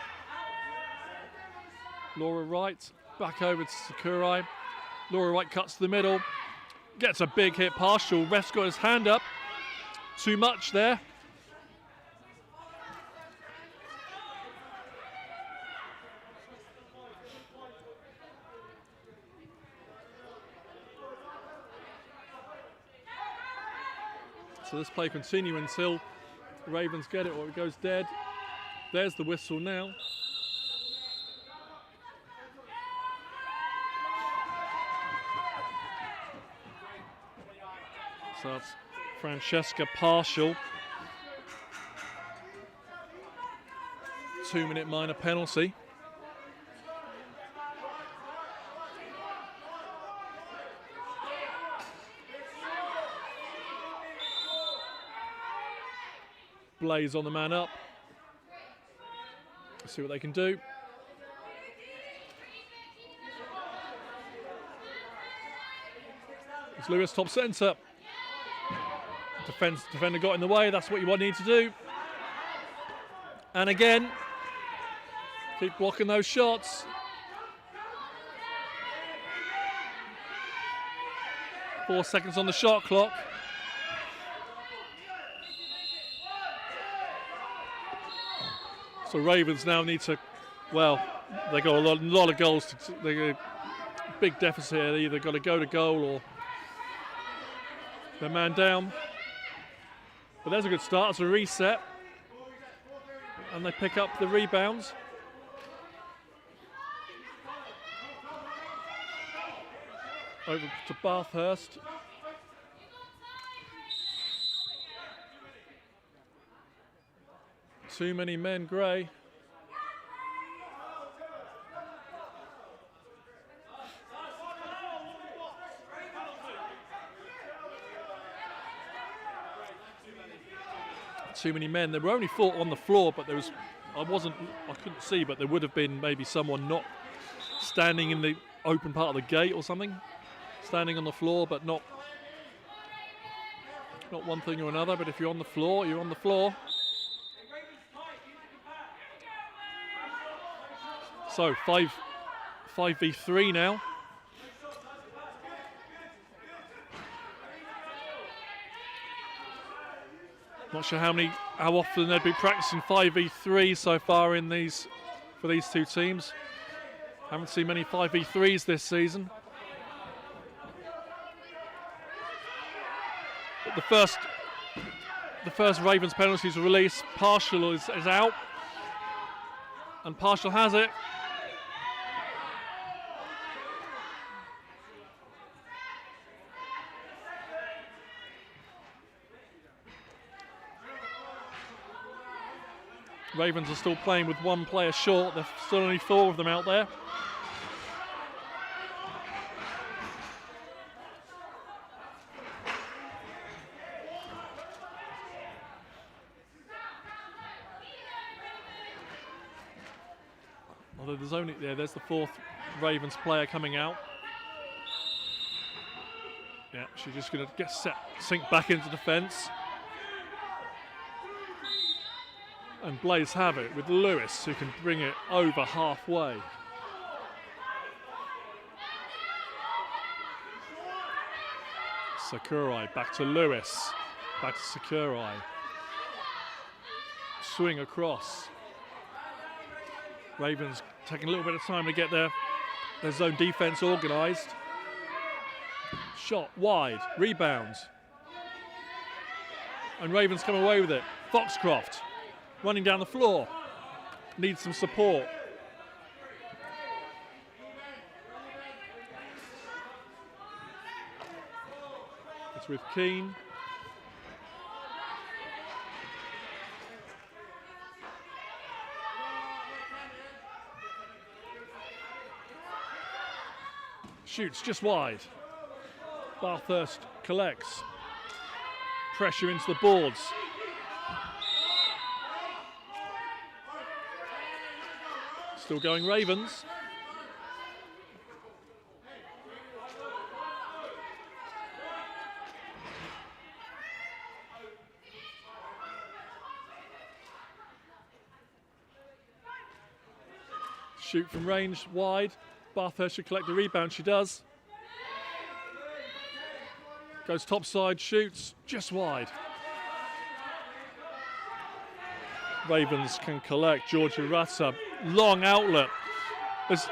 Laura Wright back over to Sakurai. Laura Wright cuts to the middle, gets a big hit partial. Ref's got his hand up. Too much there. So this play continue until the Ravens get it or it goes dead. There's the whistle now. So that's Francesca partial. 2-minute minor penalty. Blaze on the man up. Let's see what they can do. It's Lewis top centre. Defender got in the way, that's what you need to do. And again, keep blocking those shots. 4 seconds on the shot clock. So Ravens now need to, well, they got a lot of goals. They got a big deficit here. They either got to go to goal or their man down. But there's a good start. It's a reset. And they pick up the rebounds. Over to Bathurst. Too many men, Gray. Too many men. There were only 4 on the floor, but there was, I couldn't see, but there would have been maybe someone not standing in the open part of the gate or something. Standing on the floor, but not one thing or another. But if you're on the floor, you're on the floor. So 5v3 now. Not sure how often they'd be practicing 5v3 so far for these two teams. Haven't seen many 5v3s this season. But the first Ravens penalty to release. Partial is out, and Partial has it. Ravens are still playing with one player short. There's still only 4 of them out there. Although there's the 4th Ravens player coming out. Yeah, she's just going to sink back into defence. And Blaze have it with Lewis, who can bring it over halfway. Sakurai back to Lewis, back to Sakurai. Swing across. Ravens taking a little bit of time to get their zone defense organised. Shot wide, rebounds. And Ravens come away with it. Foxcroft running down the floor, needs some support. It's with Keane. Shoots just wide. Bathurst collects. Pressure into the boards. Still going Ravens. Shoot from range wide. Bathurst should collect the rebound. She does. Goes topside, shoots just wide. Ravens can collect. Georgia Rutter, long outlet. There's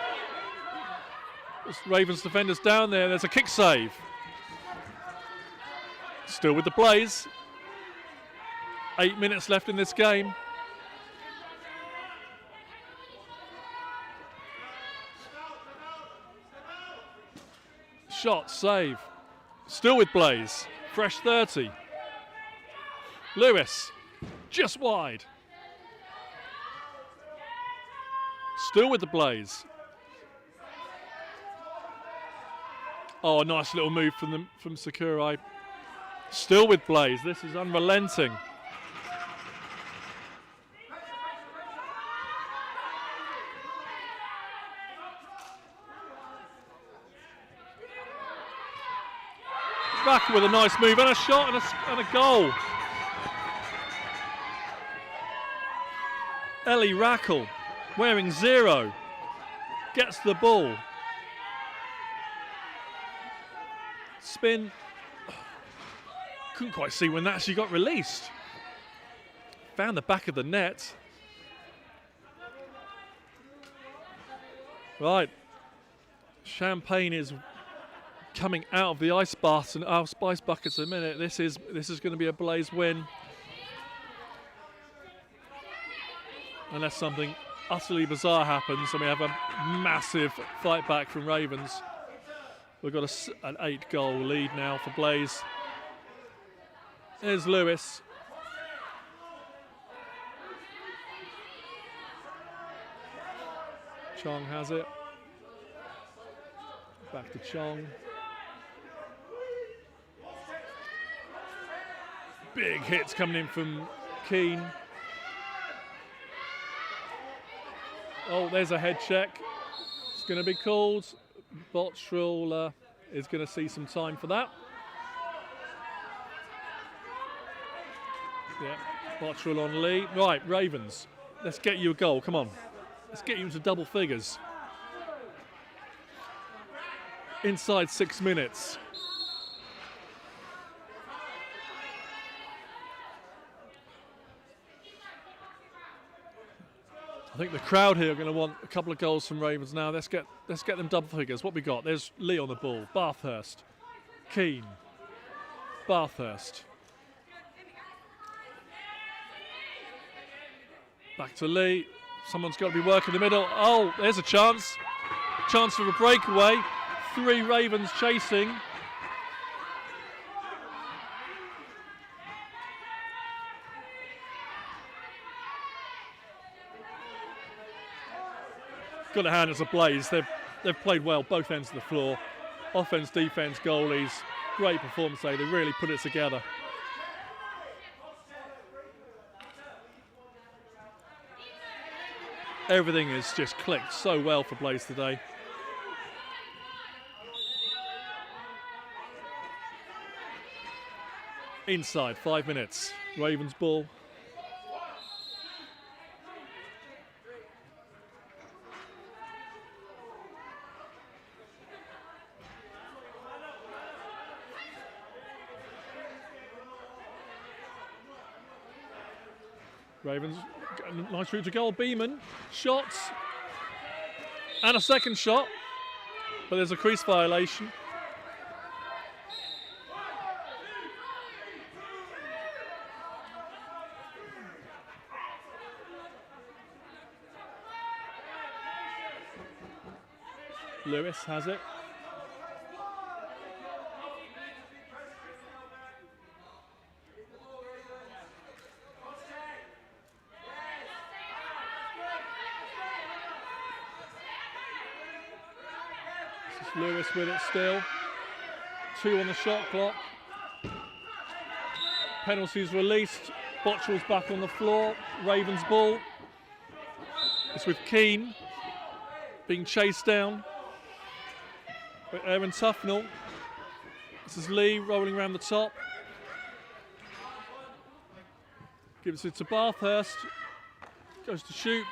Ravens defenders down there. There's a kick save. Still with the Blaze. 8 minutes left in this game. Shot, save. Still with Blaze. Fresh 30. Lewis, just wide. Still with the Blaze. Oh, a nice little move from Sakurai. Still with Blaze. This is unrelenting. Back with a nice move and a shot and a goal. Ellie Rackle, wearing 0, gets the ball. Spin. Couldn't quite see when that actually got released. Found the back of the net. Right. Champagne is coming out of the ice baths and our ice buckets in a minute. This is going to be a Blaze win. Unless something utterly bizarre happens and we have a massive fight back from Ravens. We've got an 8-goal lead now for Blaze. There's Lewis. Chong has it. Back to Chong. Big hits coming in from Keane. Oh, there's a head check. It's going to be called. Bottrell is going to see some time for that. Yeah, Bottrell on Lee. Right, Ravens, let's get you a goal. Come on. Let's get you into double figures. Inside 6 minutes. I think the crowd here are going to want a couple of goals from Ravens now. Let's get them double figures. What we got? There's Lee on the ball. Bathurst. Keane. Bathurst. Back to Lee. Someone's got to be working the middle. Oh, there's a chance. Chance for a breakaway. 3 Ravens chasing. Got to hand it to Blaze. They've played well both ends of the floor. Offense, defense, goalies. Great performance today. They really put it together. Everything has just clicked so well for Blaze today. Inside 5 minutes. Ravens ball. Ravens, nice route to goal. Beeman, shots, and a second shot, but there's a crease violation. Lewis has it. Lewis with it still. 2 on the shot clock. Penalties released. Bottrell's back on the floor. Ravens ball. It's with Keane being chased down. But Aaron Tufnell. This is Lee rolling around the top. Gives it to Bathurst. Goes to shoot.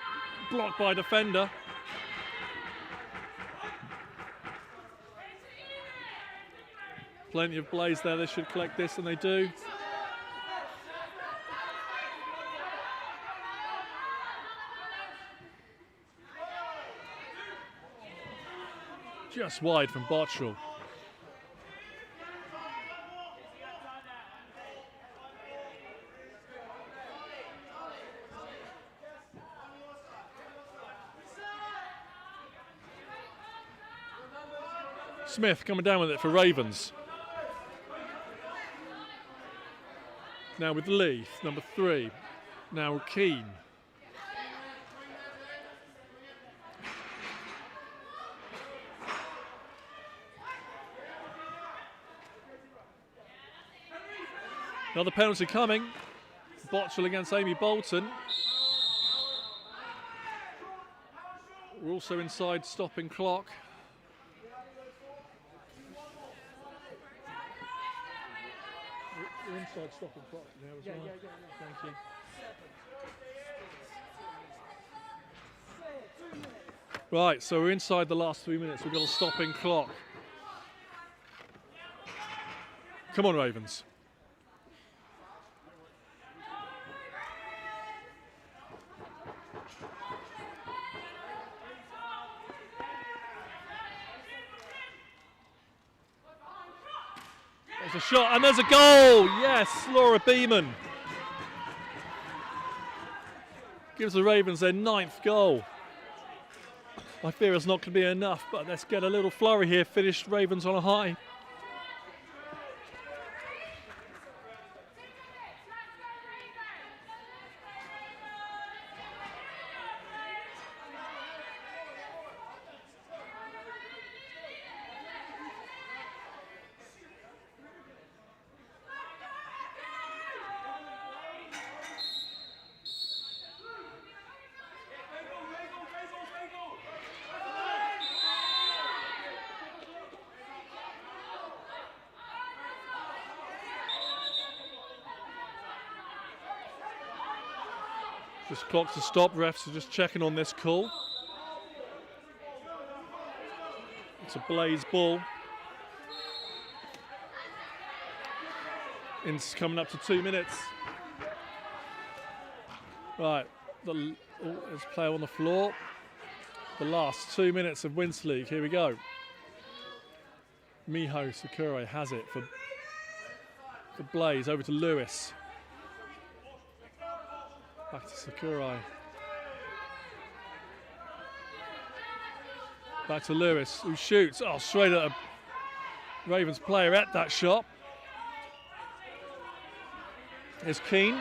Blocked by defender. Plenty of Blaze there. They should collect this, and they do. Just wide from Bottrell. Smith coming down with it for Ravens. Now with Lee, number 3. Now Keane. Another penalty coming. Bottrell against Amy Bolton. We're also inside stopping clock. We're inside stopping clock now as well. Thank you. Right, so we're inside the last 3 minutes. We've got a stopping clock. Come on, Ravens. There's a shot and there's a goal. Yes, Laura Beeman gives the Ravens their 9th goal. I fear it's not going to be enough, but let's get a little flurry here. Finished Ravens on a high. Just clock to stop. Refs are just checking on this call. It's a Blaze ball. It's coming up to 2 minutes. Right, there's a player on the floor. The last 2 minutes of Winter League. Here we go. Miho Sakurai has it for Blaze. Over to Lewis. Back to Sakurai. Back to Lewis, who shoots. Oh, straight at a Ravens player at that shot. Here's Keane.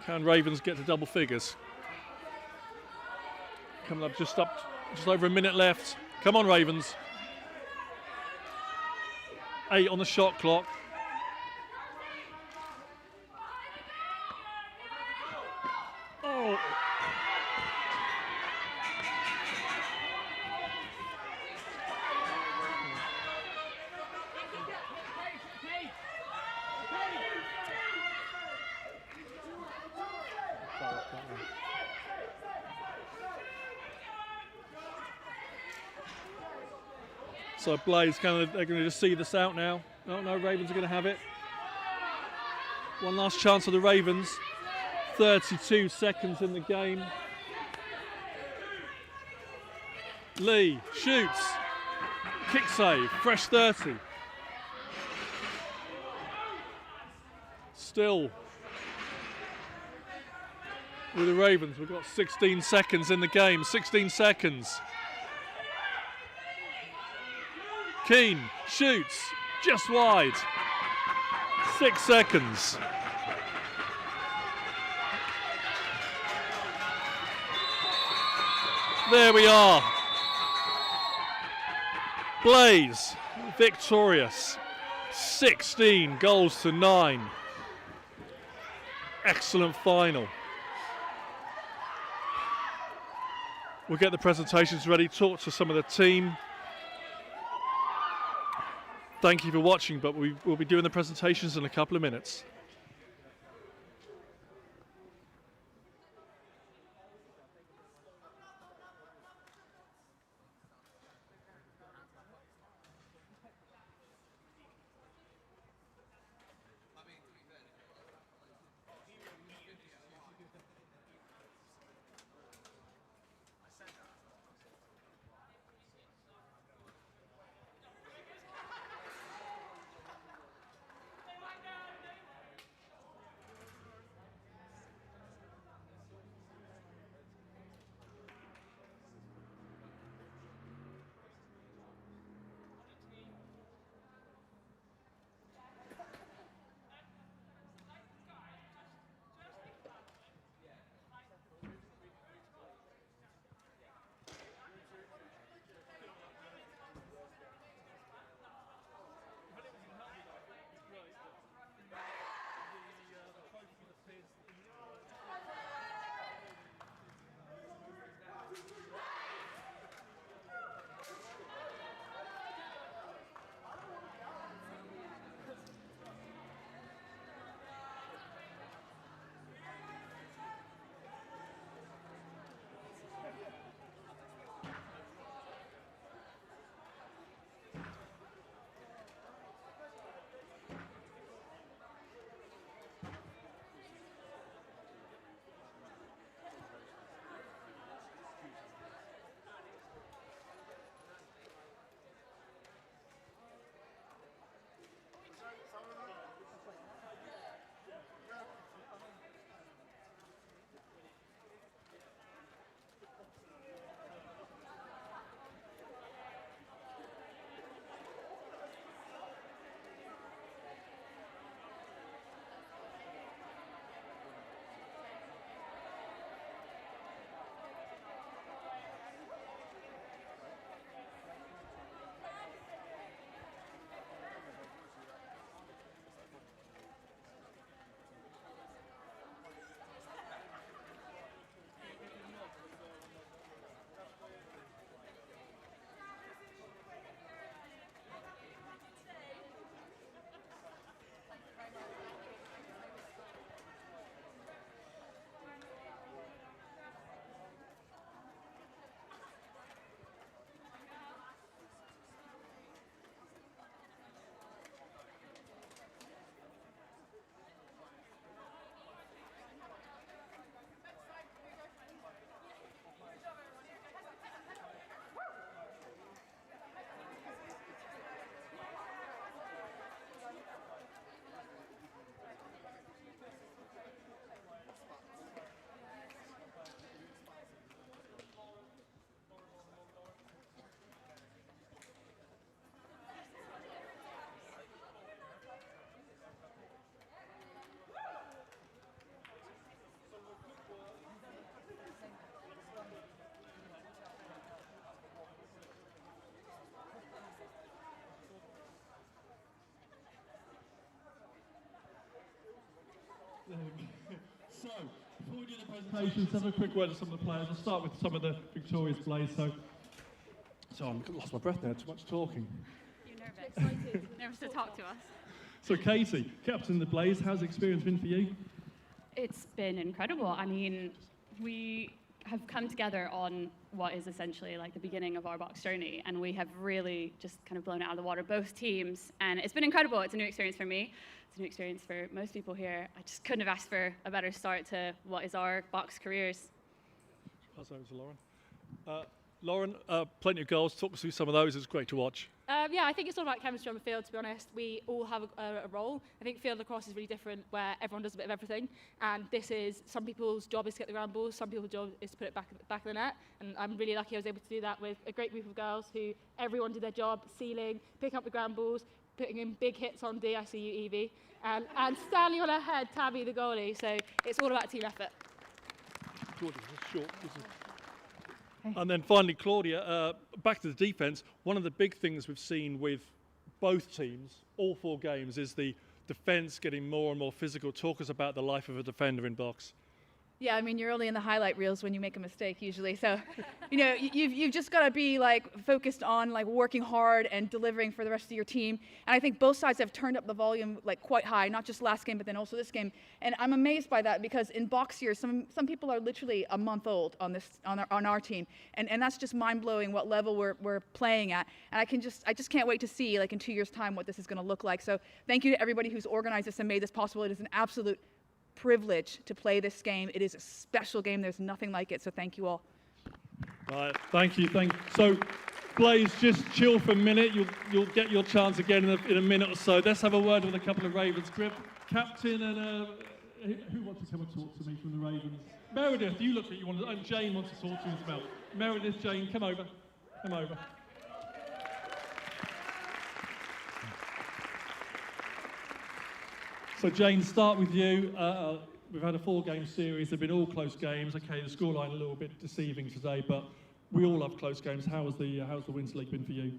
Can Ravens get to double figures? Coming up just over a minute left. Come on, Ravens. 8 on the shot clock. Oh. So Blaze they're going to just see this out now. No, Ravens are going to have it. One last chance for the Ravens. 32 seconds in the game. Lee shoots. Kick save, fresh 30. Still with the Ravens, we've got 16 seconds in the game, 16 seconds. Keane shoots, just wide. 6 seconds. There we are. Blaze victorious. 16 goals to 9. Excellent final. We'll get the presentations ready, talk to some of the team. Thank you for watching, but we will be doing the presentations in a couple of minutes. presentations, have a quick word with some of the players. I'll start with some of the victorious Blaze. So I've lost my breath now, too much talking. You're nervous. Nervous to talk to us. So Katie, captain of the Blaze, how's the experience been for you? It's been incredible. I mean, we have come together on what is essentially like the beginning of our box journey, and we have really just kind of blown it out of the water, both teams, and it's been incredible. It's a new experience for me. It's a new experience for most people here. I just couldn't have asked for a better start to what is our box careers. Pass over to Lauren. Lauren, plenty of goals. Talk us through some of those. It's great to watch. Yeah, I think it's all about chemistry on the field, to be honest. We all have a role. I think field lacrosse is really different, where everyone does a bit of everything. And this is, some people's job is to get the ground balls, some people's job is to put it back of the net. And I'm really lucky I was able to do that with a great group of girls who everyone did their job, sealing, picking up the ground balls, putting in big hits on D, I see you, Evie, and standing on her head, Tabby, the goalie. So it's all about team effort. Claudia, short. And then finally, Claudia, back to the defence. One of the big things we've seen with both teams, all 4 games, is the defence getting more and more physical. Talk us about the life of a defender in box. Yeah, I mean, you're only in the highlight reels when you make a mistake usually. So, you know, you've just got to be like focused on like working hard and delivering for the rest of your team. And I think both sides have turned up the volume like quite high, not just last game, but then also this game. And I'm amazed by that, because in box years, some people are literally a month old on our team. And that's just mind blowing what level we're playing at. And I just can't wait to see like in 2 years time what this is going to look like. So thank you to everybody who's organized this and made this possible. It is an absolute privilege to play this game. It is a special game. There's nothing like it. So thank you all. Right, thank you. So, Blaze, just chill for a minute. You'll get your chance again in a minute or so. Let's have a word with a couple of Ravens. Grip, captain, and who wants to come and talk to me from the Ravens? Meredith, you look at you want to, and Jane wants to talk to you as well. Meredith, Jane, come over. So Jane, start with you. We've had a 4-game series. They've been all close games. Okay, the scoreline a little bit deceiving today, but we all love close games. How's the Winter League been for you?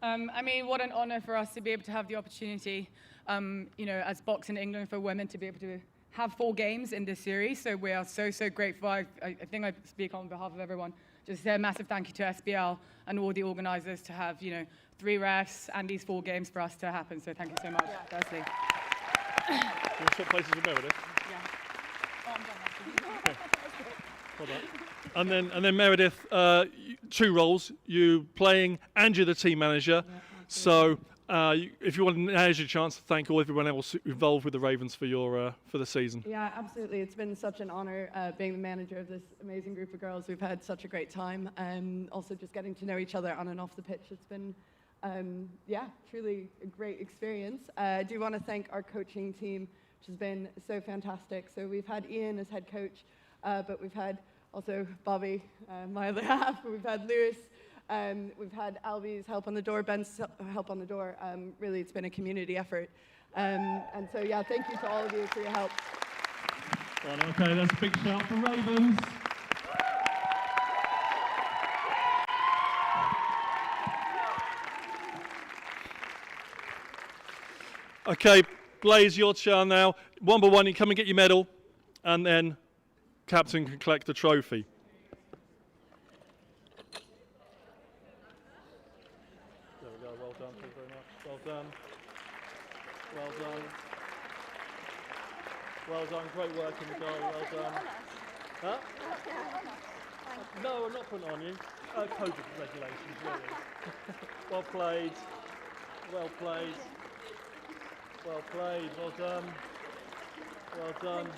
I mean, what an honour for us to be able to have the opportunity, you know, as Box in England for women, to be able to have 4 games in this series. So we are so grateful. I think I speak on behalf of everyone. Just say a massive thank you to SBL and all the organisers to have, you know, 3 refs and these 4 games for us to happen. So thank you so much, firstly. You want to swap places with Meredith? Yeah. Well done. And then Meredith, 2 roles, you playing and you're the team manager. So if you want, now's your chance to thank everyone else involved with the Ravens for the season. Yeah, absolutely. It's been such an honour being the manager of this amazing group of girls. We've had such a great time, and also just getting to know each other on and off the pitch. It's been yeah, truly a great experience. I do want to thank our coaching team, which has been so fantastic. So we've had Ian as head coach, but we've had also Bobby, my other half. We've had Lewis. We've had Albie's help on the door, Ben's help on the door. Really, it's been a community effort. And so, yeah, thank you to all of you for your help. Well, okay, that's a big shout for Ravens. Okay, Blaze, your turn now. 1 by 1, you come and get your medal, and then captain can collect the trophy. There we go, well done, thank you very much. Well done. Well done. Well done, great work in the goal, well done. Huh? No, I'm not putting it on you. Code of regulations, really. Well played. Well played. Well played, well done. Well done.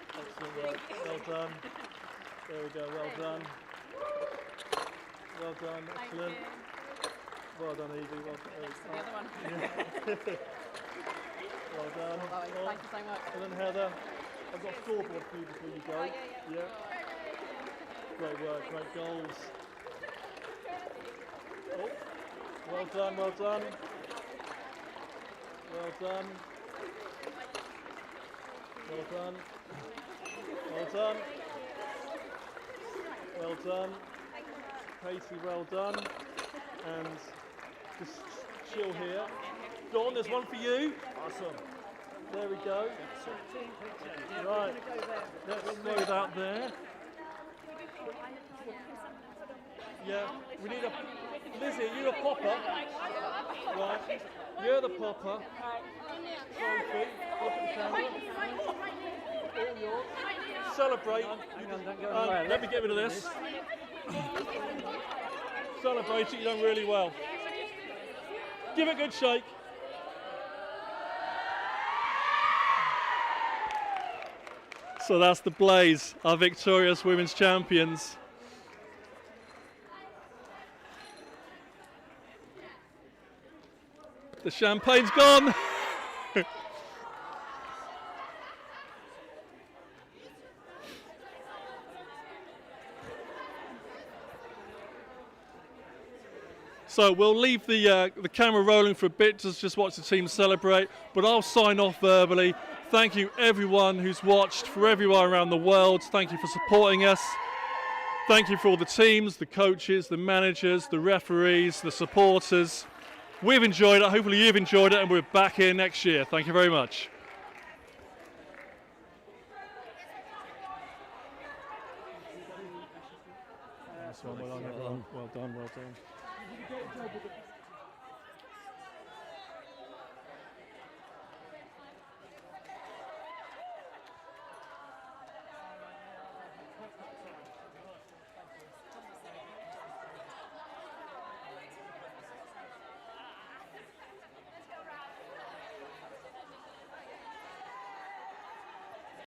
Excellent work, well done. There we go, well done. Well done, excellent. Well done, Evie. Well done. The other one. Yeah. Well done. Oh, thank you so much. And then Heather, I've got a scoreboard for you before you go. Yeah. Great work, great goals. Oh. Well done, well done. Well done. Well done. Well done. Well done. Katie, well done. And just chill here. Dawn, there's one for you. Awesome. There we go. Right. Let's throw that there. Yeah, we need a... Lizzie, you a popper? Right. You're the popper. Sophie, look at the camera. All yours. Celebrate. Let me get rid of this. Celebrate it, you've done really well. Give it a good shake. So that's the Blaze, our victorious women's champions. The champagne's gone. So we'll leave the camera rolling for a bit to just watch the team celebrate, but I'll sign off verbally. Thank you everyone who's watched for everywhere around the world. Thank you for supporting us. Thank you for all the teams, the coaches, the managers, the referees, the supporters. We've enjoyed it. Hopefully you've enjoyed it, and we're back here next year. Thank you very much. Well done, well done.